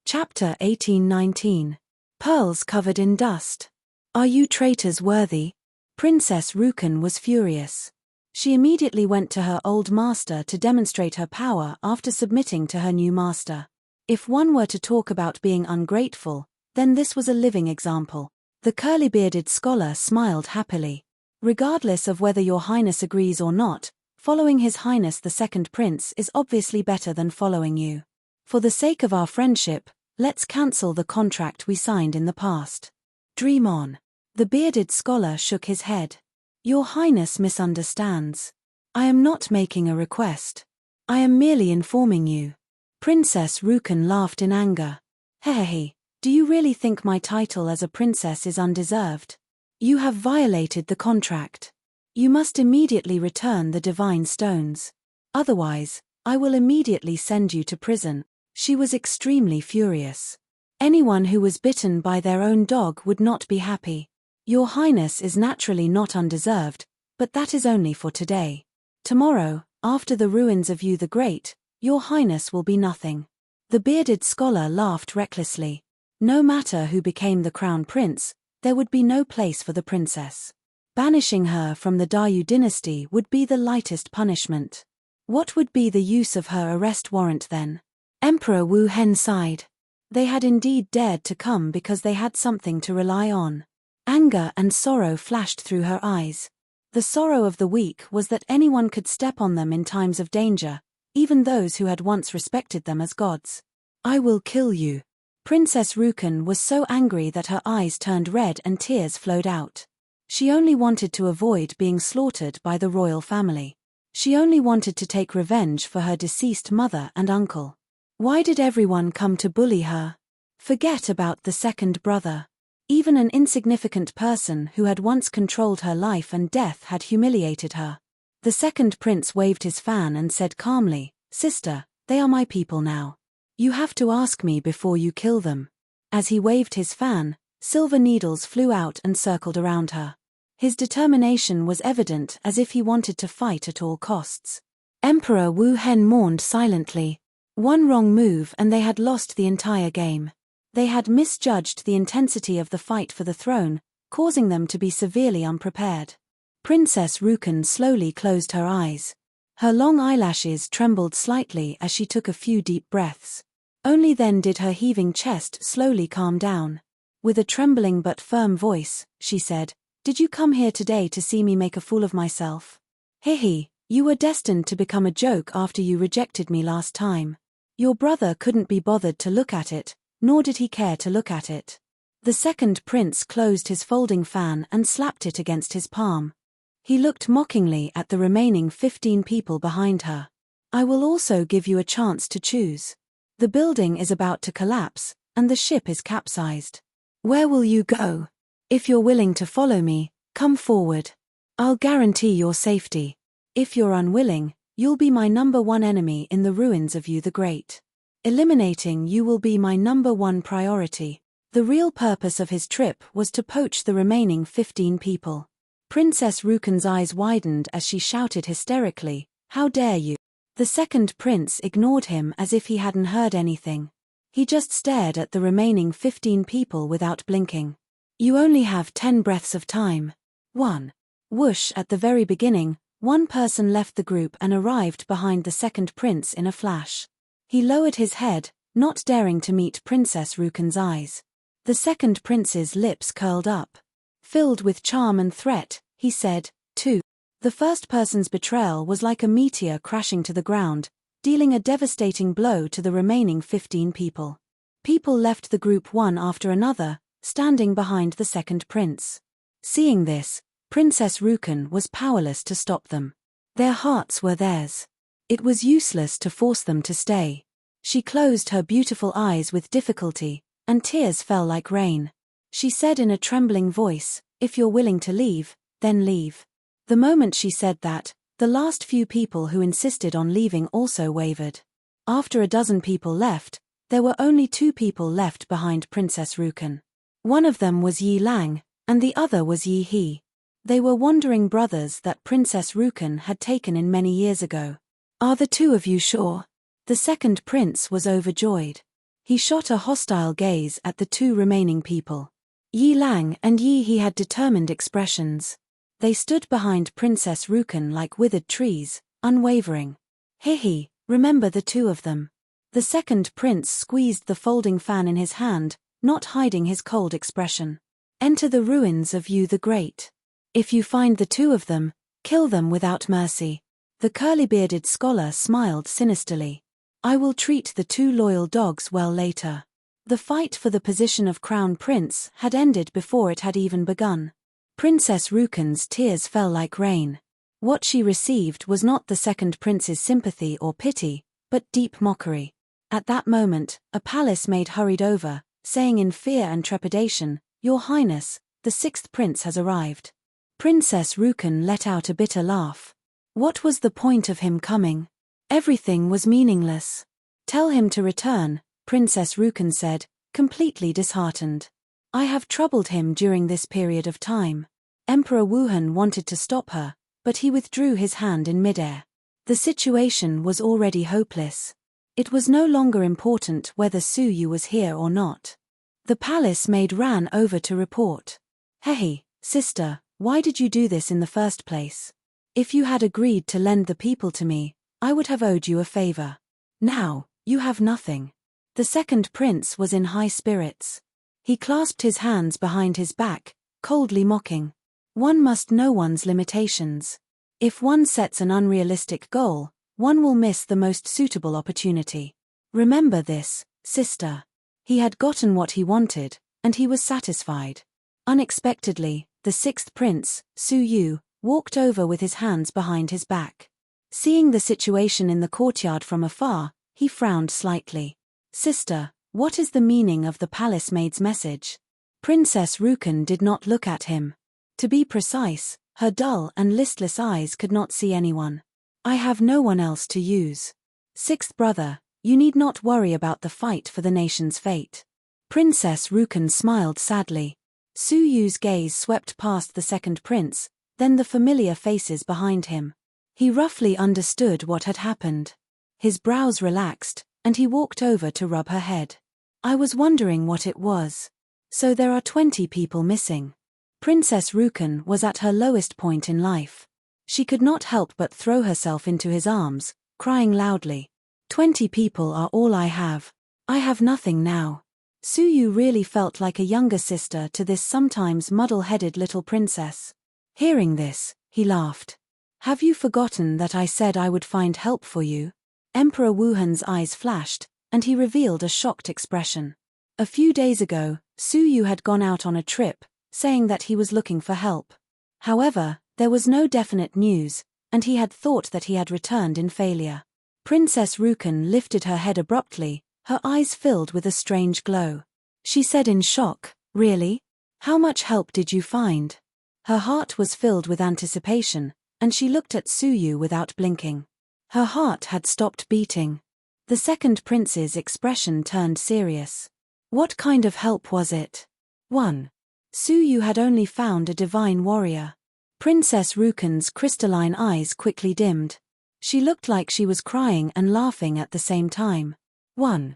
Chapter 1819. Pearls covered in dust. Are you traitors worthy? Princess Rukan was furious. She immediately went to her old master to demonstrate her power after submitting to her new master. If one were to talk about being ungrateful, then this was a living example. The curly-bearded scholar smiled happily. Regardless of whether your highness agrees or not, following his highness the second prince is obviously better than following you. For the sake of our friendship, let's cancel the contract we signed in the past. Dream on. The bearded scholar shook his head. Your highness misunderstands. I am not making a request. I am merely informing you. Princess Rukan laughed in anger. Hehehe, do you really think my title as a princess is undeserved? You have violated the contract. You must immediately return the divine stones. Otherwise, I will immediately send you to prison. She was extremely furious. Anyone who was bitten by their own dog would not be happy. Your highness is naturally not undeserved, but that is only for today. Tomorrow, after the ruins of you the Great, your highness will be nothing. The bearded scholar laughed recklessly. No matter who became the crown prince, there would be no place for the princess. Banishing her from the Dayu dynasty would be the lightest punishment. What would be the use of her arrest warrant then? Emperor Wu Hen sighed. They had indeed dared to come because they had something to rely on. Anger and sorrow flashed through her eyes. The sorrow of the weak was that anyone could step on them in times of danger, even those who had once respected them as gods. I will kill you. Princess Rukan was so angry that her eyes turned red and tears flowed out. She only wanted to avoid being slaughtered by the royal family. She only wanted to take revenge for her deceased mother and uncle. Why did everyone come to bully her? Forget about the second brother. Even an insignificant person who had once controlled her life and death had humiliated her. The second prince waved his fan and said calmly, Sister, they are my people now. You have to ask me before you kill them. As he waved his fan, silver needles flew out and circled around her. His determination was evident, as if he wanted to fight at all costs. Emperor Wu Hen mourned silently. One wrong move and they had lost the entire game. They had misjudged the intensity of the fight for the throne, causing them to be severely unprepared. Princess Rukan slowly closed her eyes. Her long eyelashes trembled slightly as she took a few deep breaths. Only then did her heaving chest slowly calm down. With a trembling but firm voice, she said, Did you come here today to see me make a fool of myself? Hehe, you were destined to become a joke after you rejected me last time. Your brother couldn't be bothered to look at it, nor did he care to look at it. The second prince closed his folding fan and slapped it against his palm. He looked mockingly at the remaining 15 people behind her. I will also give you a chance to choose. The building is about to collapse, and the ship is capsized. Where will you go? If you're willing to follow me, come forward. I'll guarantee your safety. If you're unwilling, you'll be my #1 enemy in the ruins of you the Great. Eliminating you will be my #1 priority. The real purpose of his trip was to poach the remaining 15 people. Princess Rukan's eyes widened as she shouted hysterically, How dare you? The second prince ignored him as if he hadn't heard anything. He just stared at the remaining 15 people without blinking. You only have 10 breaths of time. 1. Whoosh, at the very beginning, one person left the group and arrived behind the second prince in a flash. He lowered his head, not daring to meet Princess Rukan's eyes. The second prince's lips curled up. Filled with charm and threat, he said, 2. The first person's betrayal was like a meteor crashing to the ground, dealing a devastating blow to the remaining 15 people. People left the group one after another, standing behind the second prince. Seeing this, Princess Rukan was powerless to stop them. Their hearts were theirs. It was useless to force them to stay. She closed her beautiful eyes with difficulty, and tears fell like rain. She said in a trembling voice, If you're willing to leave, then leave. The moment she said that, the last few people who insisted on leaving also wavered. After a dozen people left, there were only 2 people left behind Princess Rukan. One of them was Yi Lang, and the other was Yi He. They were wandering brothers that Princess Rukan had taken in many years ago. Are the 2 of you sure? The second prince was overjoyed. He shot a hostile gaze at the two remaining people. Yi Lang and Yi He had determined expressions. They stood behind Princess Rukan like withered trees, unwavering. He, remember the two of them. The second prince squeezed the folding fan in his hand, not hiding his cold expression. Enter the ruins of Yu the Great. If you find the two of them, kill them without mercy. The curly-bearded scholar smiled sinisterly. I will treat the two loyal dogs well later. The fight for the position of crown prince had ended before it had even begun. Princess Rukan's tears fell like rain. What she received was not the second prince's sympathy or pity, but deep mockery. At that moment, a palace maid hurried over, saying in fear and trepidation, Your Highness, the sixth prince has arrived. Princess Rukan let out a bitter laugh. What was the point of him coming? Everything was meaningless. Tell him to return, Princess Rukan said, completely disheartened. I have troubled him during this period of time. Emperor Wuhan wanted to stop her, but he withdrew his hand in midair. The situation was already hopeless. It was no longer important whether Su Yu was here or not. The palace maid ran over to report. Hey, sister, why did you do this in the first place? If you had agreed to lend the people to me, I would have owed you a favor. Now, you have nothing. The second prince was in high spirits. He clasped his hands behind his back, coldly mocking. One must know one's limitations. If one sets an unrealistic goal, one will miss the most suitable opportunity. Remember this, sister. He had gotten what he wanted, and he was satisfied. Unexpectedly, the sixth prince, Su Yu, walked over with his hands behind his back. Seeing the situation in the courtyard from afar, he frowned slightly. Sister, what is the meaning of the palace maid's message? Princess Rukan did not look at him. To be precise, her dull and listless eyes could not see anyone. I have no one else to use. Sixth brother, you need not worry about the fight for the nation's fate. Princess Rukan smiled sadly. Su Yu's gaze swept past the second prince, then the familiar faces behind him. He roughly understood what had happened. His brows relaxed, and he walked over to rub her head. I was wondering what it was. So there are 20 people missing. Princess Rukan was at her lowest point in life. She could not help but throw herself into his arms, crying loudly. 20 people are all I have. I have nothing now. Su Yu really felt like a younger sister to this sometimes muddle-headed little princess. Hearing this, he laughed. Have you forgotten that I said I would find help for you? Emperor Wuhan's eyes flashed, and he revealed a shocked expression. A few days ago, Su Yu had gone out on a trip, saying that he was looking for help. However, there was no definite news, and he had thought that he had returned in failure. Princess Rukan lifted her head abruptly, her eyes filled with a strange glow. She said in shock, Really? How much help did you find? Her heart was filled with anticipation, and she looked at Su Yu without blinking. Her heart had stopped beating. The second prince's expression turned serious. What kind of help was it? 1. Su Yu had only found a divine warrior. Princess Rukan's crystalline eyes quickly dimmed. She looked like she was crying and laughing at the same time. 1.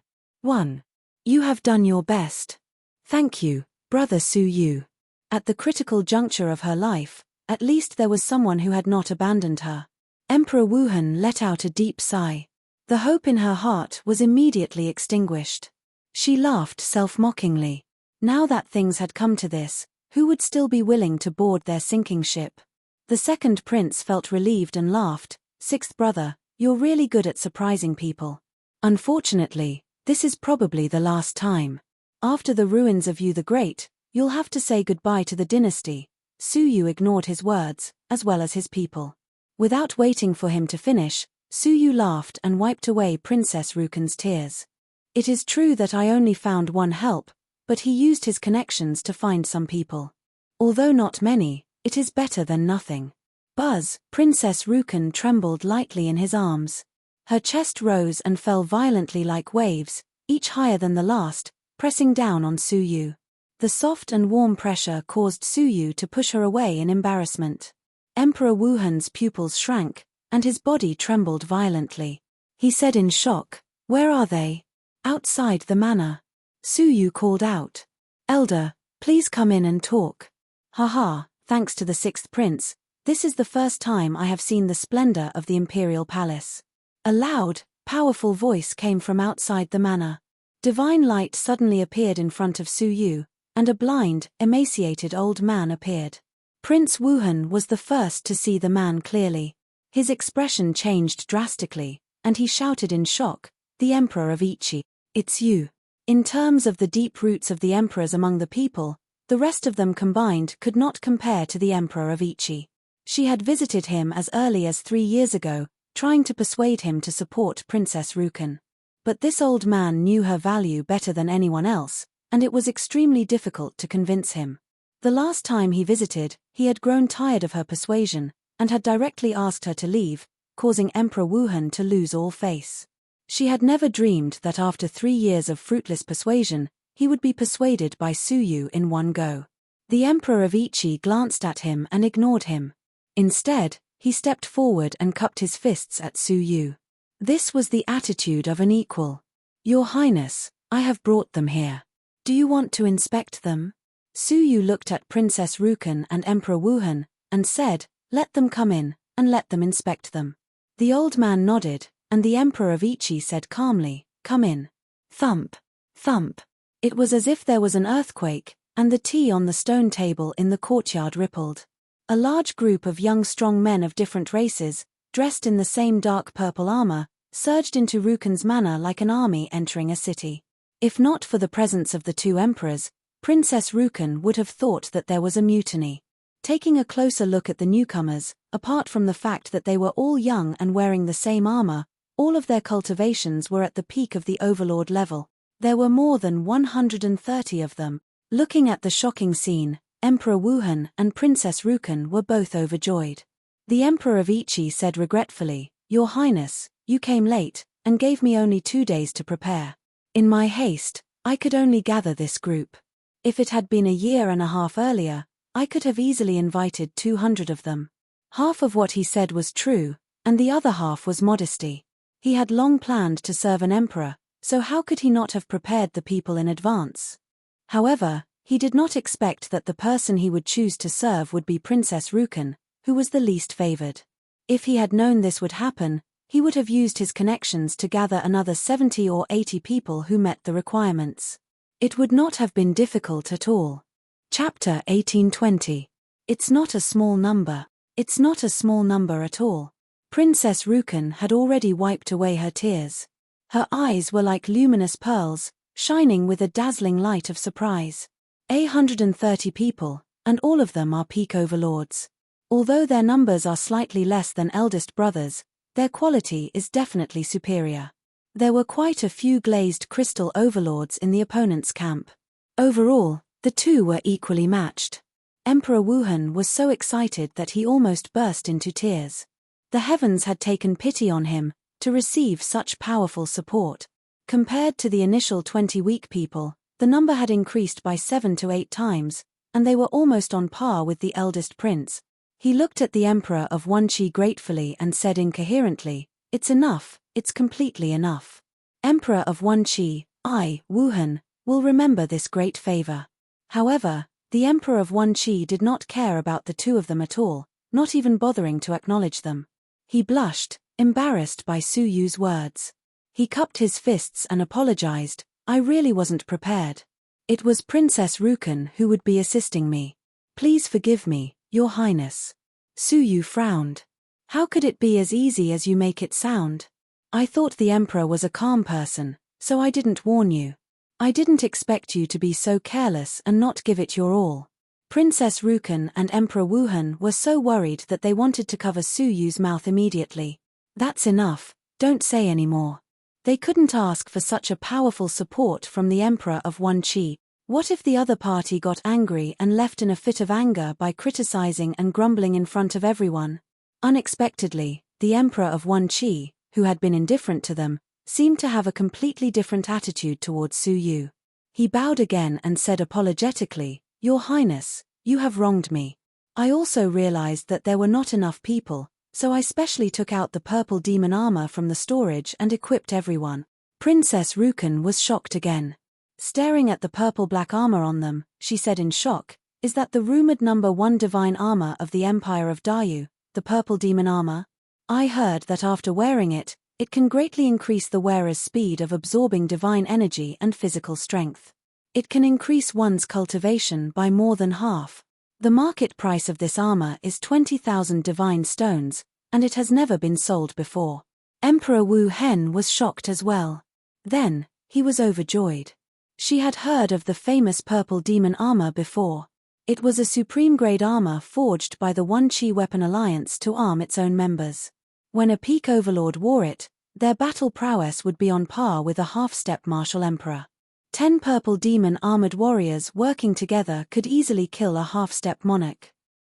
You have done your best. Thank you, brother Su Yu. At the critical juncture of her life, at least there was someone who had not abandoned her. Emperor Wuhan let out a deep sigh. The hope in her heart was immediately extinguished. She laughed self-mockingly. Now that things had come to this, who would still be willing to board their sinking ship? The second prince felt relieved and laughed. Sixth brother, you're really good at surprising people. Unfortunately, this is probably the last time. After the ruins of Yu the Great, you'll have to say goodbye to the dynasty. Su Yu ignored his words, as well as his people. Without waiting for him to finish, Su Yu laughed and wiped away Princess Rukan's tears. It is true that I only found one help, but he used his connections to find some people. Although not many, it is better than nothing. Buzz, Princess Rukan trembled lightly in his arms. Her chest rose and fell violently like waves, each higher than the last, pressing down on Su Yu. The soft and warm pressure caused Su Yu to push her away in embarrassment. Emperor Wuhan's pupils shrank, and his body trembled violently. He said in shock, Where are they? Outside the manor, Su Yu called out, "Elder, please come in and talk." "Haha, thanks to the sixth prince, this is the first time I have seen the splendor of the imperial palace." A loud, powerful voice came from outside the manor. Divine light suddenly appeared in front of Su Yu, and a blind, emaciated old man appeared. Prince Wuhan was the first to see the man clearly. His expression changed drastically, and he shouted in shock, "The Emperor of Ichi, it's you." In terms of the deep roots of the emperors among the people, the rest of them combined could not compare to the Emperor of Ichi. She had visited him as early as 3 years ago, trying to persuade him to support Princess Rukan. But this old man knew her value better than anyone else, and it was extremely difficult to convince him. The last time he visited, he had grown tired of her persuasion, and had directly asked her to leave, causing Emperor Wuhan to lose all face. She had never dreamed that after 3 years of fruitless persuasion, he would be persuaded by Su Yu in one go. The Emperor of Ichi glanced at him and ignored him. Instead, he stepped forward and cupped his fists at Su Yu. This was the attitude of an equal. "Your Highness, I have brought them here. Do you want to inspect them?" Su Yu looked at Princess Rukan and Emperor Wuhan, and said, "Let them come in, and let them inspect them." The old man nodded, and the Emperor of Ichi said calmly, "Come in." Thump, thump. It was as if there was an earthquake, and the tea on the stone table in the courtyard rippled. A large group of young strong men of different races, dressed in the same dark purple armor, surged into Rukan's manor like an army entering a city. If not for the presence of the two emperors, Princess Rukan would have thought that there was a mutiny. Taking a closer look at the newcomers, apart from the fact that they were all young and wearing the same armor, all of their cultivations were at the peak of the overlord level. There were more than 130 of them. Looking at the shocking scene, Emperor Wuhan and Princess Rukan were both overjoyed. The Emperor of Ichi said regretfully, "Your Highness, you came late, and gave me only 2 days to prepare. In my haste, I could only gather this group. If it had been a year and a half earlier, I could have easily invited 200 of them." Half of what he said was true, and the other half was modesty. He had long planned to serve an emperor, so how could he not have prepared the people in advance? However, he did not expect that the person he would choose to serve would be Princess Rukan, who was the least favored. If he had known this would happen, he would have used his connections to gather another 70 or 80 people who met the requirements. It would not have been difficult at all. Chapter 1820. It's not a small number. It's not a small number at all. Princess Rukan had already wiped away her tears. Her eyes were like luminous pearls, shining with a dazzling light of surprise. 130 people, and all of them are peak overlords. Although their numbers are slightly less than eldest brothers, their quality is definitely superior. There were quite a few glazed crystal overlords in the opponent's camp. Overall, the two were equally matched. Emperor Wuhan was so excited that he almost burst into tears. The heavens had taken pity on him, to receive such powerful support. Compared to the initial 20 weak people, the number had increased by 7 to 8 times, and they were almost on par with the eldest prince. He looked at the Emperor of Wenqi gratefully and said incoherently, "It's enough, it's completely enough. Emperor of Wenqi, I, Wuhan, will remember this great favor." However, the Emperor of Wenqi did not care about the two of them at all, not even bothering to acknowledge them. He blushed, embarrassed by Su Yu's words. He cupped his fists and apologized, "I really wasn't prepared. It was Princess Rukan who would be assisting me. Please forgive me, Your Highness." Su Yu frowned. "How could it be as easy as you make it sound? I thought the Emperor was a calm person, so I didn't warn you. I didn't expect you to be so careless and not give it your all." Princess Rukan and Emperor Wuhan were so worried that they wanted to cover Su Yu's mouth immediately. "That's enough, don't say any more." They couldn't ask for such a powerful support from the Emperor of Wenqi. What if the other party got angry and left in a fit of anger by criticizing and grumbling in front of everyone? Unexpectedly, the Emperor of Wenqi, who had been indifferent to them, seemed to have a completely different attitude towards Su Yu. He bowed again and said apologetically, "Your Highness, you have wronged me. I also realized that there were not enough people, so I specially took out the purple demon armor from the storage and equipped everyone." Princess Rukan was shocked again. Staring at the purple-black armor on them, she said in shock, "Is that the rumored #1 divine armor of the Empire of Dayu, the purple demon armor? I heard that after wearing it, it can greatly increase the wearer's speed of absorbing divine energy and physical strength. It can increase one's cultivation by more than half. The market price of this armor is 20,000 divine stones, and it has never been sold before." Emperor Wu Hen was shocked as well. Then, he was overjoyed. She had heard of the famous purple demon armor before. It was a supreme-grade armor forged by the One Chi Weapon Alliance to arm its own members. When a peak overlord wore it, their battle prowess would be on par with a half-step martial emperor. 10 purple demon armored warriors working together could easily kill a half-step monarch.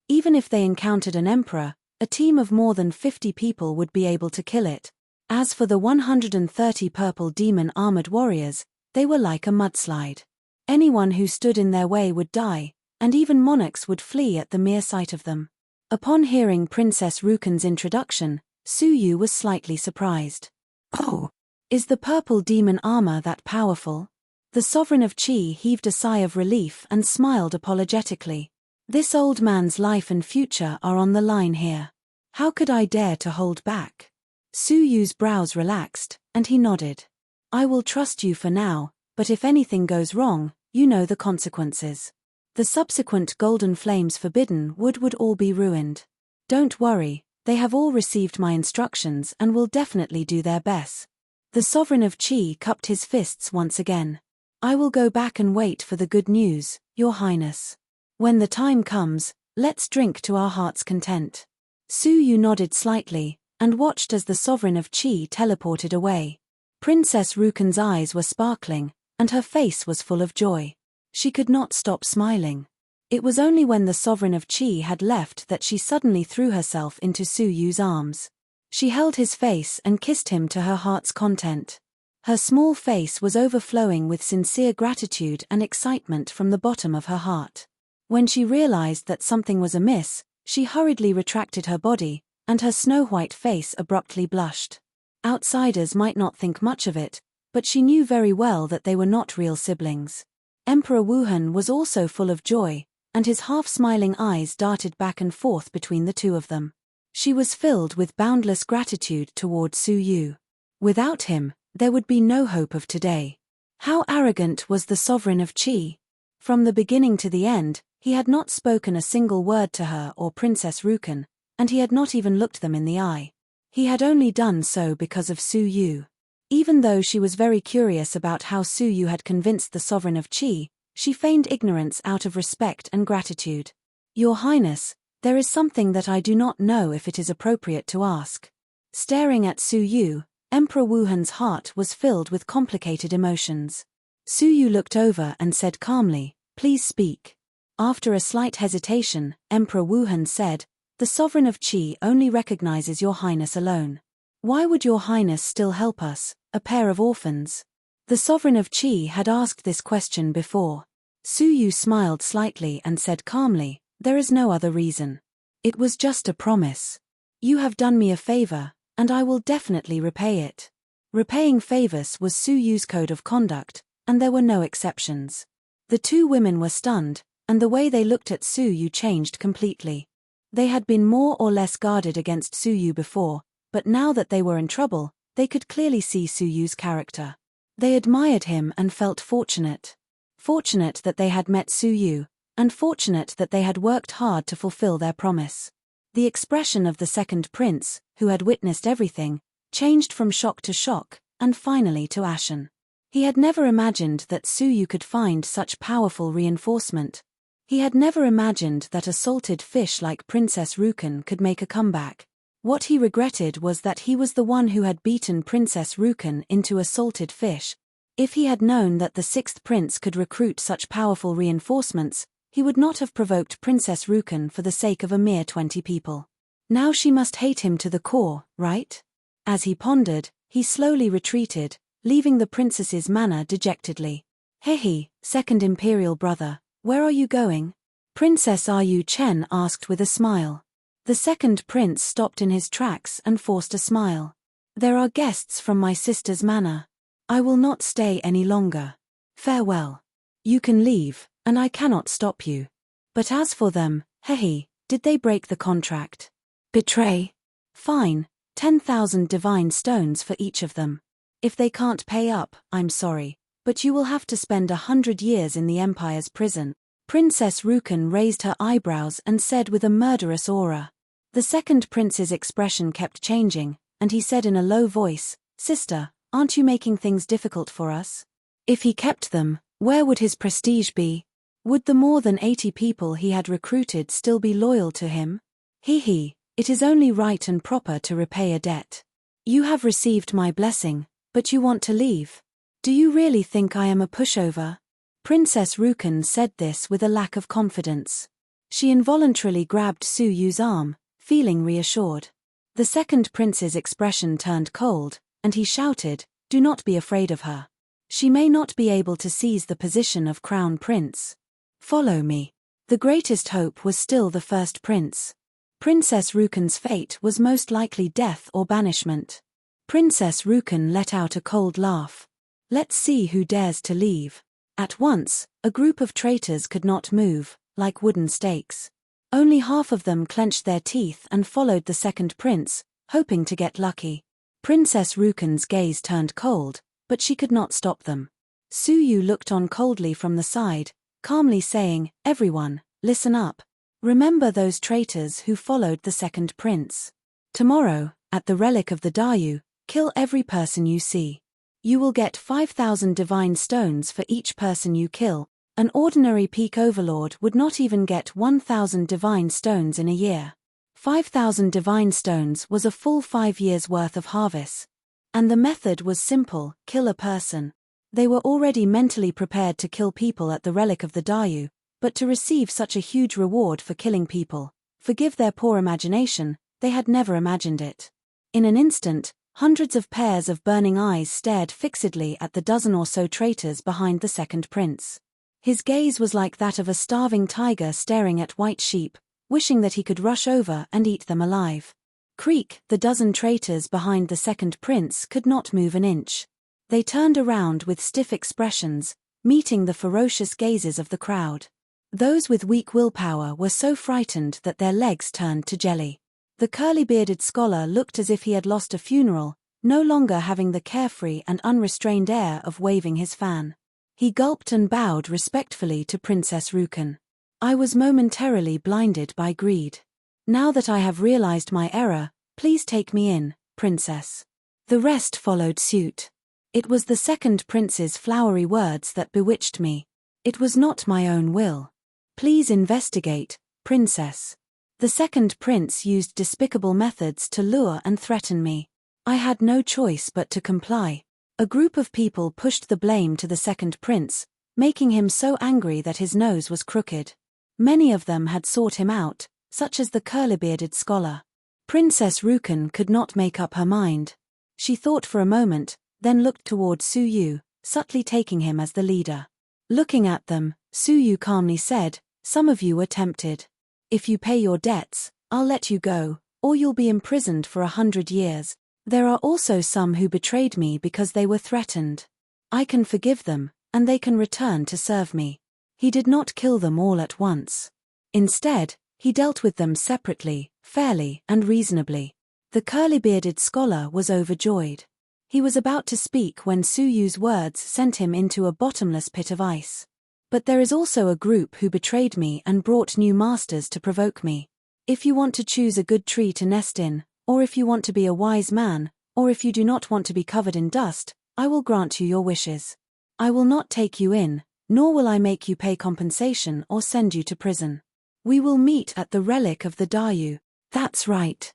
Even if they encountered an emperor, a team of more than 50 people would be able to kill it. As for the 130 purple demon armored warriors, they were like a mudslide. Anyone who stood in their way would die, and even monarchs would flee at the mere sight of them. Upon hearing Princess Rukan's introduction, Su Yu was slightly surprised. "Oh, is the purple demon armor that powerful?" The Sovereign of Qi heaved a sigh of relief and smiled apologetically. "This old man's life and future are on the line here. How could I dare to hold back?" Su Yu's brows relaxed, and he nodded. "I will trust you for now, but if anything goes wrong, you know the consequences. The subsequent golden flames forbidden would all be ruined. Don't worry, they have all received my instructions and will definitely do their best." The Sovereign of Qi cupped his fists once again. "I will go back and wait for the good news, Your Highness. When the time comes, let's drink to our heart's content." Su Yu nodded slightly, and watched as the Sovereign of Qi teleported away. Princess Rukan's eyes were sparkling, and her face was full of joy. She could not stop smiling. It was only when the Sovereign of Qi had left that she suddenly threw herself into Su Yu's arms. She held his face and kissed him to her heart's content. Her small face was overflowing with sincere gratitude and excitement from the bottom of her heart. When she realized that something was amiss, she hurriedly retracted her body, and her snow-white face abruptly blushed. Outsiders might not think much of it, but she knew very well that they were not real siblings. Emperor Wuhan was also full of joy, and his half-smiling eyes darted back and forth between the two of them. She was filled with boundless gratitude toward Su Yu. Without him, there would be no hope of today. How arrogant was the Sovereign of Qi! From the beginning to the end, he had not spoken a single word to her or Princess Rukan, and he had not even looked them in the eye. He had only done so because of Su Yu. Even though she was very curious about how Su Yu had convinced the Sovereign of Qi, she feigned ignorance out of respect and gratitude. "Your Highness, there is something that I do not know if it is appropriate to ask." Staring at Su Yu, Emperor Wuhan's heart was filled with complicated emotions. Su Yu looked over and said calmly, "Please speak." After a slight hesitation, Emperor Wuhan said, "The Sovereign of Qi only recognizes Your Highness alone. Why would Your Highness still help us, a pair of orphans?" The Sovereign of Qi had asked this question before. Su Yu smiled slightly and said calmly, "There is no other reason. It was just a promise. You have done me a favor, and I will definitely repay it." Repaying favors was Su Yu's code of conduct, and there were no exceptions. The two women were stunned, and the way they looked at Su Yu changed completely. They had been more or less guarded against Su Yu before, but now that they were in trouble, they could clearly see Su Yu's character. They admired him and felt fortunate. Fortunate that they had met Su Yu, and fortunate that they had worked hard to fulfill their promise. The expression of the second prince, who had witnessed everything, changed from shock to shock, and finally to ashen. He had never imagined that Su Yu could find such powerful reinforcement. He had never imagined that a salted fish like Princess Rukan could make a comeback. What he regretted was that he was the one who had beaten Princess Rukan into a salted fish. If he had known that the sixth prince could recruit such powerful reinforcements, he would not have provoked Princess Rukan for the sake of a mere 20 people. Now she must hate him to the core, right? As he pondered, he slowly retreated, leaving the princess's manor dejectedly. "Hehe, second imperial brother, where are you going?" Princess Yu Chen asked with a smile. The second prince stopped in his tracks and forced a smile. "There are guests from my sister's manor." I will not stay any longer. Farewell. You can leave, and I cannot stop you. But as for them, hehe, did they break the contract? Betray? Fine, 10,000 divine stones for each of them. If they can't pay up, I'm sorry, but you will have to spend 100 years in the Empire's prison. Princess Rukan raised her eyebrows and said with a murderous aura. The second prince's expression kept changing, and he said in a low voice, Sister, aren't you making things difficult for us? If he kept them, where would his prestige be? Would the more than 80 people he had recruited still be loyal to him? He, it is only right and proper to repay a debt. You have received my blessing, but you want to leave. Do you really think I am a pushover? Princess Rukan said this with a lack of confidence. She involuntarily grabbed Su Yu's arm, feeling reassured. The second prince's expression turned cold, and he shouted, Do not be afraid of her. She may not be able to seize the position of crown prince. Follow me. The greatest hope was still the first prince. Princess Rukan's fate was most likely death or banishment. Princess Rukan let out a cold laugh. Let's see who dares to leave. At once, a group of traitors could not move, like wooden stakes. Only half of them clenched their teeth and followed the second prince, hoping to get lucky. Princess Rukan's gaze turned cold, but she could not stop them. Su Yu looked on coldly from the side, calmly saying, Everyone, listen up. Remember those traitors who followed the second prince. Tomorrow, at the relic of the Dayu, kill every person you see. You will get 5,000 divine stones for each person you kill. An ordinary peak overlord would not even get 1,000 divine stones in a year. 5,000 divine stones was a full 5 years' worth of harvest. And the method was simple, kill a person. They were already mentally prepared to kill people at the relic of the Dayu, but to receive such a huge reward for killing people, forgive their poor imagination, they had never imagined it. In an instant, hundreds of pairs of burning eyes stared fixedly at the dozen or so traitors behind the second prince. His gaze was like that of a starving tiger staring at white sheep, wishing that he could rush over and eat them alive. Creak, the dozen traitors behind the second prince could not move an inch. They turned around with stiff expressions, meeting the ferocious gazes of the crowd. Those with weak willpower were so frightened that their legs turned to jelly. The curly-bearded scholar looked as if he had lost a funeral, no longer having the carefree and unrestrained air of waving his fan. He gulped and bowed respectfully to Princess Rukan. I was momentarily blinded by greed. Now that I have realized my error, please take me in, princess. The rest followed suit. It was the second prince's flowery words that bewitched me. It was not my own will. Please investigate, princess. The second prince used despicable methods to lure and threaten me. I had no choice but to comply. A group of people pushed the blame to the second prince, making him so angry that his nose was crooked. Many of them had sought him out, such as the curly-bearded scholar. Princess Rukan could not make up her mind. She thought for a moment, then looked toward Su Yu, subtly taking him as the leader. Looking at them, Su Yu calmly said, Some of you were tempted. If you pay your debts, I'll let you go, or you'll be imprisoned for 100 years. There are also some who betrayed me because they were threatened. I can forgive them, and they can return to serve me. He did not kill them all at once. Instead, he dealt with them separately, fairly, and reasonably. The curly-bearded scholar was overjoyed. He was about to speak when Su Yu's words sent him into a bottomless pit of ice. But there is also a group who betrayed me and brought new masters to provoke me. If you want to choose a good tree to nest in, or if you want to be a wise man, or if you do not want to be covered in dust, I will grant you your wishes. I will not take you in, nor will I make you pay compensation or send you to prison. We will meet at the relic of the Dayu. That's right.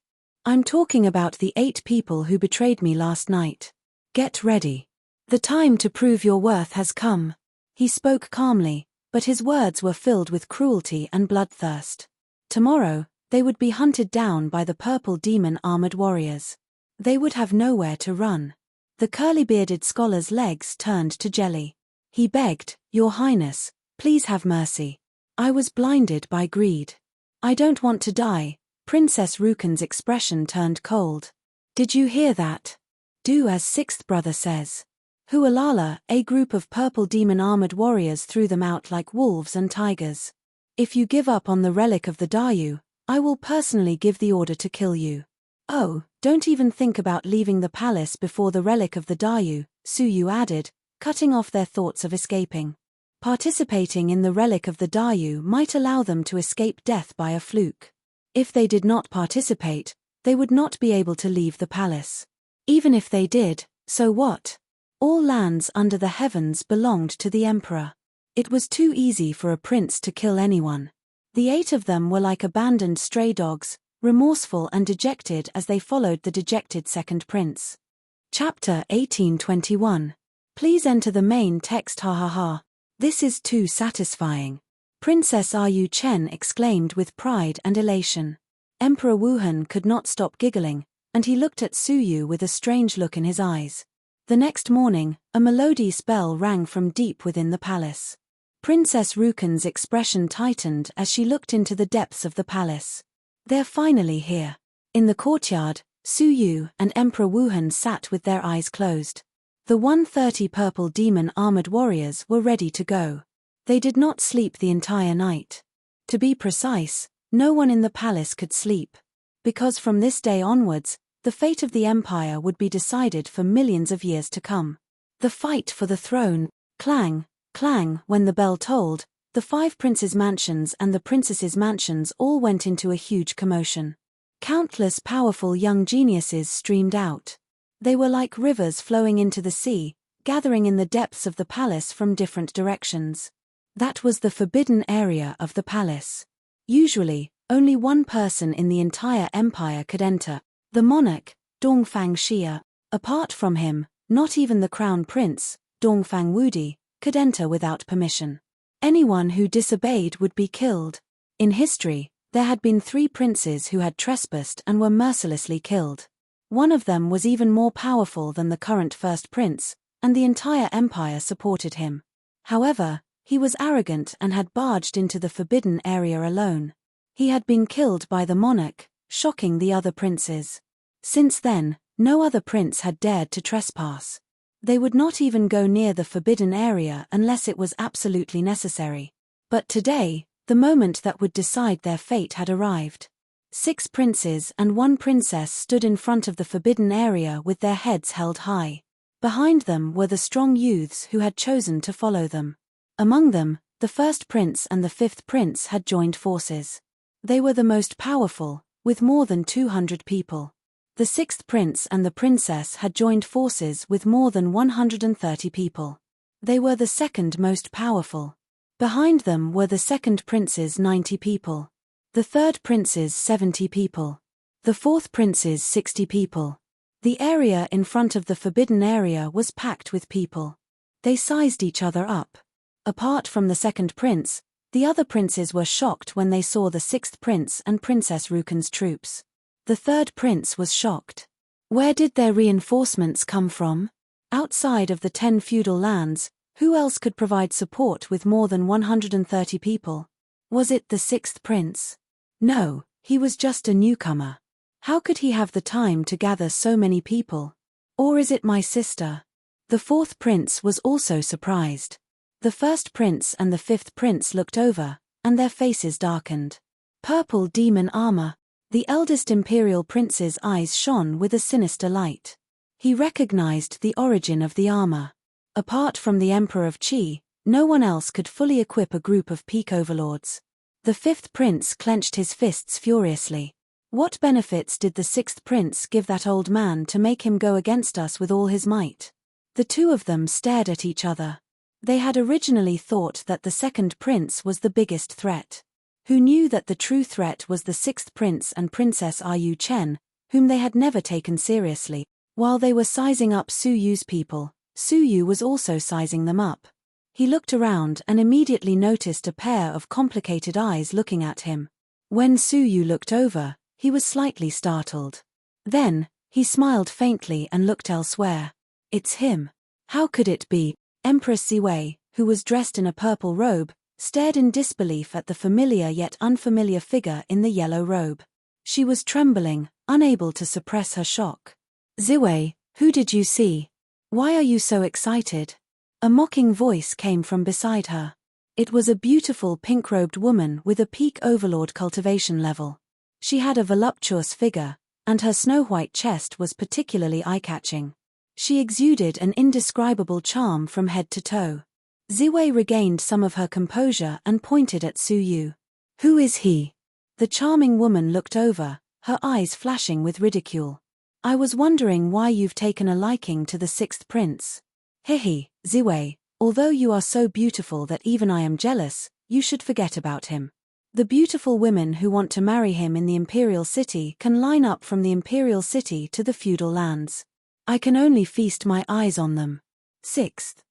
I'm talking about the 8 people who betrayed me last night. Get ready. The time to prove your worth has come. He spoke calmly, but his words were filled with cruelty and bloodthirst. Tomorrow, they would be hunted down by the purple demon armored warriors. They would have nowhere to run. The curly-bearded scholar's legs turned to jelly. He begged, Your Highness, please have mercy. I was blinded by greed. I don't want to die. Princess Rukan's expression turned cold. Did you hear that? Do as sixth brother says. Hualala, a group of purple demon-armored warriors threw them out like wolves and tigers. If you give up on the relic of the Dayu, I will personally give the order to kill you. Oh, don't even think about leaving the palace before the relic of the Dayu, Suyu added, cutting off their thoughts of escaping. Participating in the relic of the Dayu might allow them to escape death by a fluke. If they did not participate, they would not be able to leave the palace. Even if they did, so what? All lands under the heavens belonged to the emperor. It was too easy for a prince to kill anyone. The 8 of them were like abandoned stray dogs, remorseful and dejected as they followed the dejected second prince. Chapter 1821. Please enter the main text. Ha ha ha. This is too satisfying. Princess Yu Chen exclaimed with pride and elation. Emperor Wuhan could not stop giggling, and he looked at Suyu with a strange look in his eyes. The next morning, a melodious bell rang from deep within the palace. Princess Rukan's expression tightened as she looked into the depths of the palace. They're finally here. In the courtyard, Suyu and Emperor Wuhan sat with their eyes closed. The 130 purple demon-armored warriors were ready to go. They did not sleep the entire night. To be precise, no one in the palace could sleep. Because from this day onwards, the fate of the empire would be decided for millions of years to come. The fight for the throne. Clang, clang. When the bell tolled, the 5 princes' mansions and the princesses' mansions all went into a huge commotion. Countless powerful young geniuses streamed out. They were like rivers flowing into the sea, gathering in the depths of the palace from different directions. That was the forbidden area of the palace. Usually, only one person in the entire empire could enter. The monarch, Dongfang Xia. Apart from him, not even the crown prince, Dongfang Wudi, could enter without permission. Anyone who disobeyed would be killed. In history, there had been 3 princes who had trespassed and were mercilessly killed. One of them was even more powerful than the current first prince, and the entire empire supported him. However, he was arrogant and had barged into the forbidden area alone. He had been killed by the monarch, shocking the other princes. Since then, no other prince had dared to trespass. They would not even go near the forbidden area unless it was absolutely necessary. But today, the moment that would decide their fate had arrived. 6 princes and 1 princess stood in front of the forbidden area with their heads held high. Behind them were the strong youths who had chosen to follow them. Among them, the first prince and the 5th prince had joined forces. They were the most powerful, with more than 200 people. The 6th prince and the princess had joined forces with more than 130 people. They were the second most powerful. Behind them were the 2nd prince's 90 people. The 3rd prince's 70 people. The 4th prince's 60 people. The area in front of the forbidden area was packed with people. They sized each other up. Apart from the 2nd prince, the other princes were shocked when they saw the 6th prince and Princess Rukan's troops. The 3rd prince was shocked. Where did their reinforcements come from? Outside of the 10 feudal lands, who else could provide support with more than 130 people? Was it the 6th prince? No, he was just a newcomer. How could he have the time to gather so many people? Or is it my sister? The 4th prince was also surprised. The 1st prince and the 5th prince looked over, and their faces darkened. Purple demon armor. The eldest imperial prince's eyes shone with a sinister light. He recognized the origin of the armor. Apart from the Emperor of Qi, no one else could fully equip a group of peak overlords. The 5th prince clenched his fists furiously. What benefits did the 6th prince give that old man to make him go against us with all his might? The 2 of them stared at each other. They had originally thought that the 2nd prince was the biggest threat. Who knew that the true threat was the 6th prince and Princess Yu Chen, whom they had never taken seriously. While they were sizing up Suyu's people, Suyu was also sizing them up. He looked around and immediately noticed a pair of complicated eyes looking at him. When Suyu looked over, he was slightly startled. Then, he smiled faintly and looked elsewhere. It's him. How could it be? Empress Ziwei, who was dressed in a purple robe, stared in disbelief at the familiar yet unfamiliar figure in the yellow robe. She was trembling, unable to suppress her shock. Ziwei, who did you see? Why are you so excited? A mocking voice came from beside her. It was a beautiful pink-robed woman with a peak overlord cultivation level. She had a voluptuous figure, and her snow-white chest was particularly eye-catching. She exuded an indescribable charm from head to toe. Ziwei regained some of her composure and pointed at Su Yu. Who is he? The charming woman looked over, her eyes flashing with ridicule. I was wondering why you've taken a liking to the sixth prince. Hihi, Ziwei, although you are so beautiful that even I am jealous, you should forget about him. The beautiful women who want to marry him in the imperial city can line up from the imperial city to the feudal lands. I can only feast my eyes on them. Sixth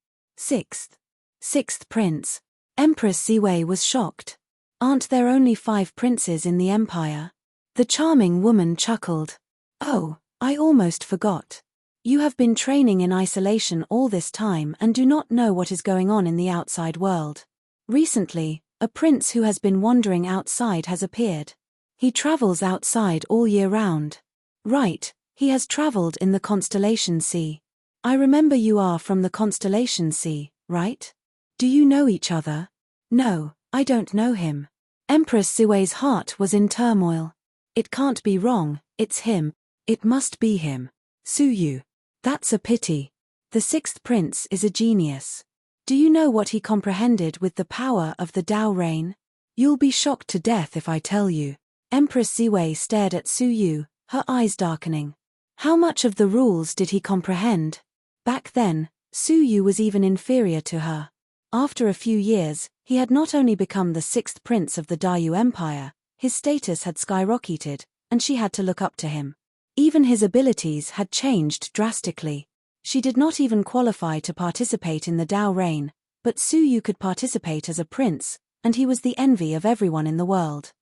prince. Empress Ziwei was shocked. Aren't there only 5 princes in the empire? The charming woman chuckled. Oh, I almost forgot. You have been training in isolation all this time and do not know what is going on in the outside world. Recently, a prince who has been wandering outside has appeared. He travels outside all year round. Right, he has traveled in the constellation sea. I remember you are from the constellation sea, right? Do you know each other? No, I don't know him. Empress Ziwei's heart was in turmoil. It can't be wrong, it's him. It must be him. Su Yu. That's a pity. The sixth prince is a genius. Do you know what he comprehended with the power of the Dao Rain? You'll be shocked to death if I tell you. Empress Ziwei stared at Su Yu, her eyes darkening. How much of the rules did he comprehend? Back then, Su Yu was even inferior to her. After a few years, he had not only become the sixth prince of the Dayu Empire, his status had skyrocketed, and she had to look up to him. Even his abilities had changed drastically. She did not even qualify to participate in the Dao Rain, but Su Yu could participate as a prince, and he was the envy of everyone in the world.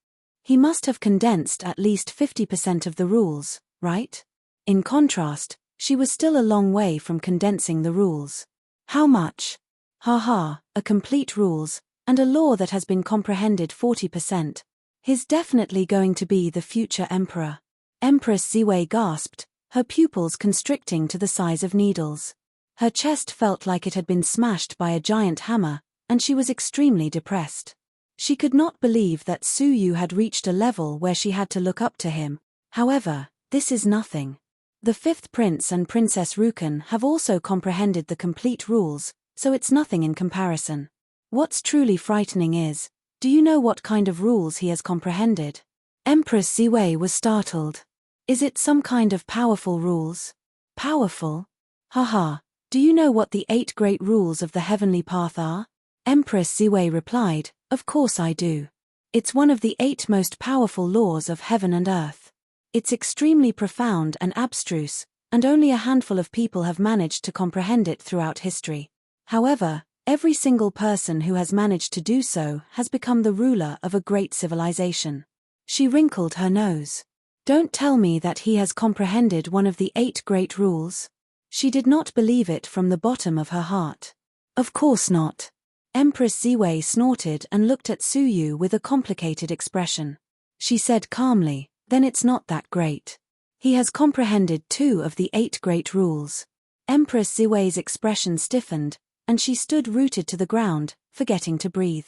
He must have condensed at least 50% of the rules, right? In contrast, she was still a long way from condensing the rules. How much? Haha, a complete rules, and a law that has been comprehended 40%. He's definitely going to be the future emperor. Empress Ziwei gasped, her pupils constricting to the size of needles. Her chest felt like it had been smashed by a giant hammer, and she was extremely depressed. She could not believe that Su Yu had reached a level where she had to look up to him. However, this is nothing. The fifth prince and Princess Rukan have also comprehended the complete rules, so it's nothing in comparison. What's truly frightening is, do you know what kind of rules he has comprehended? Empress Ziwei was startled. Is it some kind of powerful rules? Powerful? Haha, do you know what the 8 great rules of the heavenly path are? Empress Ziwei replied, of course I do. It's one of the 8 most powerful laws of heaven and earth. It's extremely profound and abstruse, and only a handful of people have managed to comprehend it throughout history. However, every single person who has managed to do so has become the ruler of a great civilization. She wrinkled her nose. Don't tell me that he has comprehended one of the 8 great rules. She did not believe it from the bottom of her heart. Of course not. Empress Ziwei snorted and looked at Su Yu with a complicated expression. She said calmly, then it's not that great. He has comprehended 2 of the 8 great rules. Empress Ziwei's expression stiffened, and she stood rooted to the ground, forgetting to breathe.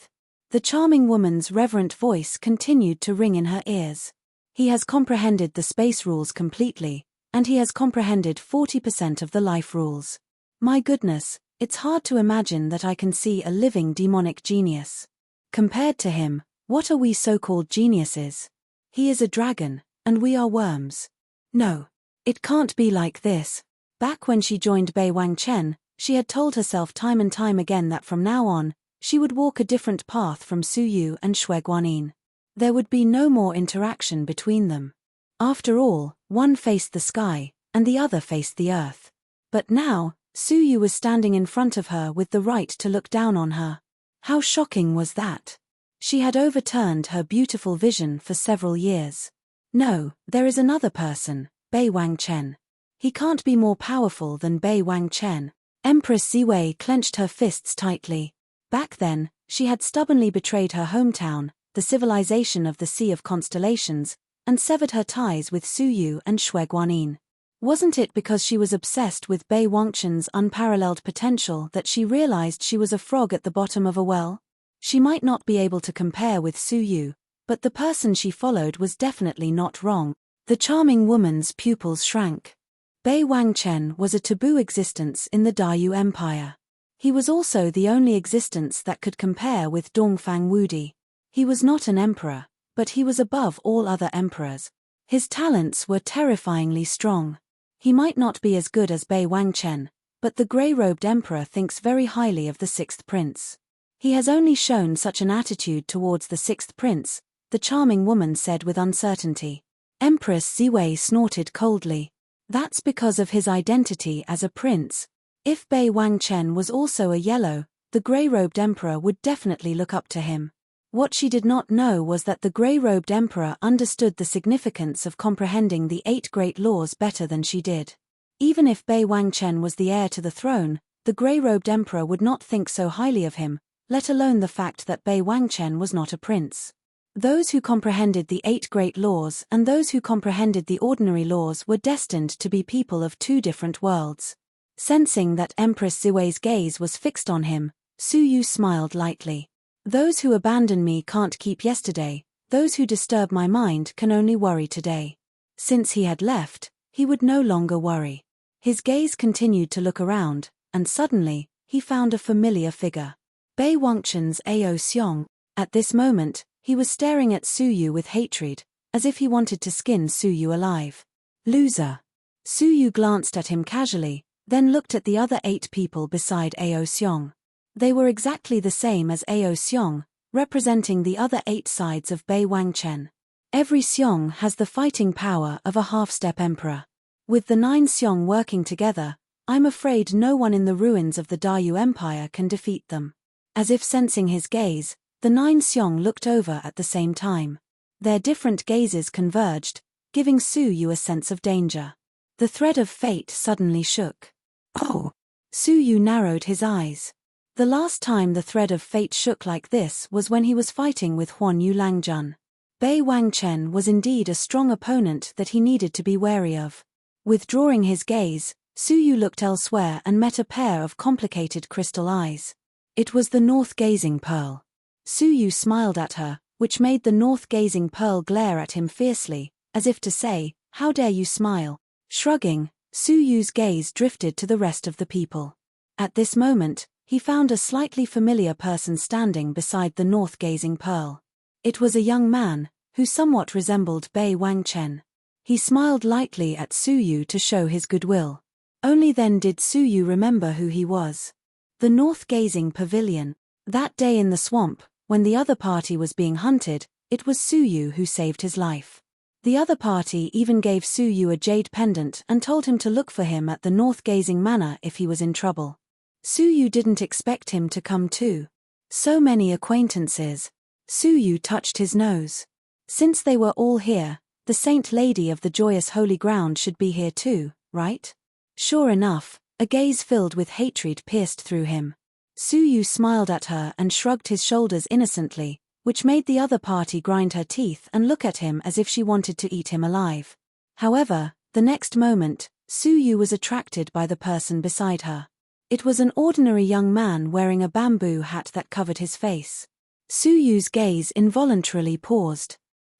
The charming woman's reverent voice continued to ring in her ears. He has comprehended the space rules completely, and he has comprehended 40% of the life rules. My goodness, it's hard to imagine that I can see a living demonic genius. Compared to him, what are we so-called geniuses? He is a dragon, and we are worms. No, it can't be like this. Back when she joined Bei Wangchen, she had told herself time and time again that from now on, she would walk a different path from Su Yu and Shui Guanyin. There would be no more interaction between them. After all, one faced the sky, and the other faced the earth. But now, Su Yu was standing in front of her with the right to look down on her. How shocking was that? She had overturned her beautiful vision for several years. No, there is another person, Bei Wangchen. He can't be more powerful than Bei Wangchen. Empress Ziwei clenched her fists tightly. Back then, she had stubbornly betrayed her hometown, the civilization of the Sea of Constellations, and severed her ties with Su Yu and Shui Guanyin. Wasn't it because she was obsessed with Bei Wangchen's unparalleled potential that she realized she was a frog at the bottom of a well? She might not be able to compare with Su Yu, but the person she followed was definitely not wrong. The charming woman's pupils shrank. Bei Wangchen was a taboo existence in the Dayu Empire. He was also the only existence that could compare with Dongfang Wudi. He was not an emperor, but he was above all other emperors. His talents were terrifyingly strong. He might not be as good as Bei Wangchen, but the grey-robed emperor thinks very highly of the sixth prince. He has only shown such an attitude towards the sixth prince, the charming woman said with uncertainty. Empress Ziwei snorted coldly. That's because of his identity as a prince. If Bei Wangchen was also a yellow, the grey-robed emperor would definitely look up to him. What she did not know was that the grey-robed emperor understood the significance of comprehending the 8 great laws better than she did. Even if Bei Wangchen was the heir to the throne, the grey-robed emperor would not think so highly of him, let alone the fact that Bei Wangchen was not a prince. Those who comprehended the 8 great laws and those who comprehended the ordinary laws were destined to be people of 2 different worlds. Sensing that Empress Ziwei's gaze was fixed on him, Su Yu smiled lightly. Those who abandon me can't keep yesterday, those who disturb my mind can only worry today. Since he had left, he would no longer worry. His gaze continued to look around, and suddenly, he found a familiar figure. Bei Wangchen's Ao Xiong. At this moment, he was staring at Su Yu with hatred, as if he wanted to skin Su Yu alive. Loser. Su Yu glanced at him casually, then looked at the other 8 people beside Ao Xiong. They were exactly the same as Ao Xiong, representing the other 8 sides of Bei Wangchen. Every Xiong has the fighting power of a half-step emperor. With the 9 Xiong working together, I'm afraid no one in the ruins of the Dayu Empire can defeat them. As if sensing his gaze, the 9 Xiong looked over at the same time. Their different gazes converged, giving Su Yu a sense of danger. The thread of fate suddenly shook. Oh! Su Yu narrowed his eyes. The last time the thread of fate shook like this was when he was fighting with Huan Yu Langjun. Bei Wangchen was indeed a strong opponent that he needed to be wary of. Withdrawing his gaze, Su Yu looked elsewhere and met a pair of complicated crystal eyes. It was the north-gazing pearl. Su Yu smiled at her, which made the north-gazing pearl glare at him fiercely, as if to say, "How dare you smile?" Shrugging, Su Yu's gaze drifted to the rest of the people. At this moment, he found a slightly familiar person standing beside the north-gazing pearl. It was a young man, who somewhat resembled Bei Wangchen. He smiled lightly at Su Yu to show his goodwill. Only then did Su Yu remember who he was. The north-gazing pavilion. That day in the swamp, when the other party was being hunted, it was Su Yu who saved his life. The other party even gave Su Yu a jade pendant and told him to look for him at the north-gazing manor if he was in trouble. Su Yu didn't expect him to come too. So many acquaintances. Su Yu touched his nose. Since they were all here, the Saint Lady of the Joyous Holy Ground should be here too, right? Sure enough, a gaze filled with hatred pierced through him. Su Yu smiled at her and shrugged his shoulders innocently, which made the other party grind her teeth and look at him as if she wanted to eat him alive. However, the next moment, Su Yu was attracted by the person beside her. It was an ordinary young man wearing a bamboo hat that covered his face. Su Yu's gaze involuntarily paused.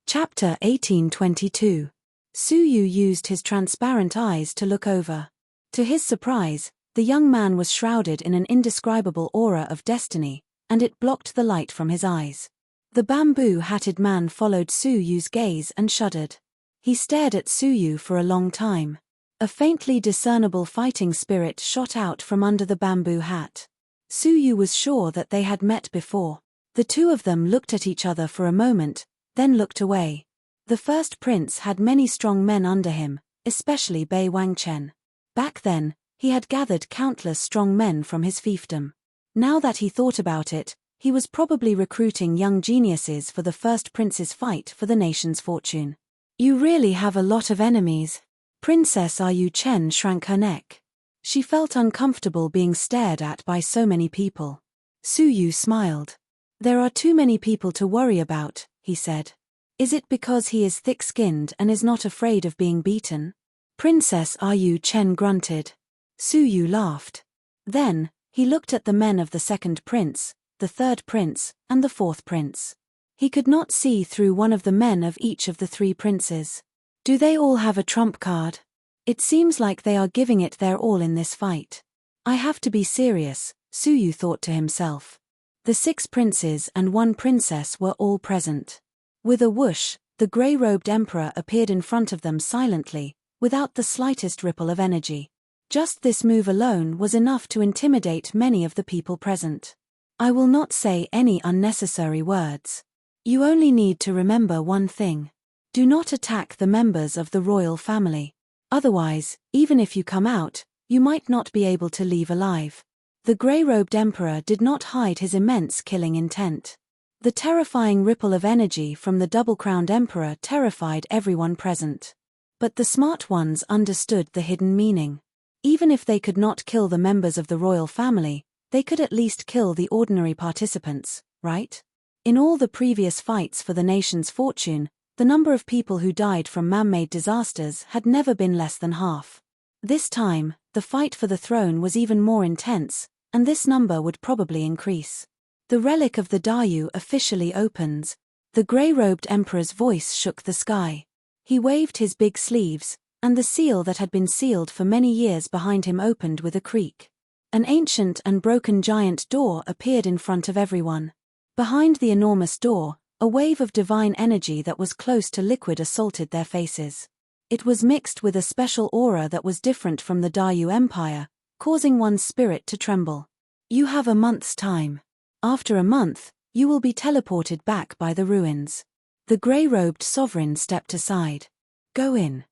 Chapter 1822. Su Yu used his transparent eyes to look over. To his surprise, the young man was shrouded in an indescribable aura of destiny, and it blocked the light from his eyes. The bamboo-hatted man followed Su Yu's gaze and shuddered. He stared at Su Yu for a long time. A faintly discernible fighting spirit shot out from under the bamboo hat. Su Yu was sure that they had met before. The two of them looked at each other for a moment, then looked away. The first prince had many strong men under him, especially Bei Wangchen. Back then, he had gathered countless strong men from his fiefdom. Now that he thought about it, he was probably recruiting young geniuses for the first prince's fight for the nation's fortune. You really have a lot of enemies. Princess Yu Chen shrank her neck. She felt uncomfortable being stared at by so many people. Su Yu smiled. There are too many people to worry about, he said. Is it because he is thick-skinned and is not afraid of being beaten? Princess Yu Chen grunted. Su Yu laughed. Then, he looked at the men of the second prince, the third prince, and the fourth prince. He could not see through one of the men of each of the three princes. Do they all have a trump card? It seems like they are giving it their all in this fight. I have to be serious, Su Yu thought to himself. The 6 princes and 1 princess were all present. With a whoosh, the grey-robed emperor appeared in front of them silently, without the slightest ripple of energy. Just this move alone was enough to intimidate many of the people present. I will not say any unnecessary words. You only need to remember one thing. Do not attack the members of the royal family. Otherwise, even if you come out, you might not be able to leave alive. The grey-robed emperor did not hide his immense killing intent. The terrifying ripple of energy from the double-crowned emperor terrified everyone present. But the smart ones understood the hidden meaning. Even if they could not kill the members of the royal family, they could at least kill the ordinary participants, right? In all the previous fights for the nation's fortune, the number of people who died from man-made disasters had never been less than half. This time, the fight for the throne was even more intense, and this number would probably increase. The relic of the Dayu officially opens. The grey-robed emperor's voice shook the sky. He waved his big sleeves, and the seal that had been sealed for many years behind him opened with a creak. An ancient and broken giant door appeared in front of everyone. Behind the enormous door, a wave of divine energy that was close to liquid assaulted their faces. It was mixed with a special aura that was different from the Dayu Empire, causing one's spirit to tremble. You have a month's time. After a month, you will be teleported back by the ruins. The grey-robed sovereign stepped aside. Go in.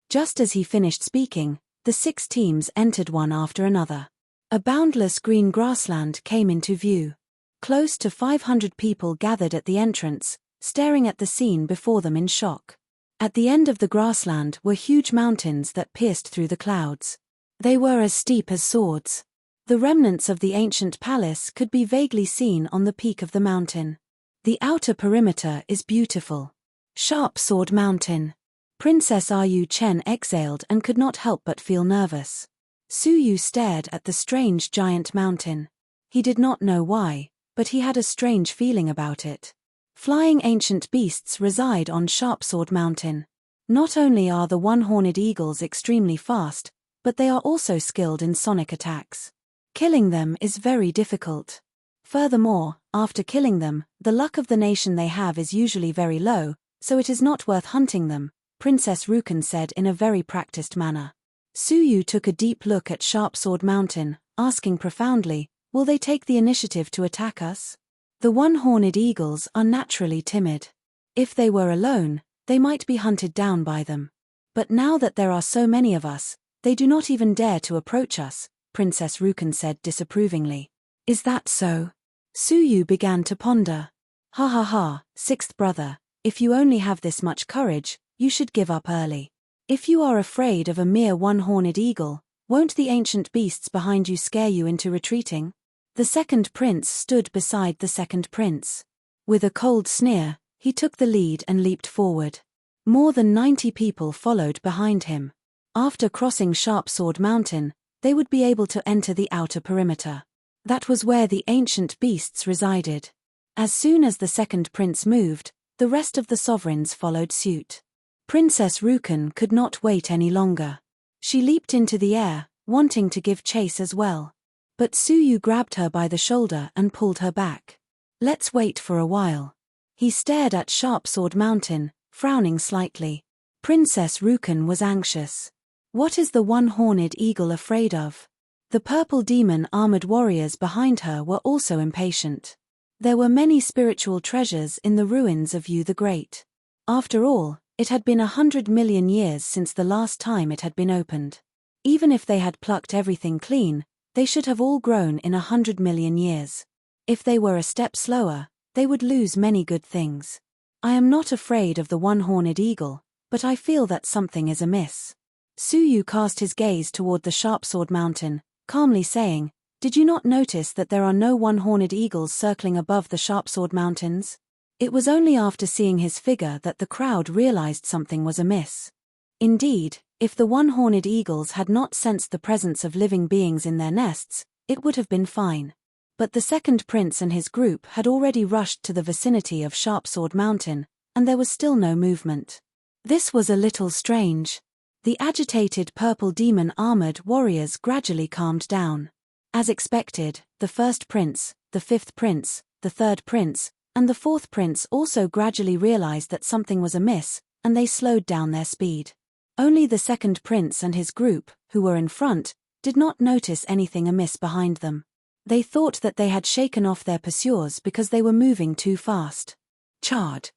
Just as he finished speaking, the 6 teams entered one after another. A boundless green grassland came into view. Close to 500 people gathered at the entrance, staring at the scene before them in shock. At the end of the grassland were huge mountains that pierced through the clouds. They were as steep as swords. The remnants of the ancient palace could be vaguely seen on the peak of the mountain. The outer perimeter is beautiful. Sharp Sword Mountain. Princess Yu Chen exhaled and could not help but feel nervous. Su Yu stared at the strange giant mountain. He did not know why, but he had a strange feeling about it. Flying ancient beasts reside on Sharp Sword Mountain. Not only are the one-horned eagles extremely fast, but they are also skilled in sonic attacks. Killing them is very difficult. Furthermore, after killing them, the luck of the nation they have is usually very low, so it is not worth hunting them, Princess Rukan said in a very practiced manner. Su Yu took a deep look at Sharp Sword Mountain, asking profoundly, will they take the initiative to attack us? The one-horned eagles are naturally timid. If they were alone, they might be hunted down by them. But now that there are so many of us, they do not even dare to approach us, Princess Rukan said disapprovingly. Is that so? Su Yu began to ponder. Ha ha ha, 6th brother, if you only have this much courage, you should give up early. If you are afraid of a mere one-horned eagle, won't the ancient beasts behind you scare you into retreating? The second prince stood beside the second prince. With a cold sneer, he took the lead and leaped forward. More than 90 people followed behind him. After crossing Sharp Sword Mountain, they would be able to enter the outer perimeter. That was where the ancient beasts resided. As soon as the second prince moved, the rest of the sovereigns followed suit. Princess Rukan could not wait any longer. She leaped into the air, wanting to give chase as well. But Su Yu grabbed her by the shoulder and pulled her back. Let's wait for a while. He stared at Sharp Sword Mountain, frowning slightly. Princess Rukan was anxious. What is the one-horned eagle afraid of? The purple demon armored warriors behind her were also impatient. There were many spiritual treasures in the ruins of Yu the Great. After all, it had been 100 million years since the last time it had been opened. Even if they had plucked everything clean, they should have all grown in 100 million years. If they were a step slower, they would lose many good things. I am not afraid of the one-horned eagle, but I feel that something is amiss. Su Yu cast his gaze toward the Sharp Sword Mountain, calmly saying, did you not notice that there are no one-horned eagles circling above the Sharp Sword Mountains? It was only after seeing his figure that the crowd realized something was amiss. Indeed, If the one-horned eagles had not sensed the presence of living beings in their nests, it would have been fine. But the second prince and his group had already rushed to the vicinity of Sharpsword Mountain, and there was still no movement. This was a little strange. The agitated purple demon-armored warriors gradually calmed down. As expected, the first prince, the fifth prince, the third prince, and the fourth prince also gradually realized that something was amiss, and they slowed down their speed. Only the second prince and his group, who were in front, did not notice anything amiss behind them. They thought that they had shaken off their pursuers because they were moving too fast. Charge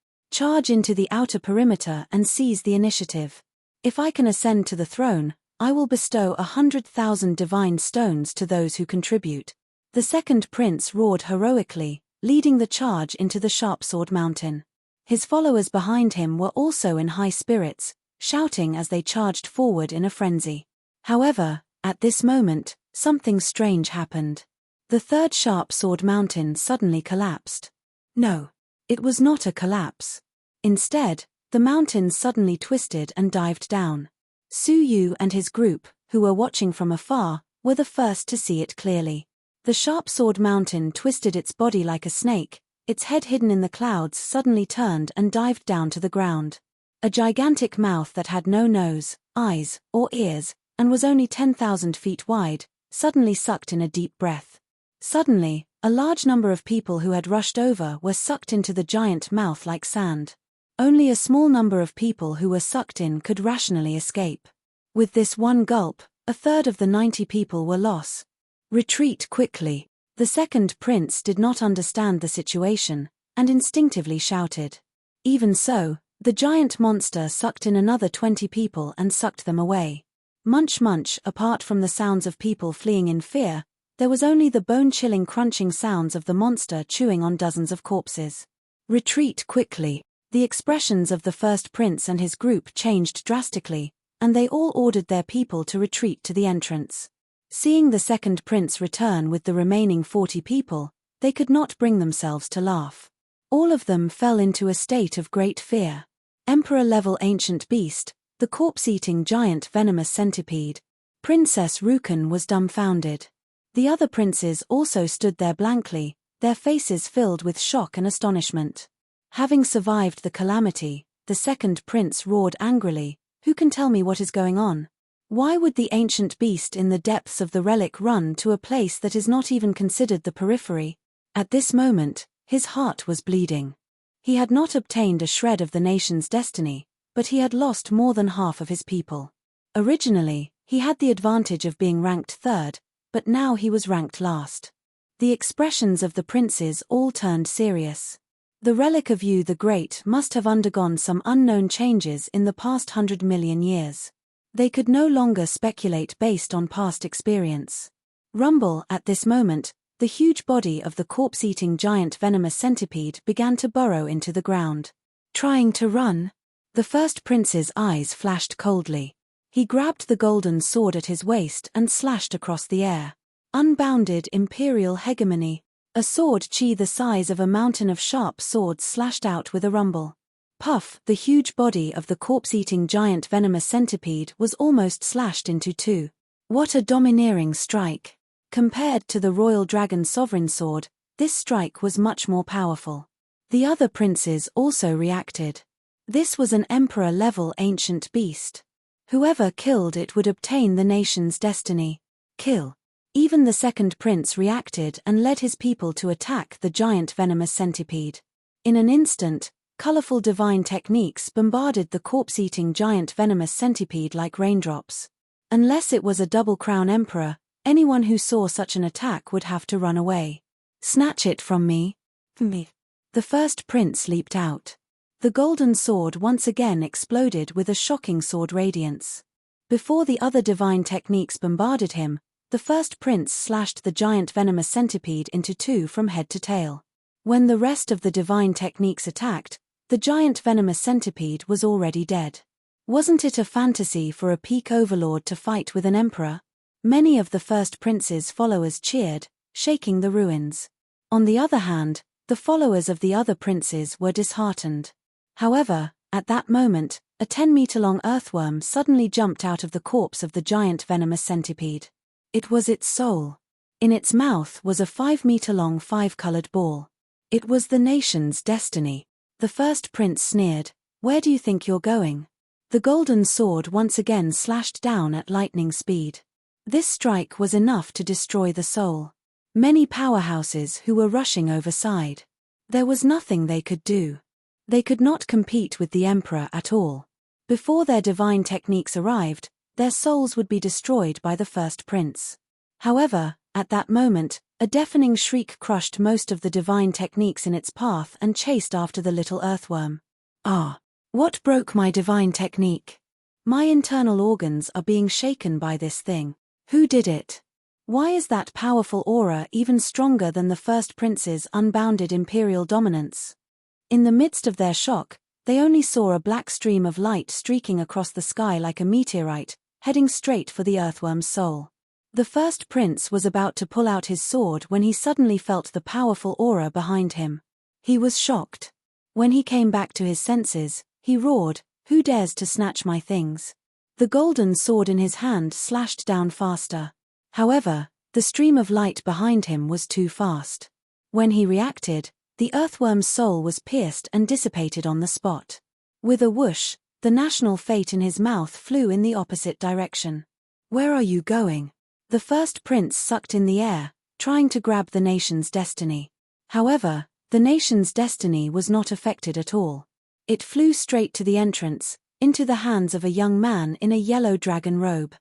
into the outer perimeter and seize the initiative. If I can ascend to the throne, I will bestow 100,000 divine stones to those who contribute. The second prince roared heroically, leading the charge into the Sharpsword Mountain. His followers behind him were also in high spirits, shouting as they charged forward in a frenzy. However, at this moment, something strange happened. The third Sharpsword Mountain suddenly collapsed. No, it was not a collapse. Instead, the mountain suddenly twisted and dived down. Su Yu and his group, who were watching from afar, were the first to see it clearly. The Sharpsword Mountain twisted its body like a snake, its head hidden in the clouds suddenly turned and dived down to the ground. A gigantic mouth that had no nose, eyes, or ears, and was only 10,000 feet wide, suddenly sucked in a deep breath. Suddenly, a large number of people who had rushed over were sucked into the giant mouth like sand. Only a small number of people who were sucked in could rationally escape. With this one gulp, a third of the 90 people were lost. Retreat quickly. The second prince did not understand the situation, and instinctively shouted. Even so, the giant monster sucked in another 20 people and sucked them away. Munch munch. Apart from the sounds of people fleeing in fear, there was only the bone-chilling crunching sounds of the monster chewing on dozens of corpses. Retreat quickly. The expressions of the first prince and his group changed drastically, and they all ordered their people to retreat to the entrance. Seeing the second prince return with the remaining 40 people, they could not bring themselves to laugh. All of them fell into a state of great fear. Emperor-level ancient beast, the corpse-eating giant venomous centipede. Princess Rukan was dumbfounded. The other princes also stood there blankly, their faces filled with shock and astonishment. Having survived the calamity, the second prince roared angrily, "Who can tell me what is going on? Why would the ancient beast in the depths of the relic run to a place that is not even considered the periphery?" At this moment, his heart was bleeding. He had not obtained a shred of the nation's destiny, but he had lost more than half of his people. Originally, he had the advantage of being ranked third, but now he was ranked last. The expressions of the princes all turned serious. The relic of Yu the Great must have undergone some unknown changes in the past 100 million years. They could no longer speculate based on past experience. Rumble. At this moment, the huge body of the corpse-eating giant venomous centipede began to burrow into the ground. Trying to run? The first prince's eyes flashed coldly. He grabbed the golden sword at his waist and slashed across the air. Unbounded imperial hegemony. A sword chi the size of a mountain of sharp swords slashed out with a rumble. Puff. The huge body of the corpse-eating giant venomous centipede was almost slashed into two. What a domineering strike! Compared to the royal dragon sovereign sword, this strike was much more powerful. The other princes also reacted. This was an emperor-level ancient beast. Whoever killed it would obtain the nation's destiny. Kill. Even the second prince reacted and led his people to attack the giant venomous centipede. In an instant, colorful divine techniques bombarded the corpse-eating giant venomous centipede like raindrops. Unless it was a double crown emperor, anyone who saw such an attack would have to run away. Snatch it from me. Me. The first prince leaped out. The golden sword once again exploded with a shocking sword radiance. Before the other divine techniques bombarded him, the first prince slashed the giant venomous centipede into two from head to tail. When the rest of the divine techniques attacked, the giant venomous centipede was already dead. Wasn't it a fantasy for a peak overlord to fight with an emperor? Many of the first prince's followers cheered, shaking the ruins. On the other hand, the followers of the other princes were disheartened. However, At that moment, a 10-meter-long earthworm suddenly jumped out of the corpse of the giant venomous centipede. It was its soul. In its mouth was a 5-meter-long 5-colored ball. It was the nation's destiny. The first prince sneered, "Where do you think you're going?" The golden sword once again slashed down at lightning speed. This strike was enough to destroy the soul. Many powerhouses who were rushing over sighed. There was nothing they could do. They could not compete with the emperor at all. Before their divine techniques arrived, their souls would be destroyed by the first prince. However, at that moment, a deafening shriek crushed most of the divine techniques in its path and chased after the little earthworm. "Ah! What broke my divine technique? My internal organs are being shaken by this thing. Who did it? Why is that powerful aura even stronger than the first prince's unbounded imperial dominance?" In the midst of their shock, they only saw a black stream of light streaking across the sky like a meteorite, heading straight for the earthworm's soul. The first prince was about to pull out his sword when he suddenly felt the powerful aura behind him. He was shocked. When he came back to his senses, he roared, "Who dares to snatch my things?" The golden sword in his hand slashed down faster. However, the stream of light behind him was too fast. When he reacted, the earthworm's soul was pierced and dissipated on the spot. With a whoosh, the national fate in his mouth flew in the opposite direction. "Where are you going?" The first prince sucked in the air, trying to grab the nation's destiny. However, the nation's destiny was not affected at all. It flew straight to the entrance, into the hands of a young man in a yellow dragon robe.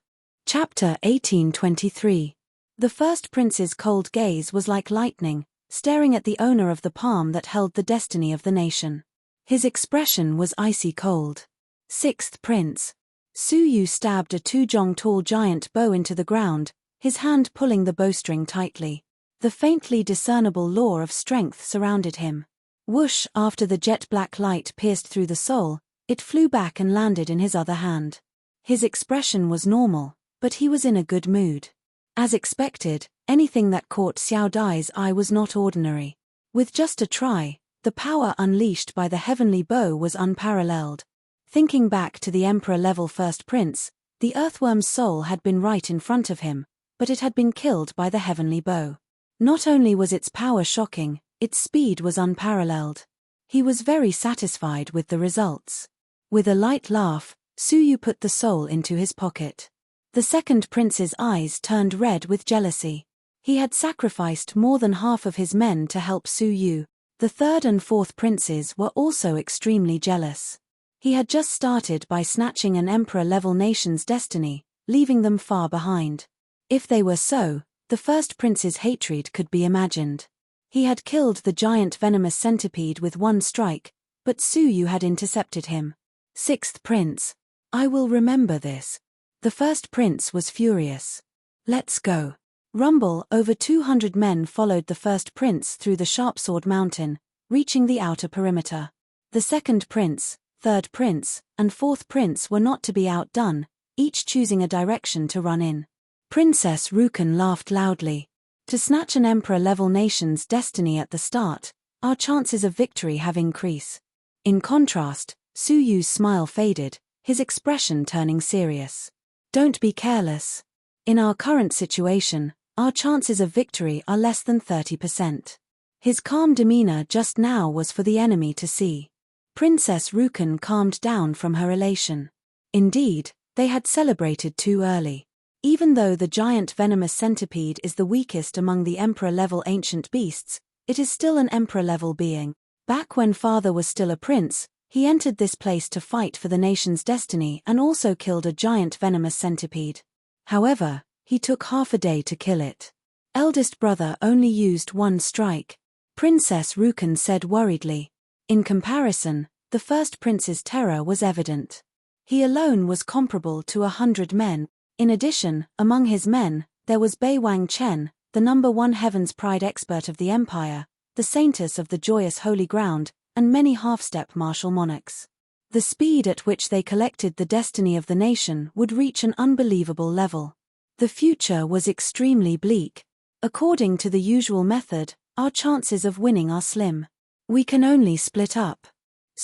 Chapter 1823. The first prince's cold gaze was like lightning, staring at the owner of the palm that held the destiny of the nation. His expression was icy cold. Sixth prince. Su Yu stabbed a 2-jong-tall giant bow into the ground, his hand pulling the bowstring tightly. The faintly discernible law of strength surrounded him. Whoosh! After the jet-black light pierced through the soul, it flew back and landed in his other hand. His expression was normal, but he was in a good mood. As expected, anything that caught Xiao Dai's eye was not ordinary. With just a try, the power unleashed by the heavenly bow was unparalleled. Thinking back to the emperor-level first prince, the earthworm's soul had been right in front of him, but it had been killed by the heavenly bow. Not only was its power shocking, its speed was unparalleled. He was very satisfied with the results. With a light laugh, Su Yu put the soul into his pocket. The second prince's eyes turned red with jealousy. He had sacrificed more than half of his men to help Su Yu. The third and fourth princes were also extremely jealous. He had just started by snatching an emperor-level nation's destiny, leaving them far behind. If they were so, the first prince's hatred could be imagined. He had killed the giant venomous centipede with one strike, but Su Yu had intercepted him. Sixth prince. I will remember this. The first prince was furious. Let's go. Rumble! Over 200 men followed the first prince through the Sharpsword Mountain, reaching the outer perimeter. The second prince, third prince, and fourth prince were not to be outdone, each choosing a direction to run in. Princess Rukan laughed loudly. To snatch an emperor-level nation's destiny at the start, our chances of victory have increased. In contrast, Su Yu's smile faded, his expression turning serious. Don't be careless. In our current situation, our chances of victory are less than 30%. His calm demeanor just now was for the enemy to see. Princess Rukan calmed down from her elation. Indeed, they had celebrated too early. Even though the giant venomous centipede is the weakest among the emperor-level ancient beasts, it is still an emperor-level being. Back when father was still a prince, he entered this place to fight for the nation's destiny and also killed a giant venomous centipede. However, he took half a day to kill it. Eldest brother only used one strike, Princess Rukan said worriedly. In comparison, the first prince's terror was evident. He alone was comparable to 100 men. In addition, among his men, there was Bei Wang Chen, the #1 Heaven's Pride expert of the empire, the saintess of the joyous holy ground, and many half-step martial monarchs. The speed at which they collected the destiny of the nation would reach an unbelievable level. The future was extremely bleak. According to the usual method, our chances of winning are slim. We can only split up.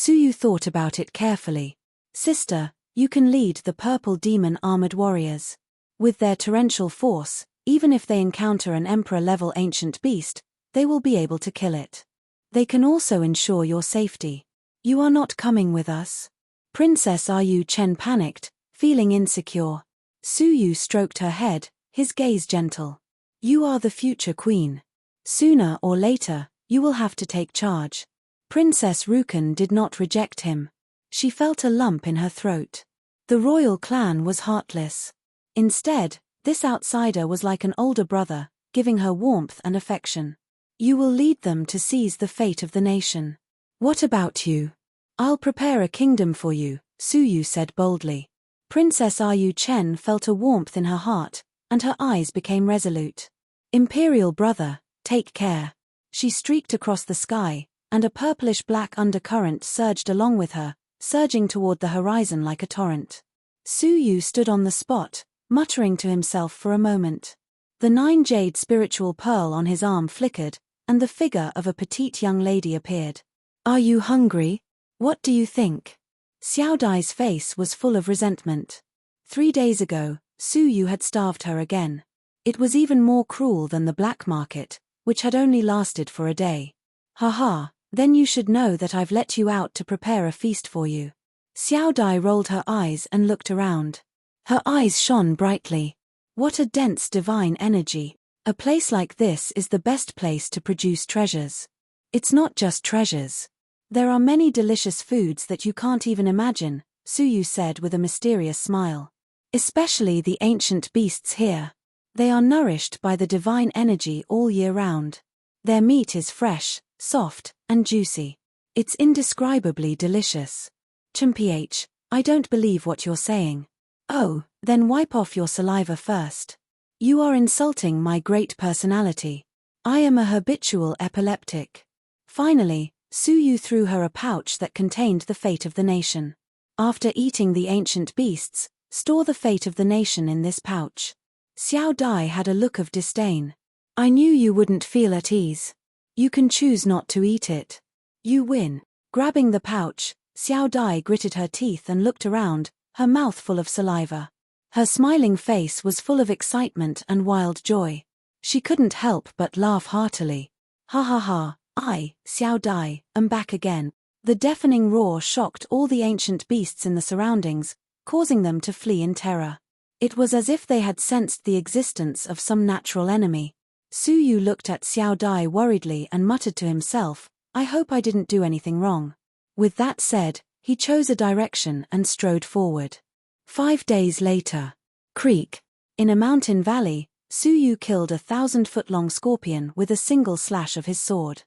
Suyu thought about it carefully. Sister, you can lead the purple demon armored warriors. With their torrential force, even if they encounter an emperor-level ancient beast, they will be able to kill it. They can also ensure your safety. You are not coming with us? Princess Ayu Chen panicked, feeling insecure. Suyu stroked her head, his gaze gentle. You are the future queen. Sooner or later, you will have to take charge. Princess Rukan did not reject him. She felt a lump in her throat. The royal clan was heartless. Instead, this outsider was like an older brother, giving her warmth and affection. You will lead them to seize the fate of the nation. What about you? I'll prepare a kingdom for you, Suyu said boldly. Princess Ayu Chen felt a warmth in her heart, and her eyes became resolute. Imperial brother, take care. She streaked across the sky, and a purplish-black undercurrent surged along with her, surging toward the horizon like a torrent. Suyu stood on the spot, muttering to himself for a moment. The 9-jade spiritual pearl on his arm flickered, and the figure of a petite young lady appeared. Are you hungry? What do you think? Xiao Dai's face was full of resentment. 3 days ago, Suyu had starved her again. It was even more cruel than the black market, which had only lasted for a day. Haha, then you should know that I've let you out to prepare a feast for you. Xiao Dai rolled her eyes and looked around. Her eyes shone brightly. What a dense divine energy. A place like this is the best place to produce treasures. It's not just treasures. There are many delicious foods that you can't even imagine, Suyu said with a mysterious smile. Especially the ancient beasts here. They are nourished by the divine energy all year round. Their meat is fresh, soft, and juicy. It's indescribably delicious. Chimph, I don't believe what you're saying. Oh, then wipe off your saliva first. You are insulting my great personality. I am a habitual epileptic. Finally, Suyu threw her a pouch that contained the fate of the nation. After eating the ancient beasts, store the fate of the nation in this pouch. Xiao Dai had a look of disdain. I knew you wouldn't feel at ease. You can choose not to eat it. You win. Grabbing the pouch, Xiao Dai gritted her teeth and looked around, her mouth full of saliva. Her smiling face was full of excitement and wild joy. She couldn't help but laugh heartily. Ha ha ha, I, Xiao Dai, am back again. The deafening roar shocked all the ancient beasts in the surroundings, causing them to flee in terror. It was as if they had sensed the existence of some natural enemy. Suyu looked at Xiao Dai worriedly and muttered to himself, I hope I didn't do anything wrong. With that said, he chose a direction and strode forward. 5 days later. Creek. In a mountain valley, Suyu killed a 1,000-foot-long scorpion with a single slash of his sword.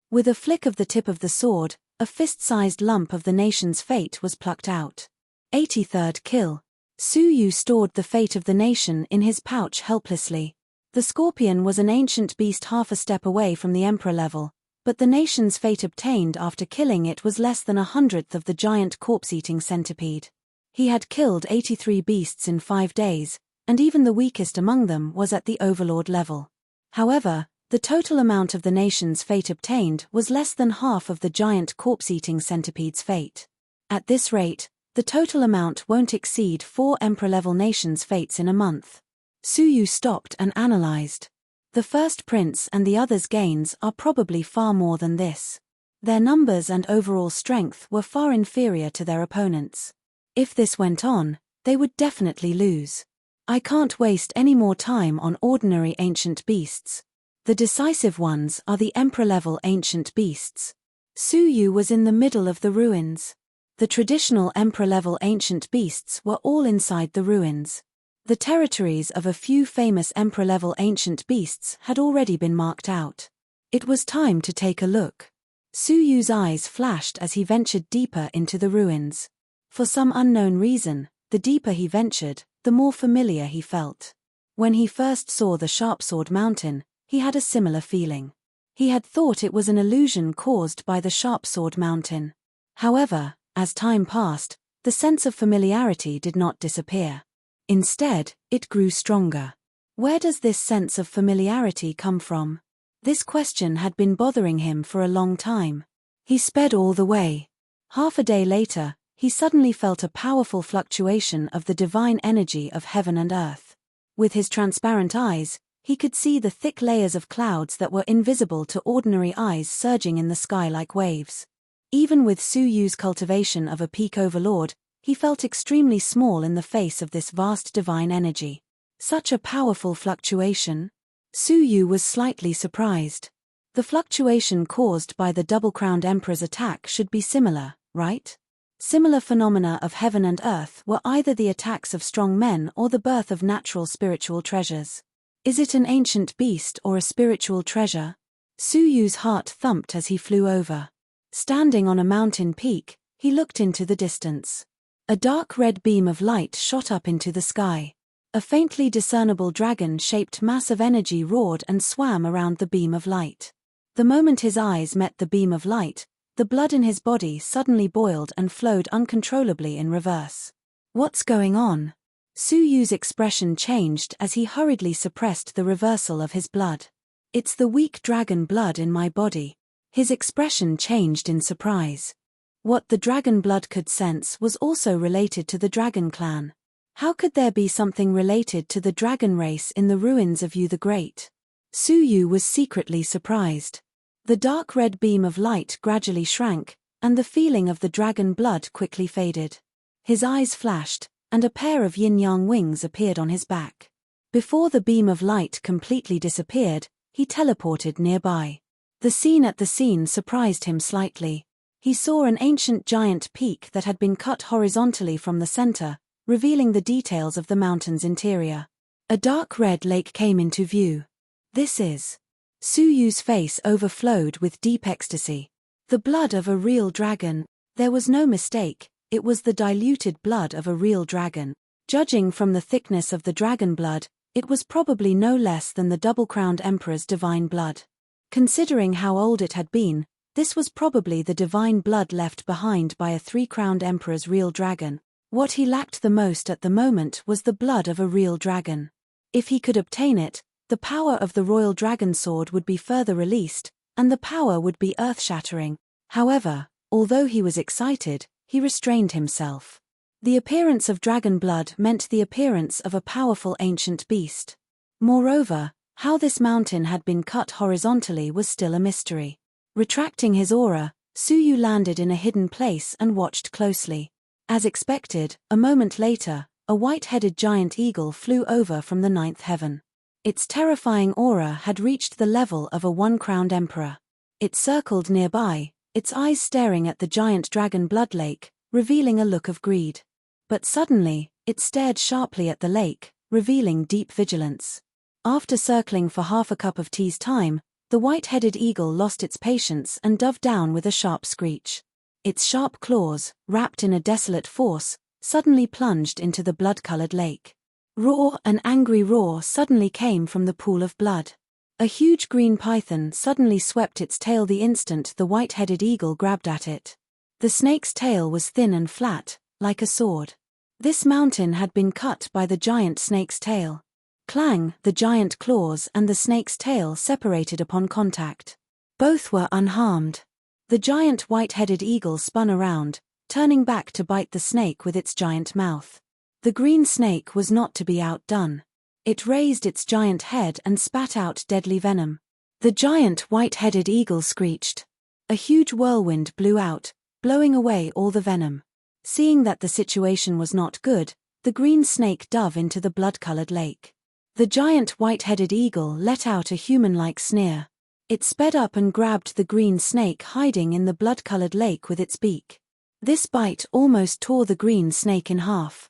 With a flick of the tip of the sword, a fist-sized lump of the nation's fate was plucked out. 83rd kill. Suyu stored the fate of the nation in his pouch helplessly. The scorpion was an ancient beast half a step away from the emperor level, but the nation's fate obtained after killing it was less than 1/100th of the giant corpse-eating centipede. He had killed 83 beasts in 5 days, and even the weakest among them was at the overlord level. However, the total amount of the nation's fate obtained was less than half of the giant corpse-eating centipede's fate. At this rate, the total amount won't exceed 4 emperor-level nations' fates in a month. Suyu stopped and analyzed. The first prince and the others' gains are probably far more than this. Their numbers and overall strength were far inferior to their opponents. If this went on, they would definitely lose. I can't waste any more time on ordinary ancient beasts. The decisive ones are the emperor-level ancient beasts. Suyu was in the middle of the ruins. The traditional emperor-level ancient beasts were all inside the ruins. The territories of a few famous emperor-level ancient beasts had already been marked out. It was time to take a look. Suyu's eyes flashed as he ventured deeper into the ruins. For some unknown reason, the deeper he ventured, the more familiar he felt. When he first saw the Sharpsword Mountain, he had a similar feeling. He had thought it was an illusion caused by the Sharpsword Mountain. However, as time passed, the sense of familiarity did not disappear. Instead, it grew stronger. Where does this sense of familiarity come from? This question had been bothering him for a long time. He sped all the way. Half a day later, he suddenly felt a powerful fluctuation of the divine energy of heaven and earth. With his transparent eyes, he could see the thick layers of clouds that were invisible to ordinary eyes surging in the sky like waves. Even with Su Yu's cultivation of a peak overlord, he felt extremely small in the face of this vast divine energy. Such a powerful fluctuation? Su Yu was slightly surprised. The fluctuation caused by the double-crowned emperor's attack should be similar, right? Similar phenomena of heaven and earth were either the attacks of strong men or the birth of natural spiritual treasures. Is it an ancient beast or a spiritual treasure? Su Yu's heart thumped as he flew over. Standing on a mountain peak, he looked into the distance. A dark red beam of light shot up into the sky. A faintly discernible dragon-shaped mass of energy roared and swam around the beam of light. The moment his eyes met the beam of light, the blood in his body suddenly boiled and flowed uncontrollably in reverse. What's going on? Su Yu's expression changed as he hurriedly suppressed the reversal of his blood. It's the weak dragon blood in my body. His expression changed in surprise. What the dragon blood could sense was also related to the dragon clan. How could there be something related to the dragon race in the ruins of Yu the Great? Su Yu was secretly surprised. The dark red beam of light gradually shrank, and the feeling of the dragon blood quickly faded. His eyes flashed, and a pair of yin-yang wings appeared on his back. Before the beam of light completely disappeared, he teleported nearby. The scene surprised him slightly. He saw an ancient giant peak that had been cut horizontally from the center, revealing the details of the mountain's interior. A dark red lake came into view. This is... Su Yu's face overflowed with deep ecstasy. The blood of a real dragon. There was no mistake, it was the diluted blood of a real dragon. Judging from the thickness of the dragon blood, it was probably no less than the double-crowned emperor's divine blood. Considering how old it had been, this was probably the divine blood left behind by a three-crowned emperor's real dragon. What he lacked the most at the moment was the blood of a real dragon. If he could obtain it, the power of the royal dragon sword would be further released, and the power would be earth-shattering. However, although he was excited, he restrained himself. The appearance of dragon blood meant the appearance of a powerful ancient beast. Moreover, how this mountain had been cut horizontally was still a mystery. Retracting his aura, Su Yu landed in a hidden place and watched closely. As expected, a moment later, a white-headed giant eagle flew over from the ninth heaven. Its terrifying aura had reached the level of a one-crowned emperor. It circled nearby, its eyes staring at the giant dragon blood lake, revealing a look of greed. But suddenly, it stared sharply at the lake, revealing deep vigilance. After circling for half a cup of tea's time, the white-headed eagle lost its patience and dove down with a sharp screech. Its sharp claws, wrapped in a desolate force, suddenly plunged into the blood-colored lake. Roar! An angry roar suddenly came from the pool of blood. A huge green python suddenly swept its tail the instant the white-headed eagle grabbed at it. The snake's tail was thin and flat, like a sword. This mountain had been cut by the giant snake's tail. Clang! The giant claws and the snake's tail separated upon contact. Both were unharmed. The giant white-headed eagle spun around, turning back to bite the snake with its giant mouth. The green snake was not to be outdone. It raised its giant head and spat out deadly venom. The giant white-headed eagle screeched. A huge whirlwind blew out, blowing away all the venom. Seeing that the situation was not good, the green snake dove into the blood-colored lake. The giant white-headed eagle let out a human-like sneer. It sped up and grabbed the green snake hiding in the blood-colored lake with its beak. This bite almost tore the green snake in half.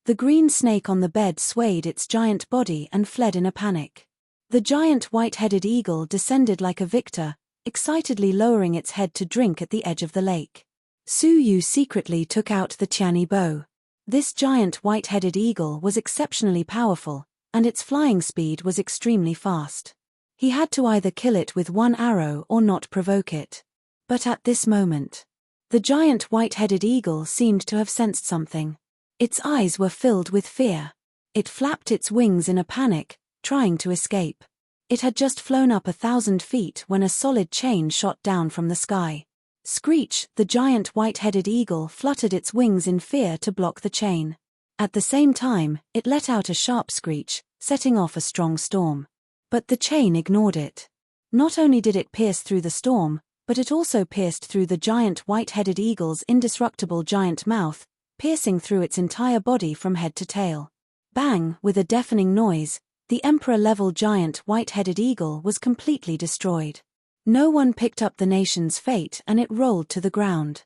The green snake on the bed swayed its giant body and fled in a panic. The giant white-headed eagle descended like a victor, excitedly lowering its head to drink at the edge of the lake. Su Yu secretly took out the Tianyi bow. This giant white-headed eagle was exceptionally powerful, and its flying speed was extremely fast. He had to either kill it with one arrow or not provoke it. But at this moment, the giant white-headed eagle seemed to have sensed something. Its eyes were filled with fear. It flapped its wings in a panic, trying to escape. It had just flown up 1,000 feet when a solid chain shot down from the sky. Screech, the giant white-headed eagle, fluttered its wings in fear to block the chain. At the same time, it let out a sharp screech, setting off a strong storm. But the chain ignored it. Not only did it pierce through the storm, but it also pierced through the giant white-headed eagle's indestructible giant mouth, piercing through its entire body from head to tail. Bang! With a deafening noise, the emperor-level giant white-headed eagle was completely destroyed. No one picked up the nation's fate and it rolled to the ground.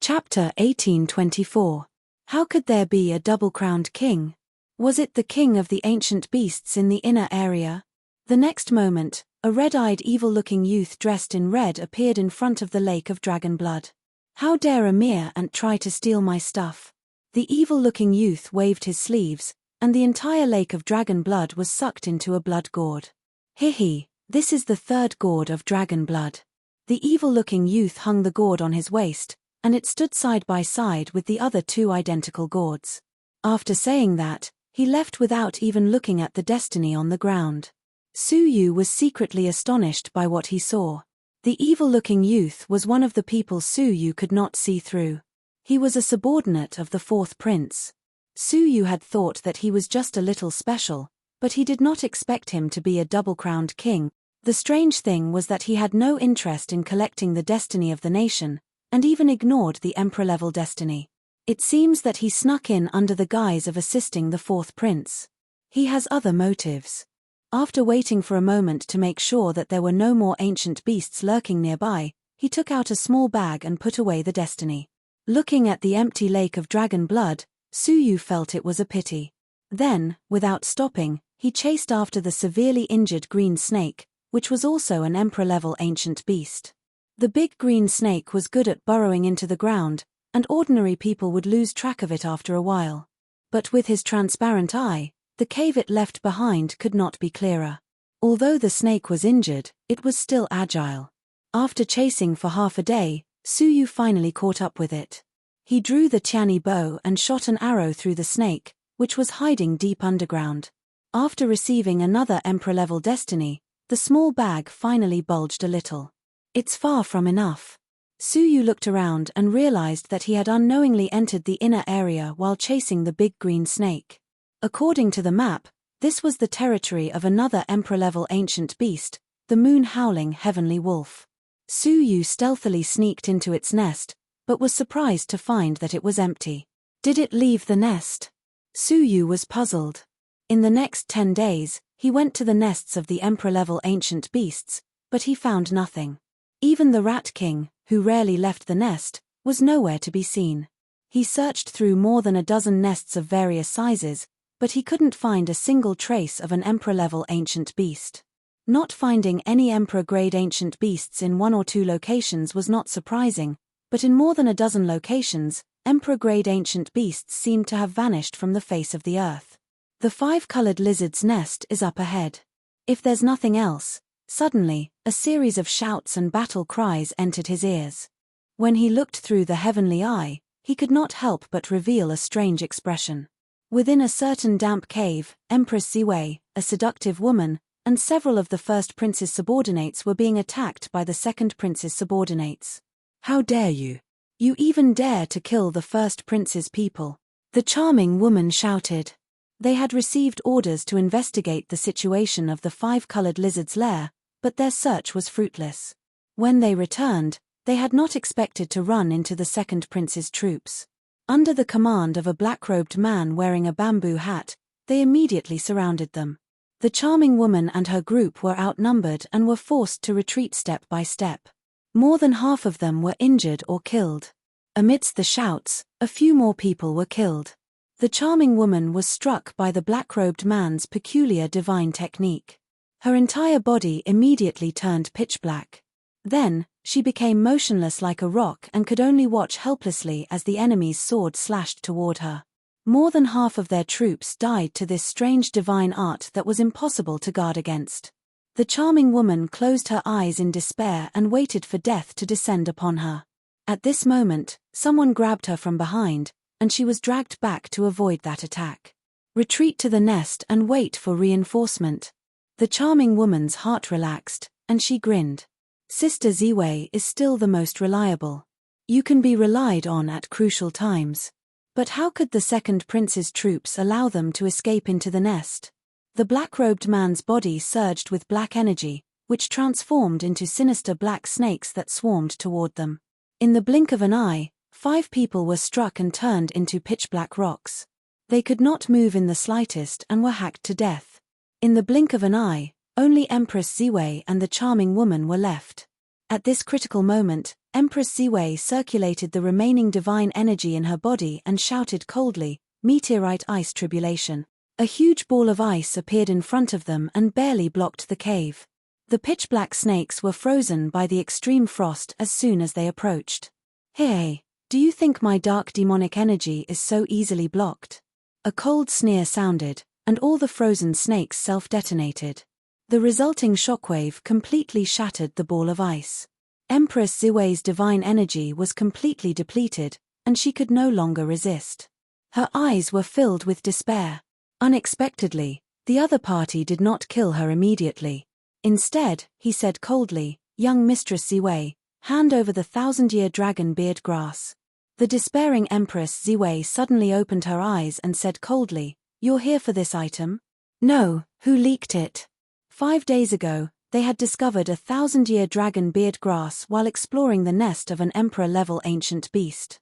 Chapter 1824. How could there be a double-crowned king? Was it the king of the ancient beasts in the inner area? The next moment, a red-eyed evil-looking youth dressed in red appeared in front of the lake of dragon blood. How dare a mere ant try to steal my stuff? The evil-looking youth waved his sleeves, and the entire lake of dragon blood was sucked into a blood gourd. Hee, this is the third gourd of dragon blood. The evil-looking youth hung the gourd on his waist, and it stood side by side with the other two identical gourds. After saying that, he left without even looking at the destiny on the ground. Suyu was secretly astonished by what he saw. The evil-looking youth was one of the people Suyu could not see through. He was a subordinate of the fourth prince. Suyu had thought that he was just a little special, but he did not expect him to be a double-crowned king. The strange thing was that he had no interest in collecting the destiny of the nation, and even ignored the emperor-level destiny. It seems that he snuck in under the guise of assisting the fourth prince. He has other motives. After waiting for a moment to make sure that there were no more ancient beasts lurking nearby, he took out a small bag and put away the destiny. Looking at the empty lake of dragon blood, Suyu felt it was a pity. Then, without stopping, he chased after the severely injured green snake, which was also an emperor-level ancient beast. The big green snake was good at burrowing into the ground, and ordinary people would lose track of it after a while. But with his transparent eye, the cave it left behind could not be clearer. Although the snake was injured, it was still agile. After chasing for half a day, Suyu finally caught up with it. He drew the Tiani bow and shot an arrow through the snake, which was hiding deep underground. After receiving another emperor-level destiny, the small bag finally bulged a little. It's far from enough. Suyu looked around and realized that he had unknowingly entered the inner area while chasing the big green snake. According to the map, this was the territory of another emperor-level ancient beast, the moon-howling heavenly wolf. Suyu stealthily sneaked into its nest, but was surprised to find that it was empty. Did it leave the nest? Suyu was puzzled. In the next 10 days, he went to the nests of the emperor-level ancient beasts, but he found nothing. Even the Rat King, who rarely left the nest, was nowhere to be seen. He searched through more than a dozen nests of various sizes, but he couldn't find a single trace of an emperor-level ancient beast. Not finding any emperor-grade ancient beasts in 1 or 2 locations was not surprising, but in more than a dozen locations, emperor-grade ancient beasts seemed to have vanished from the face of the earth. The 5-colored lizard's nest is up ahead. If there's nothing else, suddenly, a series of shouts and battle cries entered his ears. When he looked through the heavenly eye, he could not help but reveal a strange expression. Within a certain damp cave, Empress Ziwei, a seductive woman, and several of the first prince's subordinates were being attacked by the second prince's subordinates. How dare you? You even dare to kill the first prince's people? The charming woman shouted. They had received orders to investigate the situation of the 5-colored lizard's lair, but their search was fruitless. When they returned, they had not expected to run into the second prince's troops. Under the command of a black-robed man wearing a bamboo hat, they immediately surrounded them. The charming woman and her group were outnumbered and were forced to retreat step by step. More than half of them were injured or killed. Amidst the shouts, a few more people were killed. The charming woman was struck by the black-robed man's peculiar divine technique. Her entire body immediately turned pitch black. Then, she became motionless like a rock and could only watch helplessly as the enemy's sword slashed toward her. More than half of their troops died to this strange divine art that was impossible to guard against. The charming woman closed her eyes in despair and waited for death to descend upon her. At this moment, someone grabbed her from behind, and she was dragged back to avoid that attack. Retreat to the nest and wait for reinforcement. The charming woman's heart relaxed, and she grinned. Sister Ziwei is still the most reliable. You can be relied on at crucial times. But how could the second prince's troops allow them to escape into the nest? The black-robed man's body surged with black energy, which transformed into sinister black snakes that swarmed toward them. In the blink of an eye, 5 people were struck and turned into pitch-black rocks. They could not move in the slightest and were hacked to death. In the blink of an eye, only Empress Ziwei and the charming woman were left. At this critical moment, Empress Ziwei circulated the remaining divine energy in her body and shouted coldly, "Meteorite ice tribulation." A huge ball of ice appeared in front of them and barely blocked the cave. The pitch-black snakes were frozen by the extreme frost as soon as they approached. "Hey, do you think my dark demonic energy is so easily blocked?" A cold sneer sounded, and all the frozen snakes self-detonated. The resulting shockwave completely shattered the ball of ice. Empress Ziwei's divine energy was completely depleted, and she could no longer resist. Her eyes were filled with despair. Unexpectedly, the other party did not kill her immediately. Instead, he said coldly, "Young Mistress Ziwei, hand over the 1000-year dragon beard grass." The despairing Empress Ziwei suddenly opened her eyes and said coldly, "You're here for this item?" "No, who leaked it?" 5 days ago, they had discovered a 1000-year dragon beard grass while exploring the nest of an emperor-level ancient beast.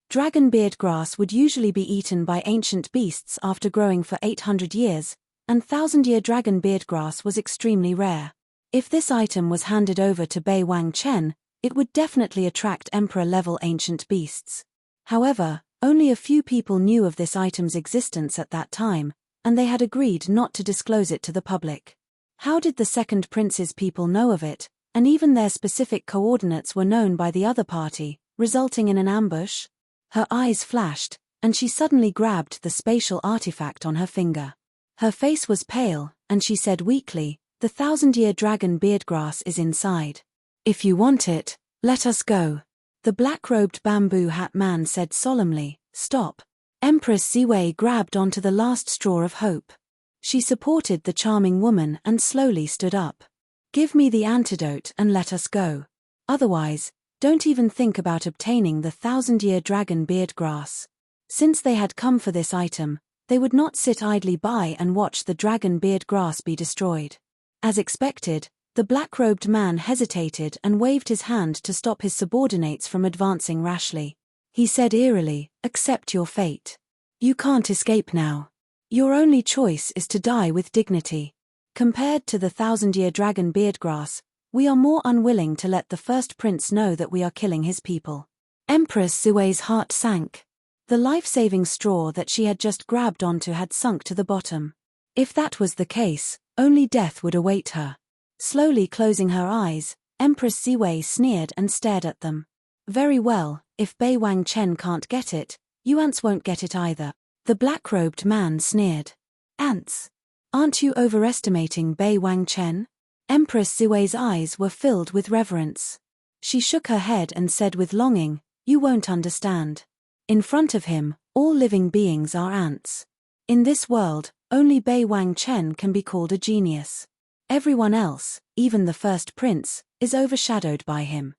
Dragon beard grass would usually be eaten by ancient beasts after growing for 800 years, and 1000-year dragon beard grass was extremely rare. If this item was handed over to Bei Wang-chen, it would definitely attract emperor-level ancient beasts. However, only a few people knew of this item's existence at that time, and they had agreed not to disclose it to the public. How did the second prince's people know of it, and even their specific coordinates were known by the other party, resulting in an ambush? Her eyes flashed, and she suddenly grabbed the spatial artifact on her finger. Her face was pale, and she said weakly, "The 1000-year dragon beard grass is inside. If you want it, let us go." The black-robed bamboo hat man said solemnly, "Stop." Empress Ziwei grabbed onto the last straw of hope. She supported the charming woman and slowly stood up. "Give me the antidote and let us go. Otherwise, don't even think about obtaining the 1000-year dragon beard grass." Since they had come for this item, they would not sit idly by and watch the dragon beard grass be destroyed. As expected, the black-robed man hesitated and waved his hand to stop his subordinates from advancing rashly. He said eerily, "Accept your fate. You can't escape now. Your only choice is to die with dignity. Compared to the 1000-year dragon beard grass, we are more unwilling to let the first prince know that we are killing his people." Empress Ziwei's heart sank. The life-saving straw that she had just grabbed onto had sunk to the bottom. If that was the case, only death would await her. Slowly closing her eyes, Empress Ziwei sneered and stared at them. "Very well, if Bei Wang-chen can't get it, you ants won't get it either." The black-robed man sneered. "Ants? Aren't you overestimating Bei Wang-chen?" Empress Ziwei's eyes were filled with reverence. She shook her head and said with longing, "You won't understand. In front of him, all living beings are ants. In this world, only Bei Wang-chen can be called a genius. Everyone else, even the first prince, is overshadowed by him.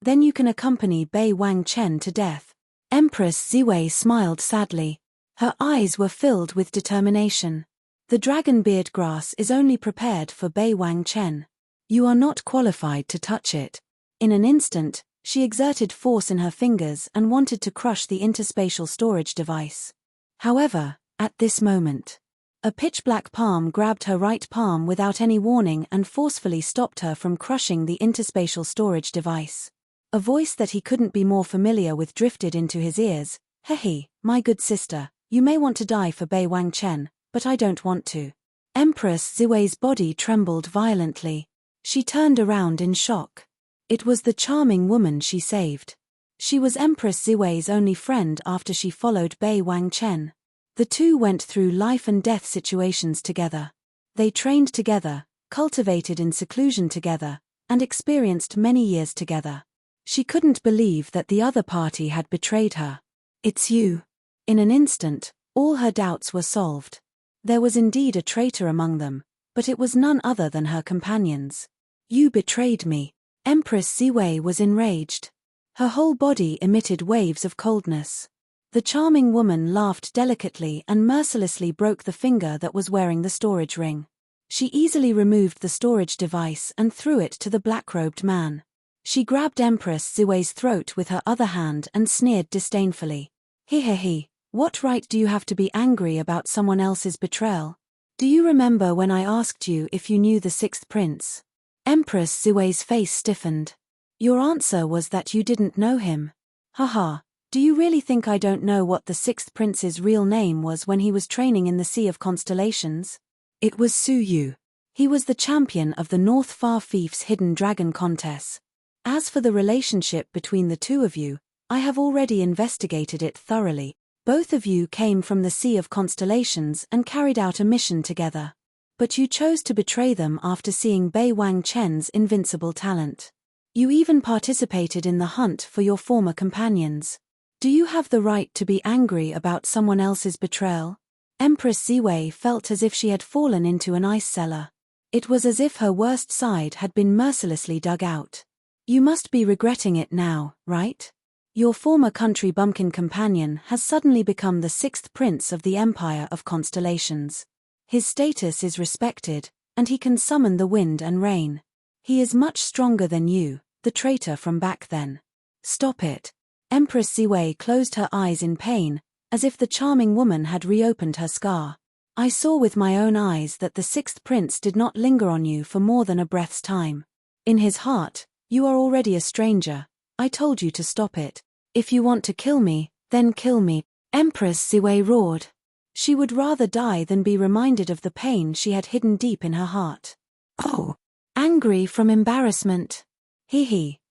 Then you can accompany Bei Wang-chen to death." Empress Ziwei smiled sadly. Her eyes were filled with determination. "The dragon beard grass is only prepared for Bei Wang-chen. You are not qualified to touch it." In an instant, she exerted force in her fingers and wanted to crush the interspatial storage device. However, at this moment, a pitch-black palm grabbed her right palm without any warning and forcefully stopped her from crushing the interspatial storage device. A voice that he couldn't be more familiar with drifted into his ears. "Hehe, my good sister, you may want to die for Bei Wang-chen, but I don't want to." Empress Ziwei's body trembled violently. She turned around in shock. It was the charming woman she saved. She was Empress Ziwei's only friend after she followed Bei Wang-chen. The two went through life and death situations together. They trained together, cultivated in seclusion together, and experienced many years together. She couldn't believe that the other party had betrayed her. "It's you." In an instant, all her doubts were solved. There was indeed a traitor among them, but it was none other than her companions. "You betrayed me." Empress Ziwei was enraged. Her whole body emitted waves of coldness. The charming woman laughed delicately and mercilessly broke the finger that was wearing the storage ring. She easily removed the storage device and threw it to the black-robed man. She grabbed Empress Ziwei's throat with her other hand and sneered disdainfully. He, what right do you have to be angry about someone else's betrayal? Do you remember when I asked you if you knew the sixth prince? Empress Ziwei's face stiffened. Your answer was that you didn't know him. Haha, do you really think I don't know what the sixth prince's real name was when he was training in the Sea of Constellations? It was Su Yu. He was the champion of the North Far Fief's Hidden Dragon contest. As for the relationship between the two of you, I have already investigated it thoroughly. Both of you came from the Sea of Constellations and carried out a mission together. But you chose to betray them after seeing Bei Wang Chen's invincible talent. You even participated in the hunt for your former companions. Do you have the right to be angry about someone else's betrayal? Empress Ziwei felt as if she had fallen into an ice cellar. It was as if her worst side had been mercilessly dug out. You must be regretting it now, right? Your former country bumpkin companion has suddenly become the sixth prince of the Empire of Constellations. His status is respected, and he can summon the wind and rain. He is much stronger than you, the traitor from back then. Stop it. Empress Ziwei closed her eyes in pain, as if the charming woman had reopened her scar. I saw with my own eyes that the sixth prince did not linger on you for more than a breath's time. In his heart, you are already a stranger. I told you to stop it. If you want to kill me, then kill me. Empress Ziwei roared. She would rather die than be reminded of the pain she had hidden deep in her heart. Oh! Angry from embarrassment.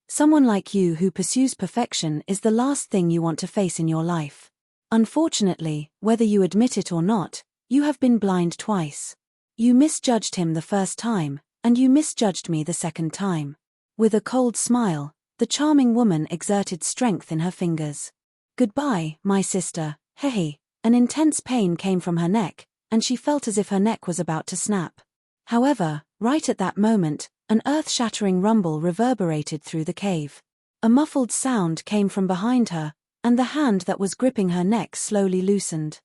Someone like you who pursues perfection is the last thing you want to face in your life. Unfortunately, whether you admit it or not, you have been blind twice. You misjudged him the first time, and you misjudged me the second time. With a cold smile, the charming woman exerted strength in her fingers. Goodbye, my sister, An intense pain came from her neck, and she felt as if her neck was about to snap. However, right at that moment, an earth-shattering rumble reverberated through the cave. A muffled sound came from behind her, and the hand that was gripping her neck slowly loosened.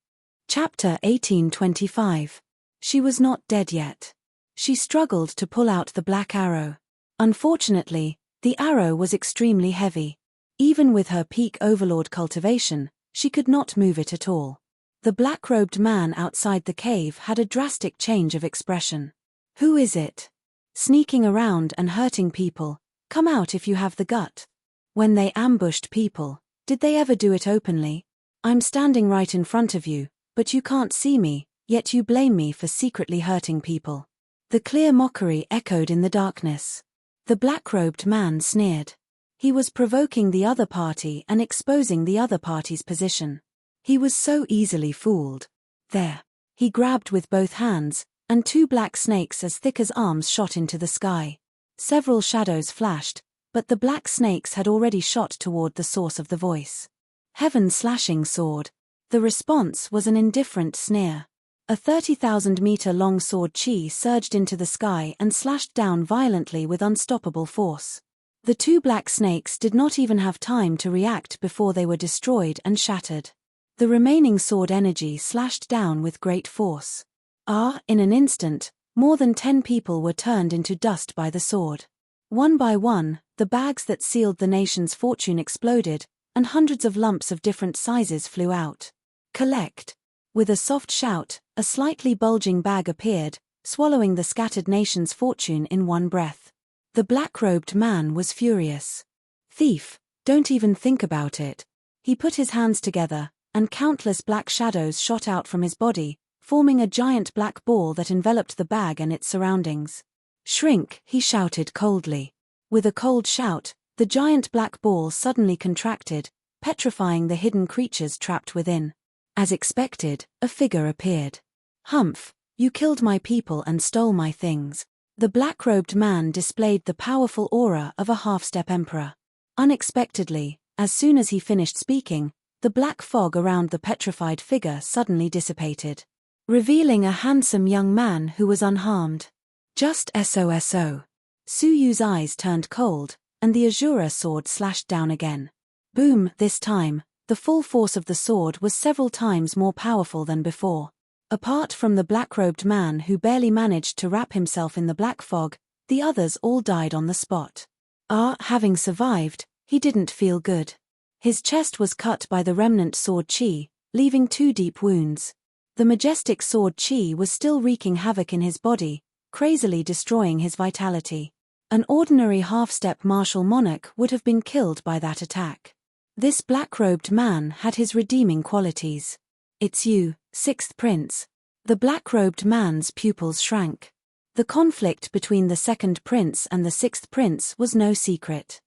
Chapter 1825. She was not dead yet. She struggled to pull out the black arrow. Unfortunately, the arrow was extremely heavy. Even with her peak overlord cultivation, she could not move it at all. The black-robed man outside the cave had a drastic change of expression. Who is it? Sneaking around and hurting people. Come out if you have the gut. When they ambushed people, did they ever do it openly? I'm standing right in front of you, but you can't see me, yet you blame me for secretly hurting people. The clear mockery echoed in the darkness. The black-robed man sneered. He was provoking the other party and exposing the other party's position. He was so easily fooled. There. He grabbed with both hands, and two black snakes as thick as arms shot into the sky. Several shadows flashed, but the black snakes had already shot toward the source of the voice. Heaven's slashing sword. The response was an indifferent sneer. A 30,000-meter-long sword chi surged into the sky and slashed down violently with unstoppable force. The two black snakes did not even have time to react before they were destroyed and shattered. The remaining sword energy slashed down with great force. In an instant, more than 10 people were turned into dust by the sword. One by one, the bags that sealed the nation's fortune exploded, and hundreds of lumps of different sizes flew out. Collect. With a soft shout, a slightly bulging bag appeared, swallowing the scattered nation's fortune in one breath. The black-robed man was furious. Thief, don't even think about it. He put his hands together, and countless black shadows shot out from his body, forming a giant black ball that enveloped the bag and its surroundings. Shrink, he shouted coldly. With a cold shout, the giant black ball suddenly contracted, petrifying the hidden creatures trapped within. As expected, a figure appeared. Humph, you killed my people and stole my things. The black-robed man displayed the powerful aura of a half-step emperor. Unexpectedly, as soon as he finished speaking, the black fog around the petrified figure suddenly dissipated, revealing a handsome young man who was unharmed. Just SOSO. Su Yu's eyes turned cold, and the Azura sword slashed down again. Boom, this time, the full force of the sword was several times more powerful than before. Apart from the black-robed man who barely managed to wrap himself in the black fog, the others all died on the spot. Having survived, he didn't feel good. His chest was cut by the remnant sword chi, leaving 2 deep wounds. The majestic sword chi was still wreaking havoc in his body, crazily destroying his vitality. An ordinary half-step martial monarch would have been killed by that attack. This black-robed man had his redeeming qualities. It's you, 6th Prince. The black-robed man's pupils shrank. The conflict between the 2nd Prince and the 6th Prince was no secret.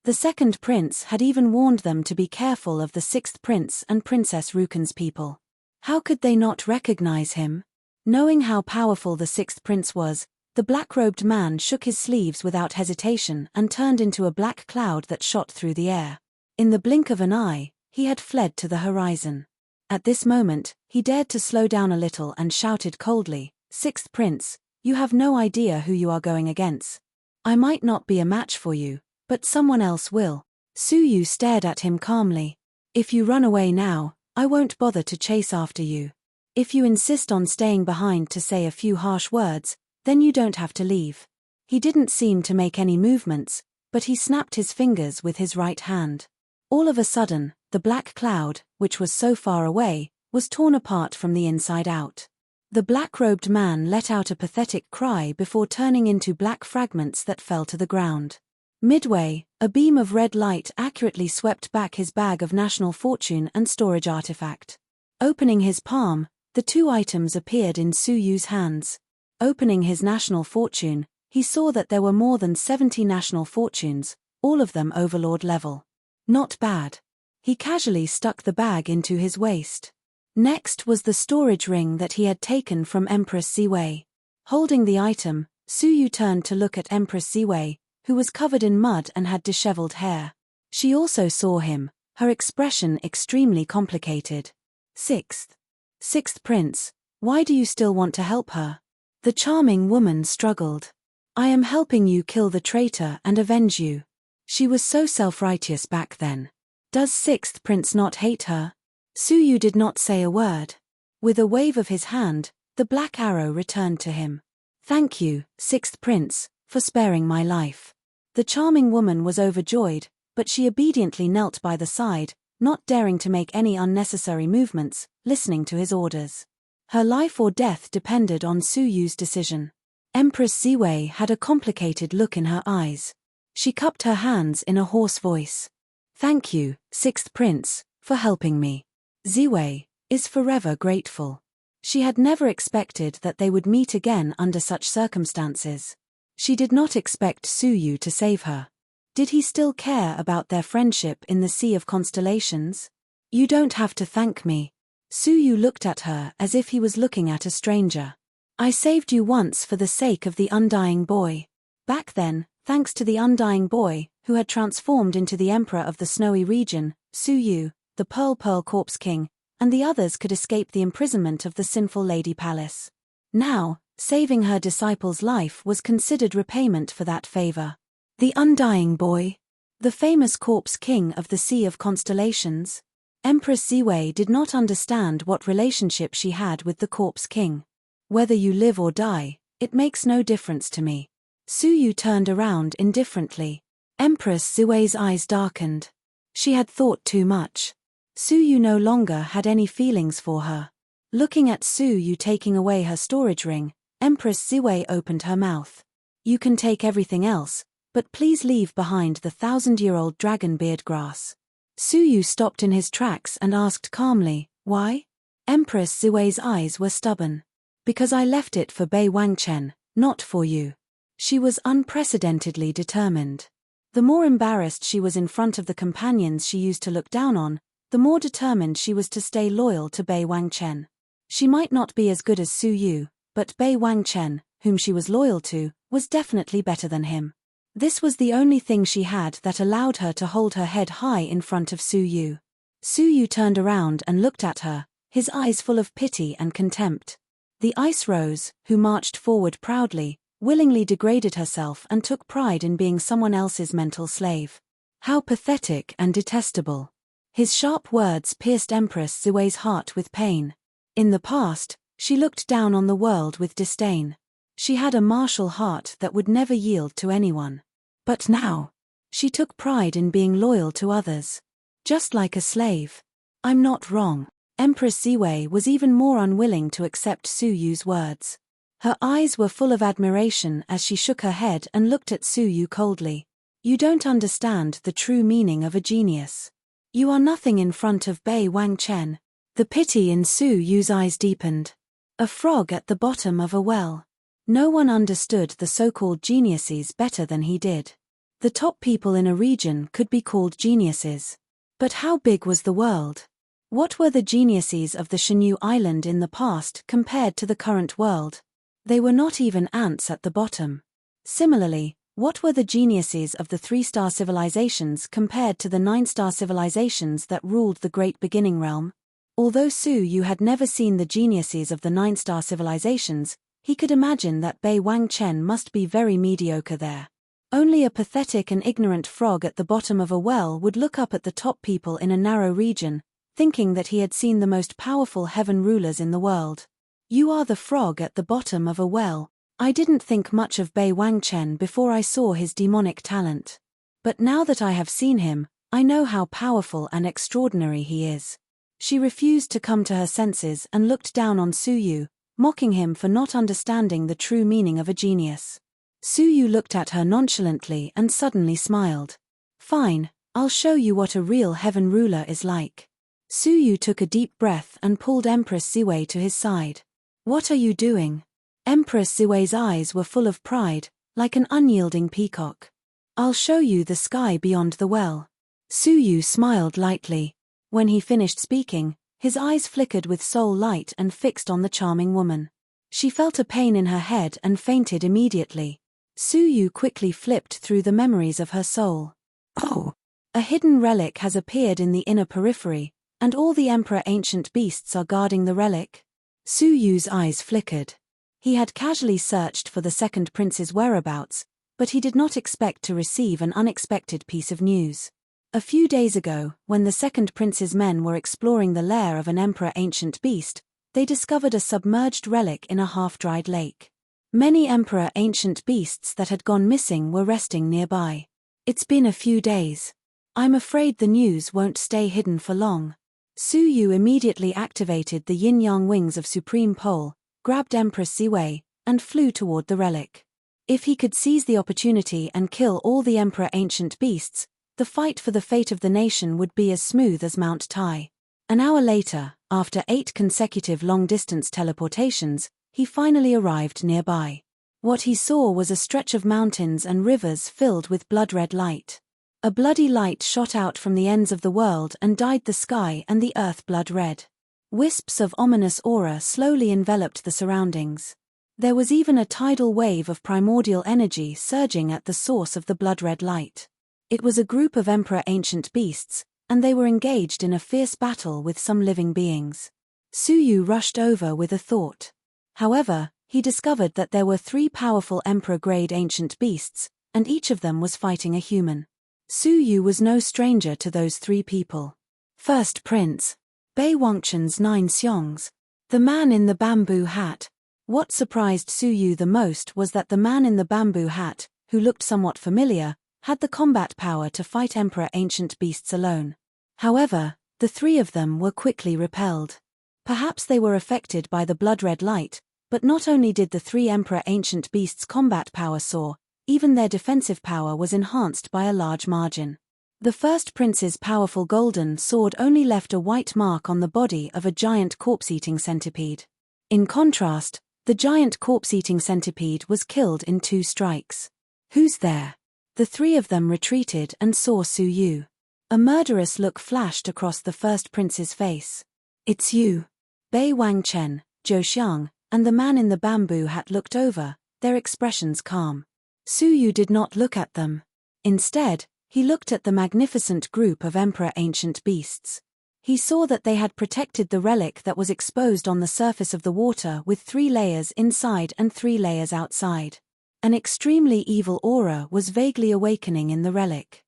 The 2nd Prince had even warned them to be careful of the 6th Prince and Princess Rukan's people. How could they not recognize him? Knowing how powerful the 6th Prince was, the black-robed man shook his sleeves without hesitation and turned into a black cloud that shot through the air. In the blink of an eye, he had fled to the horizon. At this moment, he dared to slow down a little and shouted coldly, 6th Prince, you have no idea who you are going against. I might not be a match for you, but someone else will. Suyu stared at him calmly. If you run away now, I won't bother to chase after you. If you insist on staying behind to say a few harsh words, then you don't have to leave. He didn't seem to make any movements, but he snapped his fingers with his right hand. All of a sudden, the black cloud, which was so far away, was torn apart from the inside out. The black-robed man let out a pathetic cry before turning into black fragments that fell to the ground. Midway, a beam of red light accurately swept back his bag of national fortune and storage artifact. Opening his palm, the 2 items appeared in Suyu's hands. Opening his national fortune, he saw that there were more than 70 national fortunes, all of them overlord level. Not bad. He casually stuck the bag into his waist. Next was the storage ring that he had taken from Empress Ziwei. Holding the item, Suyu turned to look at Empress Ziwei, who was covered in mud and had disheveled hair. She also saw him, her expression extremely complicated. 6th Prince, why do you still want to help her? The charming woman struggled. I am helping you kill the traitor and avenge you. She was so self-righteous back then. Does 6th Prince not hate her? Suyu did not say a word. With a wave of his hand, the black arrow returned to him. Thank you, 6th Prince, for sparing my life. The charming woman was overjoyed, but she obediently knelt by the side, not daring to make any unnecessary movements, listening to his orders. Her life or death depended on Suyu's decision. Empress Ziwei had a complicated look in her eyes. She cupped her hands in a hoarse voice. Thank you, 6th Prince, for helping me. Ziwei is forever grateful. She had never expected that they would meet again under such circumstances. She did not expect Suyu to save her. Did he still care about their friendship in the Sea of Constellations? You don't have to thank me. Suyu looked at her as if he was looking at a stranger. I saved you once for the sake of the Undying Boy. Back then, thanks to the Undying Boy, who had transformed into the Emperor of the Snowy Region, Suyu, the Pearl Corpse King, and the others could escape the imprisonment of the Sinful Lady Palace. Now, saving her disciple's life was considered repayment for that favor. The Undying Boy, the famous Corpse King of the Sea of Constellations. Empress Ziwei did not understand what relationship she had with the Corpse King. Whether you live or die, it makes no difference to me. Suyu turned around indifferently. Empress Ziwei's eyes darkened. She had thought too much. Suyu no longer had any feelings for her. Looking at Suyu taking away her storage ring, Empress Ziwei opened her mouth. You can take everything else, but please leave behind the 1,000-year-old dragon beard grass. Suyu stopped in his tracks and asked calmly, why? Empress Ziwei's eyes were stubborn. Because I left it for Bei Wangchen, not for you. She was unprecedentedly determined. The more embarrassed she was in front of the companions she used to look down on, the more determined she was to stay loyal to Bei Wangchen. She might not be as good as Suyu, but Bei Wangchen, whom she was loyal to, was definitely better than him. This was the only thing she had that allowed her to hold her head high in front of Suyu. Suyu turned around and looked at her, his eyes full of pity and contempt. The Ice Rose, who marched forward proudly, willingly degraded herself and took pride in being someone else's mental slave. How pathetic and detestable. His sharp words pierced Empress Zue's heart with pain. In the past, she looked down on the world with disdain. She had a martial heart that would never yield to anyone. But now, she took pride in being loyal to others. Just like a slave. I'm not wrong. Empress Zue was even more unwilling to accept Su Yu's words. Her eyes were full of admiration as she shook her head and looked at Su Yu coldly. You don't understand the true meaning of a genius. You are nothing in front of Bei Wangchen. The pity in Su Yu's eyes deepened. A frog at the bottom of a well. No one understood the so-called geniuses better than he did. The top people in a region could be called geniuses. But how big was the world? What were the geniuses of the Shenyu Island in the past compared to the current world? They were not even ants at the bottom. Similarly, what were the geniuses of the 3-star civilizations compared to the 9-star civilizations that ruled the Great Beginning Realm? Although Su Yu had never seen the geniuses of the 9-star civilizations, he could imagine that Bei Wangchen must be very mediocre there. Only a pathetic and ignorant frog at the bottom of a well would look up at the top people in a narrow region, thinking that he had seen the most powerful heaven rulers in the world. You are the frog at the bottom of a well. I didn't think much of Bei Wangchen before I saw his demonic talent. But now that I have seen him, I know how powerful and extraordinary he is. She refused to come to her senses and looked down on Su Yu, mocking him for not understanding the true meaning of a genius. Su Yu looked at her nonchalantly and suddenly smiled. Fine, I'll show you what a real heaven ruler is like. Su Yu took a deep breath and pulled Empress Zue to his side. What are you doing? Empress Zue's eyes were full of pride, like an unyielding peacock. I'll show you the sky beyond the well. Su Yu smiled lightly. When he finished speaking, his eyes flickered with soul light and fixed on the charming woman. She felt a pain in her head and fainted immediately. Su Yu quickly flipped through the memories of her soul. Oh! A hidden relic has appeared in the inner periphery, and all the Emperor Ancient Beasts are guarding the relic. Su Yu's eyes flickered. He had casually searched for the second prince's whereabouts, but he did not expect to receive an unexpected piece of news. A few days ago, when the second prince's men were exploring the lair of an Emperor Ancient Beast, they discovered a submerged relic in a half-dried lake. Many Emperor Ancient Beasts that had gone missing were resting nearby. It's been a few days. I'm afraid the news won't stay hidden for long. Su Yu immediately activated the yin-yang wings of Supreme Pole, grabbed Empress Zue, and flew toward the relic. If he could seize the opportunity and kill all the Emperor Ancient Beasts, the fight for the fate of the nation would be as smooth as Mount Tai. An hour later, after 8 consecutive long-distance teleportations, he finally arrived nearby. What he saw was a stretch of mountains and rivers filled with blood-red light. A bloody light shot out from the ends of the world and dyed the sky and the earth blood-red. Wisps of ominous aura slowly enveloped the surroundings. There was even a tidal wave of primordial energy surging at the source of the blood-red light. It was a group of Emperor Ancient Beasts, and they were engaged in a fierce battle with some living beings. Su Yu rushed over with a thought. However, he discovered that there were 3 powerful Emperor-grade Ancient Beasts, and each of them was fighting a human. Su Yu was no stranger to those 3 people. First Prince. Bei Wangchen's 9 Xiangs. The man in the bamboo hat. What surprised Su Yu the most was that the man in the bamboo hat, who looked somewhat familiar, had the combat power to fight Emperor Ancient Beasts alone. However, the 3 of them were quickly repelled. Perhaps they were affected by the blood-red light, but not only did the 3 Emperor Ancient Beasts' combat power soar, even their defensive power was enhanced by a large margin. The first prince's powerful golden sword only left a white mark on the body of a giant corpse-eating centipede. In contrast, the giant corpse-eating centipede was killed in 2 strikes. Who's there? The 3 of them retreated and saw Su Yu. A murderous look flashed across the first prince's face. It's you. Bei Wangchen, Zhou Xiang, and the man in the bamboo hat looked over, their expressions calm. Su Yu did not look at them. Instead, he looked at the magnificent group of Emperor Ancient Beasts. He saw that they had protected the relic that was exposed on the surface of the water with 3 layers inside and 3 layers outside. An extremely evil aura was vaguely awakening in the relic.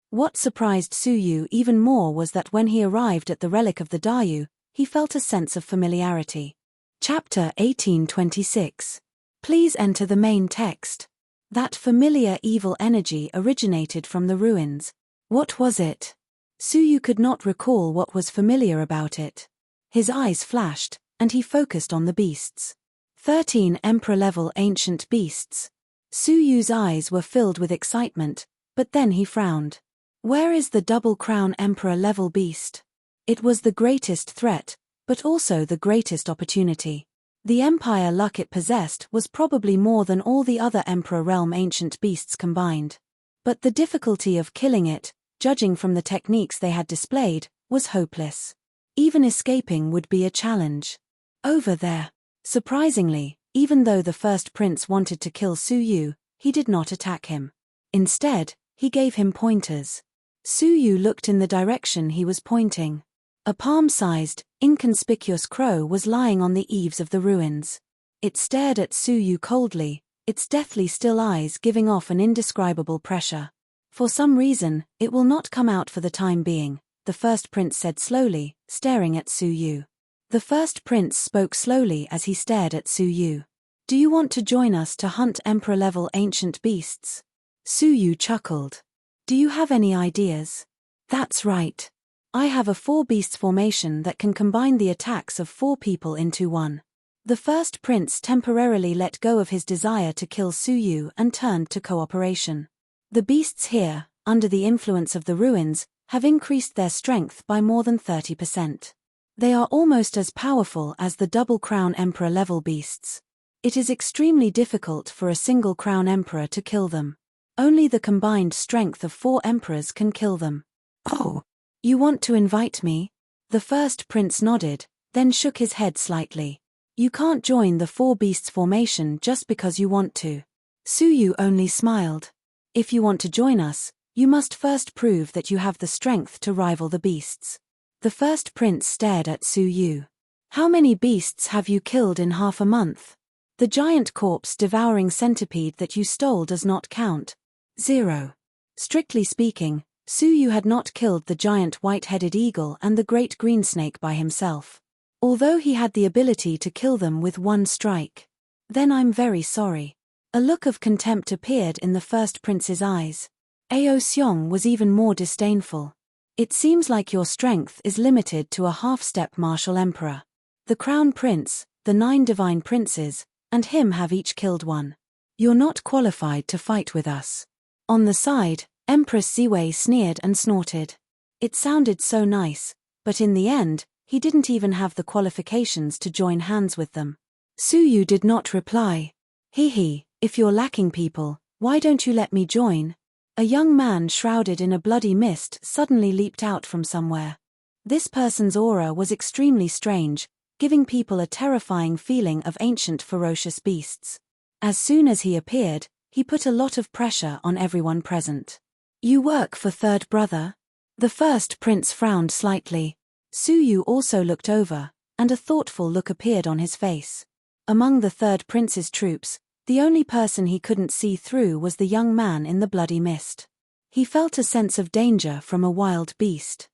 What surprised Suyu even more was that when he arrived at the relic of the Dayu, he felt a sense of familiarity. Chapter 1826. Please enter the main text. That familiar evil energy originated from the ruins. What was it? Suyu could not recall what was familiar about it. His eyes flashed, and he focused on the beasts. 13 Emperor-level ancient beasts. Suyu's eyes were filled with excitement, but then he frowned. Where is the double crown Emperor-level beast? It was the greatest threat, but also the greatest opportunity. The empire luck it possessed was probably more than all the other Emperor realm ancient beasts combined. But the difficulty of killing it, judging from the techniques they had displayed, was hopeless. Even escaping would be a challenge. Over there. Surprisingly, even though the first prince wanted to kill Suyu, he did not attack him. Instead, he gave him pointers. Suyu looked in the direction he was pointing. A palm-sized, inconspicuous crow was lying on the eaves of the ruins. It stared at Suyu coldly, its deathly still eyes giving off an indescribable pressure. For some reason, it will not come out for the time being, the first prince said slowly, staring at Suyu. The first prince spoke slowly as he stared at Suyu. Do you want to join us to hunt Emperor-level ancient beasts? Suyu chuckled. Do you have any ideas? That's right. I have a 4-beast formation that can combine the attacks of 4 people into one. The first prince temporarily let go of his desire to kill Suyu and turned to cooperation. The beasts here, under the influence of the ruins, have increased their strength by more than 30%. They are almost as powerful as the double crown emperor-level beasts. It is extremely difficult for a single crown emperor to kill them. Only the combined strength of 4 emperors can kill them. Oh, you want to invite me? The first prince nodded, then shook his head slightly. You can't join the 4 beasts formation just because you want to. Suyu only smiled. If you want to join us, you must first prove that you have the strength to rival the beasts. The first prince stared at Suyu. How many beasts have you killed in half a month? The giant corpse-devouring centipede that you stole does not count. 0. Strictly speaking, Suyu had not killed the giant white-headed eagle and the great green snake by himself. Although he had the ability to kill them with one strike. Then I'm very sorry. A look of contempt appeared in the first prince's eyes. Ao Xiong was even more disdainful. It seems like your strength is limited to a half-step martial emperor. The crown prince, the 9 divine princes, and him have each killed one. You're not qualified to fight with us. On the side, Empress Ziwei sneered and snorted. It sounded so nice, but in the end, he didn't even have the qualifications to join hands with them. Suyu did not reply. Hee, if you're lacking people, why don't you let me join? A young man shrouded in a bloody mist suddenly leaped out from somewhere. This person's aura was extremely strange, giving people a terrifying feeling of ancient ferocious beasts. As soon as he appeared, he put a lot of pressure on everyone present. You work for Third Brother? The first prince frowned slightly. Suyu also looked over, and a thoughtful look appeared on his face. Among the third prince's troops, the only person he couldn't see through was the young man in the bloody mist. He felt a sense of danger from a wild beast.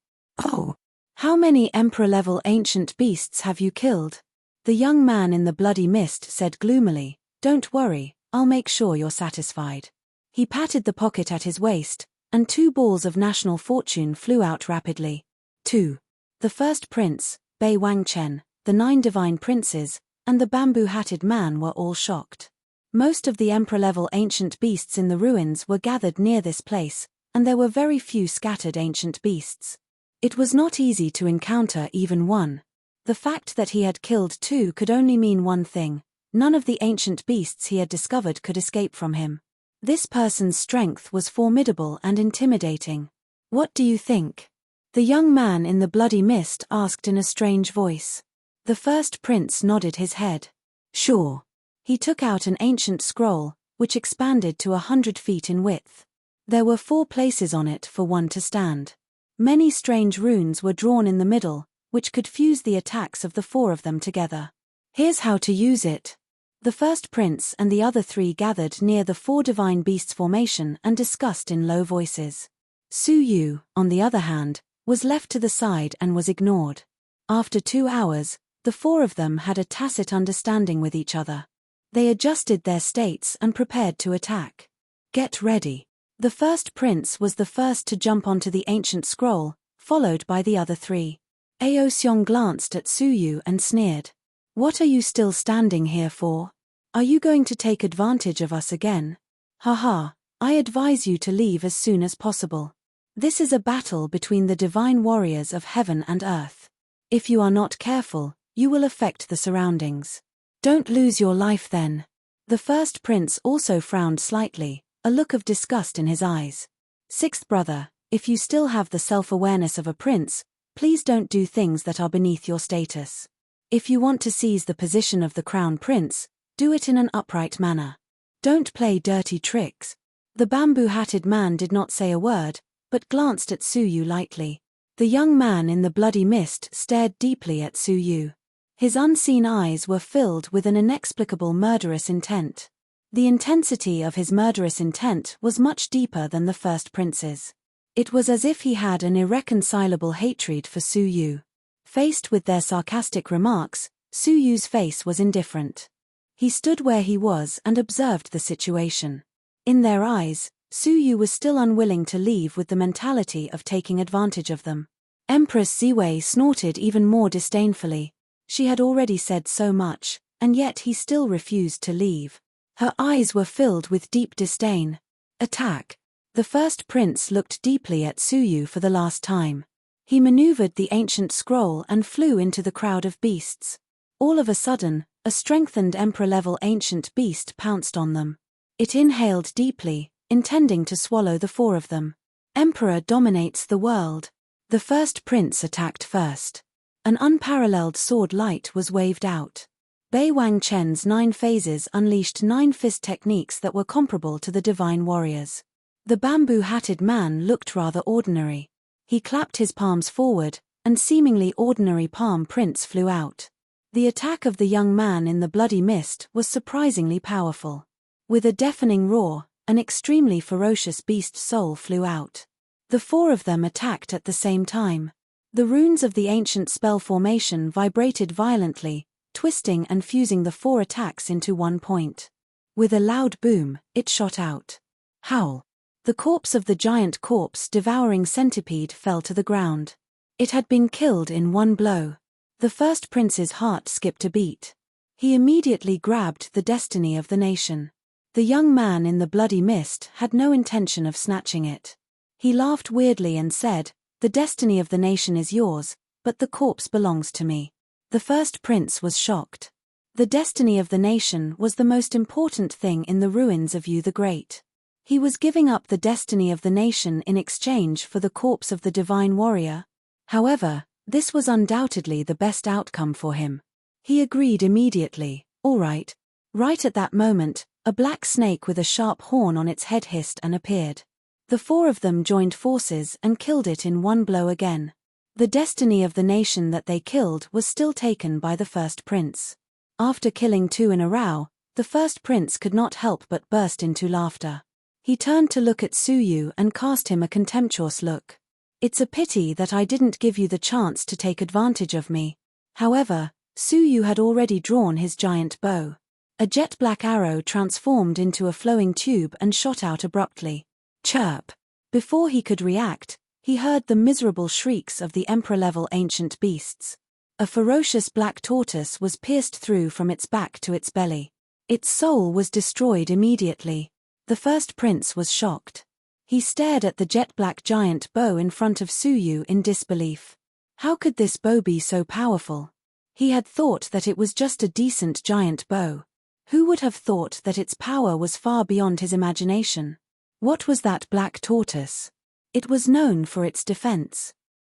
Oh, how many emperor-level ancient beasts have you killed? The young man in the bloody mist said gloomily, Don't worry, I'll make sure you're satisfied. He patted the pocket at his waist, and 2 balls of national fortune flew out rapidly. 2. The first prince, Bei Wangchen, the 9 divine princes, and the bamboo-hatted man were all shocked. Most of the emperor-level ancient beasts in the ruins were gathered near this place, and there were very few scattered ancient beasts. It was not easy to encounter even one. The fact that he had killed 2 could only mean one thing: none of the ancient beasts he had discovered could escape from him. This person's strength was formidable and intimidating. What do you think? The young man in the bloody mist asked in a strange voice. The first prince nodded his head. Sure. He took out an ancient scroll, which expanded to 100 feet in width. There were 4 places on it for one to stand. Many strange runes were drawn in the middle, which could fuse the attacks of the 4 of them together. Here's how to use it. The first prince and the other three gathered near the four divine beasts formation and discussed in low voices. Su Yu, on the other hand, was left to the side and was ignored. After 2 hours, the four of them had a tacit understanding with each other. They adjusted their states and prepared to attack. Get ready. The first prince was the first to jump onto the ancient scroll, followed by the other three. Ao Xiong glanced at Su Yu and sneered. What are you still standing here for? Are you going to take advantage of us again? Haha, I advise you to leave as soon as possible. This is a battle between the divine warriors of heaven and earth. If you are not careful, you will affect the surroundings. Don't lose your life then. The first prince also frowned slightly, a look of disgust in his eyes. Sixth brother, if you still have the self-awareness of a prince, please don't do things that are beneath your status. If you want to seize the position of the crown prince, do it in an upright manner. Don't play dirty tricks. The bamboo-hatted man did not say a word, but glanced at Su Yu lightly. The young man in the bloody mist stared deeply at Su Yu. His unseen eyes were filled with an inexplicable murderous intent. The intensity of his murderous intent was much deeper than the first prince's. It was as if he had an irreconcilable hatred for Su Yu. Faced with their sarcastic remarks, Su Yu's face was indifferent. He stood where he was and observed the situation. In their eyes, Su Yu was still unwilling to leave with the mentality of taking advantage of them. Empress Ziwei snorted even more disdainfully. She had already said so much, and yet he still refused to leave. Her eyes were filled with deep disdain. Attack! The first prince looked deeply at Su Yu for the last time. He maneuvered the ancient scroll and flew into the crowd of beasts. All of a sudden, a strengthened emperor-level ancient beast pounced on them. It inhaled deeply, intending to swallow the four of them. Emperor dominates the world. The first prince attacked first. An unparalleled sword light was waved out. Bei Wangchen's 9 phases unleashed 9 fist techniques that were comparable to the divine warriors. The bamboo-hatted man looked rather ordinary. He clapped his palms forward, and seemingly ordinary palm prints flew out. The attack of the young man in the bloody mist was surprisingly powerful. With a deafening roar, an extremely ferocious beast soul flew out. The four of them attacked at the same time. The runes of the ancient spell formation vibrated violently, twisting and fusing the 4 attacks into one point. With a loud boom, it shot out. Howl! The corpse of the giant corpse-devouring centipede fell to the ground. It had been killed in one blow. The first prince's heart skipped a beat. He immediately grabbed the destiny of the nation. The young man in the bloody mist had no intention of snatching it. He laughed weirdly and said, "The destiny of the nation is yours, but the corpse belongs to me." The first prince was shocked. The destiny of the nation was the most important thing in the ruins of Yu the Great. He was giving up the destiny of the nation in exchange for the corpse of the divine warrior. However, this was undoubtedly the best outcome for him. He agreed immediately. All right. Right at that moment, a black snake with a sharp horn on its head hissed and appeared. The four of them joined forces and killed it in one blow again. The destiny of the nation that they killed was still taken by the first prince. After killing 2 in a row, the first prince could not help but burst into laughter. He turned to look at Su Yu and cast him a contemptuous look. "It's a pity that I didn't give you the chance to take advantage of me." However, Su Yu had already drawn his giant bow. A jet-black arrow transformed into a flowing tube and shot out abruptly. Chirp! Before he could react, he heard the miserable shrieks of the emperor-level ancient beasts. A ferocious black tortoise was pierced through from its back to its belly. Its soul was destroyed immediately. The first prince was shocked. He stared at the jet-black giant bow in front of Su Yu in disbelief. How could this bow be so powerful? He had thought that it was just a decent giant bow. Who would have thought that its power was far beyond his imagination? What was that black tortoise? It was known for its defense.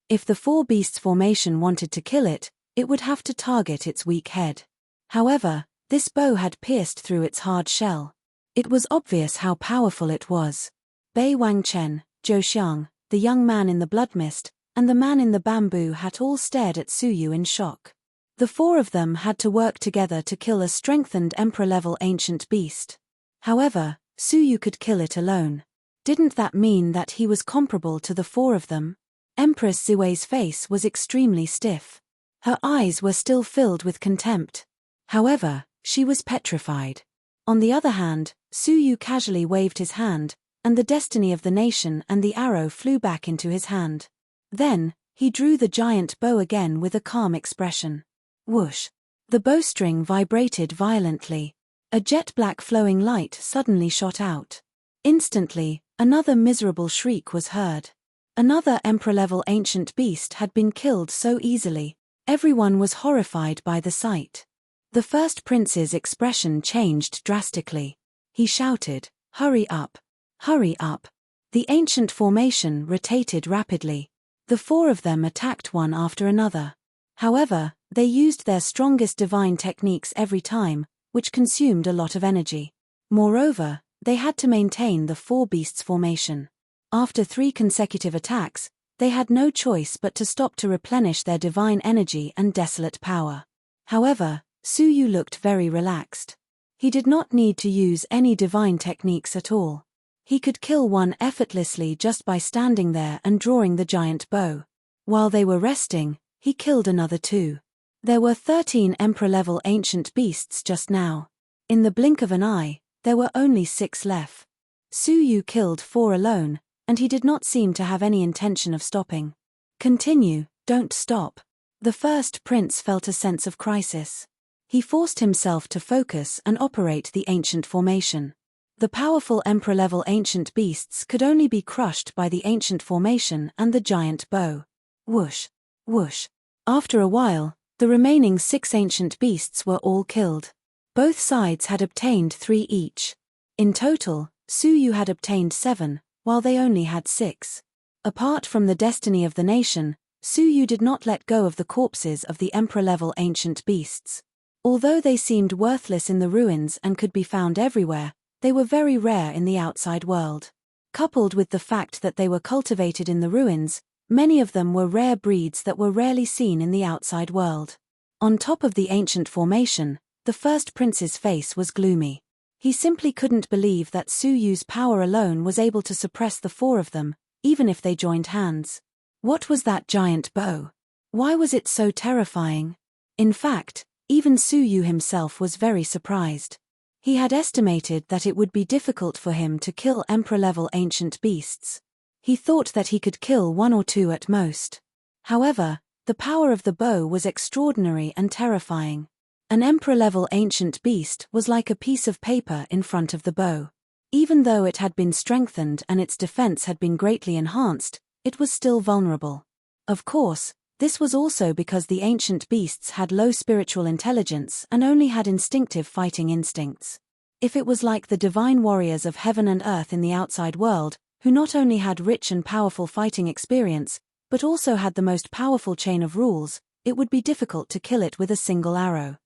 If the four beasts formation wanted to kill it, it would have to target its weak head. However, this bow had pierced through its hard shell. It was obvious how powerful it was. Bei Wangchen, Zhou Xiang, the young man in the blood mist, and the man in the bamboo hat all stared at Su Yu in shock. The four of them had to work together to kill a strengthened Emperor-level ancient beast. However, Suyu could kill it alone. Didn't that mean that he was comparable to the four of them? Empress Ziwei's face was extremely stiff. Her eyes were still filled with contempt. However, she was petrified. On the other hand, Suyu casually waved his hand, and the destiny of the nation and the arrow flew back into his hand. Then, he drew the giant bow again with a calm expression. Whoosh! The bowstring vibrated violently. A jet-black flowing light suddenly shot out. Instantly, another miserable shriek was heard. Another Emperor-level ancient beast had been killed so easily. Everyone was horrified by the sight. The first prince's expression changed drastically. He shouted, "Hurry up! Hurry up!" The ancient formation rotated rapidly. The four of them attacked one after another. However, they used their strongest divine techniques every time, which consumed a lot of energy. Moreover, they had to maintain the four beasts formation. After 3 consecutive attacks, they had no choice but to stop to replenish their divine energy and desolate power. However, Suyu looked very relaxed. He did not need to use any divine techniques at all. He could kill one effortlessly just by standing there and drawing the giant bow. While they were resting, he killed another 2. There were 13 Emperor-level ancient beasts just now. In the blink of an eye, there were only 6 left. Suyu killed 4 alone, and he did not seem to have any intention of stopping. "Continue, don't stop." The first prince felt a sense of crisis. He forced himself to focus and operate the ancient formation. The powerful Emperor-level ancient beasts could only be crushed by the ancient formation and the giant bow. Whoosh! Whoosh! After a while, the remaining 6 ancient beasts were all killed. Both sides had obtained 3 each. In total, Suyu had obtained 7, while they only had 6. Apart from the destiny of the nation, Suyu did not let go of the corpses of the Emperor-level ancient beasts. Although they seemed worthless in the ruins and could be found everywhere, they were very rare in the outside world. Coupled with the fact that they were cultivated in the ruins, many of them were rare breeds that were rarely seen in the outside world. On top of the ancient formation, the first prince's face was gloomy. He simply couldn't believe that Suyu's power alone was able to suppress the 4 of them, even if they joined hands. What was that giant bow? Why was it so terrifying? In fact, even Suyu himself was very surprised. He had estimated that it would be difficult for him to kill Emperor-level ancient beasts. He thought that he could kill 1 or 2 at most. However, the power of the bow was extraordinary and terrifying. An Emperor-level ancient beast was like a piece of paper in front of the bow. Even though it had been strengthened and its defense had been greatly enhanced, it was still vulnerable. Of course, this was also because the ancient beasts had low spiritual intelligence and only had instinctive fighting instincts. If it was like the divine warriors of heaven and earth in the outside world, who not only had rich and powerful fighting experience, but also had the most powerful chain of rules, it would be difficult to kill it with a single arrow.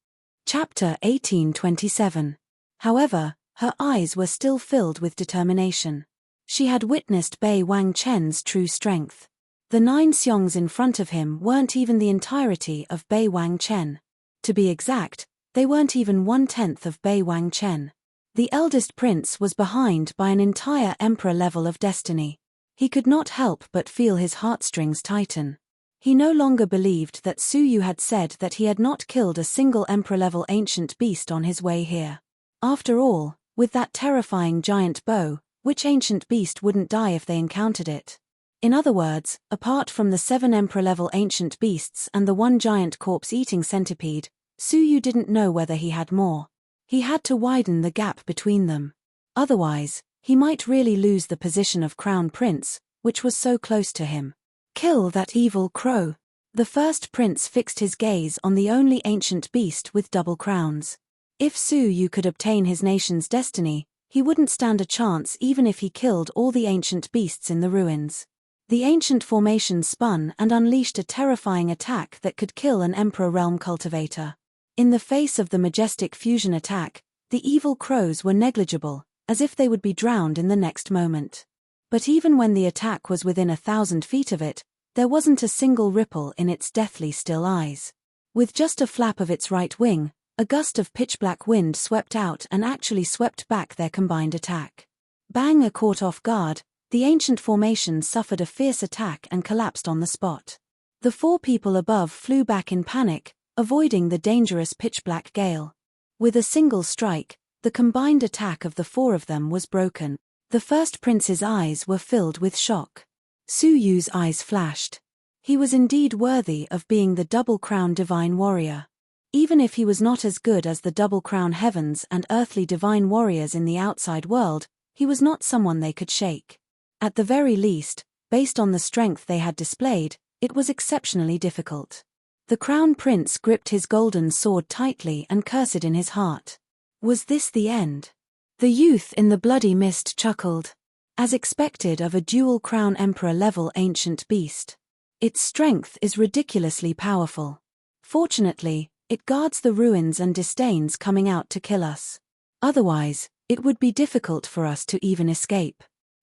Chapter 1827. However, her eyes were still filled with determination. She had witnessed Bei Wang Chen's true strength. The 9 xiangs in front of him weren't even the entirety of Bei Wang Chen. To be exact, they weren't even 1/10 of Bei Wang Chen. The eldest prince was behind by an entire emperor level of destiny. He could not help but feel his heartstrings tighten. He no longer believed that Suyu had said that he had not killed a single emperor-level ancient beast on his way here. After all, with that terrifying giant bow, which ancient beast wouldn't die if they encountered it? In other words, apart from the 7 emperor-level ancient beasts and the 1 giant corpse-eating centipede, Suyu didn't know whether he had more. He had to widen the gap between them. Otherwise, he might really lose the position of crown prince, which was so close to him. Kill that evil crow. The first prince fixed his gaze on the only ancient beast with double crowns. If Suyu could obtain his nation's destiny, he wouldn't stand a chance even if he killed all the ancient beasts in the ruins. The ancient formation spun and unleashed a terrifying attack that could kill an emperor realm cultivator. In the face of the majestic fusion attack, the evil crows were negligible, as if they would be drowned in the next moment. But even when the attack was within 1,000 feet of it, there wasn't a single ripple in its deathly still eyes. With just a flap of its right wing, a gust of pitch-black wind swept out and actually swept back their combined attack. Bang! Caught off guard, the ancient formation suffered a fierce attack and collapsed on the spot. The 4 people above flew back in panic, avoiding the dangerous pitch-black gale. With a single strike, the combined attack of the 4 of them was broken. The first prince's eyes were filled with shock. Su Yu's eyes flashed. He was indeed worthy of being the double crown divine warrior. Even if he was not as good as the double crown heavens and earthly divine warriors in the outside world, he was not someone they could shake. At the very least, based on the strength they had displayed, it was exceptionally difficult. The crown prince gripped his golden sword tightly and cursed in his heart. Was this the end? The youth in the bloody mist chuckled. As expected of a dual crown emperor-level ancient beast. Its strength is ridiculously powerful. Fortunately, it guards the ruins and disdains coming out to kill us. Otherwise, it would be difficult for us to even escape.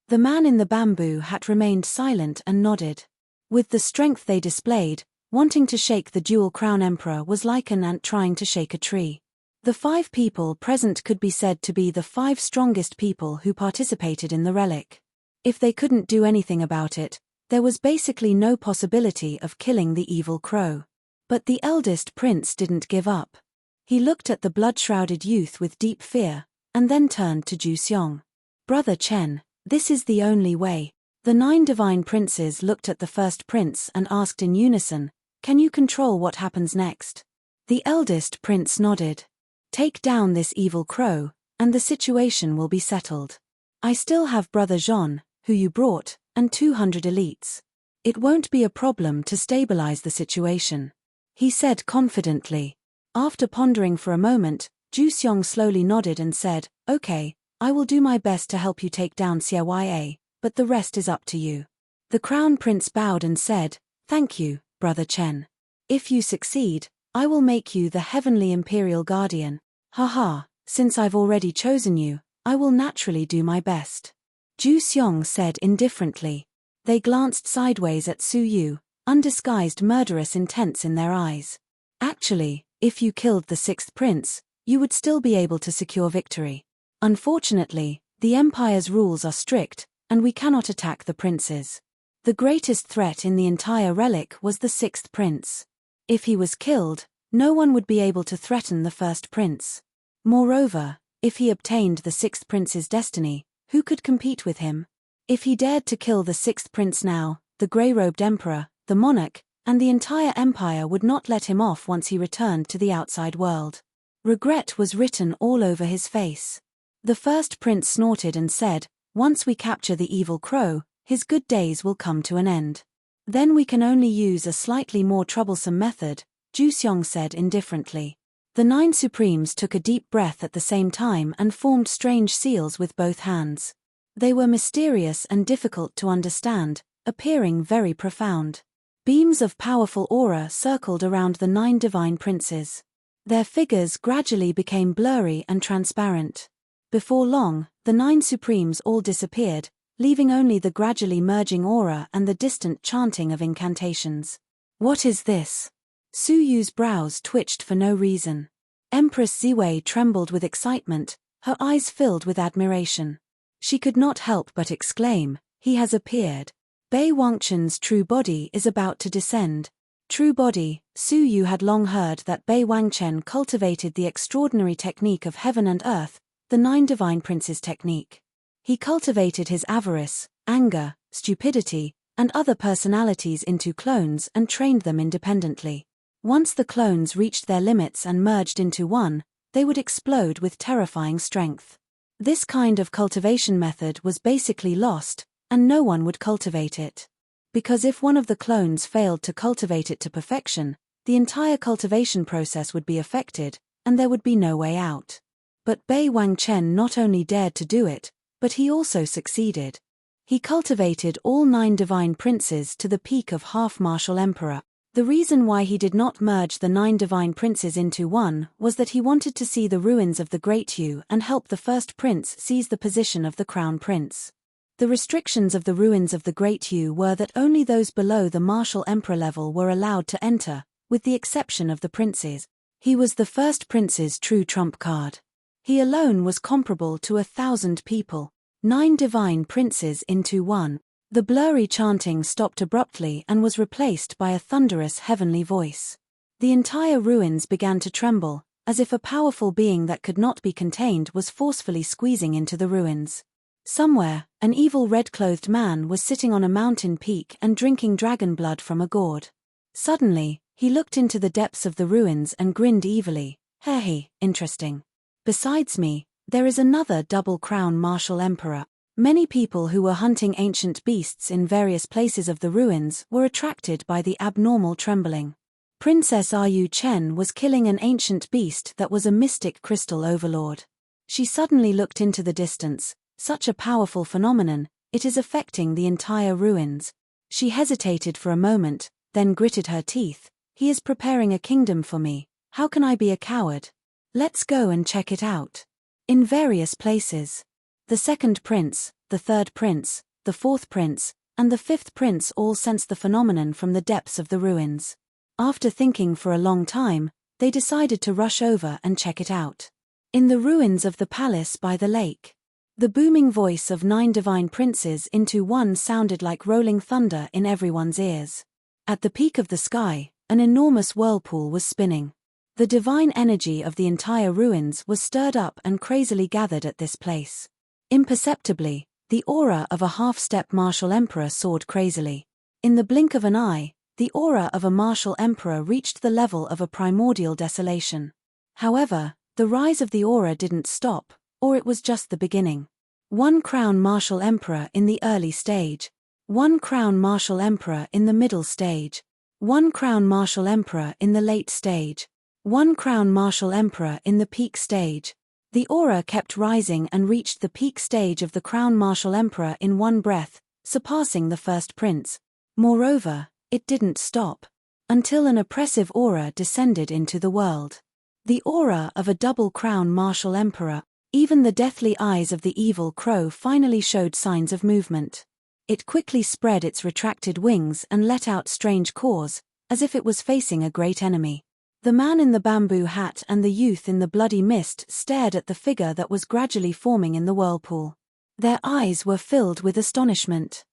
The man in the bamboo hat remained silent and nodded. With the strength they displayed, wanting to shake the dual crown emperor was like an ant trying to shake a tree. The 5 people present could be said to be the 5 strongest people who participated in the relic. If they couldn't do anything about it, there was basically no possibility of killing the evil crow. But the eldest prince didn't give up. He looked at the blood-shrouded youth with deep fear, and then turned to Ju Xiong. Brother Chen, this is the only way. The 9 divine princes looked at the first prince and asked in unison, can you control what happens next? The eldest prince nodded. Take down this evil crow, and the situation will be settled. I still have Brother Jean, who you brought, and 200 elites. It won't be a problem to stabilize the situation, he said confidently. After pondering for a moment, Ju Xiong slowly nodded and said, okay, I will do my best to help you take down Xia, but the rest is up to you. The crown prince bowed and said, thank you, Brother Chen. If you succeed, I will make you the heavenly imperial guardian. Haha, since I've already chosen you, I will naturally do my best. Ju Xiong said indifferently. They glanced sideways at Su Yu, undisguised murderous intents in their eyes. Actually, if you killed the 6th prince, you would still be able to secure victory. Unfortunately, the Empire's rules are strict, and we cannot attack the princes. The greatest threat in the entire relic was the 6th prince. If he was killed, no one would be able to threaten the 1st prince. Moreover, if he obtained the 6th prince's destiny, who could compete with him? If he dared to kill the 6th prince now, the grey-robed emperor, the monarch, and the entire empire would not let him off once he returned to the outside world. Regret was written all over his face. The 1st prince snorted and said, once we capture the evil crow, his good days will come to an end. Then we can only use a slightly more troublesome method, Ju Xiong said indifferently. The 9 supremes took a deep breath at the same time and formed strange seals with both hands. They were mysterious and difficult to understand, appearing very profound. Beams of powerful aura circled around the 9 divine princes. Their figures gradually became blurry and transparent. Before long, the 9 supremes all disappeared, leaving only the gradually merging aura and the distant chanting of incantations. What is this? Su Yu's brows twitched for no reason. Empress Ziwei trembled with excitement, her eyes filled with admiration. She could not help but exclaim, he has appeared. Bei Wangchen's true body is about to descend. True body, Su Yu had long heard that Bei Wangchen cultivated the extraordinary technique of heaven and earth, the 9 divine princes technique. He cultivated his avarice, anger, stupidity, and other personalities into clones and trained them independently. Once the clones reached their limits and merged into one, they would explode with terrifying strength. This kind of cultivation method was basically lost, and no one would cultivate it. Because if one of the clones failed to cultivate it to perfection, the entire cultivation process would be affected, and there would be no way out. But Bei Wangchen not only dared to do it, but he also succeeded. He cultivated all 9 divine princes to the peak of half-martial emperor. The reason why he did not merge the 9 divine princes into one was that he wanted to see the ruins of the Great Yu and help the 1st prince seize the position of the crown prince. The restrictions of the ruins of the Great Yu were that only those below the martial emperor level were allowed to enter, with the exception of the princes. He was the first prince's true trump card. He alone was comparable to 1,000 people, 9 divine princes into one. The blurry chanting stopped abruptly and was replaced by a thunderous heavenly voice. The entire ruins began to tremble, as if a powerful being that could not be contained was forcefully squeezing into the ruins. Somewhere, an evil red-clothed man was sitting on a mountain peak and drinking dragon blood from a gourd. Suddenly, he looked into the depths of the ruins and grinned evilly. Heh, interesting. Besides me, there is another double-crown martial emperor. Many people who were hunting ancient beasts in various places of the ruins were attracted by the abnormal trembling. Princess Ru Chen was killing an ancient beast that was a mystic crystal overlord. She suddenly looked into the distance. Such a powerful phenomenon, it is affecting the entire ruins. She hesitated for a moment, then gritted her teeth. He is preparing a kingdom for me. How can I be a coward? Let's go and check it out. In various places. The second prince, the third prince, the fourth prince, and the fifth prince all sensed the phenomenon from the depths of the ruins. After thinking for a long time, they decided to rush over and check it out. In the ruins of the palace by the lake. The booming voice of 9 divine princes into one sounded like rolling thunder in everyone's ears. At the peak of the sky, an enormous whirlpool was spinning. The divine energy of the entire ruins was stirred up and crazily gathered at this place. Imperceptibly, the aura of a half-step martial emperor soared crazily. In the blink of an eye, the aura of a martial emperor reached the level of a primordial desolation. However, the rise of the aura didn't stop, or it was just the beginning. 1 crown martial emperor in the early stage. 1 crown martial emperor in the middle stage. 1 crown martial emperor in the late stage. 1 crown martial emperor in the peak stage. The aura kept rising and reached the peak stage of the crown martial emperor in one breath, surpassing the first prince. Moreover, it didn't stop. Until an oppressive aura descended into the world. The aura of a double crown martial emperor. Even the deathly eyes of the evil crow finally showed signs of movement. It quickly spread its retracted wings and let out strange caws, as if it was facing a great enemy. The man in the bamboo hat and the youth in the bloody mist stared at the figure that was gradually forming in the whirlpool. Their eyes were filled with astonishment.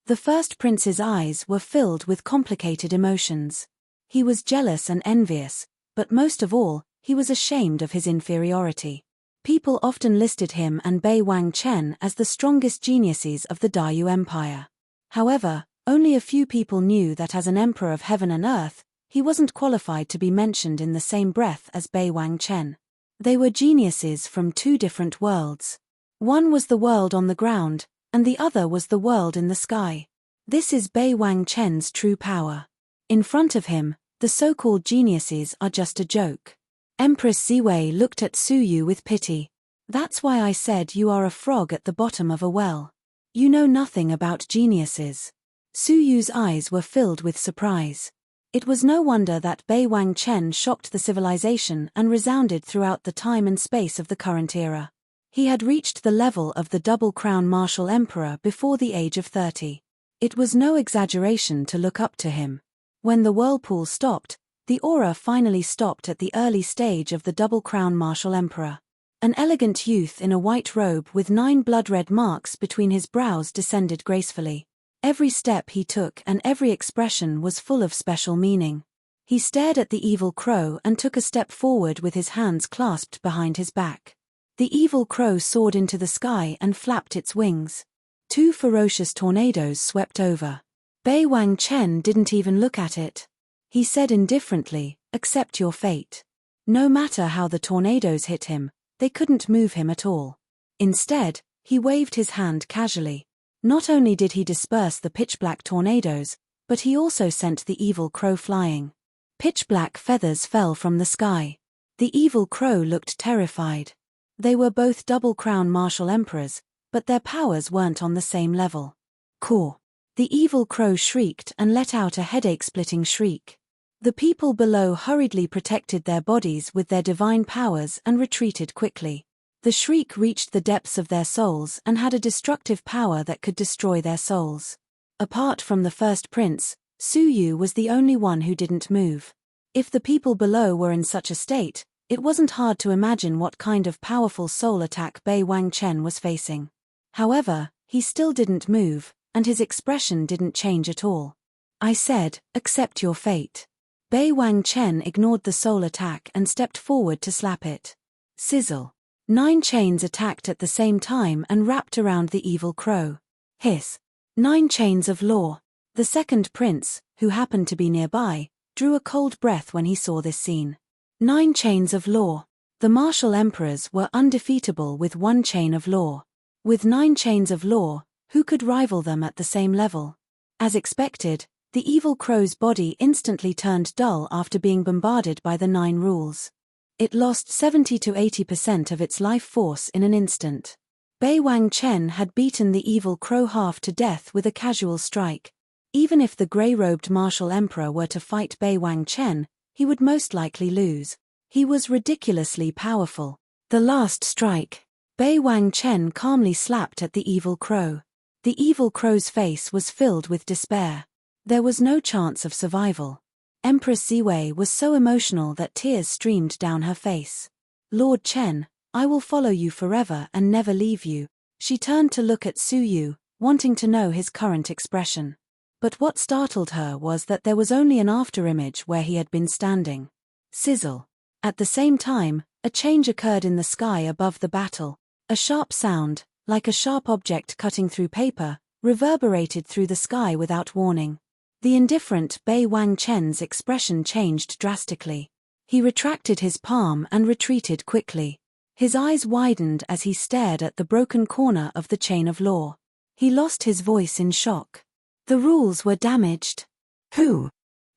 The first prince's eyes were filled with complicated emotions. He was jealous and envious, but most of all, he was ashamed of his inferiority. People often listed him and Bei Wang Chen as the strongest geniuses of the Dayu Empire. However, only a few people knew that as an emperor of heaven and earth, he wasn't qualified to be mentioned in the same breath as Bei Wang Chen. They were geniuses from 2 different worlds. One was the world on the ground, and the other was the world in the sky. This is Bei Wang Chen's true power. In front of him, the so-called geniuses are just a joke. Empress Ziwei looked at Su Yu with pity. That's why I said you are a frog at the bottom of a well. You know nothing about geniuses. Su Yu's eyes were filled with surprise. It was no wonder that Bei Wang Chen shocked the civilization and resounded throughout the time and space of the current era. He had reached the level of the double crown martial emperor before the age of 30. It was no exaggeration to look up to him. When the whirlpool stopped, the aura finally stopped at the early stage of the double crown martial emperor. An elegant youth in a white robe with 9 blood-red marks between his brows descended gracefully. Every step he took and every expression was full of special meaning. He stared at the evil crow and took a step forward with his hands clasped behind his back. The evil crow soared into the sky and flapped its wings. 2 ferocious tornadoes swept over. Bei Wang Chen didn't even look at it. He said indifferently, "Accept your fate." No matter how the tornadoes hit him, they couldn't move him at all. Instead, he waved his hand casually. Not only did he disperse the pitch-black tornadoes, but he also sent the evil crow flying. Pitch-black feathers fell from the sky. The evil crow looked terrified. They were both double-crown martial emperors, but their powers weren't on the same level. Caw! The evil crow shrieked and let out a headache-splitting shriek. The people below hurriedly protected their bodies with their divine powers and retreated quickly. The shriek reached the depths of their souls and had a destructive power that could destroy their souls. Apart from the first prince, Su Yu was the only one who didn't move. If the people below were in such a state, it wasn't hard to imagine what kind of powerful soul attack Bei Wang Chen was facing. However, he still didn't move, and his expression didn't change at all. I said, accept your fate. Bei Wang Chen ignored the soul attack and stepped forward to slap it. Sizzle. 9 chains attacked at the same time and wrapped around the evil crow. Hiss. 9 chains of law. The second prince, who happened to be nearby, drew a cold breath when he saw this scene. 9 chains of law. The martial emperors were undefeatable with 1 chain of law. With 9 chains of law, who could rival them at the same level? As expected, the evil crow's body instantly turned dull after being bombarded by the 9 rules. It lost 70 to 80% of its life force in an instant. Bei Wang Chen had beaten the evil crow half to death with a casual strike. Even if the grey-robed martial emperor were to fight Bei Wang Chen, he would most likely lose. He was ridiculously powerful. The last strike. Bei Wang Chen calmly slapped at the evil crow. The evil crow's face was filled with despair. There was no chance of survival. Empress Ziwei was so emotional that tears streamed down her face. Lord Chen, I will follow you forever and never leave you. She turned to look at Su Yu, wanting to know his current expression. But what startled her was that there was only an afterimage where he had been standing. Sizzle. At the same time, a change occurred in the sky above the battle. A sharp sound, like a sharp object cutting through paper, reverberated through the sky without warning. The indifferent Bei Wang Chen's expression changed drastically. He retracted his palm and retreated quickly. His eyes widened as he stared at the broken corner of the chain of law. He lost his voice in shock. The rules were damaged. Who?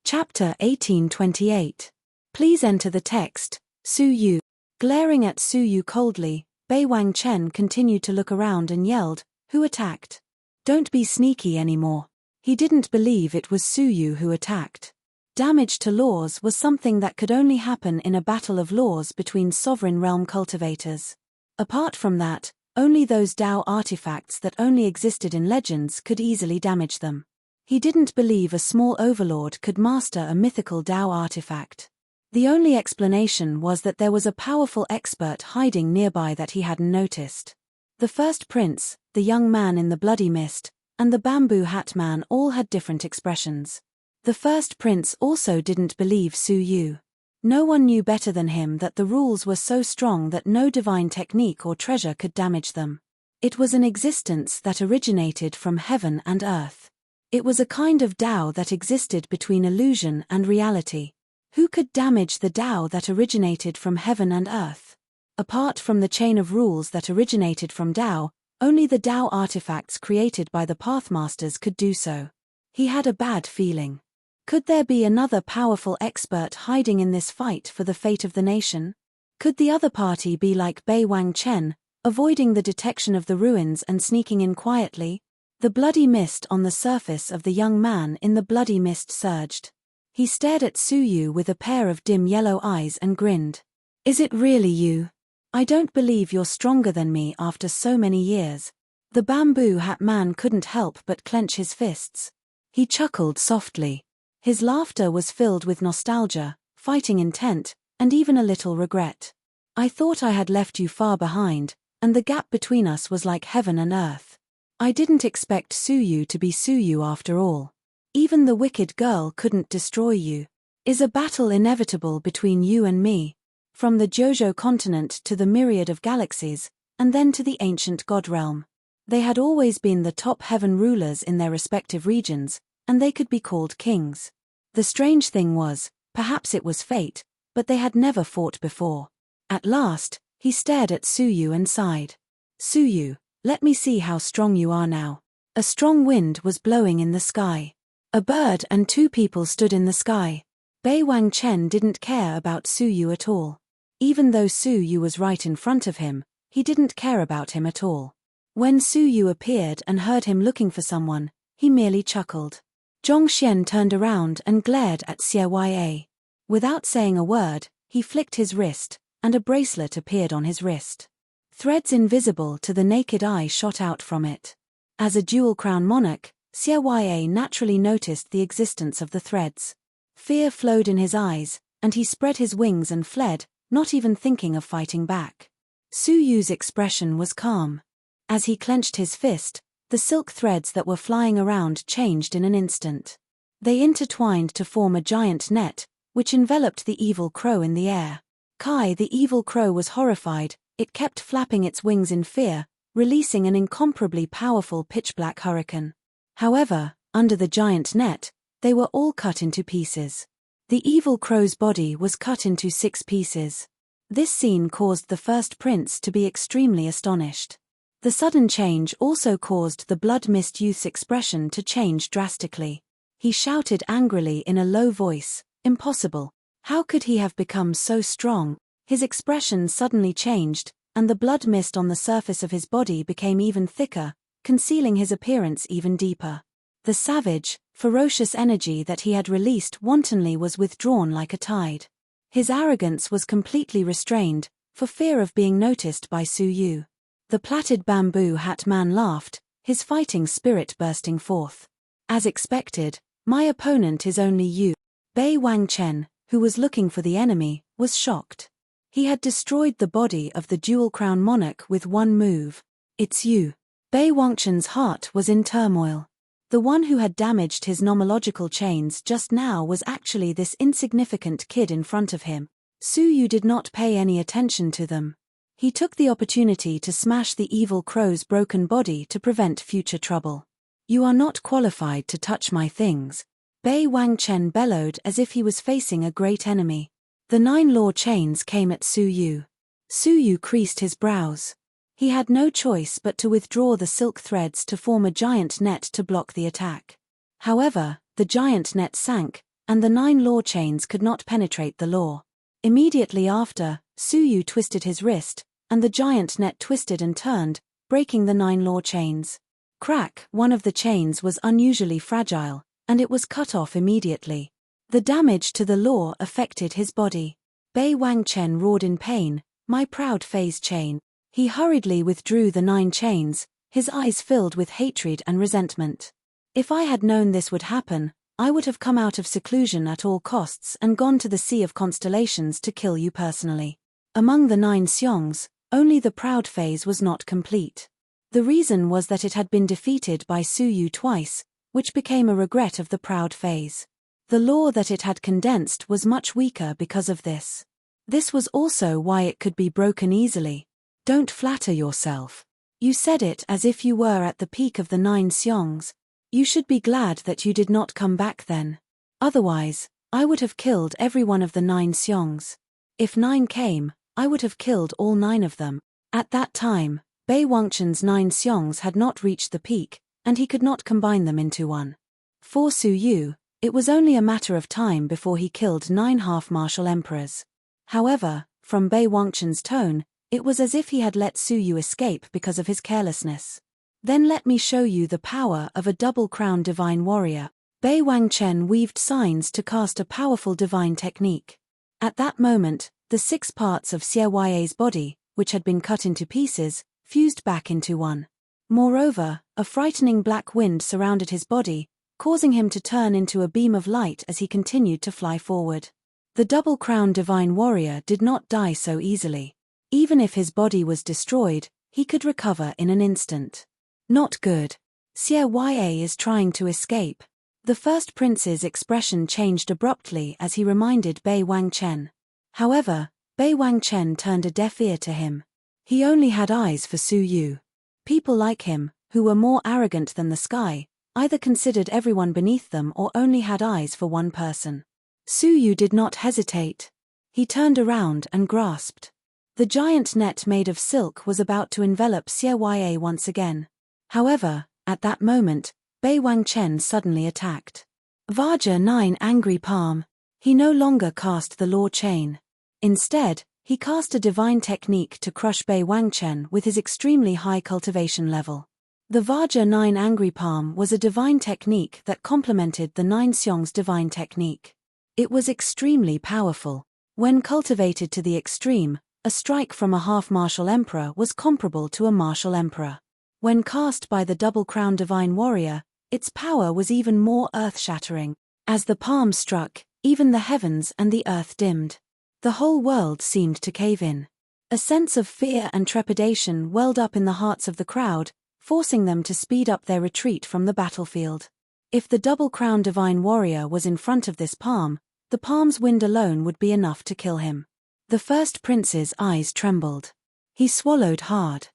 Chapter 1828. Please enter the text, Su Yu. Glaring at Su Yu coldly, Bei Wang Chen continued to look around and yelled, Who attacked? Don't be sneaky anymore. He didn't believe it was Su Yu who attacked. Damage to laws was something that could only happen in a battle of laws between sovereign realm cultivators. Apart from that, only those Dao artifacts that only existed in legends could easily damage them. He didn't believe a small overlord could master a mythical Dao artifact. The only explanation was that there was a powerful expert hiding nearby that he hadn't noticed. The first prince, the young man in the bloody mist, and the bamboo hat man all had different expressions. The first prince also didn't believe Su Yu. No one knew better than him that the rules were so strong that no divine technique or treasure could damage them. It was an existence that originated from heaven and earth. It was a kind of Tao that existed between illusion and reality. Who could damage the Tao that originated from heaven and earth? Apart from the chain of rules that originated from Tao, only the Tao artifacts created by the Pathmasters could do so. He had a bad feeling. Could there be another powerful expert hiding in this fight for the fate of the nation? Could the other party be like Bei Wang Chen, avoiding the detection of the ruins and sneaking in quietly? The bloody mist on the surface of the young man in the bloody mist surged. He stared at Su Yu with a pair of dim yellow eyes and grinned. Is it really you? I don't believe you're stronger than me after so many years. The bamboo hat man couldn't help but clench his fists. He chuckled softly. His laughter was filled with nostalgia, fighting intent, and even a little regret. I thought I had left you far behind, and the gap between us was like heaven and earth. I didn't expect Su Yu to be Su Yu after all. Even the wicked girl couldn't destroy you. Is a battle inevitable between you and me? From the Jojo continent to the myriad of galaxies, and then to the ancient god realm. They had always been the top heaven rulers in their respective regions, and they could be called kings. The strange thing was, perhaps it was fate, but they had never fought before. At last, he stared at Su Yu and sighed. Su Yu, let me see how strong you are now. A strong wind was blowing in the sky. A bird and 2 people stood in the sky. Bei Wang Chen didn't care about Su Yu at all. Even though Su Yu was right in front of him, he didn't care about him at all. When Su Yu appeared and heard him looking for someone, he merely chuckled. Zhong Xian turned around and glared at Xie. Without saying a word, he flicked his wrist, and a bracelet appeared on his wrist. Threads invisible to the naked eye shot out from it. As a dual-crown monarch, Xie naturally noticed the existence of the threads. Fear flowed in his eyes, and he spread his wings and fled, not even thinking of fighting back. Su Yu's expression was calm. As he clenched his fist, the silk threads that were flying around changed in an instant. They intertwined to form a giant net, which enveloped the evil crow in the air. Kai, the evil crow, was horrified. It kept flapping its wings in fear, releasing an incomparably powerful pitch-black hurricane. However, under the giant net, they were all cut into pieces. The evil crow's body was cut into 6 pieces. This scene caused the first prince to be extremely astonished. The sudden change also caused the blood mist youth's expression to change drastically. He shouted angrily in a low voice, "Impossible! How could he have become so strong?" His expression suddenly changed, and the blood mist on the surface of his body became even thicker, concealing his appearance even deeper. The savage, ferocious energy that he had released wantonly was withdrawn like a tide. His arrogance was completely restrained, for fear of being noticed by Su Yu. The plaited bamboo hat man laughed, his fighting spirit bursting forth. As expected, my opponent is only you. Bei Wangchen, who was looking for the enemy, was shocked. He had destroyed the body of the dual-crown monarch with one move. It's you. Bei Wangchen's heart was in turmoil. The one who had damaged his nomological chains just now was actually this insignificant kid in front of him. Su Yu did not pay any attention to them. He took the opportunity to smash the evil crow's broken body to prevent future trouble. You are not qualified to touch my things. Bei Wangchen bellowed as if he was facing a great enemy. The 9 law chains came at Su Yu. Su Yu creased his brows. He had no choice but to withdraw the silk threads to form a giant net to block the attack. However, the giant net sank, and the 9 law chains could not penetrate the law. Immediately after, Su Yu twisted his wrist, and the giant net twisted and turned, breaking the 9 law chains. Crack! One of the chains was unusually fragile, and it was cut off immediately. The damage to the law affected his body. Bei Wangchen roared in pain, "My proud phase chain." He hurriedly withdrew the 9 chains, his eyes filled with hatred and resentment. If I had known this would happen, I would have come out of seclusion at all costs and gone to the Sea of Constellations to kill you personally. Among the 9 xiangs, only the proud phase was not complete. The reason was that it had been defeated by Su Yu twice, which became a regret of the proud phase. The law that it had condensed was much weaker because of this. This was also why it could be broken easily. Don't flatter yourself. You said it as if you were at the peak of the 9 xiangs. You should be glad that you did not come back then. Otherwise, I would have killed every one of the 9 xiangs. If 9 came, I would have killed all 9 of them. At that time, Bei Wangchen's 9 xiangs had not reached the peak, and he could not combine them into one. For Su Yu, it was only a matter of time before he killed 9 half-martial emperors. However, from Bei Wangchen's tone, it was as if he had let Su Yu escape because of his carelessness. Then let me show you the power of a double-crown divine warrior. Bei Wangchen weaved signs to cast a powerful divine technique. At that moment, the 6 parts of Xie Yue's body, which had been cut into pieces, fused back into one. Moreover, a frightening black wind surrounded his body, causing him to turn into a beam of light as he continued to fly forward. The double-crown divine warrior did not die so easily. Even if his body was destroyed, he could recover in an instant. Not good. Xie Yue is trying to escape. The first prince's expression changed abruptly as he reminded Bei Wangchen. However, Bei Wangchen turned a deaf ear to him. He only had eyes for Su Yu. People like him, who were more arrogant than the sky, either considered everyone beneath them or only had eyes for one person. Su Yu did not hesitate. He turned around and grasped. The giant net made of silk was about to envelop Xie Yue once again. However, at that moment, Bei Wangchen suddenly attacked. Vaja 9 angry palm. He no longer cast the law chain. Instead, he cast a divine technique to crush Bei Wangchen with his extremely high cultivation level. The Vaja 9 angry palm was a divine technique that complemented the 9 xiangs divine technique. It was extremely powerful. When cultivated to the extreme, a strike from a half-martial emperor was comparable to a martial emperor. When cast by the double-crown divine warrior, its power was even more earth-shattering. As the palm struck, Even the heavens and the earth dimmed. The whole world seemed to cave in. A sense of fear and trepidation welled up in the hearts of the crowd, forcing them to speed up their retreat from the battlefield. If the double-crowned divine warrior was in front of this palm, the palm's wind alone would be enough to kill him. The first prince's eyes trembled. He swallowed hard.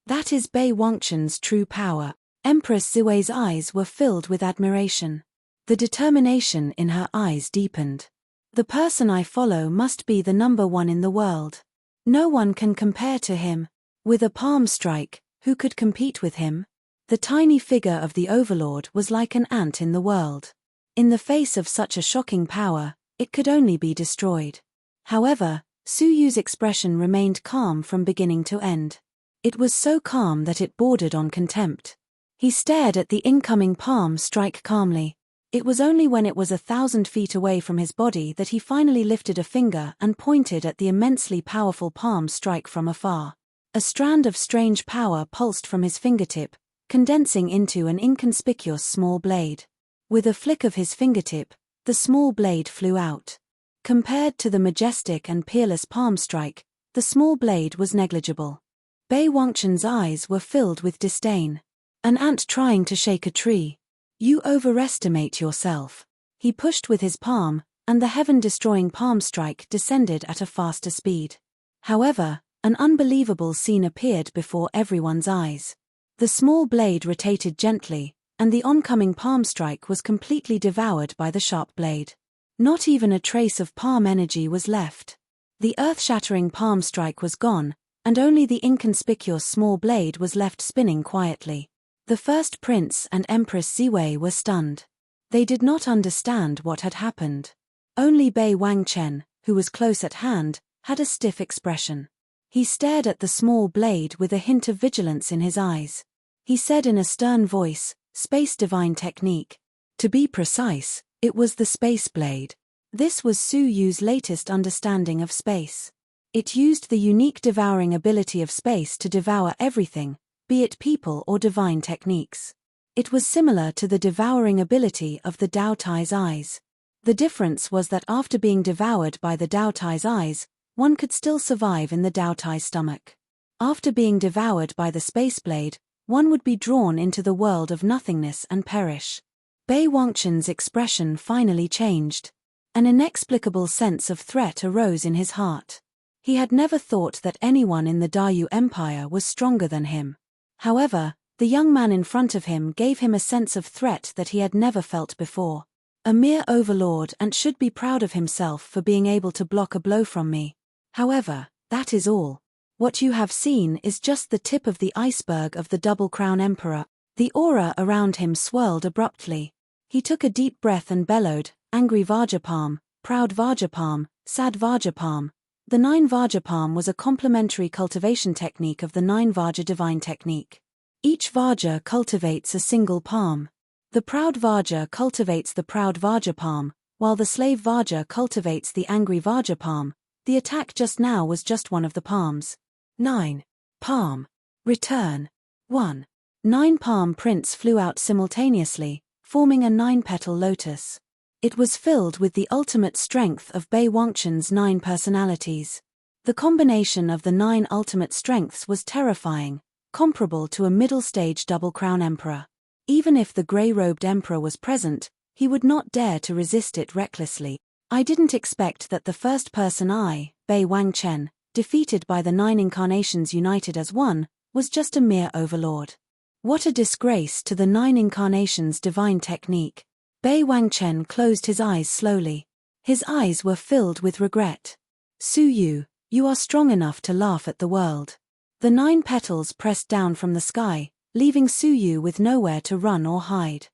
That is Bei Wangchen's true power. Empress Ziwei's eyes were filled with admiration. The determination in her eyes deepened. The person I follow must be the number one in the world. No one can compare to him. With a palm strike, who could compete with him? The tiny figure of the overlord was like an ant in the world. In the face of such a shocking power, it could only be destroyed. However, Su Yu's expression remained calm from beginning to end. It was so calm that it bordered on contempt. He stared at the incoming palm strike calmly. It was only when it was 1,000 feet away from his body that he finally lifted a finger and pointed at the immensely powerful palm strike from afar. A strand of strange power pulsed from his fingertip, condensing into an inconspicuous small blade. With a flick of his fingertip, the small blade flew out. Compared to the majestic and peerless palm strike, the small blade was negligible. Bei Wangchen's eyes were filled with disdain. An ant trying to shake a tree. You overestimate yourself. He pushed with his palm, and the heaven-destroying palm strike descended at a faster speed. However, an unbelievable scene appeared before everyone's eyes. The small blade rotated gently, and the oncoming palm strike was completely devoured by the sharp blade. Not even a trace of palm energy was left. The earth-shattering palm strike was gone, and only the inconspicuous small blade was left spinning quietly. The first prince and Empress Ziwei were stunned. They did not understand what had happened. Only Bei Wangchen, who was close at hand, had a stiff expression. He stared at the small blade with a hint of vigilance in his eyes. He said in a stern voice, "Space divine technique." To be precise, it was the space blade. This was Su Yu's latest understanding of space. It used the unique devouring ability of space to devour everything, be it people or divine techniques. It was similar to the devouring ability of the Dao Tai's eyes. The difference was that after being devoured by the Dao Tai's eyes, one could still survive in the Dao Tai's stomach. After being devoured by the space blade, one would be drawn into the world of nothingness and perish. Bei Wangchen's expression finally changed. An inexplicable sense of threat arose in his heart. He had never thought that anyone in the Dayu Empire was stronger than him. However, the young man in front of him gave him a sense of threat that he had never felt before. A mere overlord and should be proud of himself for being able to block a blow from me. However, that is all. What you have seen is just the tip of the iceberg of the Double Crown Emperor. The aura around him swirled abruptly. He took a deep breath and bellowed, "Angry Vajrapalm, proud Vajrapalm, sad Vajrapalm." The 9 Vajrapalm was a complementary cultivation technique of the 9 Vajra divine technique. Each Vajra cultivates a single palm. The proud Vajra cultivates the proud Vajrapalm, while the slave Vajra cultivates the angry Vajrapalm. The attack just now was just one of the palms. 9. Palm. Return. 1. 9 palm prints flew out simultaneously, forming a 9-petal lotus. It was filled with the ultimate strength of Bei Wangchen's 9 personalities. The combination of the 9 ultimate strengths was terrifying, comparable to a middle-stage double-crown emperor. Even if the grey-robed emperor was present, he would not dare to resist it recklessly. I didn't expect that the first person I, Bei Wangchen, defeated by the 9 incarnations united as one, was just a mere overlord. What a disgrace to the 9 incarnations' divine technique. Bei Wangchen closed his eyes slowly. His eyes were filled with regret. Su Yu, you are strong enough to laugh at the world. The 9 petals pressed down from the sky, leaving Su Yu with nowhere to run or hide.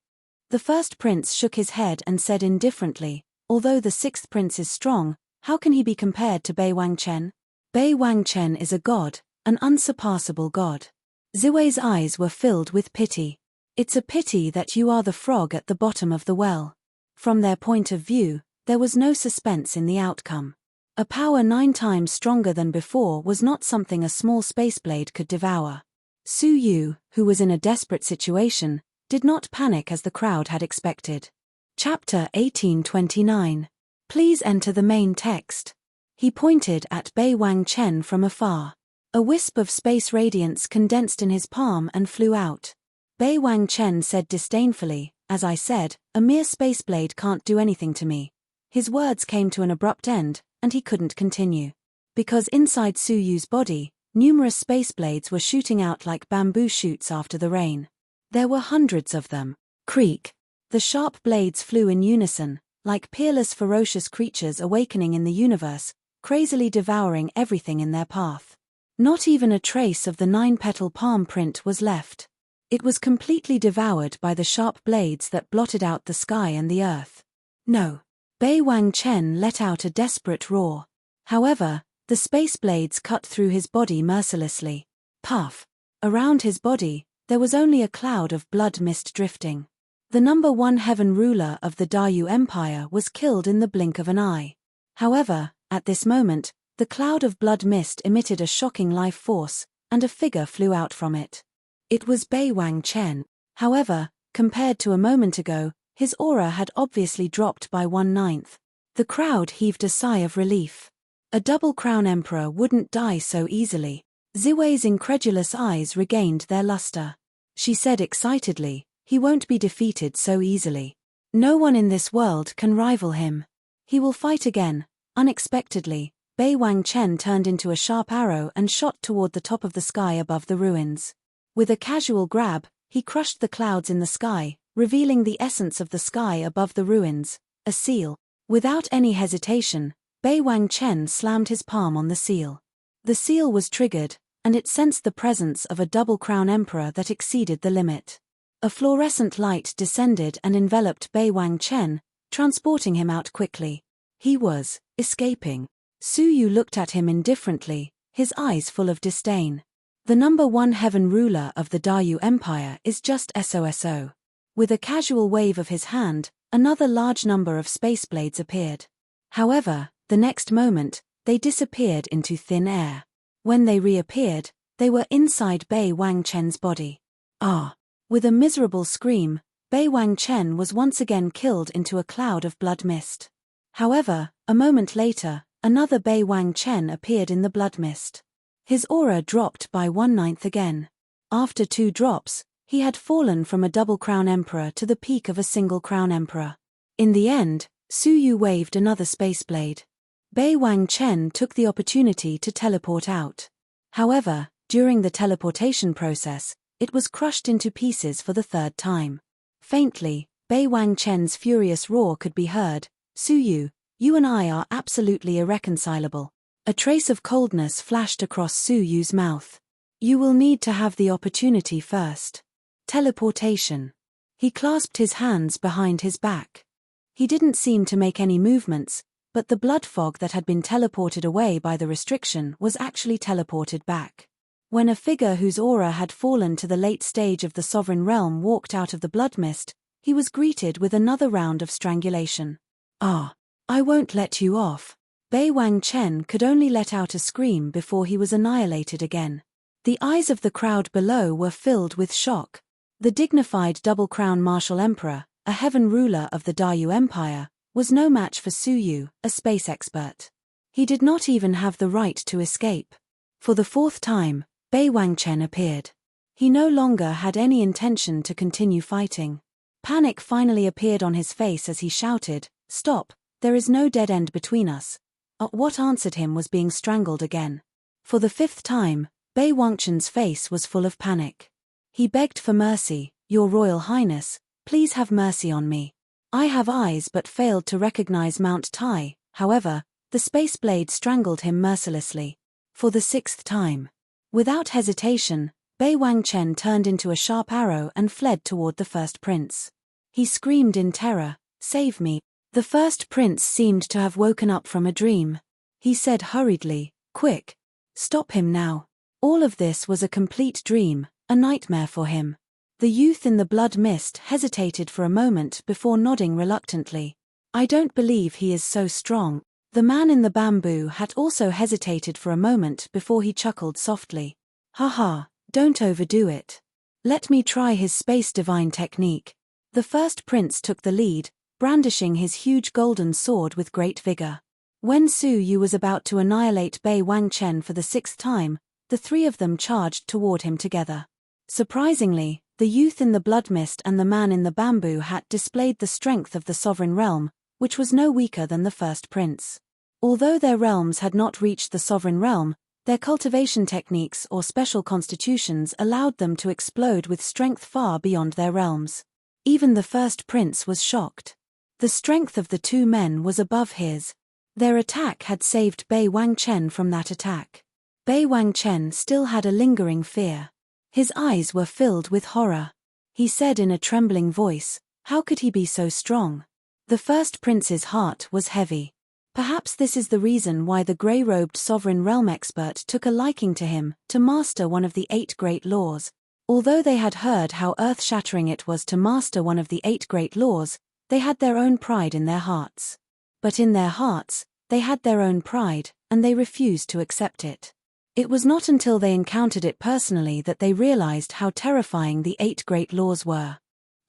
The first prince shook his head and said indifferently, "Although the 6th prince is strong, how can he be compared to Bei Wangchen? Bei Wangchen is a god, an unsurpassable god." Ziwei's eyes were filled with pity. It's a pity that you are the frog at the bottom of the well. From their point of view, there was no suspense in the outcome. A power 9 times stronger than before was not something a small space blade could devour. Su Yu, who was in a desperate situation, did not panic as the crowd had expected. Chapter 1829. Please enter the main text. He pointed at Bei Wang Chen from afar. A wisp of space radiance condensed in his palm and flew out. Bei Wang Chen said disdainfully, "As I said, a mere space blade can't do anything to me." His words came to an abrupt end, and he couldn't continue. Because inside Su Yu's body, numerous space blades were shooting out like bamboo shoots after the rain. There were hundreds of them. Creak. The sharp blades flew in unison, like peerless ferocious creatures awakening in the universe, crazily devouring everything in their path. Not even a trace of the 9-petal palm print was left. It was completely devoured by the sharp blades that blotted out the sky and the earth. No. Bei Wang Chen let out a desperate roar. However, the space blades cut through his body mercilessly. Puff. Around his body, there was only a cloud of blood mist drifting. The number 1 heaven ruler of the Daryu Empire was killed in the blink of an eye. However, at this moment, the cloud of blood mist emitted a shocking life force, and a figure flew out from it. It was Bei Wang Chen. However, compared to a moment ago, his aura had obviously dropped by 1/9. The crowd heaved a sigh of relief. A double crown emperor wouldn't die so easily. Ziwei's incredulous eyes regained their luster. She said excitedly, "He won't be defeated so easily. No one in this world can rival him. He will fight again." Unexpectedly, Bei Wang Chen turned into a sharp arrow and shot toward the top of the sky above the ruins. With a casual grab, he crushed the clouds in the sky, revealing the essence of the sky above the ruins, a seal. Without any hesitation, Bei Wang Chen slammed his palm on the seal. The seal was triggered, and it sensed the presence of a double crown emperor that exceeded the limit. A fluorescent light descended and enveloped Bei Wang Chen, transporting him out quickly. He was escaping. Su Yu looked at him indifferently, his eyes full of disdain. The number 1 heaven ruler of the Daryu Empire is just SOSO. With a casual wave of his hand, another large number of space blades appeared. However, the next moment, they disappeared into thin air. When they reappeared, they were inside Bei Wang Chen's body. Ah! With a miserable scream, Bei Wang Chen was once again killed into a cloud of blood mist. However, a moment later, another Bei Wang Chen appeared in the blood mist. His aura dropped by 1/9 again. After 2 drops, he had fallen from a double crown emperor to the peak of a single crown emperor. In the end, Su Yu waved another space blade. Bei Wang Chen took the opportunity to teleport out. However, during the teleportation process, it was crushed into pieces for the 3rd time. Faintly, Bei Wang Chen's furious roar could be heard, "Su Yu, you and I are absolutely irreconcilable." A trace of coldness flashed across Su Yu's mouth. "You will need to have the opportunity first." Teleportation. He clasped his hands behind his back. He didn't seem to make any movements, but the blood fog that had been teleported away by the restriction was actually teleported back. When a figure whose aura had fallen to the late stage of the sovereign realm walked out of the blood mist, he was greeted with another round of strangulation. "Ah! I won't let you off." Bei Wang Chen could only let out a scream before he was annihilated again. The eyes of the crowd below were filled with shock. The dignified double crown martial emperor, a heaven ruler of the Daryu Empire, was no match for Su Yu, a space expert. He did not even have the right to escape. For the 4th time, Bei Wang Chen appeared. He no longer had any intention to continue fighting. Panic finally appeared on his face as he shouted, "Stop, there is no dead end between us." What answered him was being strangled again. For the 5th time, Bei Wang Chen's face was full of panic. He begged for mercy, "Your Royal Highness, please have mercy on me. I have eyes but failed to recognize Mount Tai." However, the space blade strangled him mercilessly. For the 6th time. Without hesitation, Bei Wang Chen turned into a sharp arrow and fled toward the first prince. He screamed in terror, "Save me." The first prince seemed to have woken up from a dream. He said hurriedly, "Quick! Stop him now." All of this was a complete dream, a nightmare for him. The youth in the blood mist hesitated for a moment before nodding reluctantly. "I don't believe he is so strong." The man in the bamboo hat also hesitated for a moment before he chuckled softly. "Haha, don't overdo it. Let me try his space divine technique." The first prince took the lead, brandishing his huge golden sword with great vigor. When Su Yu was about to annihilate Bei Wangchen for the 6th time, the three of them charged toward him together. Surprisingly, the youth in the blood mist and the man in the bamboo hat displayed the strength of the sovereign realm, which was no weaker than the first prince. Although their realms had not reached the sovereign realm, their cultivation techniques or special constitutions allowed them to explode with strength far beyond their realms. Even the first prince was shocked. The strength of the two men was above his. Their attack had saved Bei Wangchen from that attack. Bei Wangchen still had a lingering fear. His eyes were filled with horror. He said in a trembling voice, "How could he be so strong?" The first prince's heart was heavy. Perhaps this is the reason why the grey-robed sovereign realm expert took a liking to him, to master one of the 8 great laws. Although they had heard how earth-shattering it was to master one of the 8 great laws, they had their own pride in their hearts. But in their hearts, they had their own pride, and they refused to accept it. It was not until they encountered it personally that they realized how terrifying the 8 great laws were.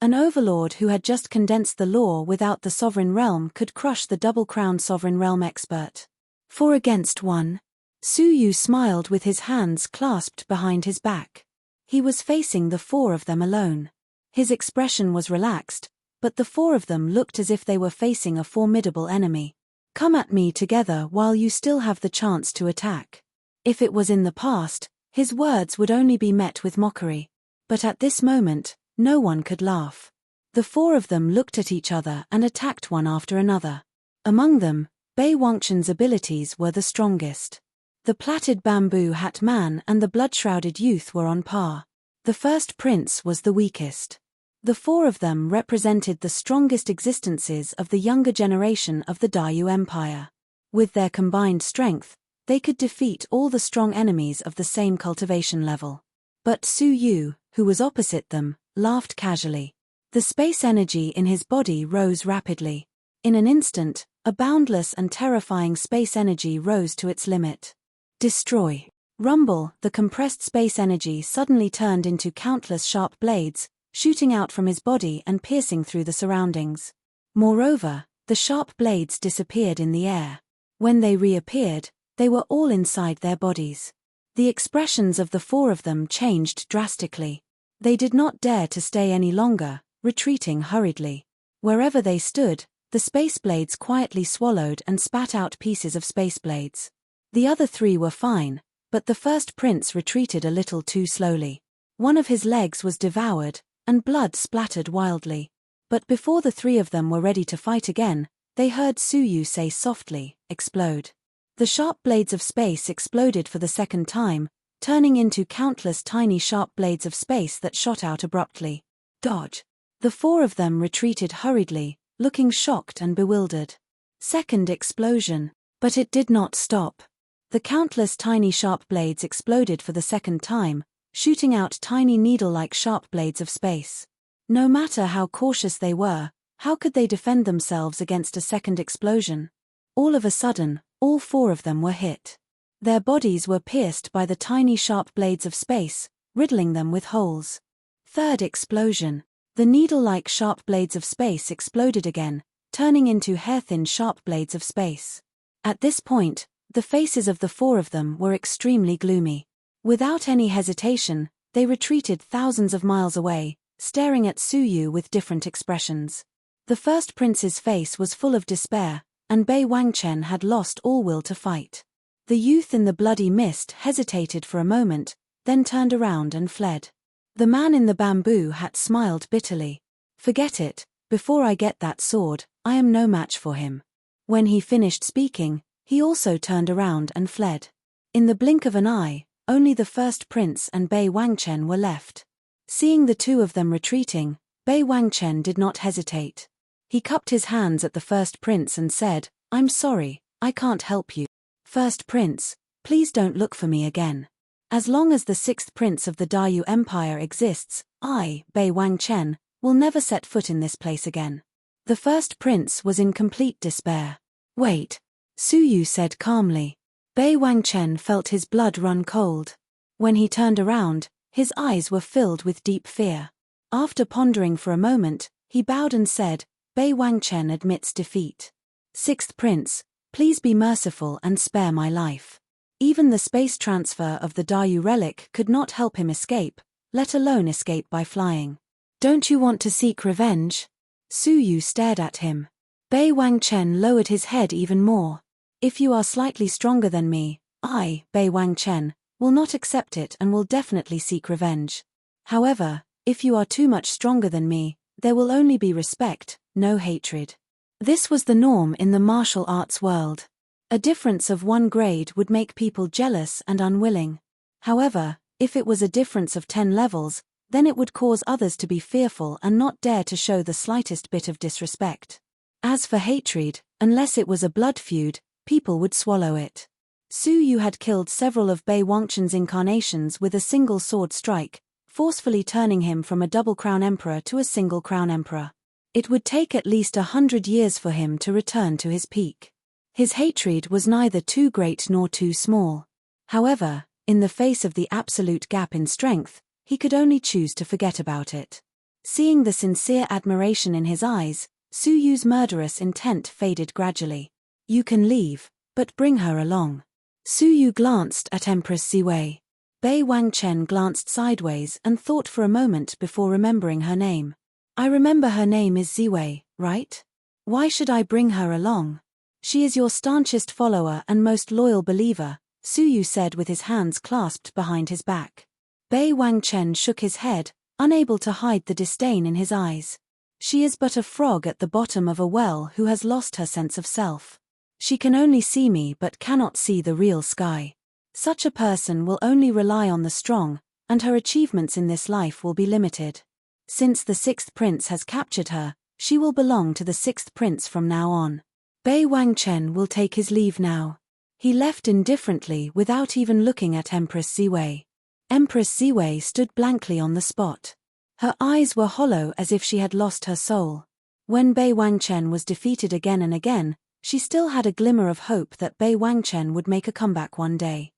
An overlord who had just condensed the law without the sovereign realm could crush the double-crowned sovereign realm expert. 4 against 1. Su Yu smiled with his hands clasped behind his back. He was facing the 4 of them alone. His expression was relaxed, but the 4 of them looked as if they were facing a formidable enemy. "Come at me together while you still have the chance to attack." If it was in the past, his words would only be met with mockery. But at this moment, no one could laugh. The 4 of them looked at each other and attacked one after another. Among them, Bei Wangchen's abilities were the strongest. The plaited bamboo hat man and the blood-shrouded youth were on par. The first prince was the weakest. The 4 of them represented the strongest existences of the younger generation of the Dayu Empire. With their combined strength, they could defeat all the strong enemies of the same cultivation level. But Su Yu, who was opposite them, laughed casually. The space energy in his body rose rapidly. In an instant, a boundless and terrifying space energy rose to its limit. Destroy. Rumble, the compressed space energy suddenly turned into countless sharp blades, shooting out from his body and piercing through the surroundings. Moreover, the sharp blades disappeared in the air. When they reappeared, they were all inside their bodies. The expressions of the 4 of them changed drastically. They did not dare to stay any longer, retreating hurriedly. Wherever they stood, the space blades quietly swallowed and spat out pieces of space blades. The other 3 were fine, but the first prince retreated a little too slowly. One of his legs was devoured, and blood splattered wildly. But before the 3 of them were ready to fight again, they heard Su Yu say softly, "Explode." The sharp blades of space exploded for the 2nd time, turning into countless tiny sharp blades of space that shot out abruptly. Dodge. The 4 of them retreated hurriedly, looking shocked and bewildered. Second explosion. But it did not stop. The countless tiny sharp blades exploded for the 2nd time, shooting out tiny needle-like sharp blades of space. No matter how cautious they were, how could they defend themselves against a second explosion? All of a sudden, all 4 of them were hit. Their bodies were pierced by the tiny sharp blades of space, riddling them with holes. Third explosion. The needle-like sharp blades of space exploded again, turning into hair-thin sharp blades of space. At this point, the faces of the 4 of them were extremely gloomy. Without any hesitation, they retreated thousands of miles away, staring at Su Yu with different expressions. The first prince's face was full of despair, and Bei Wangchen had lost all will to fight. The youth in the bloody mist hesitated for a moment, then turned around and fled. The man in the bamboo hat smiled bitterly. "Forget it, before I get that sword, I am no match for him." When he finished speaking, he also turned around and fled. In the blink of an eye, only the first prince and Bei Wangchen were left. Seeing the 2 of them retreating, Bei Wangchen did not hesitate. He cupped his hands at the first prince and said, "I'm sorry, I can't help you. First prince, please don't look for me again. As long as the 6th prince of the Dayu Empire exists, I, Bei Wangchen, will never set foot in this place again." The first prince was in complete despair. "Wait," Su Yu said calmly. Bei Wangchen felt his blood run cold. When he turned around, his eyes were filled with deep fear. After pondering for a moment, he bowed and said, Bei Wangchen admits defeat. Sixth Prince, please be merciful and spare my life. Even the space transfer of the Dayu relic could not help him escape, let alone escape by flying. Don't you want to seek revenge? Su Yu stared at him. Bei Wangchen lowered his head even more. If you are slightly stronger than me, I, Bei Wangchen, will not accept it and will definitely seek revenge. However, if you are too much stronger than me, there will only be respect, no hatred. This was the norm in the martial arts world. A difference of 1 grade would make people jealous and unwilling. However, if it was a difference of 10 levels, then it would cause others to be fearful and not dare to show the slightest bit of disrespect. As for hatred, unless it was a blood feud, people would swallow it. Su Yu had killed several of Bei Wangchen's incarnations with a single sword strike, forcefully turning him from a double crown emperor to a single crown emperor. It would take at least 100 years for him to return to his peak. His hatred was neither too great nor too small. However, in the face of the absolute gap in strength, he could only choose to forget about it. Seeing the sincere admiration in his eyes, Su Yu's murderous intent faded gradually. You can leave, but bring her along. Su Yu glanced at Empress Ziwei. Bei Wangchen glanced sideways and thought for a moment before remembering her name. I remember her name is Ziwei, right? Why should I bring her along? She is your staunchest follower and most loyal believer, Su Yu said with his hands clasped behind his back. Bei Wangchen shook his head, unable to hide the disdain in his eyes. She is but a frog at the bottom of a well who has lost her sense of self. She can only see me but cannot see the real sky. Such a person will only rely on the strong, and her achievements in this life will be limited. Since the sixth prince has captured her, she will belong to the sixth prince from now on. Bei Wangchen will take his leave now. He left indifferently without even looking at Empress Ziwei. Empress Ziwei stood blankly on the spot. Her eyes were hollow as if she had lost her soul. When Bei Wangchen was defeated again and again, she still had a glimmer of hope that Bei Wangchen would make a comeback one day.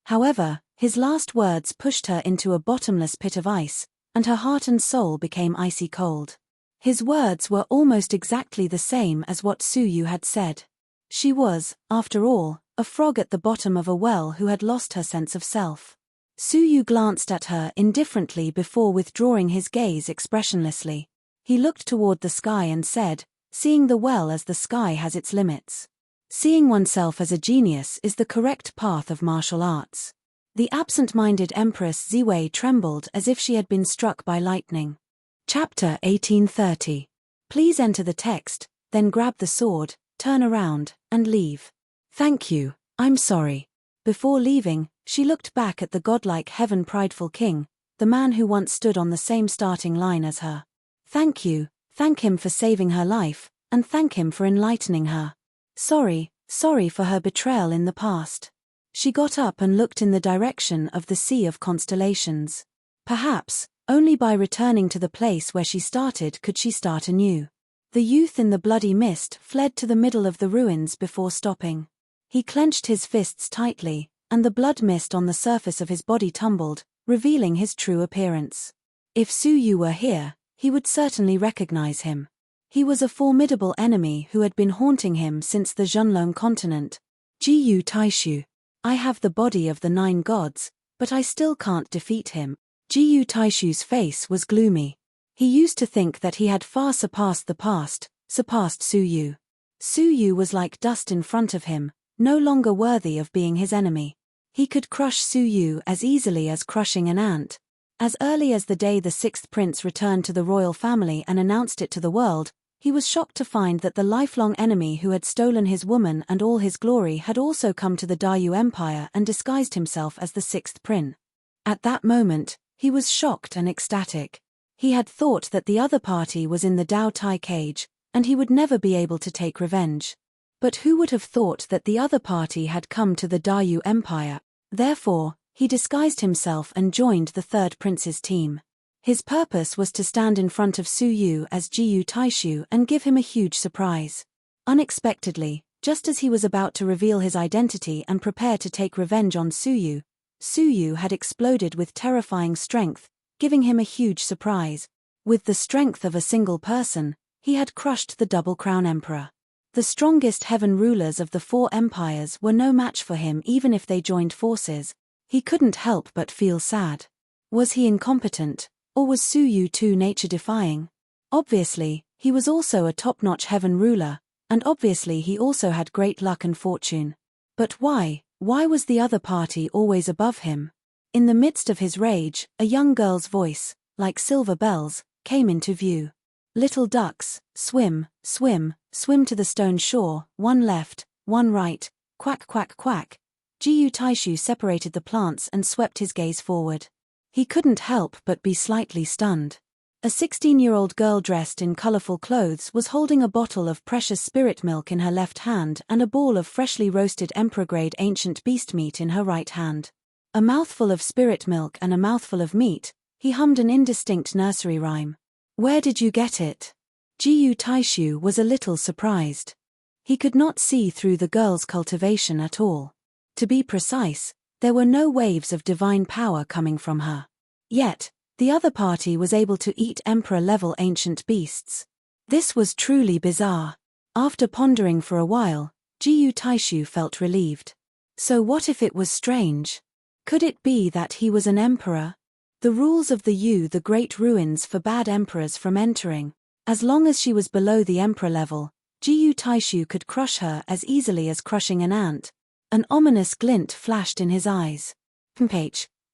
However, his last words pushed her into a bottomless pit of ice, and her heart and soul became icy cold. His words were almost exactly the same as what Su Yu had said. She was, after all, a frog at the bottom of a well who had lost her sense of self. Su Yu glanced at her indifferently before withdrawing his gaze expressionlessly. He looked toward the sky and said, seeing the well as the sky has its limits. Seeing oneself as a genius is the correct path of martial arts. The absent-minded Empress Ziwei trembled as if she had been struck by lightning. Chapter 1830. Please enter the text, then grab the sword, turn around, and leave. Thank you, I'm sorry. Before leaving, she looked back at the godlike heaven-prideful king, the man who once stood on the same starting line as her. Thank you, thank him for saving her life, and thank him for enlightening her. Sorry for her betrayal in the past. She got up and looked in the direction of the sea of constellations. Perhaps, only by returning to the place where she started could she start anew. The youth in the bloody mist fled to the middle of the ruins before stopping. He clenched his fists tightly, and the blood mist on the surface of his body tumbled, revealing his true appearance. If Su Yu were here, he would certainly recognize him. He was a formidable enemy who had been haunting him since the Zhenlong continent. Jiyu Taishu. I have the body of the 9 gods, but I still can't defeat him. Jiyu Taishu's face was gloomy. He used to think that he had far surpassed the past, surpassed Su Yu. Su Yu was like dust in front of him, no longer worthy of being his enemy. He could crush Su Yu as easily as crushing an ant. As early as the day the sixth prince returned to the royal family and announced it to the world, he was shocked to find that the lifelong enemy who had stolen his woman and all his glory had also come to the Dayu Empire and disguised himself as the sixth prince. At that moment, he was shocked and ecstatic. He had thought that the other party was in the Dao Tai cage, and he would never be able to take revenge. But who would have thought that the other party had come to the Dayu Empire? Therefore, he disguised himself and joined the third prince's team. His purpose was to stand in front of Su Yu as Jiyu Taishu and give him a huge surprise. Unexpectedly, just as he was about to reveal his identity and prepare to take revenge on Su Yu had exploded with terrifying strength, giving him a huge surprise. With the strength of a single person, He had crushed the Double Crown Emperor. The strongest heaven rulers of the 4 empires were no match for him even if they joined forces. He couldn't help but feel sad. Was he incompetent, or was Su Yu too nature-defying? Obviously, he was also a top-notch heaven ruler, and obviously he also had great luck and fortune. But why? Why was the other party always above him? In the midst of his rage, a young girl's voice, like silver bells, came into view. Little ducks, swim, swim, swim to the stone shore, one left, one right, quack quack quack. Jiyu Taishu separated the plants and swept his gaze forward. He couldn't help but be slightly stunned. A 16-year-old girl dressed in colorful clothes was holding a bottle of precious spirit milk in her left hand and a ball of freshly roasted emperor-grade ancient beast meat in her right hand. A mouthful of spirit milk and a mouthful of meat, he hummed an indistinct nursery rhyme. Where did you get it? Jiyu Taishu was a little surprised. He could not see through the girl's cultivation at all. To be precise, there were no waves of divine power coming from her. Yet, the other party was able to eat emperor-level ancient beasts. This was truly bizarre. After pondering for a while, Jiyu Taishu felt relieved. So what if it was strange? Could it be that he was an emperor? The rules of the Great Ruins forbade emperors from entering. As long as she was below the emperor level, Jiyu Taishu could crush her as easily as crushing an ant. An ominous glint flashed in his eyes.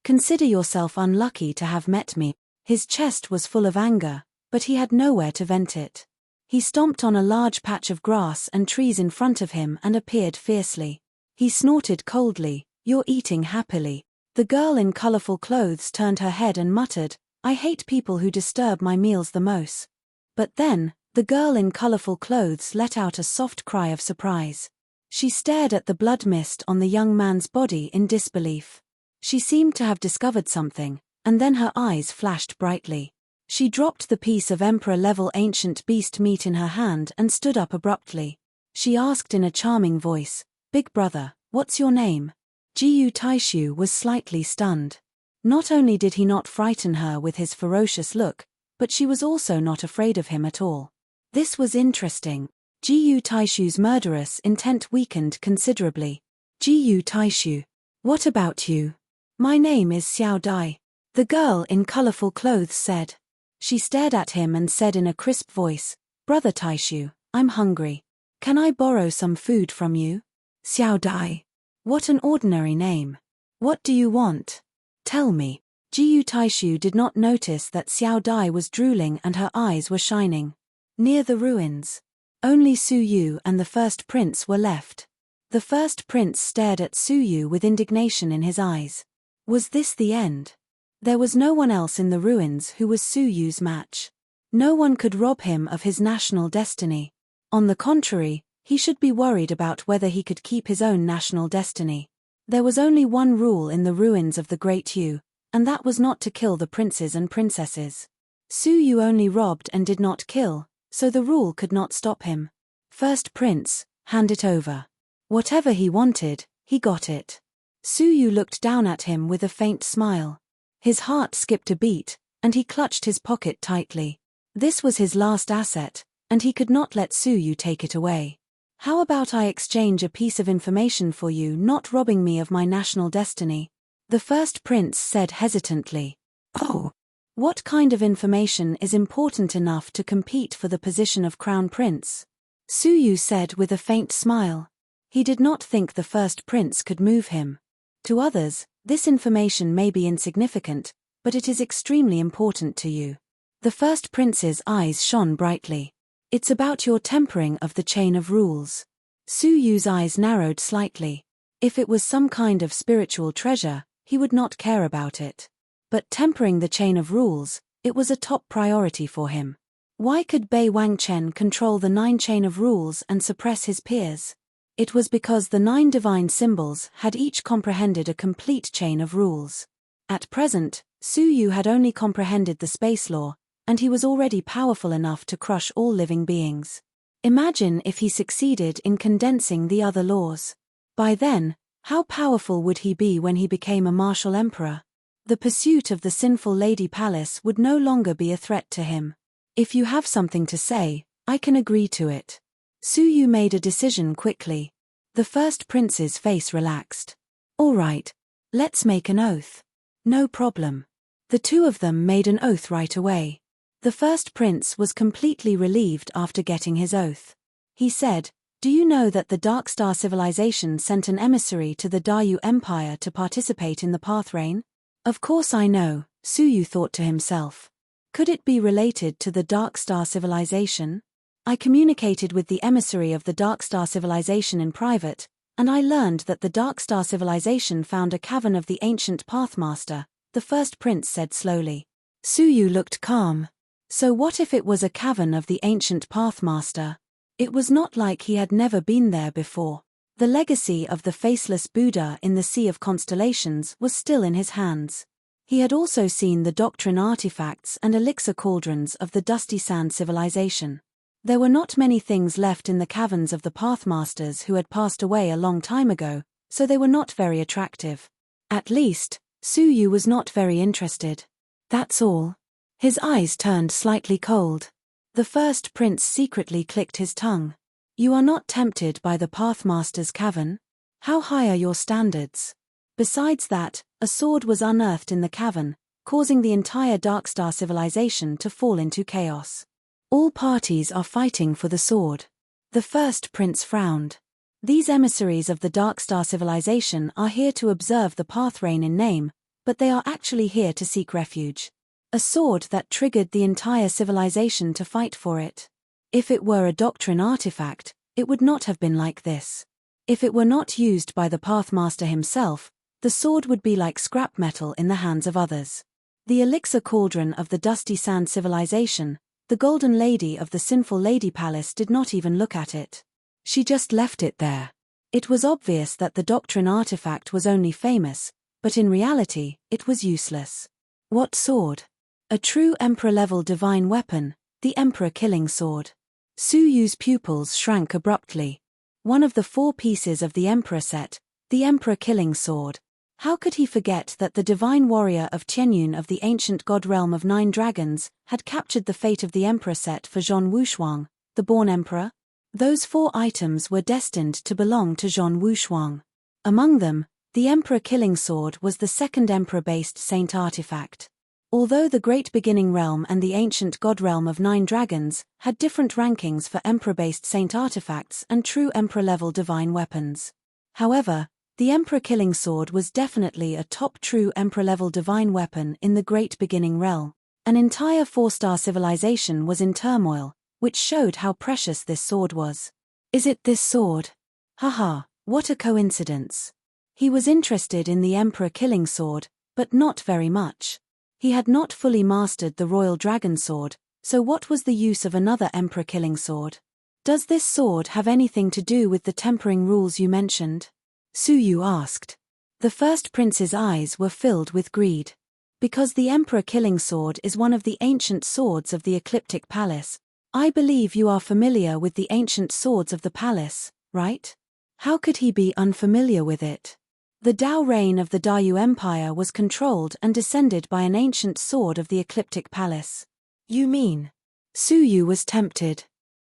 Consider yourself unlucky to have met me. His chest was full of anger, but he had nowhere to vent it. He stomped on a large patch of grass and trees in front of him and appeared fiercely. He snorted coldly, "You're eating happily." The girl in colorful clothes turned her head and muttered, "I hate people who disturb my meals the most." But then, the girl in colorful clothes let out a soft cry of surprise. She stared at the blood mist on the young man's body in disbelief. She seemed to have discovered something, and then her eyes flashed brightly. She dropped the piece of emperor-level ancient beast meat in her hand and stood up abruptly. She asked in a charming voice, "Big brother, what's your name?" Jiyu Taishu was slightly stunned. Not only did he not frighten her with his ferocious look, but she was also not afraid of him at all. This was interesting. Jiyu Taishu's murderous intent weakened considerably. "Jiyu Taishu, what about you?" "My name is Xiao Dai," the girl in colorful clothes said. She stared at him and said in a crisp voice, "Brother Taishu, I'm hungry. Can I borrow some food from you?" "Xiao Dai. What an ordinary name. What do you want? Tell me." Jiyu Taishu did not notice that Xiao Dai was drooling and her eyes were shining. Near the ruins, only Su Yu and the first prince were left. The first prince stared at Su Yu with indignation in his eyes. Was this the end? There was no one else in the ruins who was Su Yu's match. No one could rob him of his national destiny. On the contrary, he should be worried about whether he could keep his own national destiny. There was only one rule in the ruins of the Great Yu, and that was not to kill the princes and princesses. Su Yu only robbed and did not kill, so the rule could not stop him. "First prince, hand it over." Whatever he wanted, he got it. Su Yu looked down at him with a faint smile. His heart skipped a beat, and he clutched his pocket tightly. This was his last asset, and he could not let Su Yu take it away. "How about I exchange a piece of information for you, not robbing me of my national destiny?" The first prince said hesitantly. "Oh, what kind of information is important enough to compete for the position of crown prince?" Su Yu said with a faint smile. He did not think the first prince could move him. To others, this information may be insignificant, but it is extremely important to you. The first prince's eyes shone brightly. "It's about your tempering of the chain of rules." Su Yu's eyes narrowed slightly. If it was some kind of spiritual treasure, he would not care about it. But tempering the chain of rules, it was a top priority for him. Why could Bei Wangchen control the 9 chain of rules and suppress his peers? It was because the 9 divine symbols had each comprehended a complete chain of rules. At present, Su Yu had only comprehended the space law, and he was already powerful enough to crush all living beings. Imagine if he succeeded in condensing the other laws. By then, how powerful would he be when he became a martial emperor? The pursuit of the sinful Lady Palace would no longer be a threat to him. "If you have something to say, I can agree to it. Suyu made a decision quickly. The first prince's face relaxed. All right. Let's make an oath. No problem. The two of them made an oath right away. The first prince was completely relieved after getting his oath. He said, "Do you know that the Dark Star civilization sent an emissary to the Daryu Empire to participate in the Path Reign?" Of course I know, Suyu thought to himself. Could it be related to the Dark Star civilization? I communicated with the emissary of the Dark Star civilization in private, and I learned that the Dark Star civilization found a cavern of the ancient Pathmaster, the first prince said slowly. Suyu looked calm. So what if it was a cavern of the ancient Pathmaster? It was not like he had never been there before. The legacy of the faceless Buddha in the Sea of Constellations was still in his hands. He had also seen the doctrine artifacts and elixir cauldrons of the Dusty Sand civilization. There were not many things left in the caverns of the Pathmasters who had passed away a long time ago, so they were not very attractive. At least, Suyu was not very interested. That's all. His eyes turned slightly cold. The first prince secretly clicked his tongue. You are not tempted by the Pathmaster's cavern? How high are your standards? Besides that, a sword was unearthed in the cavern, causing the entire Darkstar civilization to fall into chaos. All parties are fighting for the sword. The first prince frowned. These emissaries of the Darkstar civilization are here to observe the Path Reign in name, but they are actually here to seek refuge. A sword that triggered the entire civilization to fight for it. If it were a doctrine artifact, it would not have been like this. If it were not used by the Pathmaster himself, the sword would be like scrap metal in the hands of others. The elixir cauldron of the Dusty Sand civilization, the Golden Lady of the Sinful Lady Palace did not even look at it. She just left it there. It was obvious that the doctrine artifact was only famous, but in reality, it was useless. What sword? A true Emperor-level divine weapon, the Emperor Killing Sword. Suyu's pupils shrank abruptly. One of the 4 pieces of the Emperor set, the Emperor Killing Sword. How could he forget that the divine warrior of Tianyun of the ancient god realm of 9 dragons had captured the fate of the Emperor set for Zhong Wushuang, the born emperor? Those 4 items were destined to belong to Zhong Wushuang. Among them, the Emperor Killing Sword was the second emperor-based saint artifact. Although the Great Beginning Realm and the ancient god realm of 9 dragons had different rankings for emperor-based saint artifacts and true emperor-level divine weapons. However, the Emperor Killing Sword was definitely a top true emperor-level divine weapon in the Great Beginning Realm. An entire 4-star civilization was in turmoil, which showed how precious this sword was. Is it this sword? Haha, what a coincidence. He was interested in the Emperor Killing Sword, but not very much. He had not fully mastered the Royal Dragon Sword, so what was the use of another Emperor Killing Sword? Does this sword have anything to do with the tempering rules you mentioned? Suyu asked. The first prince's eyes were filled with greed. Because the Emperor Killing Sword is one of the ancient swords of the Ecliptic Palace, I believe you are familiar with the ancient swords of the palace, right? How could he be unfamiliar with it? The Dao reign of the Daryu Empire was controlled and descended by an ancient sword of the Ecliptic Palace. You mean? Suyu was tempted.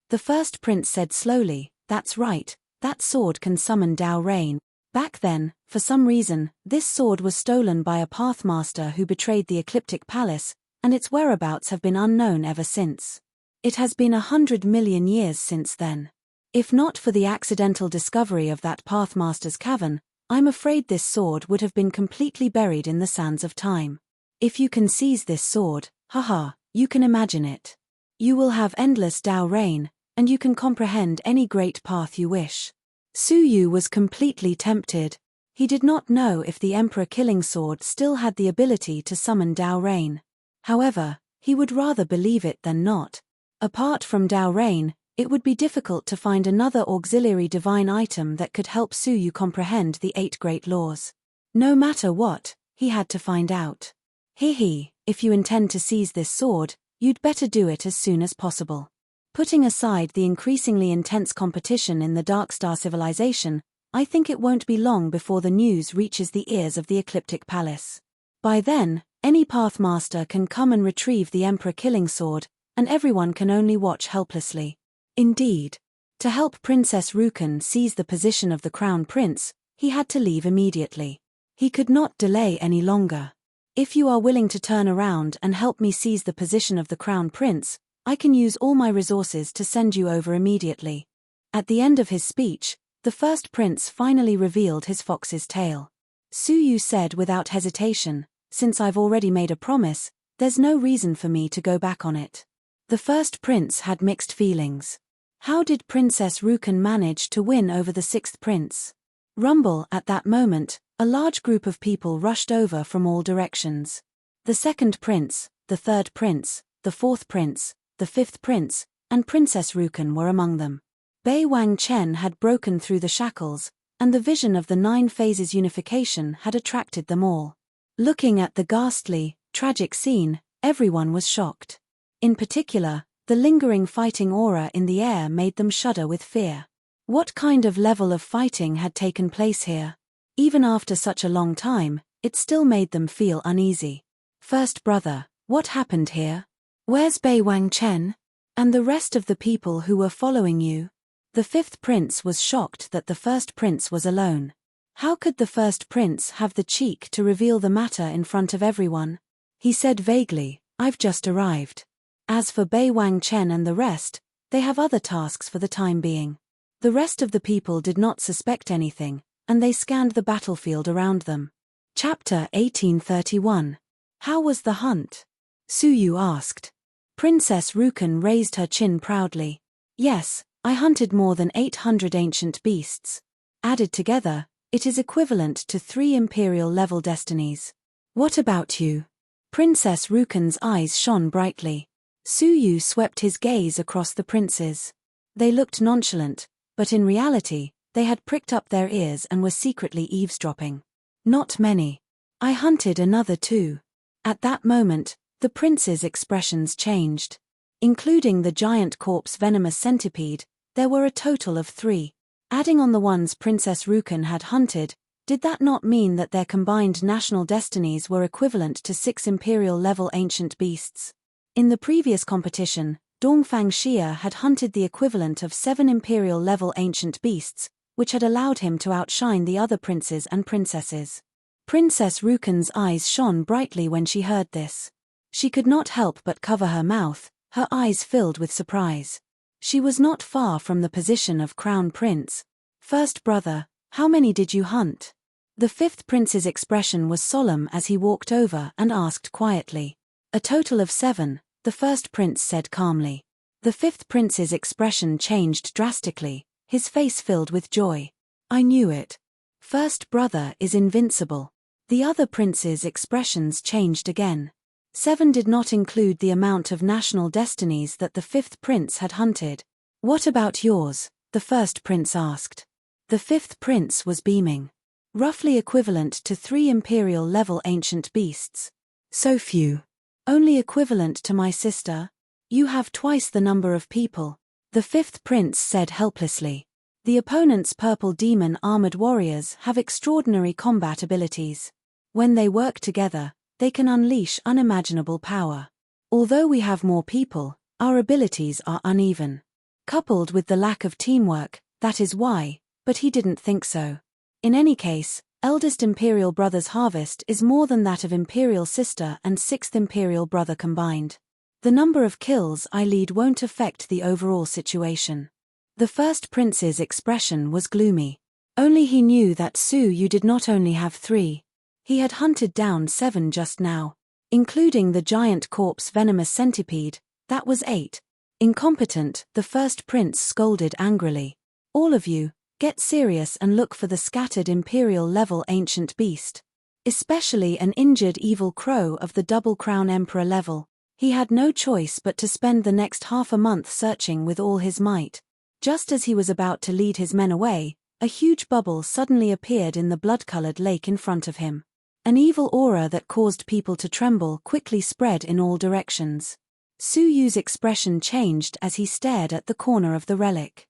The first prince said slowly, that's right, that sword can summon Dao reign. Back then, for some reason, this sword was stolen by a Pathmaster who betrayed the Ecliptic Palace, and its whereabouts have been unknown ever since. It has been 100 million years since then. If not for the accidental discovery of that Pathmaster's cavern, I'm afraid this sword would have been completely buried in the sands of time. If you can seize this sword, haha, you can imagine it. You will have endless Dao reign, and you can comprehend any great path you wish. Suyu was completely tempted. He did not know if the Emperor Killing Sword still had the ability to summon Dao reign. However, he would rather believe it than not. Apart from Dao reign, it would be difficult to find another auxiliary divine item that could help Suyu comprehend the 8 great laws. No matter what, he had to find out. If you intend to seize this sword, you'd better do it as soon as possible. Putting aside the increasingly intense competition in the Darkstar civilization, I think it won't be long before the news reaches the ears of the Ecliptic Palace. By then, any Pathmaster can come and retrieve the Emperor Killing Sword, and everyone can only watch helplessly. Indeed. To help Princess Rukan seize the position of the Crown Prince, he had to leave immediately. He could not delay any longer. If you are willing to turn around and help me seize the position of the Crown Prince, I can use all my resources to send you over immediately. At the end of his speech, the first prince finally revealed his fox's tail. Su Yu said without hesitation, "Since I've already made a promise, there's no reason for me to go back on it." The first prince had mixed feelings. How did Princess Rukan manage to win over the sixth prince? Rumble. At that moment, a large group of people rushed over from all directions. The second prince, the third prince, the fourth prince, the fifth prince, and Princess Rukan were among them. Bei Wang Chen had broken through the shackles, and the vision of the 9 phases unification had attracted them all. Looking at the ghastly, tragic scene, everyone was shocked. In particular, the lingering fighting aura in the air made them shudder with fear. What kind of level of fighting had taken place here? Even after such a long time, it still made them feel uneasy. First brother, what happened here? Where's Bei Wang Chen? And the rest of the people who were following you? The fifth prince was shocked that the first prince was alone. How could the first prince have the cheek to reveal the matter in front of everyone? He said vaguely, "I've just arrived. As for Bei Wang Chen and the rest, they have other tasks for the time being." The rest of the people did not suspect anything, and they scanned the battlefield around them. Chapter 1831. How was the hunt? Su Yu asked. Princess Rukan raised her chin proudly. Yes, I hunted more than 800 ancient beasts. Added together, it is equivalent to 3 imperial-level destinies. What about you? Princess Rukan's eyes shone brightly. Su Yu swept his gaze across the princes. They looked nonchalant, but in reality, they had pricked up their ears and were secretly eavesdropping. Not many. I hunted another 2. At that moment, the princes' expressions changed. Including the giant corpse venomous centipede, there were a total of 3. Adding on the ones Princess Rukan had hunted, did that not mean that their combined national destinies were equivalent to 6 imperial-level ancient beasts? In the previous competition, Dongfang Xia had hunted the equivalent of 7 imperial-level ancient beasts, which had allowed him to outshine the other princes and princesses. Princess Rukan's eyes shone brightly when she heard this. She could not help but cover her mouth, her eyes filled with surprise. She was not far from the position of crown prince. First brother, how many did you hunt? The fifth prince's expression was solemn as he walked over and asked quietly. A total of 7, the first prince said calmly. The fifth prince's expression changed drastically, his face filled with joy. I knew it. First brother is invincible. The other prince's expressions changed again. 7 did not include the amount of national destinies that the fifth prince had hunted. What about yours? The first prince asked. The fifth prince was beaming. Roughly equivalent to 3 imperial-level ancient beasts. So few. Only equivalent to my sister? You have twice the number of people. The fifth prince said helplessly. The opponent's purple demon armored warriors have extraordinary combat abilities. When they work together, they can unleash unimaginable power. Although we have more people, our abilities are uneven. Coupled with the lack of teamwork, that is why, but he didn't think so. In any case, eldest imperial brother's harvest is more than that of imperial sister and sixth imperial brother combined. The number of kills I lead won't affect the overall situation. The first prince's expression was gloomy. Only he knew that Su Yu did not only have 3. He had hunted down 7 just now. Including the giant corpse venomous centipede, that was 8. Incompetent, the first prince scolded angrily. All of you, get serious and look for the scattered imperial-level ancient beast. Especially an injured evil crow of the double crown emperor level. He had no choice but to spend the next half a month searching with all his might. Just as he was about to lead his men away, a huge bubble suddenly appeared in the blood-colored lake in front of him. An evil aura that caused people to tremble quickly spread in all directions. Su Yu's expression changed as he stared at the corner of the relic.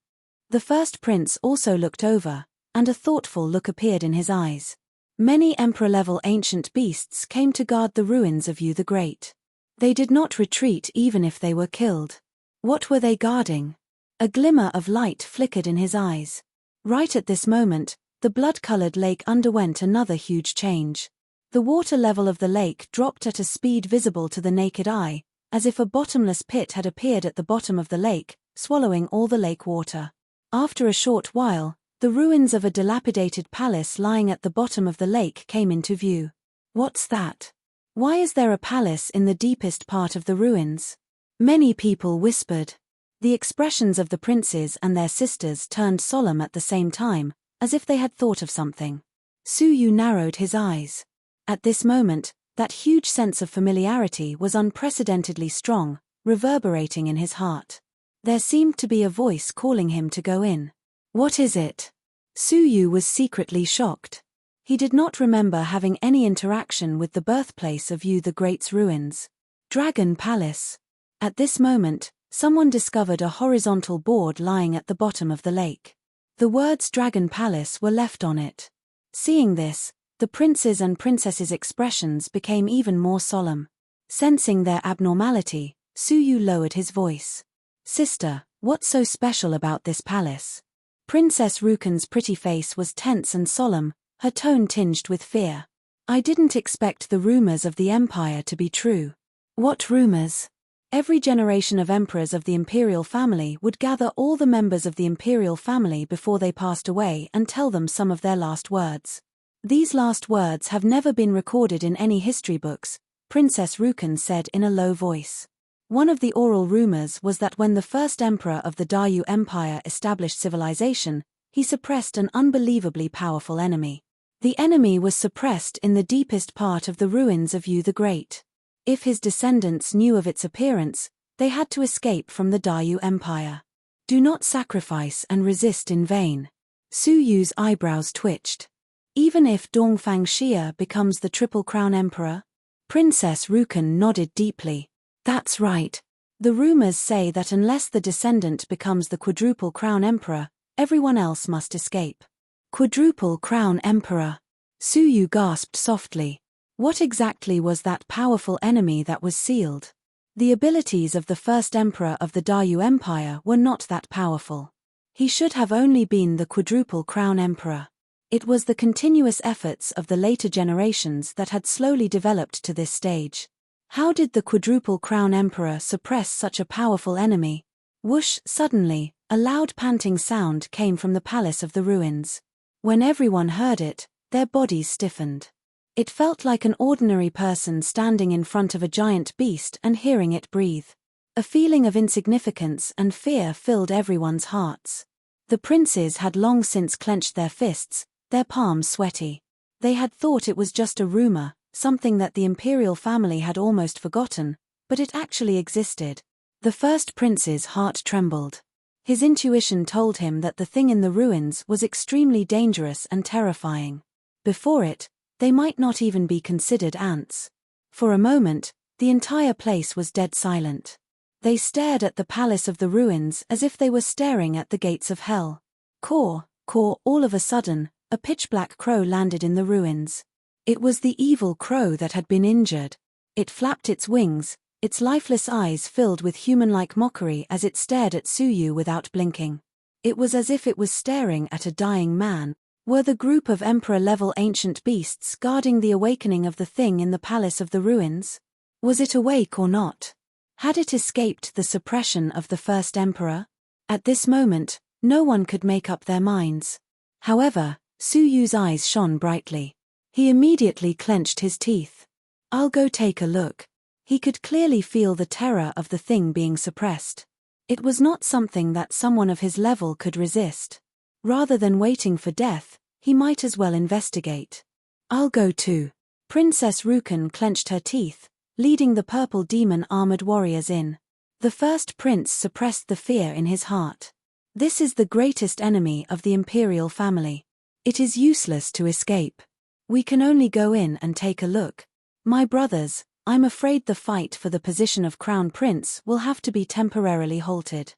The first prince also looked over, and a thoughtful look appeared in his eyes. Many emperor-level ancient beasts came to guard the ruins of Yu the Great. They did not retreat even if they were killed. What were they guarding? A glimmer of light flickered in his eyes. Right at this moment, the blood-colored lake underwent another huge change. The water level of the lake dropped at a speed visible to the naked eye, as if a bottomless pit had appeared at the bottom of the lake, swallowing all the lake water. After a short while, the ruins of a dilapidated palace lying at the bottom of the lake came into view. What's that? Why is there a palace in the deepest part of the ruins? Many people whispered. The expressions of the princes and their sisters turned solemn at the same time, as if they had thought of something. Suyu narrowed his eyes. At this moment, that huge sense of familiarity was unprecedentedly strong, reverberating in his heart. There seemed to be a voice calling him to go in. What is it? Suyu was secretly shocked. He did not remember having any interaction with the birthplace of Yu the Great's ruins. Dragon Palace. At this moment, someone discovered a horizontal board lying at the bottom of the lake. The words Dragon Palace were left on it. Seeing this, the princes and princesses' expressions became even more solemn. Sensing their abnormality, Suyu lowered his voice. Sister, what's so special about this palace? Princess Rukan's pretty face was tense and solemn, her tone tinged with fear. I didn't expect the rumors of the empire to be true. What rumors? Every generation of emperors of the imperial family would gather all the members of the imperial family before they passed away and tell them some of their last words. These last words have never been recorded in any history books, Princess Rukan said in a low voice. One of the oral rumors was that when the first emperor of the Daryu Empire established civilization, he suppressed an unbelievably powerful enemy. The enemy was suppressed in the deepest part of the ruins of Yu the Great. If his descendants knew of its appearance, they had to escape from the Daryu Empire. Do not sacrifice and resist in vain. Suyu's eyebrows twitched. Even if Dongfang Xia becomes the Triple Crown Emperor? Princess Rukan nodded deeply. That's right. The rumors say that unless the descendant becomes the Quadruple Crown Emperor, everyone else must escape. Quadruple Crown Emperor. Suyu gasped softly. What exactly was that powerful enemy that was sealed? The abilities of the first emperor of the Daryu Empire were not that powerful. He should have only been the Quadruple Crown Emperor. It was the continuous efforts of the later generations that had slowly developed to this stage. How did the Quadruple Crown Emperor suppress such a powerful enemy? Whoosh! Suddenly, a loud panting sound came from the palace of the ruins. When everyone heard it, their bodies stiffened. It felt like an ordinary person standing in front of a giant beast and hearing it breathe. A feeling of insignificance and fear filled everyone's hearts. The princes had long since clenched their fists, their palms sweaty. They had thought it was just a rumor, something that the imperial family had almost forgotten, but it actually existed. The first prince's heart trembled. His intuition told him that the thing in the ruins was extremely dangerous and terrifying. Before it, they might not even be considered ants. For a moment, the entire place was dead silent. They stared at the palace of the ruins as if they were staring at the gates of hell. Caw, all of a sudden, a pitch-black crow landed in the ruins. It was the evil crow that had been injured. It flapped its wings, its lifeless eyes filled with human-like mockery as it stared at Suyu without blinking. It was as if it was staring at a dying man. Were the group of emperor-level ancient beasts guarding the awakening of the thing in the palace of the ruins? Was it awake or not? Had it escaped the suppression of the first emperor? At this moment, no one could make up their minds. However, Suyu's eyes shone brightly. He immediately clenched his teeth. I'll go take a look. He could clearly feel the terror of the thing being suppressed. It was not something that someone of his level could resist. Rather than waiting for death, he might as well investigate. I'll go too. Princess Rukan clenched her teeth, leading the purple demon-armored warriors in. The first prince suppressed the fear in his heart. This is the greatest enemy of the imperial family. It is useless to escape. We can only go in and take a look. My brothers, I'm afraid the fight for the position of crown prince will have to be temporarily halted.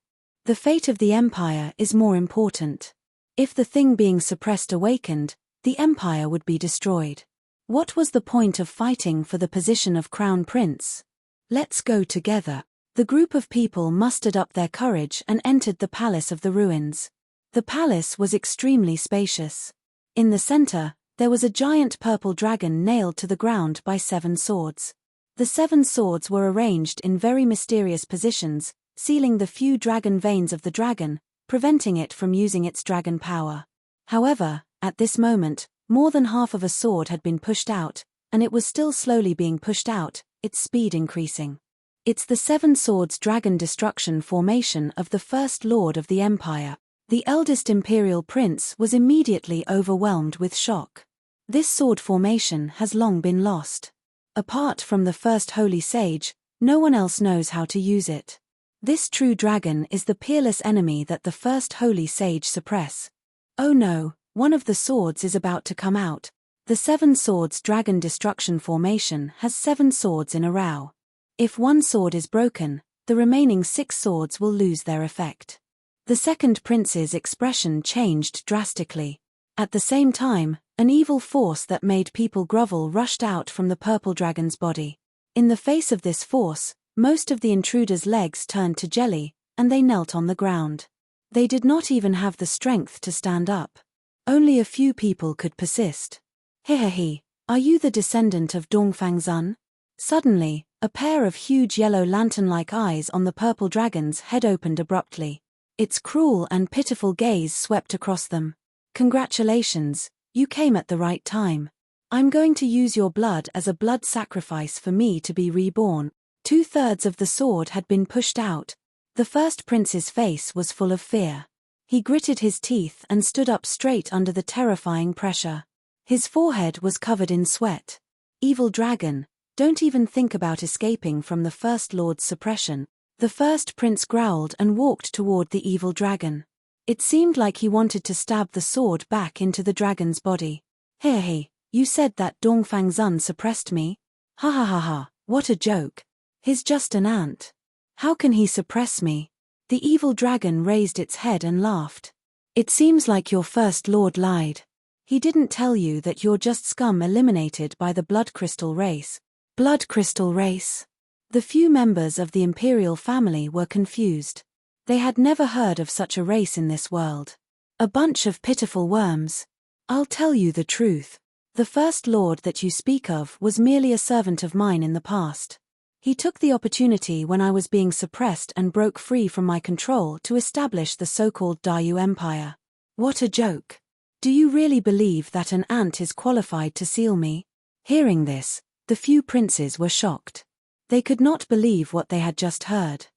The fate of the empire is more important. If the thing being suppressed awakened, the empire would be destroyed. What was the point of fighting for the position of crown prince? Let's go together. The group of people mustered up their courage and entered the Palace of the Ruins. The palace was extremely spacious. In the center, there was a giant purple dragon nailed to the ground by 7 swords. The 7 swords were arranged in very mysterious positions, sealing the few dragon veins of the dragon, preventing it from using its dragon power. However, at this moment, more than half of a sword had been pushed out, and it was still slowly being pushed out, its speed increasing. It's the 7 swords dragon destruction formation of the First Lord of the Empire. The eldest imperial prince was immediately overwhelmed with shock. This sword formation has long been lost. Apart from the first holy sage, no one else knows how to use it. This true dragon is the peerless enemy that the first holy sage suppress. Oh no, one of the swords is about to come out. The 7 swords dragon destruction formation has 7 swords in a row. If one sword is broken, the remaining 6 swords will lose their effect. The second prince's expression changed drastically. At the same time, an evil force that made people grovel rushed out from the purple dragon's body. In the face of this force, most of the intruders' legs turned to jelly, and they knelt on the ground. They did not even have the strength to stand up. Only a few people could persist. Hehehe, are you the descendant of Dongfangzun? Suddenly, a pair of huge yellow lantern-like eyes on the purple dragon's head opened abruptly. Its cruel and pitiful gaze swept across them. Congratulations, you came at the right time. I'm going to use your blood as a blood sacrifice for me to be reborn. 2/3 of the sword had been pushed out. The first prince's face was full of fear. He gritted his teeth and stood up straight under the terrifying pressure. His forehead was covered in sweat. Evil dragon, don't even think about escaping from the First Lord's suppression. The first prince growled and walked toward the evil dragon. It seemed like he wanted to stab the sword back into the dragon's body. Hey, you said that Dongfangzun suppressed me? Ha ha ha ha, what a joke. He's just an ant. How can he suppress me? The evil dragon raised its head and laughed. It seems like your first lord lied. He didn't tell you that you're just scum eliminated by the blood crystal race. Blood crystal race? The few members of the imperial family were confused. They had never heard of such a race in this world. A bunch of pitiful worms. I'll tell you the truth. The first lord that you speak of was merely a servant of mine in the past. He took the opportunity when I was being suppressed and broke free from my control to establish the so-called Dayu Empire. What a joke. Do you really believe that an ant is qualified to seal me? Hearing this, the few princes were shocked. They could not believe what they had just heard.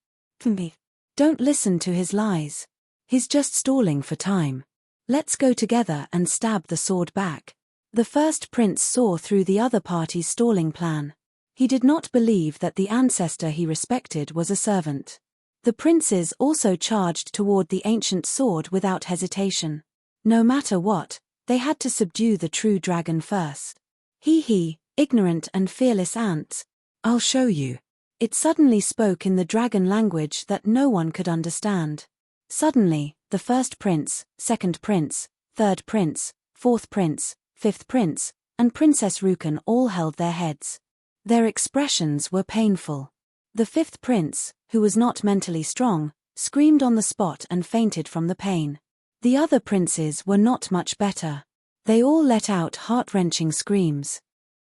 Don't listen to his lies. He's just stalling for time. Let's go together and stab the sword back. The first prince saw through the other party's stalling plan. He did not believe that the ancestor he respected was a servant. The princes also charged toward the ancient sword without hesitation. No matter what, they had to subdue the true dragon first. He, ignorant and fearless ants. I'll show you. It suddenly spoke in the dragon language that no one could understand. Suddenly, the first prince, second prince, third prince, fourth prince, fifth prince, and Princess Rukan all held their heads. Their expressions were painful. The fifth prince, who was not mentally strong, screamed on the spot and fainted from the pain. The other princes were not much better. They all let out heart-wrenching screams.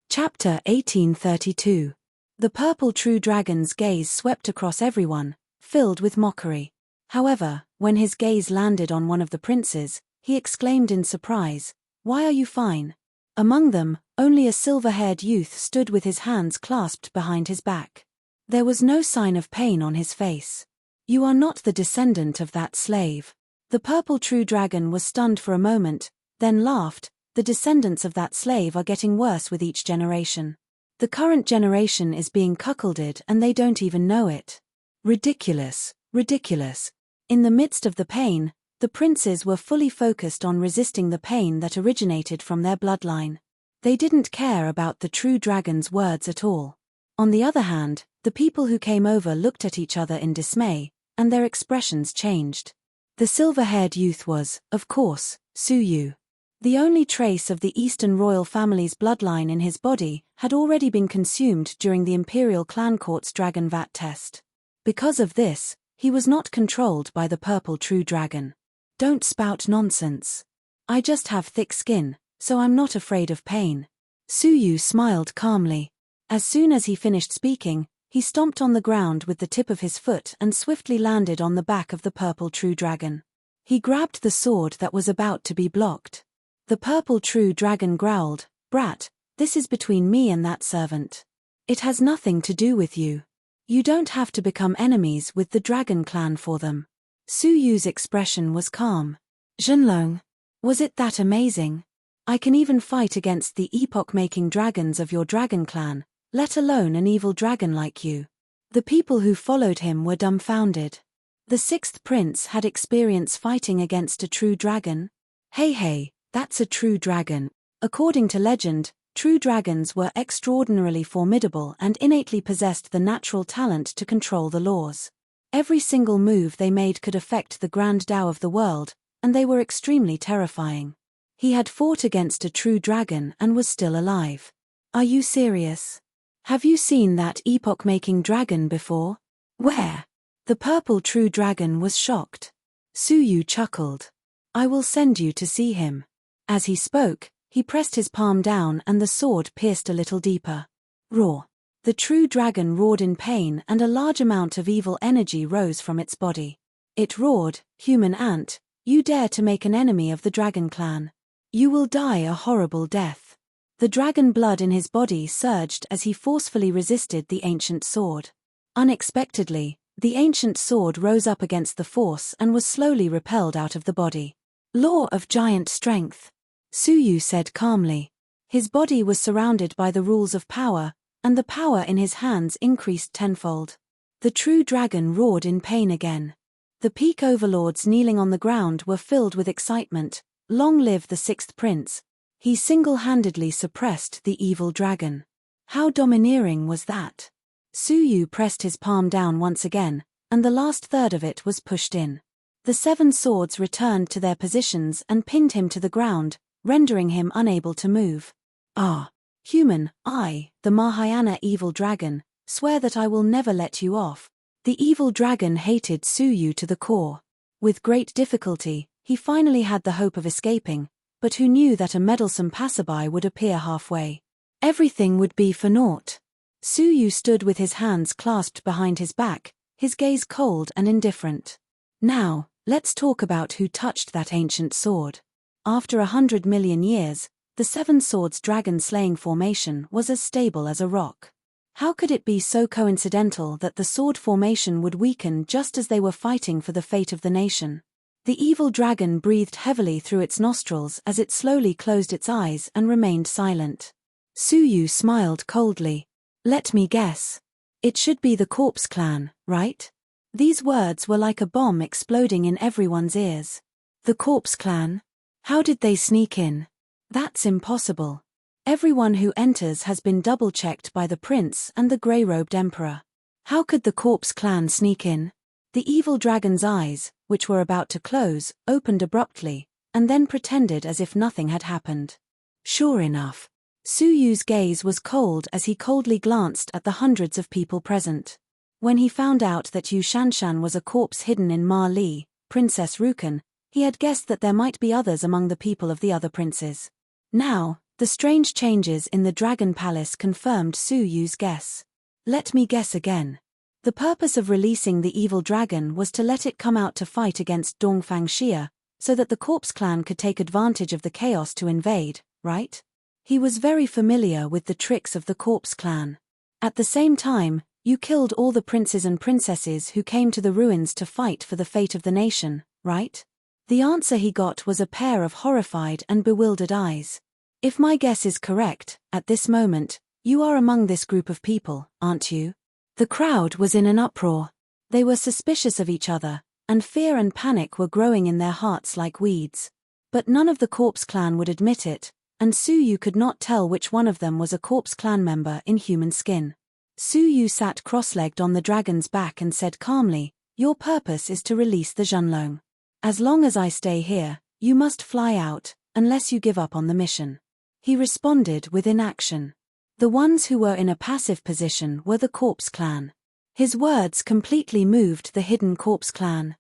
Chapter 1832. The purple true dragon's gaze swept across everyone, filled with mockery. However, when his gaze landed on one of the princes, he exclaimed in surprise, "Why are you fine?" Among them, only a silver-haired youth stood with his hands clasped behind his back. There was no sign of pain on his face. "You are not the descendant of that slave." The purple true dragon was stunned for a moment, then laughed. "The descendants of that slave are getting worse with each generation. The current generation is being cuckolded and they don't even know it. Ridiculous, ridiculous." In the midst of the pain, the princes were fully focused on resisting the pain that originated from their bloodline. They didn't care about the true dragon's words at all. On the other hand, the people who came over looked at each other in dismay, and their expressions changed. The silver-haired youth was, of course, Su Yu. The only trace of the Eastern royal family's bloodline in his body had already been consumed during the Imperial Clan Court's Dragon Vat test. Because of this, he was not controlled by the purple true dragon. Don't spout nonsense. I just have thick skin, so I'm not afraid of pain. Suyu smiled calmly. As soon as he finished speaking, he stomped on the ground with the tip of his foot and swiftly landed on the back of the purple true dragon. He grabbed the sword that was about to be blocked. The purple true dragon growled, "Brat, this is between me and that servant. It has nothing to do with you. You don't have to become enemies with the dragon clan for them." Suyu's expression was calm. "Zhenlong, was it that amazing? I can even fight against the epoch-making dragons of your dragon clan, let alone an evil dragon like you." The people who followed him were dumbfounded. The sixth prince had experience fighting against a true dragon? Hey, that's a true dragon. According to legend, true dragons were extraordinarily formidable and innately possessed the natural talent to control the laws. Every single move they made could affect the grand Tao of the world, and they were extremely terrifying. He had fought against a true dragon and was still alive. Are you serious? Have you seen that epoch-making dragon before? Where? The purple true dragon was shocked. Suyu chuckled. I will send you to see him. As he spoke, he pressed his palm down and the sword pierced a little deeper. Roar. The true dragon roared in pain and a large amount of evil energy rose from its body. It roared, "Human ant, you dare to make an enemy of the dragon clan. You will die a horrible death." The dragon blood in his body surged as he forcefully resisted the ancient sword. Unexpectedly, the ancient sword rose up against the force and was slowly repelled out of the body. Law of giant strength, Suyu said calmly. His body was surrounded by the rules of power, and the power in his hands increased tenfold. The true dragon roared in pain again. The peak overlords kneeling on the ground were filled with excitement. Long live the sixth prince. He single-handedly suppressed the evil dragon. How domineering was that? Suyu pressed his palm down once again, and the last third of it was pushed in. The seven swords returned to their positions and pinned him to the ground, rendering him unable to move. Ah, human, I, the Mahayana evil dragon, swear that I will never let you off. The evil dragon hated Suyu to the core. With great difficulty, he finally had the hope of escaping, but who knew that a meddlesome passerby would appear halfway? Everything would be for naught. Suyu stood with his hands clasped behind his back, his gaze cold and indifferent. Now, let's talk about who touched that ancient sword. After 100 million years, the Seven Swords dragon-slaying formation was as stable as a rock. How could it be so coincidental that the sword formation would weaken just as they were fighting for the fate of the nation? The evil dragon breathed heavily through its nostrils as it slowly closed its eyes and remained silent. Suyu smiled coldly. Let me guess. It should be the Corpse Clan, right? These words were like a bomb exploding in everyone's ears. The Corpse Clan? How did they sneak in? That's impossible. Everyone who enters has been double-checked by the prince and the grey-robed emperor. How could the Corpse Clan sneak in? The evil dragon's eyes, which were about to close, opened abruptly, and then pretended as if nothing had happened. Sure enough. Suyu's gaze was cold as he coldly glanced at the hundreds of people present. When he found out that Yu Shanshan was a corpse hidden in Ma Li, Princess Rukan, he had guessed that there might be others among the people of the other princes. Now, the strange changes in the Dragon Palace confirmed Suyu's guess. Let me guess again. The purpose of releasing the evil dragon was to let it come out to fight against Dongfang Xia, so that the Corpse Clan could take advantage of the chaos to invade, right? He was very familiar with the tricks of the Corpse Clan. At the same time, you killed all the princes and princesses who came to the ruins to fight for the fate of the nation, right? The answer he got was a pair of horrified and bewildered eyes. If my guess is correct, at this moment, you are among this group of people, aren't you? The crowd was in an uproar. They were suspicious of each other, and fear and panic were growing in their hearts like weeds. But none of the Corpse Clan would admit it, and Suyu could not tell which one of them was a Corpse Clan member in human skin. Suyu sat cross-legged on the dragon's back and said calmly, "Your purpose is to release the Zhenlong. As long as I stay here, you must fly out, unless you give up on the mission." He responded with inaction. The ones who were in a passive position were the Corpse Clan. His words completely moved the hidden corpse clan.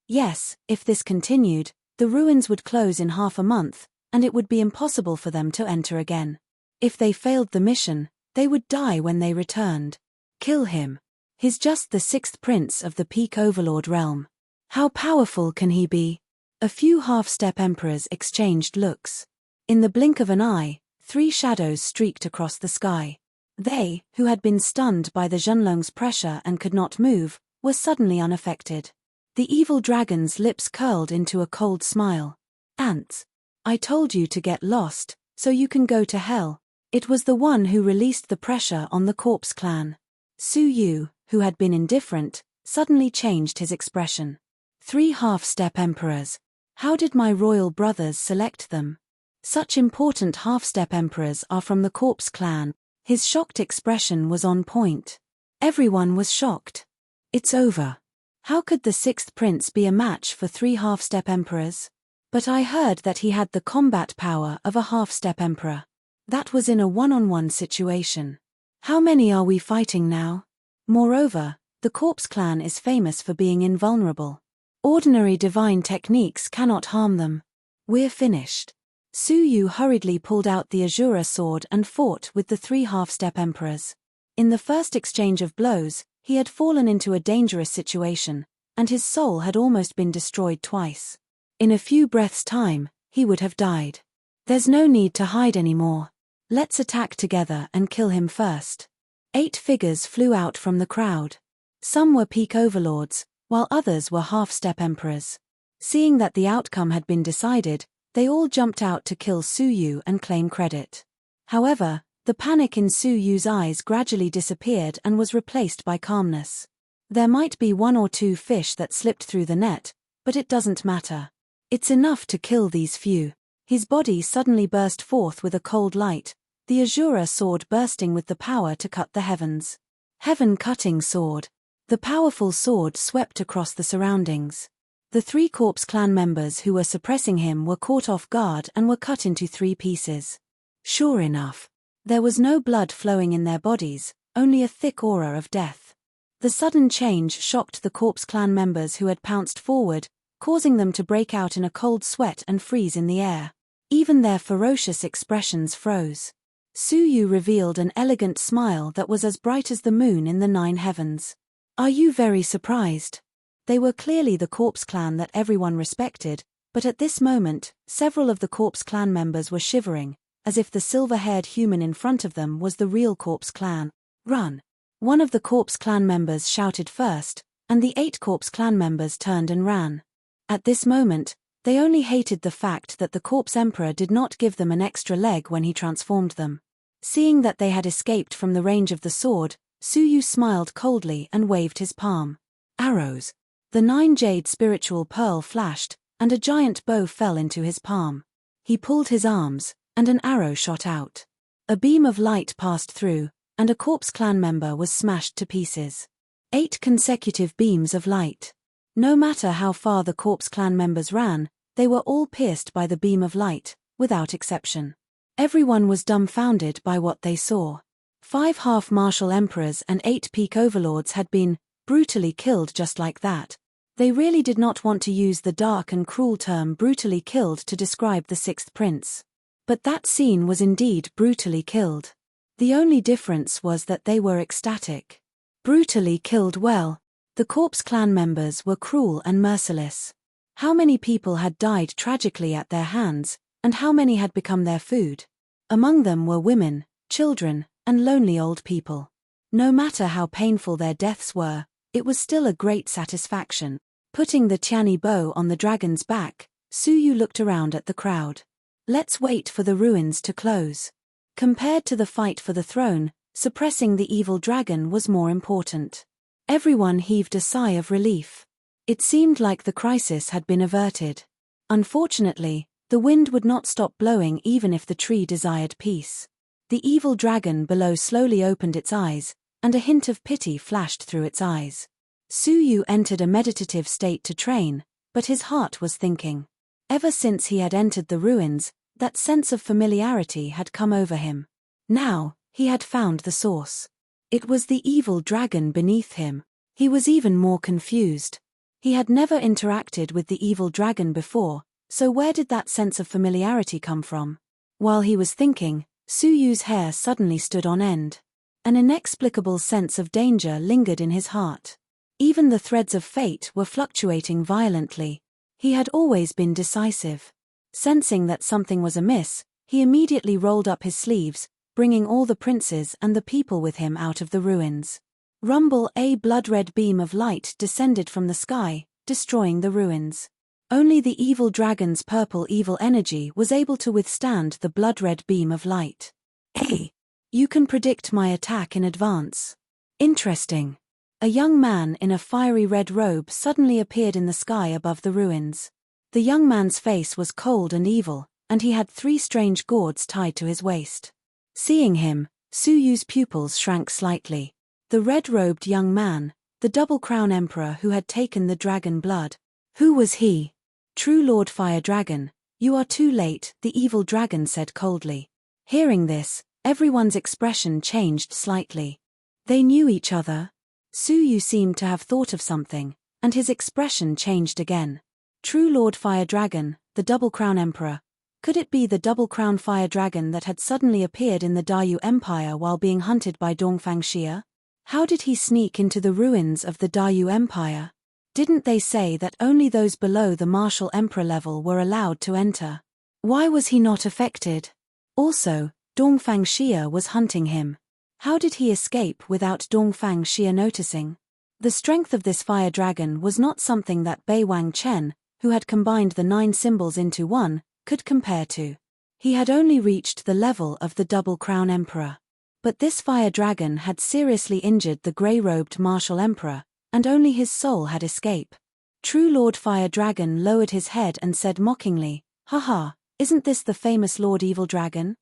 Yes, if this continued, the ruins would close in half a month, and it would be impossible for them to enter again. If they failed the mission, they would die when they returned. Kill him. He's just the sixth prince of the Peak Overlord realm. How powerful can he be? A few half-step emperors exchanged looks. In the blink of an eye, 3 shadows streaked across the sky. They, who had been stunned by the Zhenlong's pressure and could not move, were suddenly unaffected. The evil dragon's lips curled into a cold smile. Ants. I told you to get lost, so you can go to hell. It was the one who released the pressure on the corpse clan. Su Yu, who had been indifferent, suddenly changed his expression. 3 half-step emperors. How did my royal brothers select them? Such important half-step emperors are from the corpse clan. His shocked expression was on point. Everyone was shocked. It's over. How could the 6th prince be a match for 3 half-step emperors? But I heard that he had the combat power of a half-step emperor. That was in a one-on-one situation. How many are we fighting now? Moreover, the corpse clan is famous for being invulnerable. Ordinary divine techniques cannot harm them. We're finished. Su Yu hurriedly pulled out the Azura sword and fought with the 3 half-step emperors. In the first exchange of blows, he had fallen into a dangerous situation, and his soul had almost been destroyed twice. In a few breaths' time, he would have died. There's no need to hide anymore. Let's attack together and kill him first. 8 figures flew out from the crowd. Some were peak overlords, while others were half-step emperors. Seeing that the outcome had been decided, they all jumped out to kill Su Yu and claim credit. However, the panic in Su Yu's eyes gradually disappeared and was replaced by calmness. There might be 1 or 2 fish that slipped through the net, but it doesn't matter. It's enough to kill these few. His body suddenly burst forth with a cold light, the Azura sword bursting with the power to cut the heavens. Heaven-cutting sword. The powerful sword swept across the surroundings. The 3 corpse clan members who were suppressing him were caught off guard and were cut into 3 pieces. Sure enough, there was no blood flowing in their bodies, only a thick aura of death. The sudden change shocked the corpse clan members who had pounced forward, causing them to break out in a cold sweat and freeze in the air. Even their ferocious expressions froze. Su Yu revealed an elegant smile that was as bright as the moon in the 9 heavens. Are you very surprised? They were clearly the corpse clan that everyone respected, but at this moment, several of the corpse clan members were shivering, as if the silver-haired human in front of them was the real corpse clan. Run! One of the corpse clan members shouted first, and the 8 corpse clan members turned and ran. At this moment, they only hated the fact that the corpse emperor did not give them an extra leg when he transformed them. Seeing that they had escaped from the range of the sword, Su Yu smiled coldly and waved his palm. Arrows. The 9 jade spiritual pearl flashed, and a giant bow fell into his palm. He pulled his arms, and an arrow shot out. A beam of light passed through, and a corpse clan member was smashed to pieces. 8 consecutive beams of light. No matter how far the corpse clan members ran, they were all pierced by the beam of light, without exception. Everyone was dumbfounded by what they saw. 5 half-martial emperors and 8 peak overlords had been brutally killed just like that. They really did not want to use the dark and cruel term brutally killed to describe the 6th prince. But that scene was indeed brutally killed. The only difference was that they were ecstatic. Brutally killed well. The corpse clan members were cruel and merciless. How many people had died tragically at their hands, and how many had become their food? Among them were women, children, and lonely old people. No matter how painful their deaths were, it was still a great satisfaction. Putting the Tiani bow on the dragon's back, Su Yu looked around at the crowd. Let's wait for the ruins to close. Compared to the fight for the throne, suppressing the evil dragon was more important. Everyone heaved a sigh of relief. It seemed like the crisis had been averted. Unfortunately, the wind would not stop blowing even if the tree desired peace. The evil dragon below slowly opened its eyes, and a hint of pity flashed through its eyes. Su Yu entered a meditative state to train, but his heart was thinking. Ever since he had entered the ruins, that sense of familiarity had come over him. Now, he had found the source. It was the evil dragon beneath him. He was even more confused. He had never interacted with the evil dragon before, so where did that sense of familiarity come from? While he was thinking, Su Yu's hair suddenly stood on end. An inexplicable sense of danger lingered in his heart. Even the threads of fate were fluctuating violently. He had always been decisive. Sensing that something was amiss, he immediately rolled up his sleeves, bringing all the princes and the people with him out of the ruins. Rumble, a blood-red beam of light descended from the sky, destroying the ruins. Only the evil dragon's purple evil energy was able to withstand the blood-red beam of light. Hey! You can predict my attack in advance. Interesting. A young man in a fiery red robe suddenly appeared in the sky above the ruins. The young man's face was cold and evil, and he had 3 strange gourds tied to his waist. Seeing him, Su Yu's pupils shrank slightly. The red-robed young man, the double crown emperor who had taken the dragon blood. Who was he? True Lord Fire Dragon, you are too late, the evil dragon said coldly. Hearing this, everyone's expression changed slightly. They knew each other. Su Yu seemed to have thought of something, and his expression changed again. True Lord Fire Dragon, the double crown emperor. Could it be the double crown fire dragon that had suddenly appeared in the Dayu Empire while being hunted by Dongfang Xia? How did he sneak into the ruins of the Dayu Empire? Didn't they say that only those below the martial emperor level were allowed to enter? Why was he not affected? Also, Dongfang Xia was hunting him. How did he escape without Dongfang Xia noticing? The strength of this fire dragon was not something that Bei Wang Chen, who had combined the 9 symbols into one, could compare to. He had only reached the level of the double crown emperor. But this fire dragon had seriously injured the grey-robed martial emperor, and only his soul had escaped. True Lord Fire Dragon lowered his head and said mockingly, "Haha, isn't this the famous Lord Evil Dragon?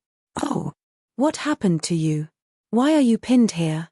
Oh, what happened to you? Why are you pinned here?"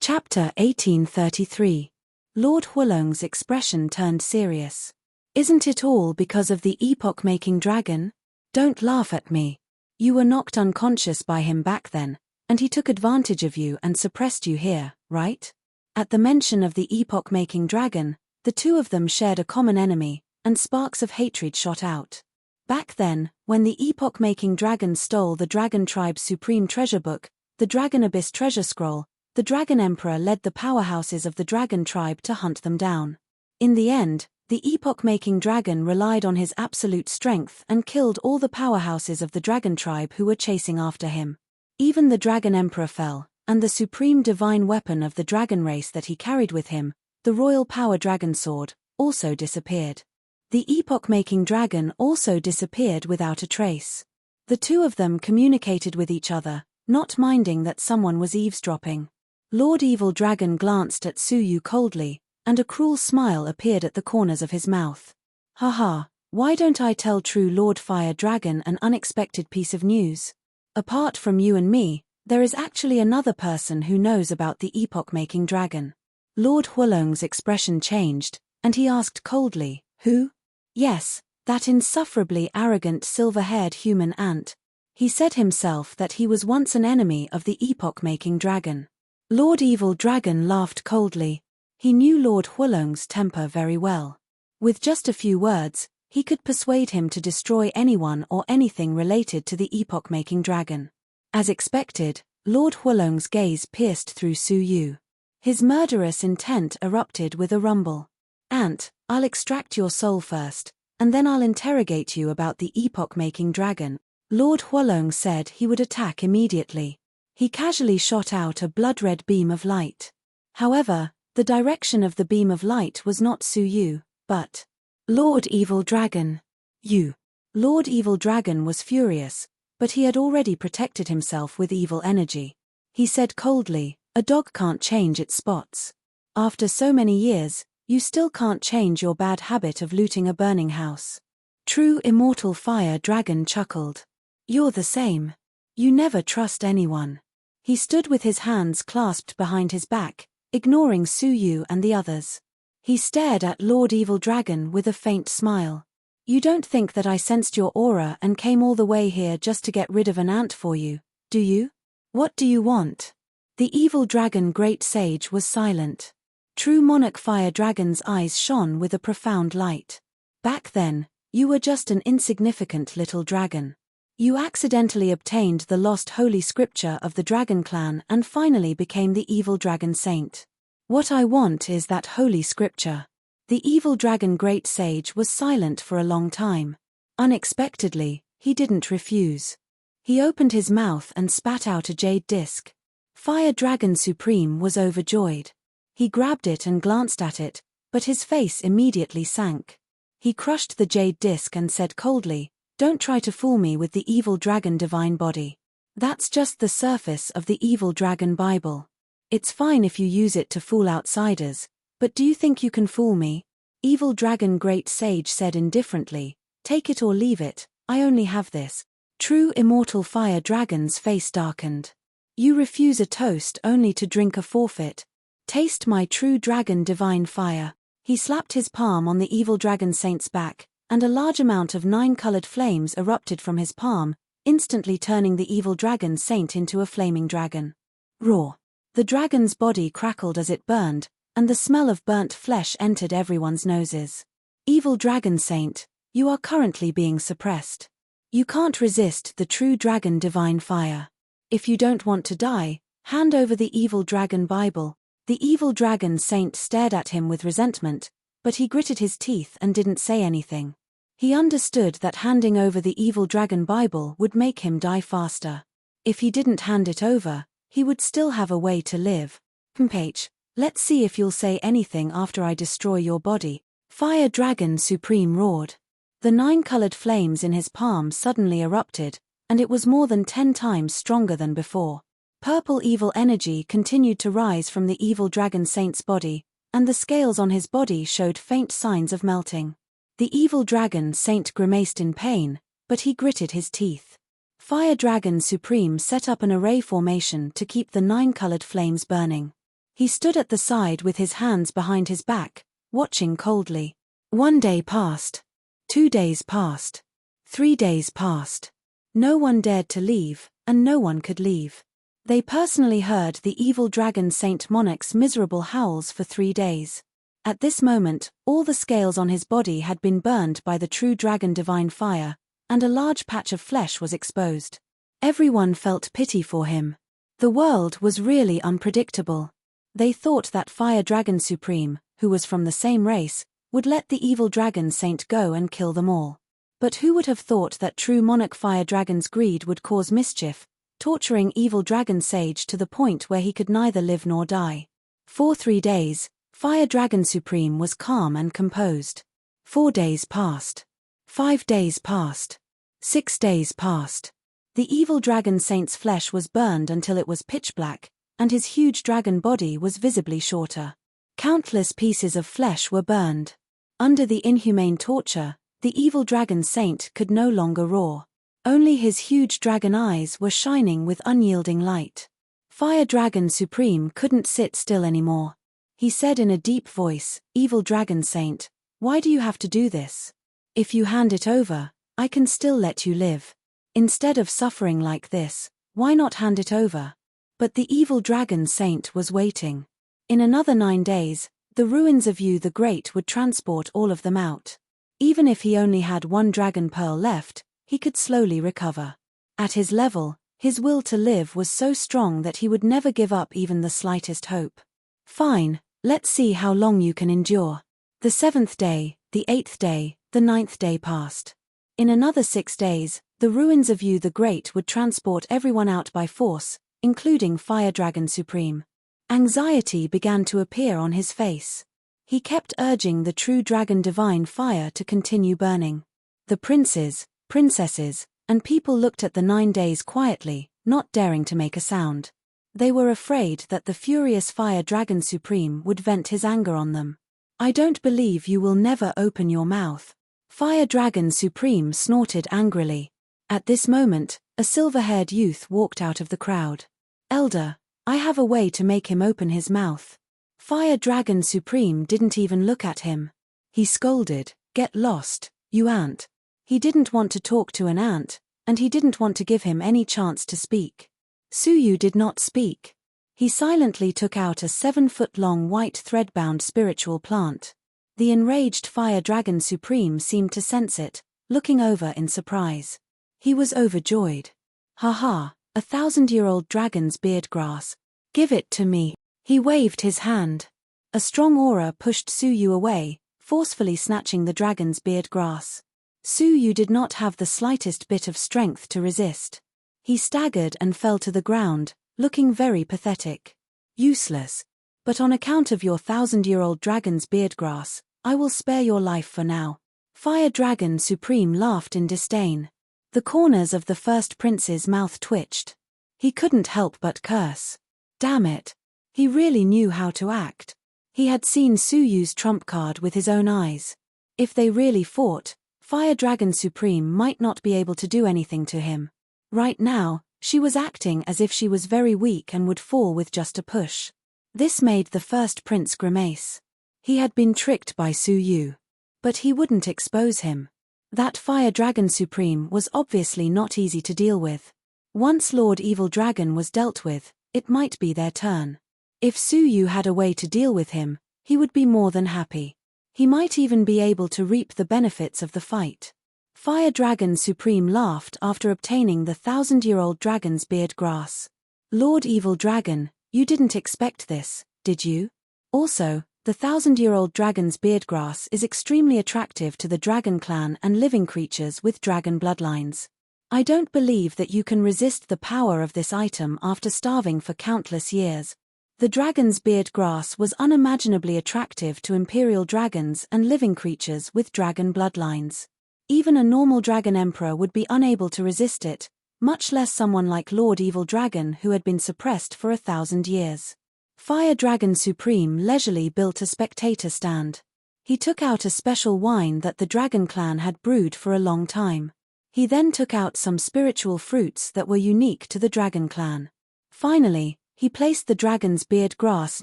Chapter 1833. Lord Hulong's expression turned serious. Isn't it all because of the epoch-making dragon? Don't laugh at me. You were knocked unconscious by him back then, and he took advantage of you and suppressed you here, right? At the mention of the epoch-making dragon, the two of them shared a common enemy, and sparks of hatred shot out. Back then, when the epoch-making dragon stole the Dragon Tribe's supreme treasure book, the Dragon Abyss treasure scroll, the Dragon Emperor led the powerhouses of the Dragon Tribe to hunt them down. In the end, the epoch-making dragon relied on his absolute strength and killed all the powerhouses of the Dragon Tribe who were chasing after him. Even the Dragon Emperor fell, and the supreme divine weapon of the dragon race that he carried with him, the royal power dragon sword, also disappeared. The epoch-making dragon also disappeared without a trace. The two of them communicated with each other, not minding that someone was eavesdropping. Lord Evil Dragon glanced at Su Yu coldly, and a cruel smile appeared at the corners of his mouth. Haha, why don't I tell True Lord Fire Dragon an unexpected piece of news? Apart from you and me, there is actually another person who knows about the epoch-making dragon. Lord Hulong's expression changed, and he asked coldly, who? Yes, that insufferably arrogant silver-haired human ant. He said himself that he was once an enemy of the epoch-making dragon. Lord Evil Dragon laughed coldly. He knew Lord Hulong's temper very well. With just a few words, he could persuade him to destroy anyone or anything related to the epoch-making dragon. As expected, Lord Hulong's gaze pierced through Su Yu. His murderous intent erupted with a rumble. Ant, I'll extract your soul first, and then I'll interrogate you about the epoch-making dragon. Lord Hulong said he would attack immediately. He casually shot out a blood-red beam of light. However, the direction of the beam of light was not Su Yu, but Lord Evil Dragon. You. Lord Evil Dragon was furious, but he had already protected himself with evil energy. He said coldly, a dog can't change its spots. After so many years, you still can't change your bad habit of looting a burning house. True Immortal Fire Dragon chuckled. You're the same. You never trust anyone. He stood with his hands clasped behind his back, ignoring Su Yu and the others. He stared at Lord Evil Dragon with a faint smile. You don't think that I sensed your aura and came all the way here just to get rid of an ant for you, do you? What do you want? The Evil Dragon Great Sage was silent. True monarch fire dragon's eyes shone with a profound light. Back then, you were just an insignificant little dragon. You accidentally obtained the lost holy scripture of the dragon clan and finally became the evil dragon saint. What I want is that holy scripture. The evil dragon great sage was silent for a long time. Unexpectedly, he didn't refuse. He opened his mouth and spat out a jade disc. Fire Dragon Supreme was overjoyed. He grabbed it and glanced at it, but his face immediately sank. He crushed the jade disc and said coldly, "Don't try to fool me with the evil dragon divine body. That's just the surface of the evil dragon Bible. It's fine if you use it to fool outsiders, but do you think you can fool me?" Evil dragon great sage said indifferently, "Take it or leave it, I only have this." True immortal fire dragon's face darkened. "You refuse a toast only to drink a forfeit. Taste my true dragon divine fire." He slapped his palm on the evil dragon saint's back, and a large amount of 9-colored flames erupted from his palm, instantly turning the evil dragon saint into a flaming dragon. Roar! The dragon's body crackled as it burned, and the smell of burnt flesh entered everyone's noses. Evil dragon saint, you are currently being suppressed. You can't resist the true dragon divine fire. If you don't want to die, hand over the evil dragon Bible. The evil dragon saint stared at him with resentment, but he gritted his teeth and didn't say anything. He understood that handing over the evil dragon Bible would make him die faster. If he didn't hand it over, he would still have a way to live. Page, let's see if you'll say anything after I destroy your body. Fire Dragon Supreme roared. The 9-colored flames in his palm suddenly erupted, and it was more than 10 times stronger than before. Purple evil energy continued to rise from the evil dragon saint's body, and the scales on his body showed faint signs of melting. The evil dragon saint grimaced in pain, but he gritted his teeth. Fire Dragon Supreme set up an array formation to keep the 9-colored flames burning. He stood at the side with his hands behind his back, watching coldly. 1 day passed. 2 days passed. 3 days passed. No one dared to leave, and no one could leave. They personally heard the evil dragon Saint Monarch's miserable howls for 3 days. At this moment, all the scales on his body had been burned by the true dragon divine fire, and a large patch of flesh was exposed. Everyone felt pity for him. The world was really unpredictable. They thought that Fire Dragon Supreme, who was from the same race, would let the evil dragon saint go and kill them all. But who would have thought that true monarch Fire Dragon's greed would cause mischief, torturing evil dragon sage to the point where he could neither live nor die. For 3 days, Fire Dragon Supreme was calm and composed. 4 days passed. 5 days passed. 6 days passed. The evil dragon saint's flesh was burned until it was pitch black, and his huge dragon body was visibly shorter. Countless pieces of flesh were burned. Under the inhumane torture, the evil dragon saint could no longer roar. Only his huge dragon eyes were shining with unyielding light. Fire Dragon Supreme couldn't sit still anymore. He said in a deep voice, "Evil dragon saint, why do you have to do this? If you hand it over, I can still let you live. Instead of suffering like this, why not hand it over?" But the evil dragon saint was waiting. In another 9 days, the ruins of Yu the Great would transport all of them out. Even if he only had 1 dragon pearl left, he could slowly recover. At his level, his will to live was so strong that he would never give up even the slightest hope. Fine, let's see how long you can endure. The 7th day, the 8th day, the 9th day passed. In another 6 days, the ruins of Yu the Great would transport everyone out by force, including Fire Dragon Supreme. Anxiety began to appear on his face. He kept urging the true dragon divine fire to continue burning. The princes, princesses, and people looked at the 9 days quietly, not daring to make a sound. They were afraid that the furious Fire Dragon Supreme would vent his anger on them. "I don't believe you will never open your mouth." Fire Dragon Supreme snorted angrily. At this moment, a silver-haired youth walked out of the crowd. "Elder, I have a way to make him open his mouth." Fire Dragon Supreme didn't even look at him. He scolded, "Get lost, you ant." He didn't want to talk to an ant, and he didn't want to give him any chance to speak. Suyu did not speak. He silently took out a 7-foot-long white thread-bound spiritual plant. The enraged fire dragon supreme seemed to sense it, looking over in surprise. He was overjoyed. "Ha ha, 1,000-year-old dragon's beard grass. Give it to me." He waved his hand. A strong aura pushed Suyu away, forcefully snatching the dragon's beard grass. Suyu did not have the slightest bit of strength to resist. He staggered and fell to the ground, looking very pathetic. "Useless. But on account of your 1,000-year-old dragon's beard grass, I will spare your life for now." Fire Dragon Supreme laughed in disdain. The corners of the first prince's mouth twitched. He couldn't help but curse. Damn it. He really knew how to act. He had seen Suyu's trump card with his own eyes. If they really fought, Fire Dragon Supreme might not be able to do anything to him. Right now, she was acting as if she was very weak and would fall with just a push. This made the first prince grimace. He had been tricked by Suyu. But he wouldn't expose him. That Fire Dragon Supreme was obviously not easy to deal with. Once Lord Evil Dragon was dealt with, it might be their turn. If Suyu had a way to deal with him, he would be more than happy. He might even be able to reap the benefits of the fight. Fire Dragon Supreme laughed after obtaining the 1,000-year-old dragon's beard grass. "Lord Evil Dragon, you didn't expect this, did you? Also, the 1,000-year-old dragon's beard grass is extremely attractive to the dragon clan and living creatures with dragon bloodlines. I don't believe that you can resist the power of this item after starving for countless years." The dragon's beard grass was unimaginably attractive to imperial dragons and living creatures with dragon bloodlines. Even a normal dragon emperor would be unable to resist it, much less someone like Lord Evil Dragon who had been suppressed for 1,000 years. Fire Dragon Supreme leisurely built a spectator stand. He took out a special wine that the dragon clan had brewed for a long time. He then took out some spiritual fruits that were unique to the dragon clan. Finally, he placed the dragon's beard grass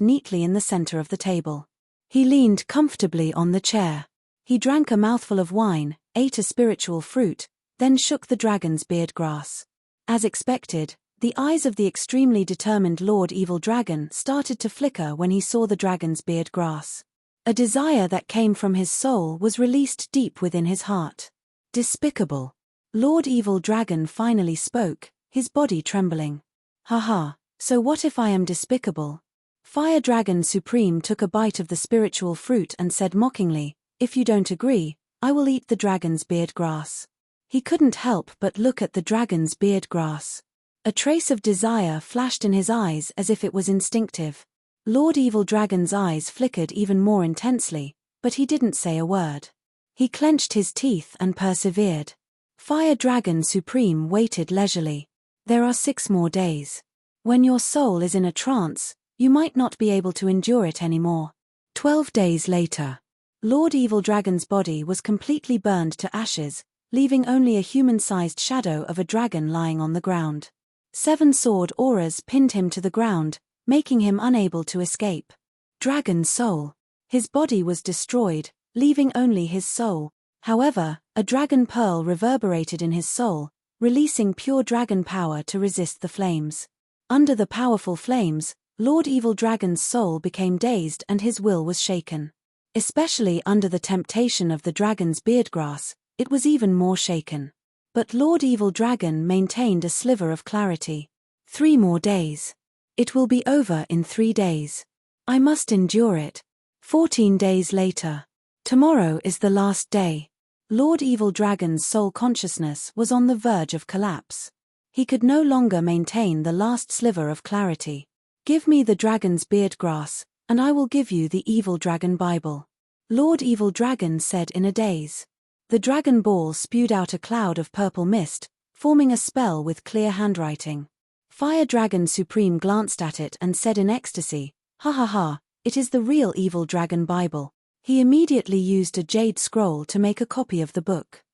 neatly in the center of the table. He leaned comfortably on the chair. He drank a mouthful of wine, ate a spiritual fruit, then shook the dragon's beard grass. As expected, the eyes of the extremely determined Lord Evil Dragon started to flicker when he saw the dragon's beard grass. A desire that came from his soul was released deep within his heart. "Despicable." Lord Evil Dragon finally spoke, his body trembling. "Haha, so what if I am despicable?" Fire Dragon Supreme took a bite of the spiritual fruit and said mockingly, "If you don't agree, I will eat the dragon's beard grass." He couldn't help but look at the dragon's beard grass. A trace of desire flashed in his eyes as if it was instinctive. Lord Evil Dragon's eyes flickered even more intensely, but he didn't say a word. He clenched his teeth and persevered. Fire Dragon Supreme waited leisurely. There are 6 more days. When your soul is in a trance, you might not be able to endure it anymore. 12 days later. Lord Evil Dragon's body was completely burned to ashes, leaving only a human-sized shadow of a dragon lying on the ground. 7 sword auras pinned him to the ground, making him unable to escape. Dragon soul. His body was destroyed, leaving only his soul. However, a dragon pearl reverberated in his soul, releasing pure dragon power to resist the flames. Under the powerful flames, Lord Evil Dragon's soul became dazed and his will was shaken. Especially under the temptation of the dragon's beard grass, it was even more shaken. But Lord Evil Dragon maintained a sliver of clarity. 3 more days. It will be over in 3 days. I must endure it. 14 days later. Tomorrow is the last day. Lord Evil Dragon's soul consciousness was on the verge of collapse. He could no longer maintain the last sliver of clarity. "Give me the dragon's beard grass, and I will give you the Evil Dragon Bible," Lord Evil Dragon said in a daze. The dragon ball spewed out a cloud of purple mist, forming a spell with clear handwriting. Fire Dragon Supreme glanced at it and said in ecstasy, "Ha ha ha, it is the real Evil Dragon Bible." He immediately used a jade scroll to make a copy of the book.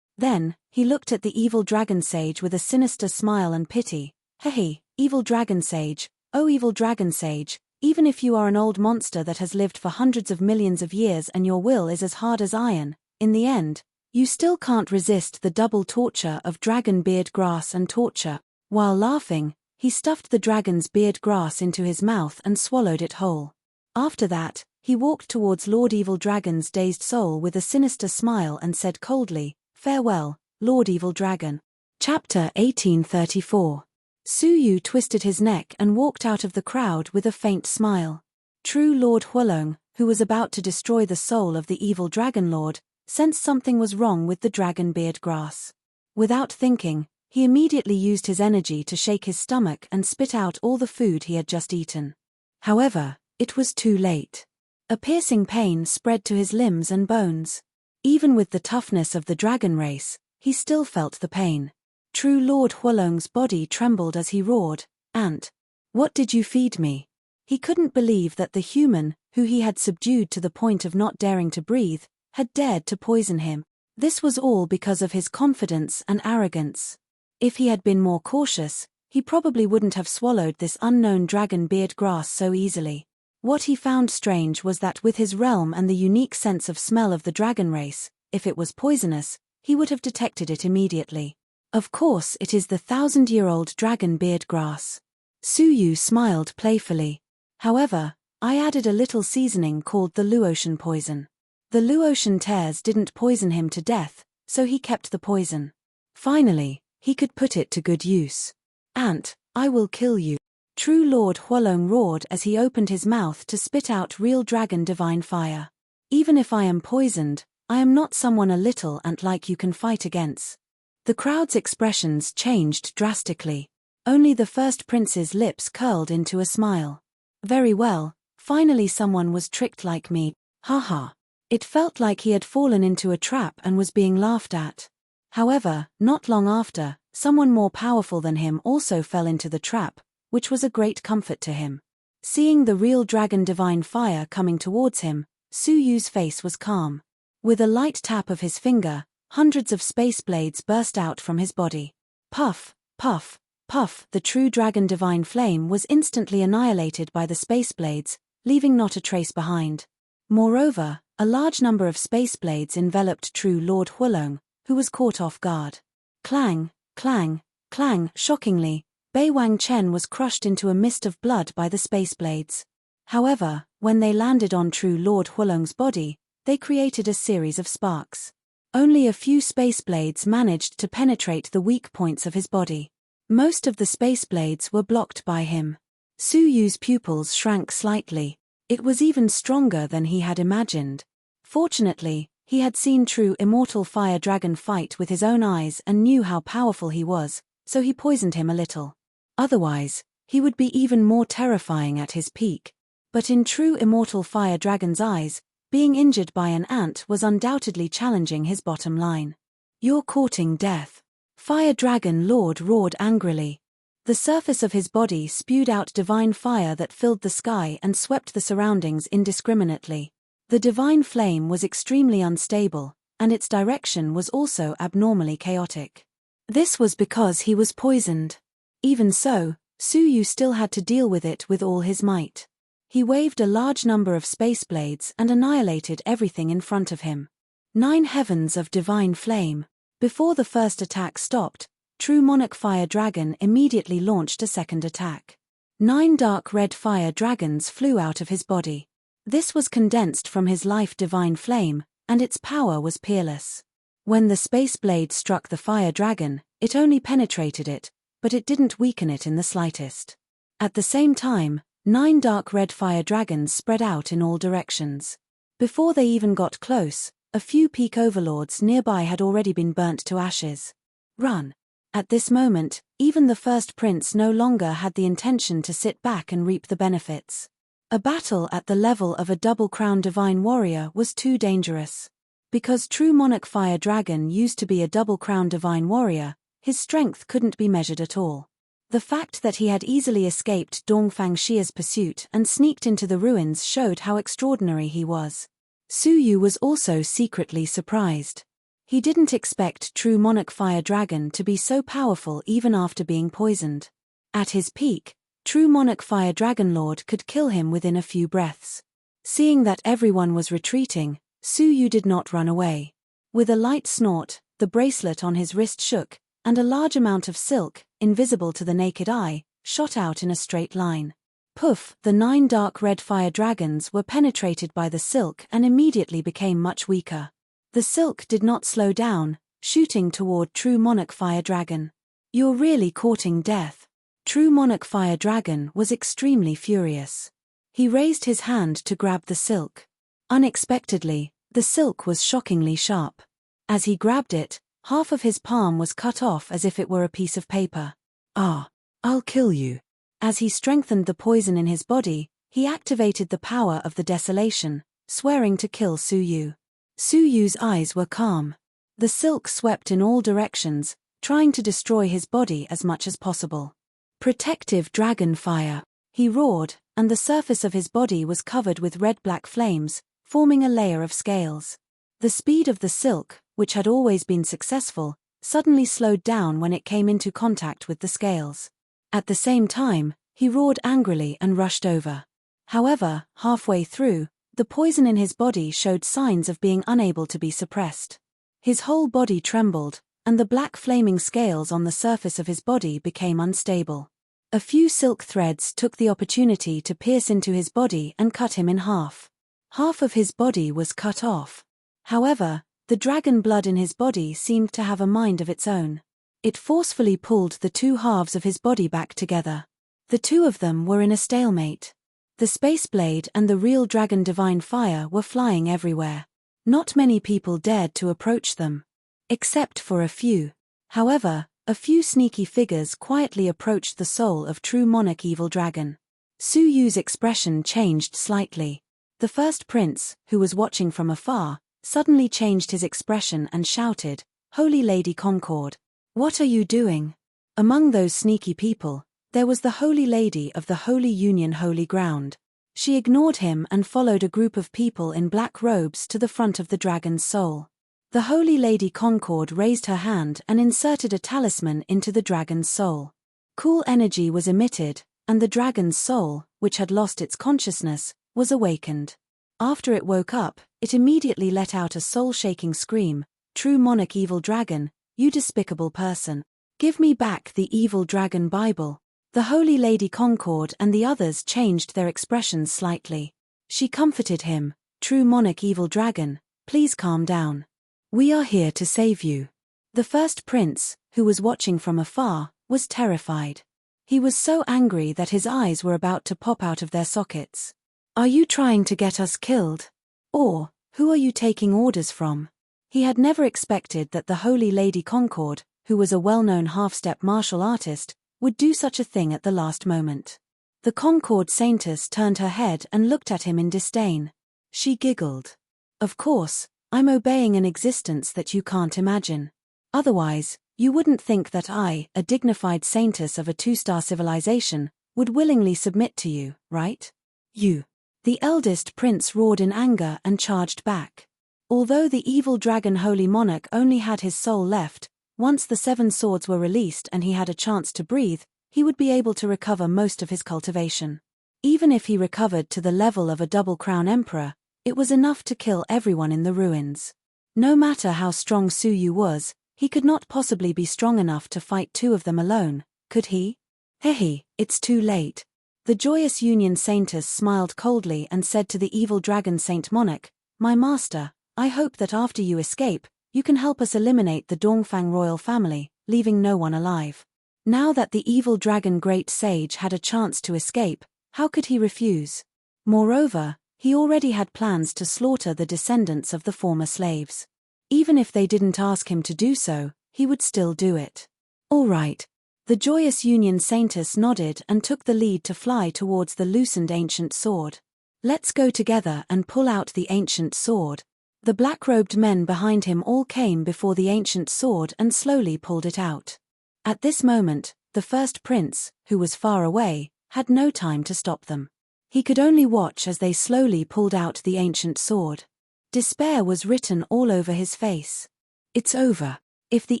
Then, he looked at the Evil Dragon Sage with a sinister smile and pity. "Hey, Evil Dragon Sage, oh Evil Dragon Sage, even if you are an old monster that has lived for hundreds of millions of years and your will is as hard as iron, in the end, you still can't resist the double torture of dragon beard grass and torture." While laughing, He stuffed the dragon's beard grass into his mouth and swallowed it whole. After that, he walked towards Lord Evil Dragon's dazed soul with a sinister smile and said coldly, "Farewell, Lord Evil Dragon." Chapter 1834. Su Yu twisted his neck and walked out of the crowd with a faint smile. True Lord Huolong, who was about to destroy the soul of the evil dragon lord, sensed something was wrong with the dragon beard grass. Without thinking, he immediately used his energy to shake his stomach and spit out all the food he had just eaten. However, it was too late. A piercing pain spread to his limbs and bones. Even with the toughness of the dragon race, he still felt the pain. True Lord Huolong's body trembled as he roared, "Ant! What did you feed me?" He couldn't believe that the human, who he had subdued to the point of not daring to breathe, had dared to poison him. This was all because of his confidence and arrogance. If he had been more cautious, he probably wouldn't have swallowed this unknown dragon beard grass so easily. What he found strange was that with his realm and the unique sense of smell of the dragon race, if it was poisonous, he would have detected it immediately. Of course it is the 1,000-year-old dragon beard grass. Su Yu smiled playfully. However, I added a little seasoning called the Luotian poison. The Luotian tears didn't poison him to death, so he kept the poison. Finally, he could put it to good use. "Ant, I will kill you." True Lord Huolong roared as he opened his mouth to spit out real dragon divine fire. "Even if I am poisoned, I am not someone a little ant like you can fight against." The crowd's expressions changed drastically. Only the first prince's lips curled into a smile. "Very well, finally someone was tricked like me, haha." It felt like he had fallen into a trap and was being laughed at. However, not long after, someone more powerful than him also fell into the trap, which was a great comfort to him. Seeing the real dragon divine fire coming towards him, Su Yu's face was calm. With a light tap of his finger, hundreds of space blades burst out from his body. Puff, puff, puff, the true dragon divine flame was instantly annihilated by the space blades, leaving not a trace behind. Moreover, a large number of space blades enveloped true Lord Huolong, who was caught off guard. Clang, clang, clang, shockingly, Bei Wang Chen was crushed into a mist of blood by the space blades. However, when they landed on true Lord Huolong's body, they created a series of sparks. Only a few space blades managed to penetrate the weak points of his body. Most of the space blades were blocked by him. Su Yu's pupils shrank slightly. It was even stronger than he had imagined. Fortunately, he had seen true immortal fire dragon fight with his own eyes and knew how powerful he was, so he poisoned him a little. Otherwise, he would be even more terrifying at his peak. But in true immortal fire dragon's eyes, being injured by an ant was undoubtedly challenging his bottom line. "You're courting death." Fire Dragon Lord roared angrily. The surface of his body spewed out divine fire that filled the sky and swept the surroundings indiscriminately. The divine flame was extremely unstable, and its direction was also abnormally chaotic. This was because he was poisoned. Even so, Su Yu still had to deal with it with all his might. He waved a large number of space blades and annihilated everything in front of him. 9 heavens of divine flame. Before the first attack stopped, true monarch fire dragon immediately launched a second attack. 9 dark red fire dragons flew out of his body. This was condensed from his life divine flame, and its power was peerless. When the space blade struck the fire dragon, it only penetrated it, but it didn't weaken it in the slightest. At the same time, 9 dark red fire dragons spread out in all directions. Before they even got close, a few peak overlords nearby had already been burnt to ashes. Run! At this moment, even the first prince no longer had the intention to sit back and reap the benefits. A battle at the level of a double-crown divine warrior was too dangerous. Because true monarch fire dragon used to be a double-crown divine warrior, his strength couldn't be measured at all. The fact that he had easily escaped Dongfang Xia's pursuit and sneaked into the ruins showed how extraordinary he was. Su Yu was also secretly surprised. He didn't expect true monarch fire dragon to be so powerful even after being poisoned. At his peak, true monarch fire dragon lord could kill him within a few breaths. Seeing that everyone was retreating, Su Yu did not run away. With a light snort, the bracelet on his wrist shook, and a large amount of silk, invisible to the naked eye, shot out in a straight line. Poof! The 9 dark red fire dragons were penetrated by the silk and immediately became much weaker. The silk did not slow down, shooting toward True Monarch Fire Dragon. "You're really courting death." True Monarch Fire Dragon was extremely furious. He raised his hand to grab the silk. Unexpectedly, the silk was shockingly sharp. As he grabbed it, half of his palm was cut off as if it were a piece of paper. "Ah, I'll kill you." As he strengthened the poison in his body, he activated the power of the desolation, swearing to kill Su Yu. Su Yu's eyes were calm. The silk swept in all directions, trying to destroy his body as much as possible. "Protective dragon fire," he roared, and the surface of his body was covered with red-black flames, forming a layer of scales. The speed of the silk, which had always been successful, suddenly slowed down when it came into contact with the scales. At the same time, he roared angrily and rushed over. However, halfway through, the poison in his body showed signs of being unable to be suppressed. His whole body trembled, and the black flaming scales on the surface of his body became unstable. A few silk threads took the opportunity to pierce into his body and cut him in half. Half of his body was cut off. However, the dragon blood in his body seemed to have a mind of its own. It forcefully pulled the 2 halves of his body back together. The 2 of them were in a stalemate. The space blade and the real dragon divine fire were flying everywhere. Not many people dared to approach them. Except for a few. However, a few sneaky figures quietly approached the soul of True Monarch Evil Dragon. Su Yu's expression changed slightly. The first prince, who was watching from afar, suddenly changed his expression and shouted, "Holy Lady Concord, what are you doing?" Among those sneaky people, there was the Holy Lady of the Holy Union Holy Ground. She ignored him and followed a group of people in black robes to the front of the dragon's soul. The Holy Lady Concord raised her hand and inserted a talisman into the dragon's soul. Cool energy was emitted, and the dragon's soul, which had lost its consciousness, was awakened. After it woke up, it immediately let out a soul-shaking scream, "True Monarch Evil Dragon, you despicable person. Give me back the Evil Dragon Bible." The Holy Lady Concord and the others changed their expressions slightly. She comforted him, "True Monarch Evil Dragon, please calm down. We are here to save you." The first prince, who was watching from afar, was terrified. He was so angry that his eyes were about to pop out of their sockets. "Are you trying to get us killed? Or, who are you taking orders from?" He had never expected that the Holy Lady Concord, who was a well-known half-step martial artist, would do such a thing at the last moment. The Concord Saintess turned her head and looked at him in disdain. She giggled. "Of course, I'm obeying an existence that you can't imagine. Otherwise, you wouldn't think that I, a dignified saintess of a 2-star civilization, would willingly submit to you, right? You." The eldest prince roared in anger and charged back. Although the evil dragon Holy Monarch only had his soul left, once the 7 swords were released and he had a chance to breathe, he would be able to recover most of his cultivation. Even if he recovered to the level of a double crown emperor, it was enough to kill everyone in the ruins. No matter how strong Su Yu was, he could not possibly be strong enough to fight 2 of them alone, could he? "Hehe, it's too late." The joyous Union Saintess smiled coldly and said to the evil dragon Saint Monarch, "My master, I hope that after you escape, you can help us eliminate the Dongfang royal family, leaving no one alive." Now that the evil dragon Great Sage had a chance to escape, how could he refuse? Moreover, he already had plans to slaughter the descendants of the former slaves. Even if they didn't ask him to do so, he would still do it. "All right." The joyous Union Saintess nodded and took the lead to fly towards the loosened ancient sword. "Let's go together and pull out the ancient sword." The black-robed men behind him all came before the ancient sword and slowly pulled it out. At this moment, the first prince, who was far away, had no time to stop them. He could only watch as they slowly pulled out the ancient sword. Despair was written all over his face. It's over. If the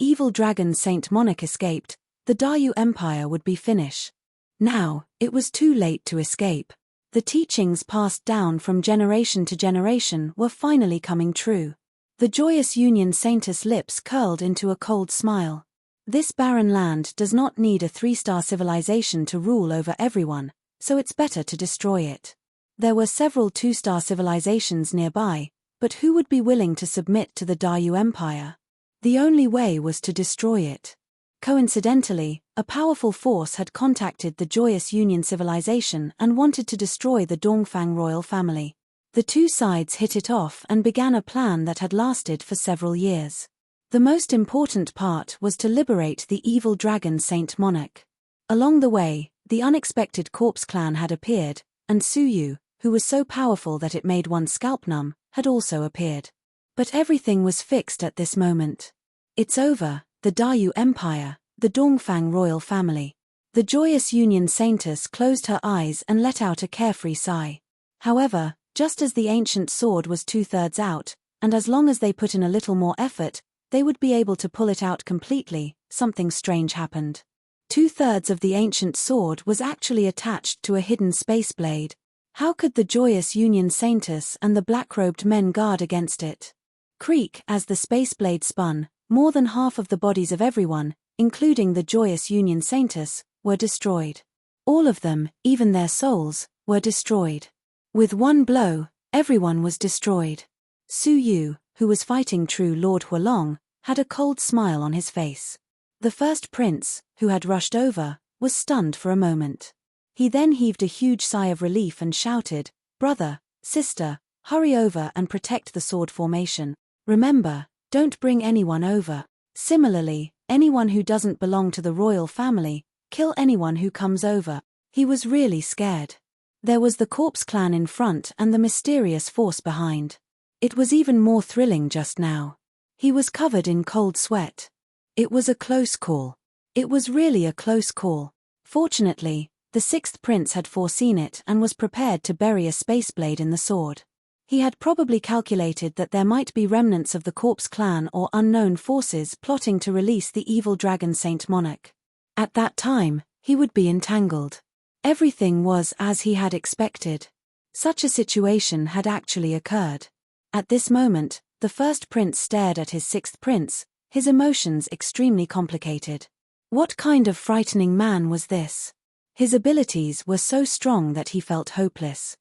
evil dragon Saint Monarch escaped, the Dayu Empire would be finished. Now, it was too late to escape. The teachings passed down from generation to generation were finally coming true. The joyous Union Saintess' lips curled into a cold smile. This barren land does not need a 3-star civilization to rule over everyone, so it's better to destroy it. There were several 2-star civilizations nearby, but who would be willing to submit to the Daryu Empire? The only way was to destroy it. Coincidentally, a powerful force had contacted the Joyous Union civilization and wanted to destroy the Dongfang royal family. The two sides hit it off and began a plan that had lasted for several years. The most important part was to liberate the evil dragon Saint Monarch. Along the way, the unexpected Corpse Clan had appeared, and Suyu, who was so powerful that it made one's scalp numb, had also appeared. But everything was fixed at this moment. It's over, the Daryu Empire, the Dongfang royal family. The Joyous Union Saintess closed her eyes and let out a carefree sigh. However, just as the ancient sword was 2/3 out, and as long as they put in a little more effort, they would be able to pull it out completely, something strange happened. 2/3 of the ancient sword was actually attached to a hidden space blade. How could the Joyous Union Saintess and the black-robed men guard against it? Creak as the space blade spun, more than half of the bodies of everyone, including the Joyous Union Saintess, were destroyed. All of them, even their souls, were destroyed. With one blow, everyone was destroyed. Suyu, who was fighting true Lord Huolong, had a cold smile on his face. The first prince, who had rushed over, was stunned for a moment. He then heaved a huge sigh of relief and shouted, "Brother, sister, hurry over and protect the sword formation. Remember, don't bring anyone over. Similarly, anyone who doesn't belong to the royal family, kill anyone who comes over." He was really scared. There was the Corpse Clan in front and the mysterious force behind. It was even more thrilling just now. He was covered in cold sweat. It was a close call. It was really a close call. Fortunately, the sixth prince had foreseen it and was prepared to bury a space blade in the sword. He had probably calculated that there might be remnants of the Corpse Clan or unknown forces plotting to release the evil dragon Saint Monarch. At that time, he would be entangled. Everything was as he had expected. Such a situation had actually occurred. At this moment, the first prince stared at his sixth prince, his emotions extremely complicated. What kind of frightening man was this? His abilities were so strong that he felt hopeless.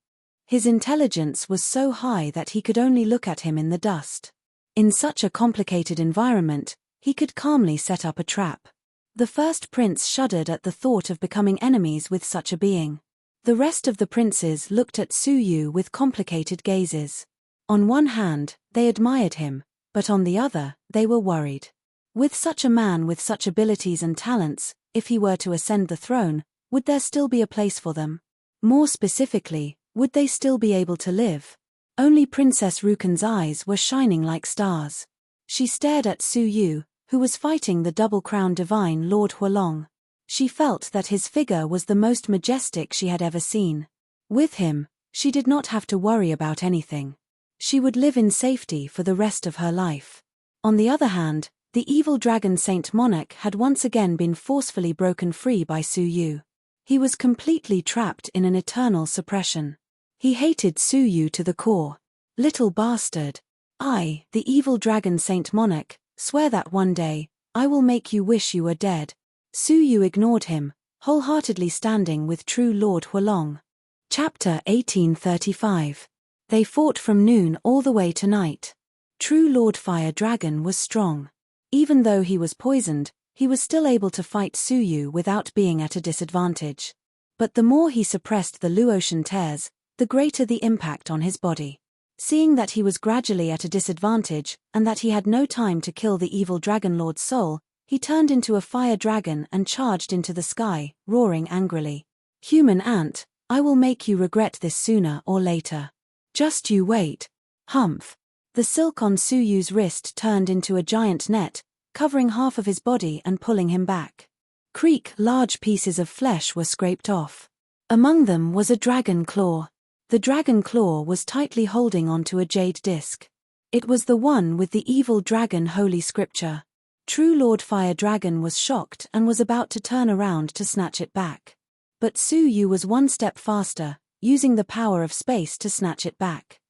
His intelligence was so high that he could only look at him in the dust. In such a complicated environment, he could calmly set up a trap. The first prince shuddered at the thought of becoming enemies with such a being. The rest of the princes looked at Suyu with complicated gazes. On one hand, they admired him, but on the other, they were worried. With such a man with such abilities and talents, if he were to ascend the throne, would there still be a place for them? More specifically, would they still be able to live? Only Princess Rukan's eyes were shining like stars. She stared at Suyu, who was fighting the double-crowned divine Lord Huolong. She felt that his figure was the most majestic she had ever seen. With him, she did not have to worry about anything. She would live in safety for the rest of her life. On the other hand, the evil dragon Saint Monarch had once again been forcefully broken free by Suyu. He was completely trapped in an eternal suppression. He hated Suyu to the core. Little bastard. I, the evil dragon Saint Monarch, swear that one day, I will make you wish you were dead. Suyu ignored him, wholeheartedly standing with true Lord Huolong. Chapter 1835. They fought from noon all the way to night. True Lord Fire Dragon was strong. Even though he was poisoned, he was still able to fight Suyu without being at a disadvantage. But the more he suppressed the Luotian tears, the greater the impact on his body. Seeing that he was gradually at a disadvantage, and that he had no time to kill the evil Dragon Lord's soul, he turned into a fire dragon and charged into the sky, roaring angrily. "Human ant, I will make you regret this sooner or later. Just you wait." Humph. The silk on Suyu's wrist turned into a giant net, covering half of his body and pulling him back. Creak, large pieces of flesh were scraped off. Among them was a dragon claw. The dragon claw was tightly holding onto a jade disc. It was the one with the evil dragon holy scripture. True Lord Fire Dragon was shocked and was about to turn around to snatch it back. But Suyu was one step faster, using the power of space to snatch it back.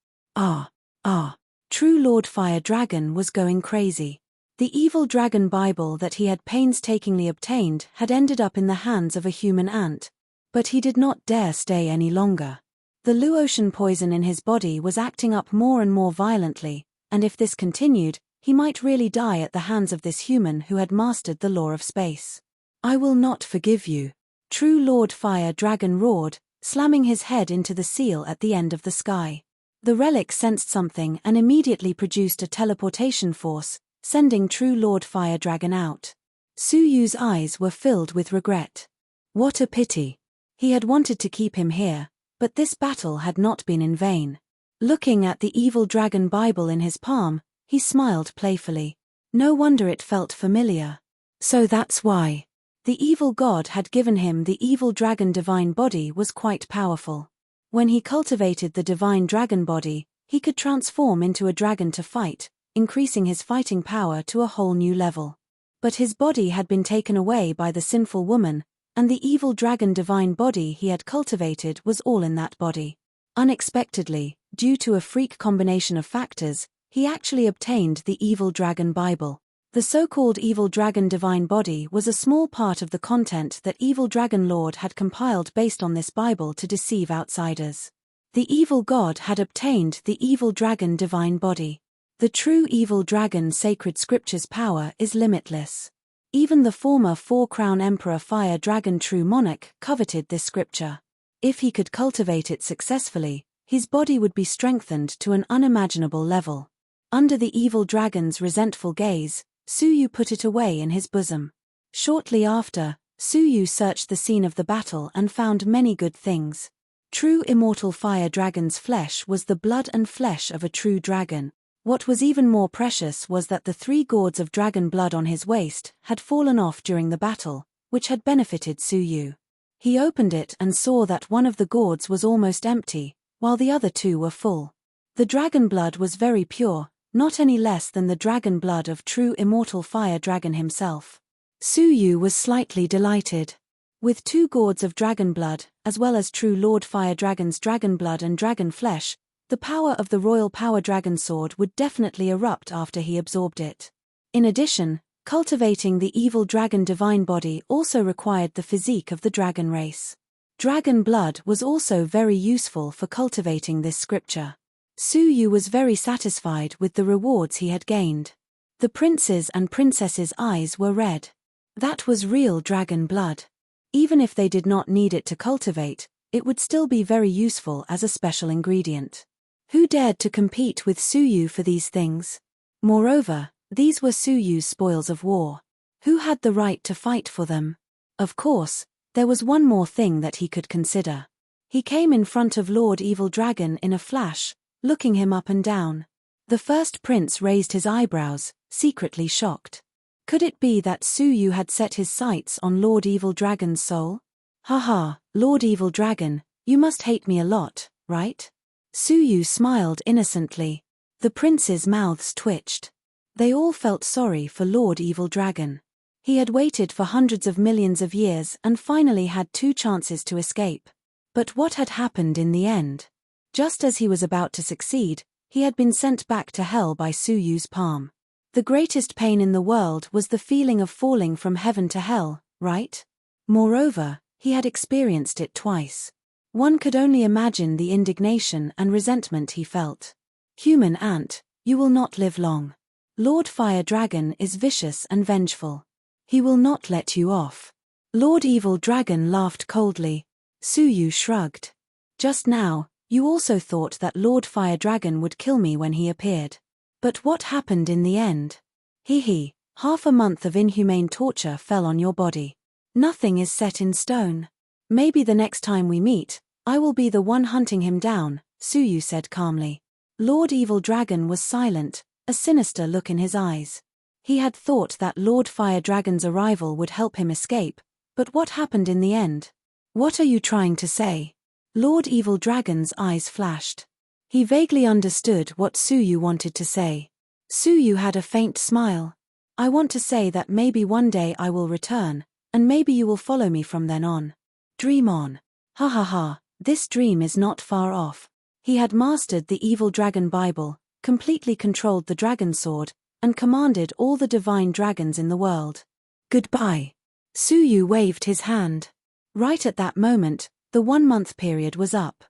True Lord Fire Dragon was going crazy. The evil dragon Bible that he had painstakingly obtained had ended up in the hands of a human ant. But he did not dare stay any longer. The Luotian poison in his body was acting up more and more violently, and if this continued, he might really die at the hands of this human who had mastered the law of space. I will not forgive you. True Lord Fire Dragon roared, slamming his head into the seal at the end of the sky. The relic sensed something and immediately produced a teleportation force, sending True Lord Fire Dragon out. Su Yu's eyes were filled with regret. What a pity. He had wanted to keep him here, but this battle had not been in vain. Looking at the evil dragon Bible in his palm, he smiled playfully. No wonder it felt familiar. So that's why. The evil god had given him the evil dragon divine body was quite powerful. When he cultivated the divine dragon body, he could transform into a dragon to fight, increasing his fighting power to a whole new level. But his body had been taken away by the sinful woman, and the evil dragon divine body he had cultivated was all in that body. Unexpectedly, due to a freak combination of factors, he actually obtained the evil dragon Bible. The so-called evil dragon divine body was a small part of the content that evil dragon lord had compiled based on this Bible to deceive outsiders. The evil god had obtained the evil dragon divine body. The true evil dragon sacred scripture's power is limitless. Even the former four-crown emperor Fire Dragon True Monarch coveted this scripture. If he could cultivate it successfully, his body would be strengthened to an unimaginable level. Under the evil dragon's resentful gaze, Su Yu put it away in his bosom. Shortly after, Su Yu searched the scene of the battle and found many good things. True immortal Fire Dragon's flesh was the blood and flesh of a true dragon. What was even more precious was that the 3 gourds of dragon blood on his waist had fallen off during the battle, which had benefited Su Yu. He opened it and saw that one of the gourds was almost empty, while the other 2 were full. The dragon blood was very pure, not any less than the dragon blood of true immortal Fire Dragon himself. Su Yu was slightly delighted. With 2 gourds of dragon blood, as well as true Lord Fire Dragon's dragon blood and dragon flesh, the power of the Royal Power Dragon Sword would definitely erupt after he absorbed it. In addition, cultivating the evil dragon divine body also required the physique of the dragon race. Dragon blood was also very useful for cultivating this scripture. Su Yu was very satisfied with the rewards he had gained. The prince's and princess's eyes were red. That was real dragon blood. Even if they did not need it to cultivate, it would still be very useful as a special ingredient. Who dared to compete with Su Yu for these things? Moreover, these were Su Yu's spoils of war. Who had the right to fight for them? Of course, there was one more thing that he could consider. He came in front of Lord Evil Dragon in a flash, looking him up and down. The first prince raised his eyebrows, secretly shocked. Could it be that Su Yu had set his sights on Lord Evil Dragon's soul? Haha, Lord Evil Dragon, you must hate me a lot, right? Su Yu smiled innocently. The princes' mouths twitched. They all felt sorry for Lord Evil Dragon. He had waited for hundreds of millions of years and finally had 2 chances to escape. But what had happened in the end? Just as he was about to succeed, he had been sent back to hell by Su Yu's palm. The greatest pain in the world was the feeling of falling from heaven to hell, right? Moreover, he had experienced it twice. One could only imagine the indignation and resentment he felt. Human ant, you will not live long. Lord Fire Dragon is vicious and vengeful. He will not let you off. Lord Evil Dragon laughed coldly. Su Yu shrugged. Just now, you also thought that Lord Fire Dragon would kill me when he appeared. But what happened in the end? Hee, half a month of inhumane torture fell on your body. Nothing is set in stone. Maybe the next time we meet, I will be the one hunting him down, Su Yu said calmly. Lord Evil Dragon was silent, a sinister look in his eyes. He had thought that Lord Fire Dragon's arrival would help him escape, but what happened in the end? What are you trying to say? Lord Evil Dragon's eyes flashed. He vaguely understood what Su Yu wanted to say. Su Yu had a faint smile. I want to say that maybe one day I will return, and maybe you will follow me from then on. Dream on. Ha ha ha, this dream is not far off. He had mastered the Evil Dragon Bible, completely controlled the dragon sword, and commanded all the divine dragons in the world. Goodbye. Suyu waved his hand. Right at that moment, the 1-month period was up.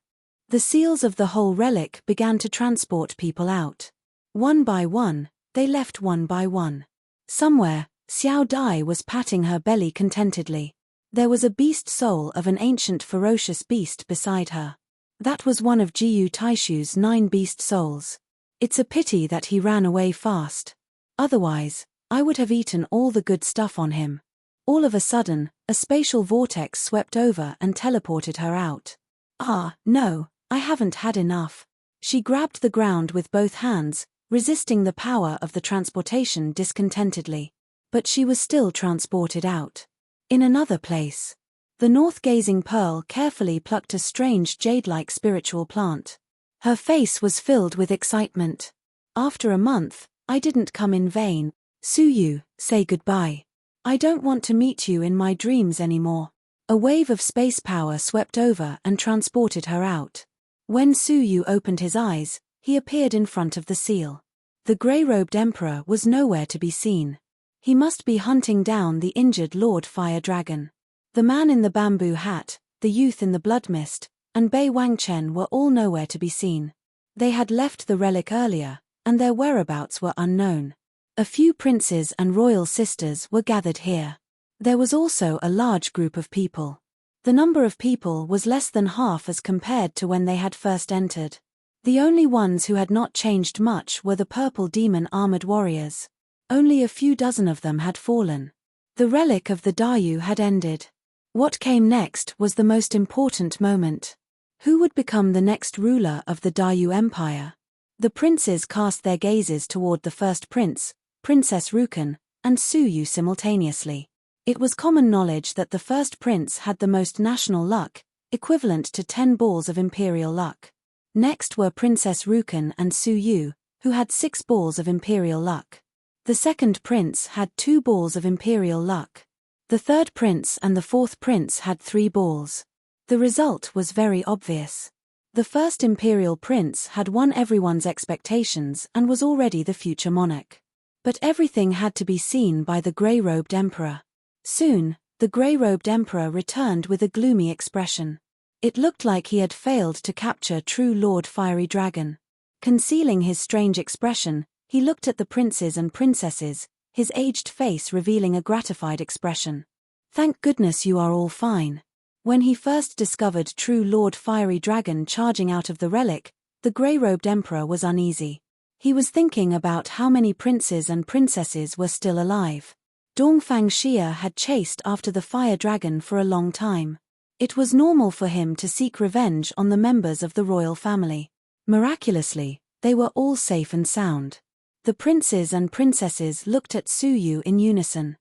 The seals of the whole relic began to transport people out. One by one, they left one by one. Somewhere, Xiao Dai was patting her belly contentedly. There was a beast soul of an ancient ferocious beast beside her. That was one of Jiyu Taishu's 9 beast souls. It's a pity that he ran away fast. Otherwise, I would have eaten all the good stuff on him. All of a sudden, a spatial vortex swept over and teleported her out. Ah, no, I haven't had enough. She grabbed the ground with both hands, resisting the power of the transportation discontentedly. But she was still transported out. In another place. The north-gazing Pearl carefully plucked a strange jade-like spiritual plant. Her face was filled with excitement. After a month, I didn't come in vain. Suyu, say goodbye. I don't want to meet you in my dreams anymore. A wave of space power swept over and transported her out. When Suyu opened his eyes, he appeared in front of the seal. The grey-robed emperor was nowhere to be seen. He must be hunting down the injured Lord Fire Dragon. The man in the bamboo hat, the youth in the blood mist, and Bei Wangchen were all nowhere to be seen. They had left the relic earlier, and their whereabouts were unknown. A few princes and royal sisters were gathered here. There was also a large group of people. The number of people was less than half as compared to when they had first entered. The only ones who had not changed much were the purple demon armored warriors. Only a few dozen of them had fallen. The relic of the Dayu had ended. What came next was the most important moment. Who would become the next ruler of the Dayu Empire? The princes cast their gazes toward the first prince, Princess Rukan, and Suyu simultaneously. It was common knowledge that the first prince had the most national luck, equivalent to 10 balls of imperial luck. Next were Princess Rukan and Suyu, who had 6 balls of imperial luck. The second prince had 2 balls of imperial luck. The third prince and the fourth prince had 3 balls. The result was very obvious. The first imperial prince had won everyone's expectations and was already the future monarch. But everything had to be seen by the grey-robed emperor. Soon, the grey-robed emperor returned with a gloomy expression. It looked like he had failed to capture true Lord Fiery Dragon. Concealing his strange expression, he looked at the princes and princesses, his aged face revealing a gratified expression. Thank goodness you are all fine. When he first discovered true Lord Fiery Dragon charging out of the relic, the grey-robed emperor was uneasy. He was thinking about how many princes and princesses were still alive. Dongfang Xia had chased after the fire dragon for a long time. It was normal for him to seek revenge on the members of the royal family. Miraculously, they were all safe and sound. The princes and princesses looked at Suyu in unison.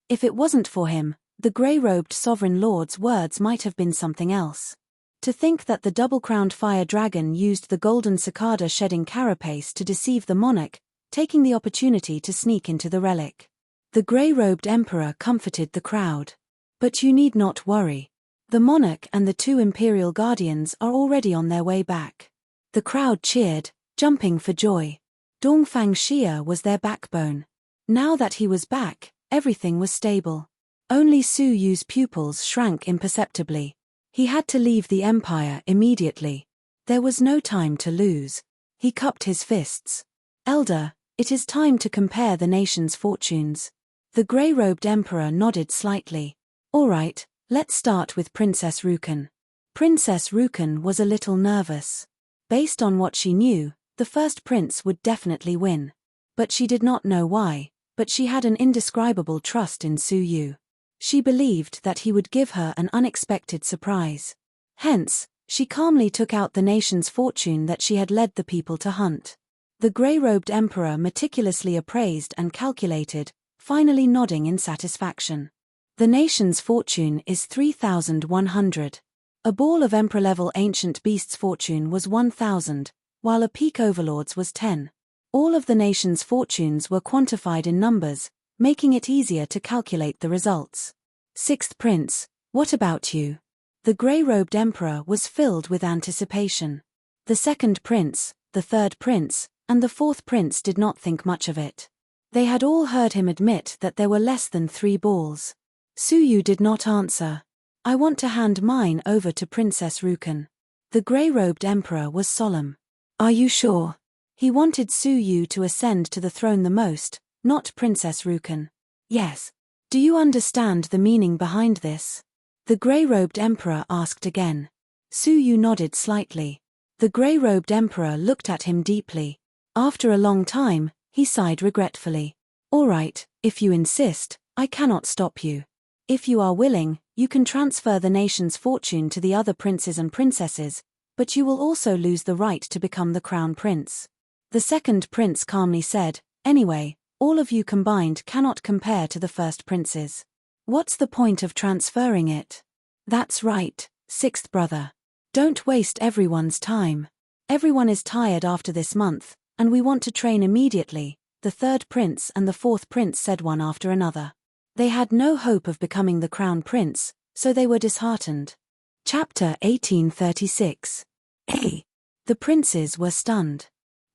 If it wasn't for him, the grey-robed sovereign lord's words might have been something else. To think that the double-crowned fire dragon used the golden cicada-shedding carapace to deceive the monarch, taking the opportunity to sneak into the relic. The grey-robed emperor comforted the crowd. But you need not worry. The monarch and the 2 imperial guardians are already on their way back. The crowd cheered, jumping for joy. Dongfang Xia was their backbone. Now that he was back, everything was stable. Only Suyu's pupils shrank imperceptibly. He had to leave the empire immediately. There was no time to lose. He cupped his fists. Elder, it is time to compare the nation's fortunes. The grey-robed emperor nodded slightly. All right, let's start with Princess Rukan. Princess Rukan was a little nervous. Based on what she knew, the first prince would definitely win. But she did not know why, but she had an indescribable trust in Suyu. She believed that he would give her an unexpected surprise. Hence, she calmly took out the nation's fortune that she had led the people to hunt. The grey-robed emperor meticulously appraised and calculated, finally nodding in satisfaction. The nation's fortune is 3,100. A ball of emperor-level ancient beast's fortune was 1,000, while a peak overlord's was 10. All of the nation's fortunes were quantified in numbers, making it easier to calculate the results. Sixth prince, what about you? The grey-robed emperor was filled with anticipation. The second prince, the third prince, and the fourth prince did not think much of it. They had all heard him admit that there were less than 3 balls. Suyu did not answer. I want to hand mine over to Princess Rukan. The grey-robed emperor was solemn. Are you sure? He wanted Suyu to ascend to the throne the most, not Princess Rukan. Yes. Do you understand the meaning behind this? The grey-robed emperor asked again. Suyu nodded slightly. The grey-robed emperor looked at him deeply. After a long time, he sighed regretfully. All right, if you insist, I cannot stop you. If you are willing, you can transfer the nation's fortune to the other princes and princesses, but you will also lose the right to become the crown prince. The second prince calmly said, anyway, all of you combined cannot compare to the first princes. What's the point of transferring it? That's right, sixth brother. Don't waste everyone's time. Everyone is tired after this month, and we want to train immediately, the third prince and the fourth prince said one after another. They had no hope of becoming the crown prince, so they were disheartened. Chapter 1836. A. The princes were stunned.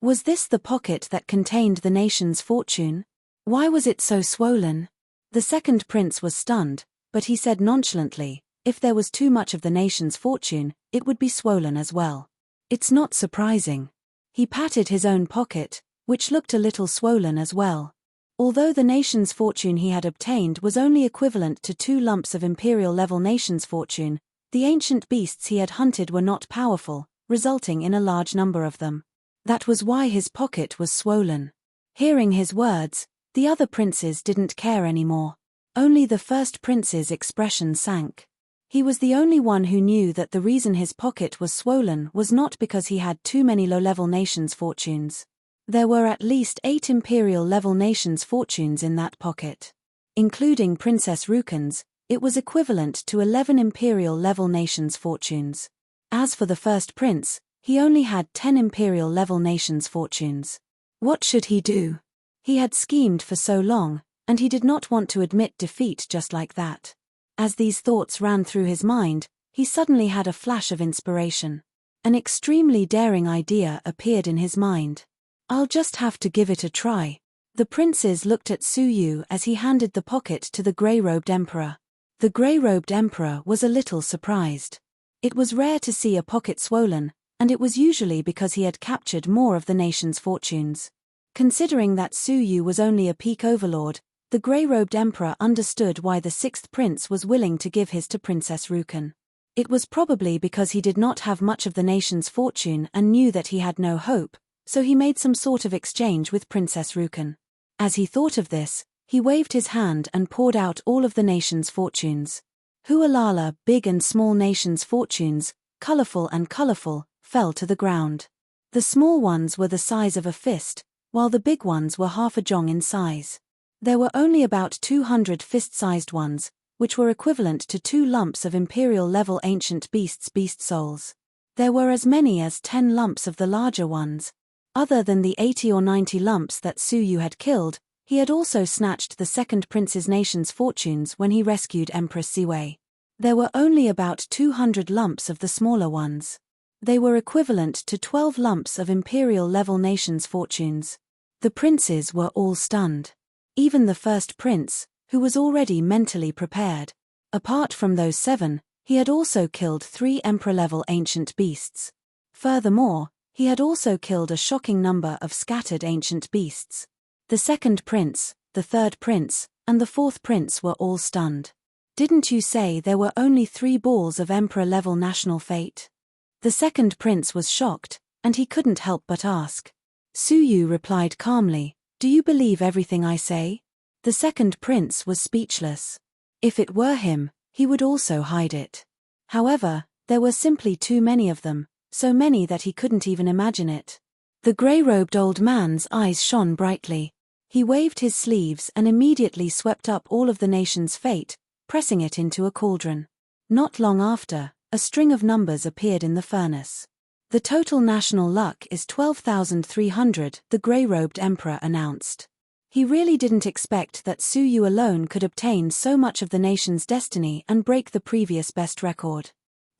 Was this the pocket that contained the nation's fortune? Why was it so swollen? The second prince was stunned, but he said nonchalantly, if there was too much of the nation's fortune, it would be swollen as well. It's not surprising. He patted his own pocket, which looked a little swollen as well. Although the nation's fortune he had obtained was only equivalent to 2 lumps of imperial-level nation's fortune, the ancient beasts he had hunted were not powerful, resulting in a large number of them. That was why his pocket was swollen. Hearing his words, the other princes didn't care anymore. Only the first prince's expression sank. He was the only one who knew that the reason his pocket was swollen was not because he had too many low-level nations' fortunes. There were at least 8 imperial-level nations' fortunes in that pocket. Including Princess Rukan's, it was equivalent to 11 imperial-level nations' fortunes. As for the first prince, he only had 10 imperial-level nations' fortunes. What should he do? He had schemed for so long, and he did not want to admit defeat just like that. As these thoughts ran through his mind, he suddenly had a flash of inspiration. An extremely daring idea appeared in his mind. I'll just have to give it a try. The princes looked at Suyu as he handed the pocket to the grey-robed emperor. The grey-robed emperor was a little surprised. It was rare to see a pocket swollen, and it was usually because he had captured more of the nation's fortunes. Considering that Suyu was only a peak overlord, the grey-robed emperor understood why the sixth prince was willing to give his to Princess Rukan. It was probably because he did not have much of the nation's fortune and knew that he had no hope, so he made some sort of exchange with Princess Rukan. As he thought of this, he waved his hand and poured out all of the nation's fortunes. Hualala, big and small nations' fortunes, colorful and colorful, fell to the ground. The small ones were the size of a fist, while the big ones were half a jong in size. There were only about 200 fist-sized ones, which were equivalent to 2 lumps of imperial-level ancient beasts' beast souls. There were as many as 10 lumps of the larger ones. Other than the 80 or 90 lumps that Suyu had killed, he had also snatched the second prince's nation's fortunes when he rescued Empress Siwei. There were only about 200 lumps of the smaller ones. They were equivalent to 12 lumps of imperial-level nation's fortunes. The princes were all stunned. Even the first prince, who was already mentally prepared. Apart from those 7, he had also killed 3 emperor-level ancient beasts. Furthermore, he had also killed a shocking number of scattered ancient beasts. The second prince, the third prince, and the fourth prince were all stunned. Didn't you say there were only 3 balls of emperor-level national fate? The second prince was shocked, and he couldn't help but ask. Suyu replied calmly, do you believe everything I say? The second prince was speechless. If it were him, he would also hide it. However, there were simply too many of them, so many that he couldn't even imagine it. The grey-robed old man's eyes shone brightly. He waved his sleeves and immediately swept up all of the nation's fate, pressing it into a cauldron. Not long after, a string of numbers appeared in the furnace. The total national luck is 12,300, the grey-robed emperor announced. He really didn't expect that Suyu alone could obtain so much of the nation's destiny and break the previous best record.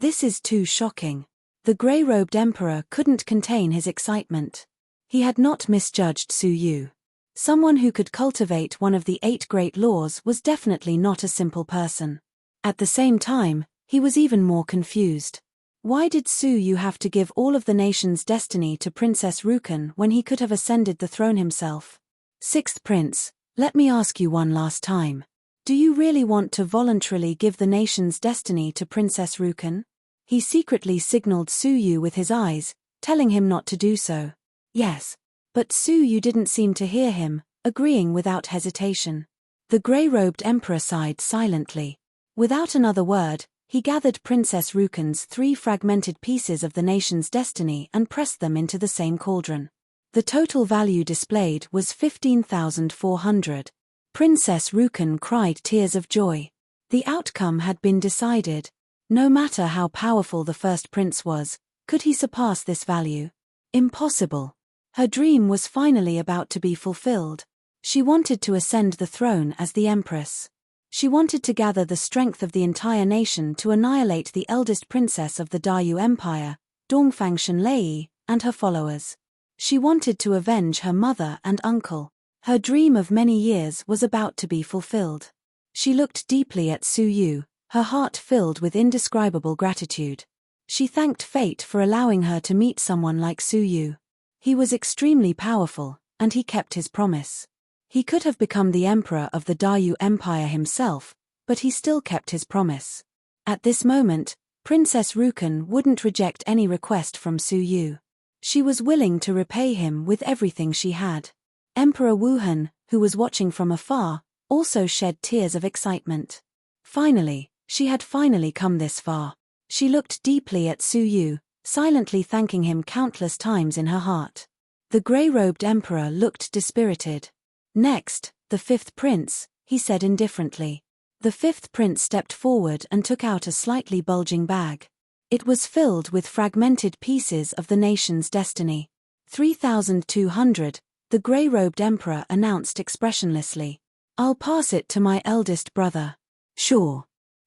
This is too shocking. The grey-robed emperor couldn't contain his excitement. He had not misjudged Suyu. Someone who could cultivate one of the 8 great laws was definitely not a simple person. At the same time, he was even more confused. Why did Su Yu have to give all of the nation's destiny to Princess Rukan when he could have ascended the throne himself? 6th Prince, let me ask you one last time. Do you really want to voluntarily give the nation's destiny to Princess Rukan? He secretly signaled Su Yu with his eyes, telling him not to do so. Yes. But Su Yu didn't seem to hear him, agreeing without hesitation. The grey-robed emperor sighed silently. Without another word, he gathered Princess Rukan's 3 fragmented pieces of the nation's destiny and pressed them into the same cauldron. The total value displayed was 15,400. Princess Rukan cried tears of joy. The outcome had been decided. No matter how powerful the first prince was, could he surpass this value? Impossible. Her dream was finally about to be fulfilled. She wanted to ascend the throne as the empress. She wanted to gather the strength of the entire nation to annihilate the eldest princess of the Dayu Empire, Dongfang Shenlei, and her followers. She wanted to avenge her mother and uncle. Her dream of many years was about to be fulfilled. She looked deeply at Su Yu, her heart filled with indescribable gratitude. She thanked fate for allowing her to meet someone like Su Yu. He was extremely powerful, and he kept his promise. He could have become the emperor of the Dayu Empire himself, but he still kept his promise. At this moment, Princess Rukan wouldn't reject any request from Su Yu. She was willing to repay him with everything she had. Emperor Wuhan, who was watching from afar, also shed tears of excitement. Finally, she had finally come this far. She looked deeply at Su Yu, silently thanking him countless times in her heart. The grey-robed emperor looked dispirited. Next, the 5th prince, he said indifferently. The 5th prince stepped forward and took out a slightly bulging bag. It was filled with fragmented pieces of the nation's destiny. 3,200, the grey-robed emperor announced expressionlessly. I'll pass it to my eldest brother. Sure.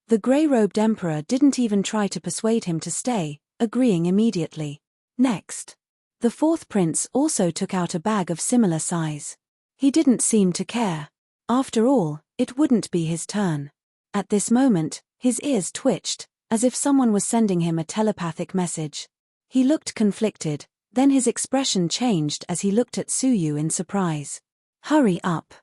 The grey-robed emperor didn't even try to persuade him to stay, agreeing immediately. Next. The 4th prince also took out a bag of similar size. He didn't seem to care. After all, it wouldn't be his turn. At this moment, his ears twitched, as if someone was sending him a telepathic message. He looked conflicted, then his expression changed as he looked at Su Yu in surprise. Hurry up.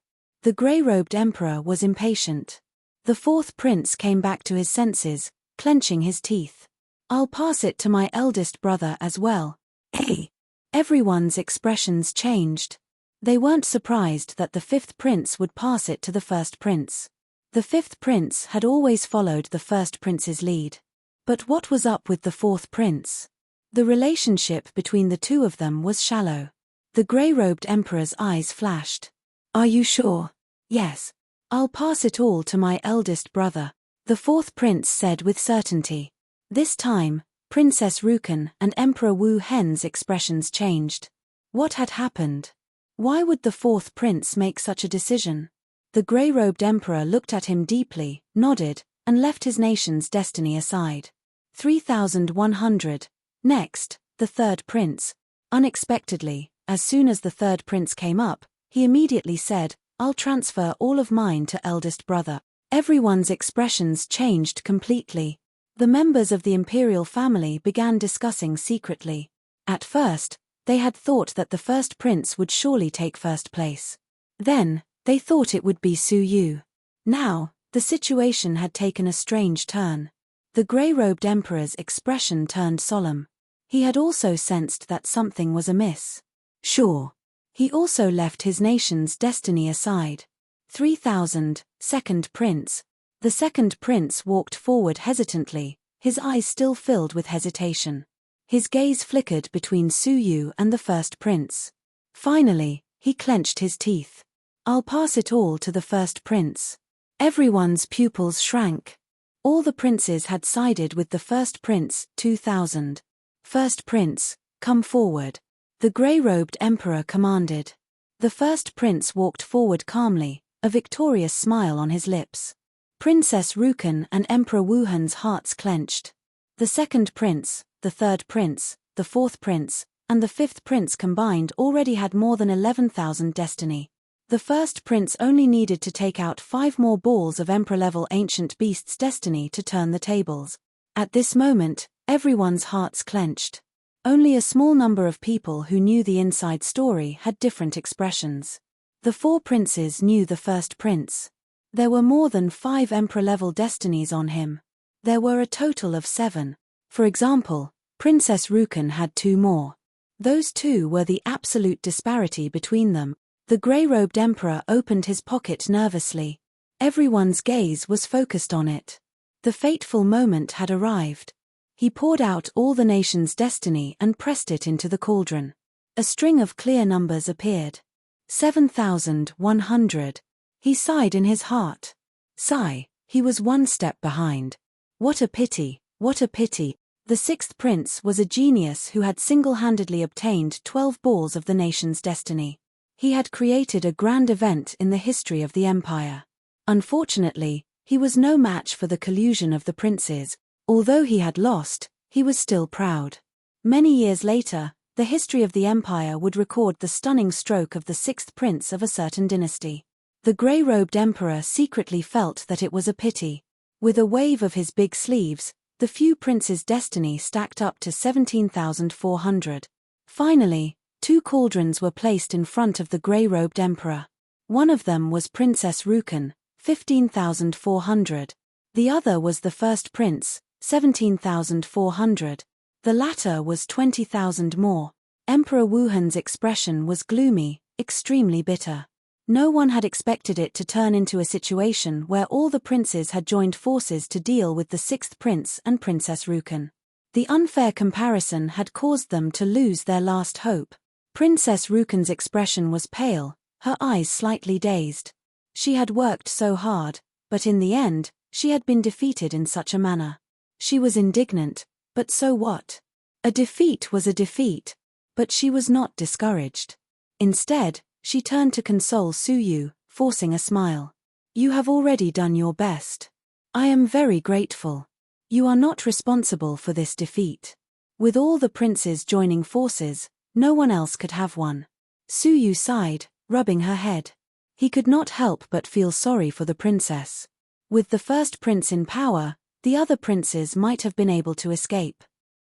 The grey-robed emperor was impatient. The 4th prince came back to his senses, clenching his teeth. I'll pass it to my eldest brother as well. Hey! Everyone's expressions changed. They weren't surprised that the 5th prince would pass it to the 1st prince. The 5th prince had always followed the 1st prince's lead. But what was up with the 4th prince? The relationship between the two of them was shallow. The grey-robed emperor's eyes flashed. Are you sure? Yes. I'll pass it all to my eldest brother, the 4th prince said with certainty. This time, Princess Rukan and Emperor Wu Hen's expressions changed. What had happened? Why would the 4th prince make such a decision? The grey-robed emperor looked at him deeply, nodded, and left his nation's destiny aside. 3,100. Next, the 3rd prince. Unexpectedly, as soon as the 3rd prince came up, he immediately said, I'll transfer all of mine to eldest brother. Everyone's expressions changed completely. The members of the imperial family began discussing secretly. At first, they had thought that the 1st prince would surely take 1st place. Then, they thought it would be Su Yu. Now, the situation had taken a strange turn. The grey-robed emperor's expression turned solemn. He had also sensed that something was amiss. Sure. He also left his nation's destiny aside. 3,000, 2nd prince. The 2nd prince walked forward hesitantly, his eyes still filled with hesitation. His gaze flickered between Su Yu and the 1st prince. Finally, he clenched his teeth. I'll pass it all to the 1st prince. Everyone's pupils shrank. All the princes had sided with the 1st prince. 2,000. 1st prince, come forward. The grey-robed emperor commanded. The 1st prince walked forward calmly, a victorious smile on his lips. Princess Rukan and Emperor Wuhan's hearts clenched. The 2nd prince, the 3rd prince, the 4th prince, and the 5th prince combined already had more than 11,000 destiny. The first prince only needed to take out 5 more balls of Emperor-level Ancient Beast's destiny to turn the tables. At this moment, everyone's hearts clenched. Only a small number of people who knew the inside story had different expressions. The 4 princes knew the first prince. There were more than 5 Emperor-level destinies on him. There were a total of 7. For example, Princess Rukan had 2 more. Those 2 were the absolute disparity between them. The grey-robed emperor opened his pocket nervously. Everyone's gaze was focused on it. The fateful moment had arrived. He poured out all the nation's destiny and pressed it into the cauldron. A string of clear numbers appeared. 7,100. He sighed in his heart. Sigh, he was 1 step behind. What a pity, what a pity. The 6th prince was a genius who had single-handedly obtained 12 balls of the nation's destiny. He had created a grand event in the history of the empire. Unfortunately, he was no match for the collusion of the princes. Although he had lost, he was still proud. Many years later, the history of the empire would record the stunning stroke of the 6th prince of a certain dynasty. The grey-robed emperor secretly felt that it was a pity. With a wave of his big sleeves, the few princes' destiny stacked up to 17,400. Finally, 2 cauldrons were placed in front of the grey-robed emperor. One of them was Princess Rukan, 15,400. The other was the first prince, 17,400. The latter was 20,000 more. Emperor Wuhan's expression was gloomy, extremely bitter. No one had expected it to turn into a situation where all the princes had joined forces to deal with the 6th prince and Princess Rukan. The unfair comparison had caused them to lose their last hope. Princess Rukan's expression was pale, her eyes slightly dazed. She had worked so hard, but in the end, she had been defeated in such a manner. She was indignant, but so what? A defeat was a defeat, but she was not discouraged. Instead, she turned to console Suyu, forcing a smile. You have already done your best. I am very grateful. You are not responsible for this defeat. With all the princes joining forces, no one else could have won. Suyu sighed, rubbing her head. He could not help but feel sorry for the princess. With the first prince in power, the other princes might have been able to escape.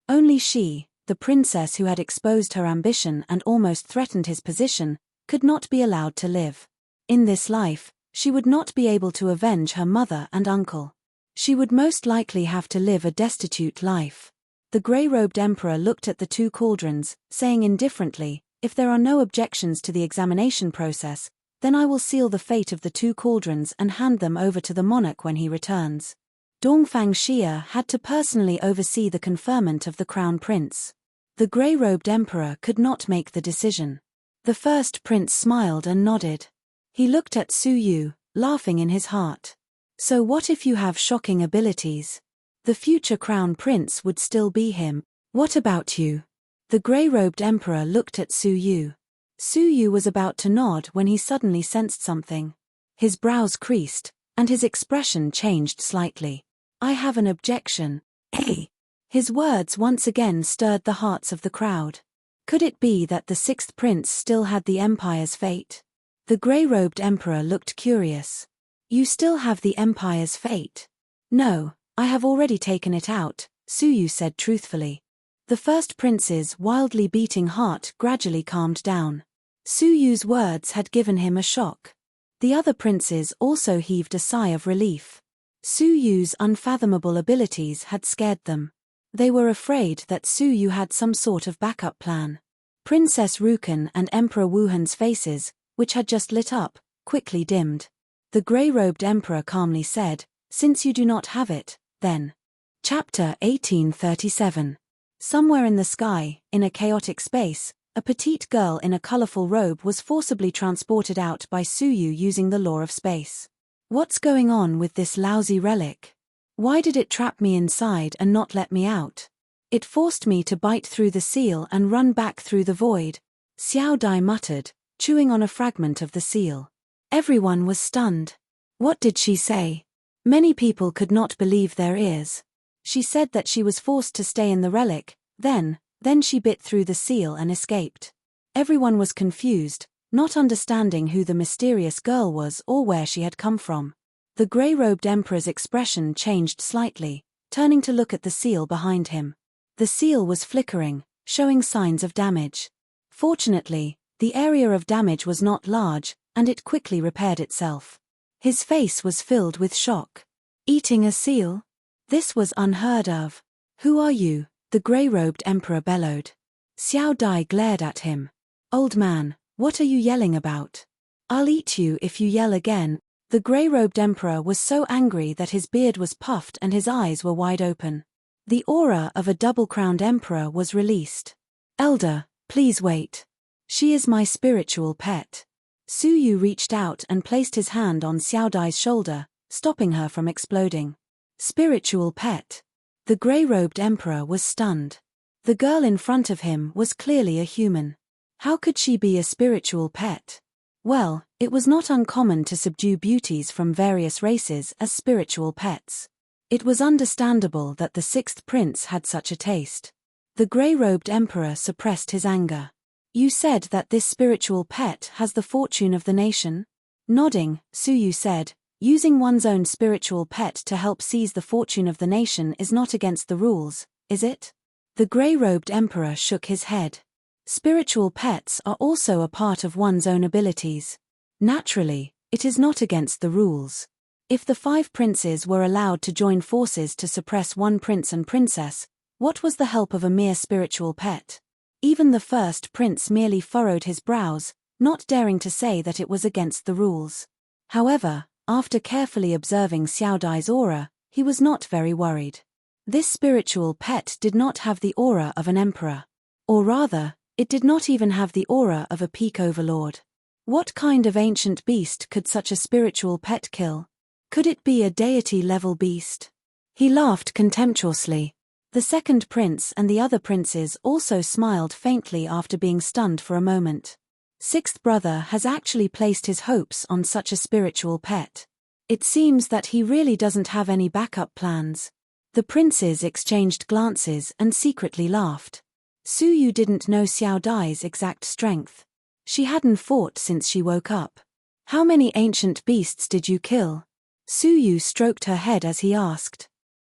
Only she, the princess who had exposed her ambition and almost threatened his position, could not be allowed to live. In this life, she would not be able to avenge her mother and uncle. She would most likely have to live a destitute life. The grey-robed emperor looked at the 2 cauldrons, saying indifferently, if there are no objections to the examination process, then I will seal the fate of the 2 cauldrons and hand them over to the monarch when he returns. Dongfang Xia had to personally oversee the conferment of the crown prince. The grey-robed emperor could not make the decision. The first prince smiled and nodded. He looked at Suyu, laughing in his heart. So what if you have shocking abilities? The future crown prince would still be him. What about you? The grey-robed emperor looked at Suyu. Suyu was about to nod when he suddenly sensed something. His brows creased, and his expression changed slightly. I have an objection. Hey! His words once again stirred the hearts of the crowd. Could it be that the 6th prince still had the empire's fate? The grey-robed emperor looked curious. You still have the empire's fate? No, I have already taken it out, Suyu said truthfully. The first prince's wildly beating heart gradually calmed down. Suyu's words had given him a shock. The other princes also heaved a sigh of relief. Suyu's unfathomable abilities had scared them. They were afraid that Suyu had some sort of backup plan. Princess Rukan and Emperor Wuhan's faces, which had just lit up, quickly dimmed. The grey-robed emperor calmly said, since you do not have it, then. Chapter 1837. Somewhere in the sky, in a chaotic space, a petite girl in a colorful robe was forcibly transported out by Suyu using the law of space. What's going on with this lousy relic? Why did it trap me inside and not let me out? It forced me to bite through the seal and run back through the void, Xiao Dai muttered, chewing on a fragment of the seal. Everyone was stunned. What did she say? Many people could not believe their ears. She said that she was forced to stay in the relic, then she bit through the seal and escaped. Everyone was confused, not understanding who the mysterious girl was or where she had come from. The grey-robed emperor's expression changed slightly, turning to look at the seal behind him. The seal was flickering, showing signs of damage. Fortunately, the area of damage was not large, and it quickly repaired itself. His face was filled with shock. Eating a seal? This was unheard of. Who are you? The grey-robed emperor bellowed. Xiao Dai glared at him. Old man, what are you yelling about? I'll eat you if you yell again. The grey-robed emperor was so angry that his beard was puffed and his eyes were wide open. The aura of a double-crowned emperor was released. Elder, please wait. She is my spiritual pet. Su Yu reached out and placed his hand on Xiao Dai's shoulder, stopping her from exploding. Spiritual pet. The grey-robed emperor was stunned. The girl in front of him was clearly a human. How could she be a spiritual pet? Well, it was not uncommon to subdue beauties from various races as spiritual pets. It was understandable that the sixth prince had such a taste. The grey-robed emperor suppressed his anger. You said that this spiritual pet has the fortune of the nation? Nodding, Su Yu said, using one's own spiritual pet to help seize the fortune of the nation is not against the rules, is it? The grey-robed emperor shook his head. Spiritual pets are also a part of one's own abilities. Naturally, it is not against the rules. If the 5 princes were allowed to join forces to suppress one prince and princess, what was the help of a mere spiritual pet? Even the first prince merely furrowed his brows, not daring to say that it was against the rules. However, after carefully observing Xiao Dai's aura, he was not very worried. This spiritual pet did not have the aura of an emperor. Or rather, it did not even have the aura of a peak overlord. What kind of ancient beast could such a spiritual pet kill? Could it be a deity-level beast? He laughed contemptuously. The second prince and the other princes also smiled faintly after being stunned for a moment. Sixth brother has actually placed his hopes on such a spiritual pet. It seems that he really doesn't have any backup plans. The princes exchanged glances and secretly laughed. Su Yu didn't know Xiao Dai's exact strength. She hadn't fought since she woke up. How many ancient beasts did you kill? Su Yu stroked her head as he asked.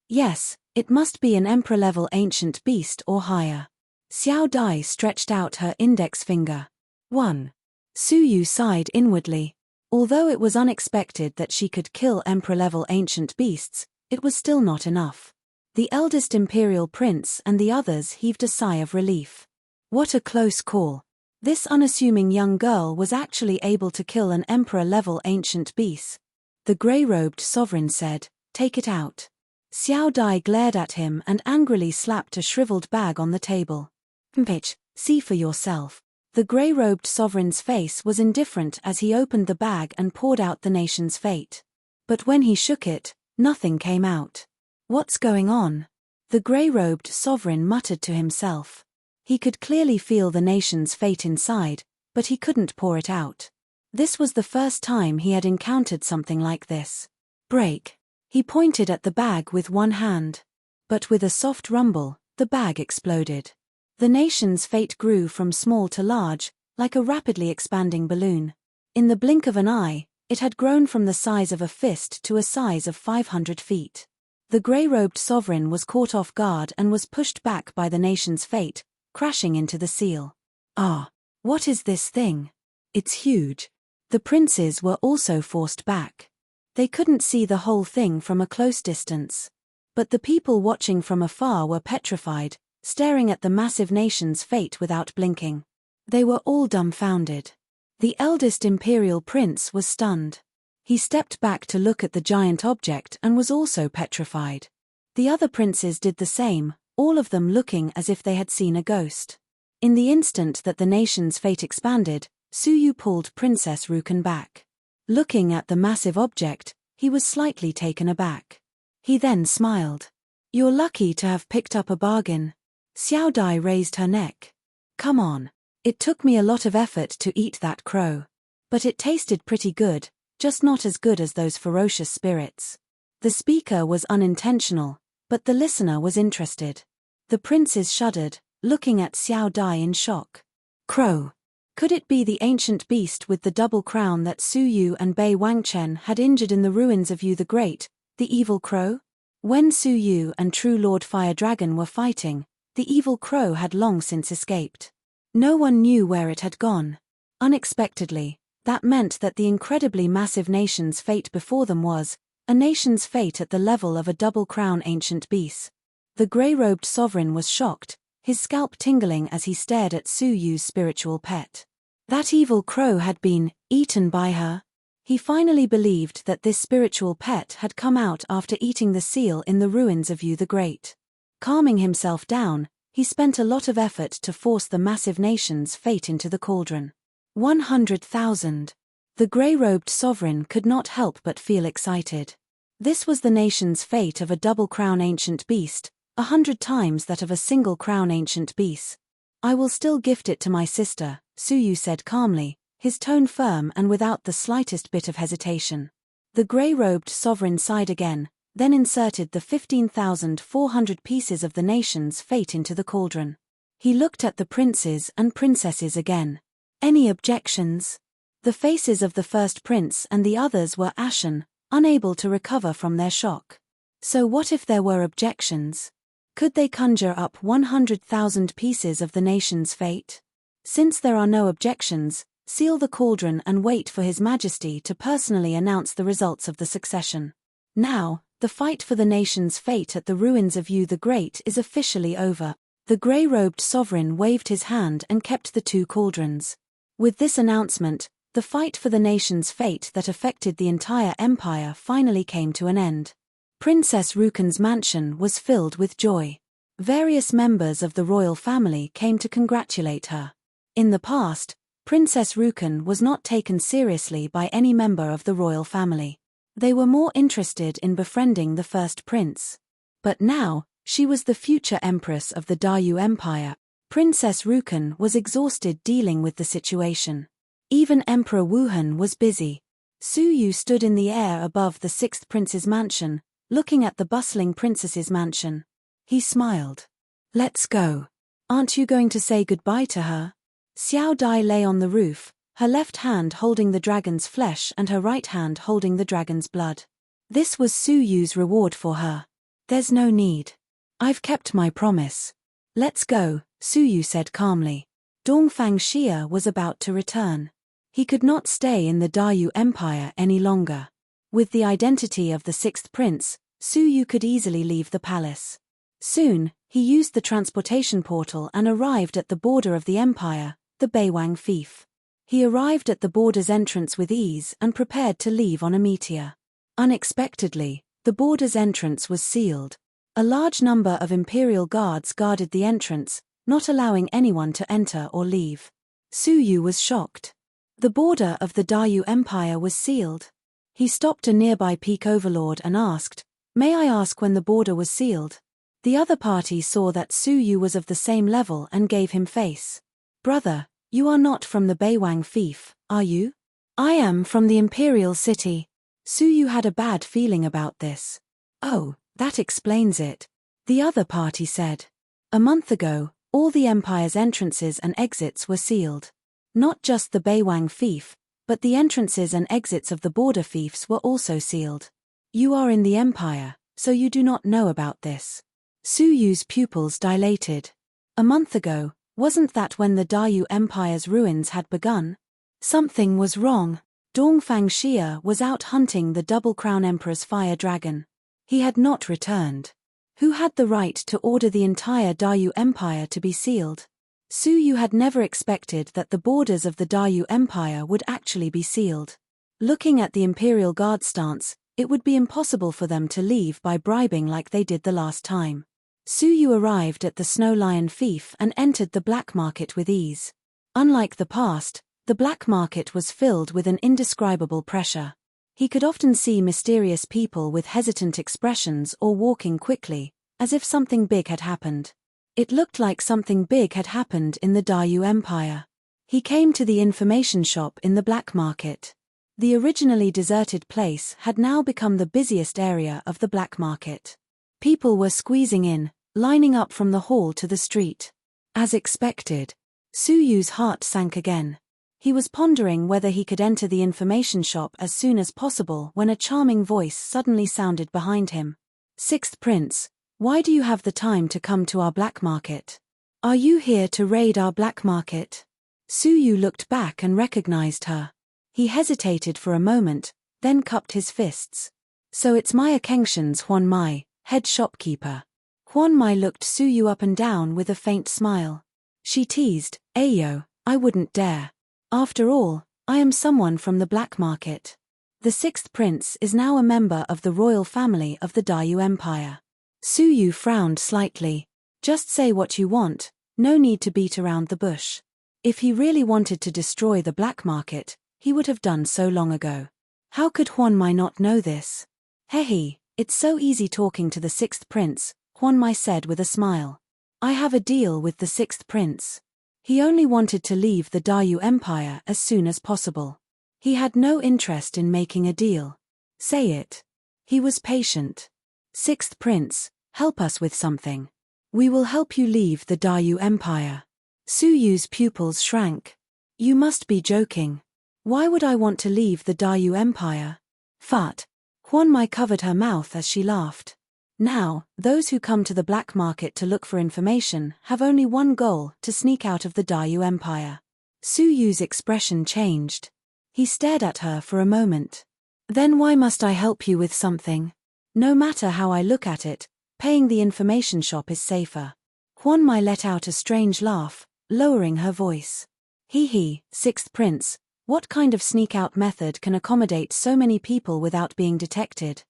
Yes, it must be an emperor-level ancient beast or higher. Xiao Dai stretched out her index finger. 1. Su Yu sighed inwardly. Although it was unexpected that she could kill emperor-level ancient beasts, it was still not enough. The eldest imperial prince and the others heaved a sigh of relief. What a close call. This unassuming young girl was actually able to kill an emperor-level ancient beast. The grey-robed sovereign said, "Take it out." Xiao Dai glared at him and angrily slapped a shriveled bag on the table. "Bitch, see for yourself." The grey-robed sovereign's face was indifferent as he opened the bag and poured out the nation's fate. But when he shook it, nothing came out. What's going on? The grey-robed sovereign muttered to himself. He could clearly feel the nation's fate inside, but he couldn't pour it out. This was the first time he had encountered something like this. Break. He pointed at the bag with one hand. But with a soft rumble, the bag exploded. The nation's fate grew from small to large, like a rapidly expanding balloon. In the blink of an eye, it had grown from the size of a fist to a size of 500 feet. The grey-robed sovereign was caught off guard and was pushed back by the nation's fate, crashing into the seal. Ah, what is this thing? It's huge. The princes were also forced back. They couldn't see the whole thing from a close distance. But the people watching from afar were petrified, staring at the massive nation's fate without blinking. They were all dumbfounded. The eldest imperial prince was stunned. He stepped back to look at the giant object and was also petrified. The other princes did the same, all of them looking as if they had seen a ghost. In the instant that the nation's fate expanded, Su Yu pulled Princess Rukan back. Looking at the massive object, he was slightly taken aback. He then smiled. "You're lucky to have picked up a bargain." Xiao Dai raised her neck. "Come on. It took me a lot of effort to eat that crow. But it tasted pretty good, just not as good as those ferocious spirits." The speaker was unintentional, but the listener was interested. The princes shuddered, looking at Xiao Dai in shock. "Crow. Could it be the ancient beast with the double crown that Su Yu and Bei Wangchen had injured in the ruins of Yu the Great, the evil crow? When Su Yu and True Lord Fire Dragon were fighting, the evil crow had long since escaped. No one knew where it had gone. Unexpectedly, that meant that the incredibly massive nation's fate before them was a nation's fate at the level of a double crown ancient beast. The grey-robed sovereign was shocked, his scalp tingling as he stared at Su Yu's spiritual pet. That evil crow had been eaten by her. He finally believed that this spiritual pet had come out after eating the seal in the ruins of Yu the Great. Calming himself down, he spent a lot of effort to force the massive nation's fate into the cauldron. 100,000. The grey-robed sovereign could not help but feel excited. This was the nation's fate of a double crown ancient beast, 100 times that of a single crown ancient beast. I will still gift it to my sister, Su Yu said calmly, his tone firm and without the slightest bit of hesitation. The grey-robed sovereign sighed again, then inserted the 15,400 pieces of the nation's fate into the cauldron. He looked at the princes and princesses again. Any objections? The faces of the first prince and the others were ashen, unable to recover from their shock. So what if there were objections? Could they conjure up 100,000 pieces of the nation's fate? Since there are no objections, seal the cauldron and wait for His Majesty to personally announce the results of the succession. Now, the fight for the nation's fate at the ruins of Yu the Great is officially over. The grey-robed sovereign waved his hand and kept the two cauldrons. With this announcement, the fight for the nation's fate that affected the entire empire finally came to an end. Princess Rukan's mansion was filled with joy. Various members of the royal family came to congratulate her. In the past, Princess Rukan was not taken seriously by any member of the royal family. They were more interested in befriending the first prince. But now, she was the future empress of the Dayu Empire. Princess Rukan was exhausted dealing with the situation. Even Emperor Wuhan was busy. Su Yu stood in the air above the sixth prince's mansion, looking at the bustling princess's mansion. He smiled. Let's go. Aren't you going to say goodbye to her? Xiao Dai lay on the roof, her left hand holding the dragon's flesh and her right hand holding the dragon's blood. This was Su Yu's reward for her. There's no need. I've kept my promise. Let's go, Su Yu said calmly. Dongfang Xia was about to return. He could not stay in the Dayu Empire any longer. With the identity of the sixth prince, Su Yu could easily leave the palace. Soon, he used the transportation portal and arrived at the border of the empire, the Beiwang fief. He arrived at the border's entrance with ease and prepared to leave on a meteor. Unexpectedly, the border's entrance was sealed. A large number of imperial guards guarded the entrance, not allowing anyone to enter or leave. Su Yu was shocked. The border of the Dayu Empire was sealed. He stopped a nearby peak overlord and asked, "May I ask when the border was sealed?" The other party saw that Su Yu was of the same level and gave him face. "Brother, you are not from the Beiwang fief, are you?" "I am from the imperial city." Su Yu had a bad feeling about this. "Oh, that explains it," the other party said. A month ago, all the empire's entrances and exits were sealed. Not just the Beiwang fief, but the entrances and exits of the border fiefs were also sealed. You are in the empire, so you do not know about this. Su Yu's pupils dilated. A month ago, wasn't that when the Dayu Empire's ruins had begun? Something was wrong. Dongfang Xia was out hunting the Double Crown Emperor's fire dragon. He had not returned. Who had the right to order the entire Dayu Empire to be sealed? Su Yu had never expected that the borders of the Dayu Empire would actually be sealed. Looking at the Imperial Guard stance, it would be impossible for them to leave by bribing like they did the last time. Su Yu arrived at the Snow Lion fief and entered the black market with ease. Unlike the past, the black market was filled with an indescribable pressure. He could often see mysterious people with hesitant expressions or walking quickly, as if something big had happened. It looked like something big had happened in the Dayu Empire. He came to the information shop in the black market. The originally deserted place had now become the busiest area of the black market. People were squeezing in, lining up from the hall to the street. As expected, Su Yu's heart sank again. He was pondering whether he could enter the information shop as soon as possible when a charming voice suddenly sounded behind him. Sixth Prince, why do you have the time to come to our black market? Are you here to raid our black market? Suyu looked back and recognized her. He hesitated for a moment, then cupped his fists. So it's my Kengshens Huan Mai, head shopkeeper. Huan Mai looked Suyu up and down with a faint smile. She teased, Ayo, I wouldn't dare. After all, I am someone from the black market. The sixth prince is now a member of the royal family of the Dayu Empire. Suyu frowned slightly. Just say what you want, no need to beat around the bush. If he really wanted to destroy the black market, he would have done so long ago. How could Huan Mai not know this? Hehe, it's so easy talking to the sixth prince, Huan Mai said with a smile. I have a deal with the sixth prince. He only wanted to leave the Dayu Empire as soon as possible. He had no interest in making a deal. Say it. He was patient. Sixth Prince, help us with something. We will help you leave the Dayu Empire. Suyu's pupils shrank. You must be joking. Why would I want to leave the Dayu Empire? Fat. Huan Mai covered her mouth as she laughed. Now, those who come to the black market to look for information have only one goal: to sneak out of the Dayu Empire. Suyu's expression changed. He stared at her for a moment. Then why must I help you with something? No matter how I look at it, paying the information shop is safer. Huan Mai let out a strange laugh, lowering her voice. Hee, sixth prince, what kind of sneak-out method can accommodate so many people without being detected?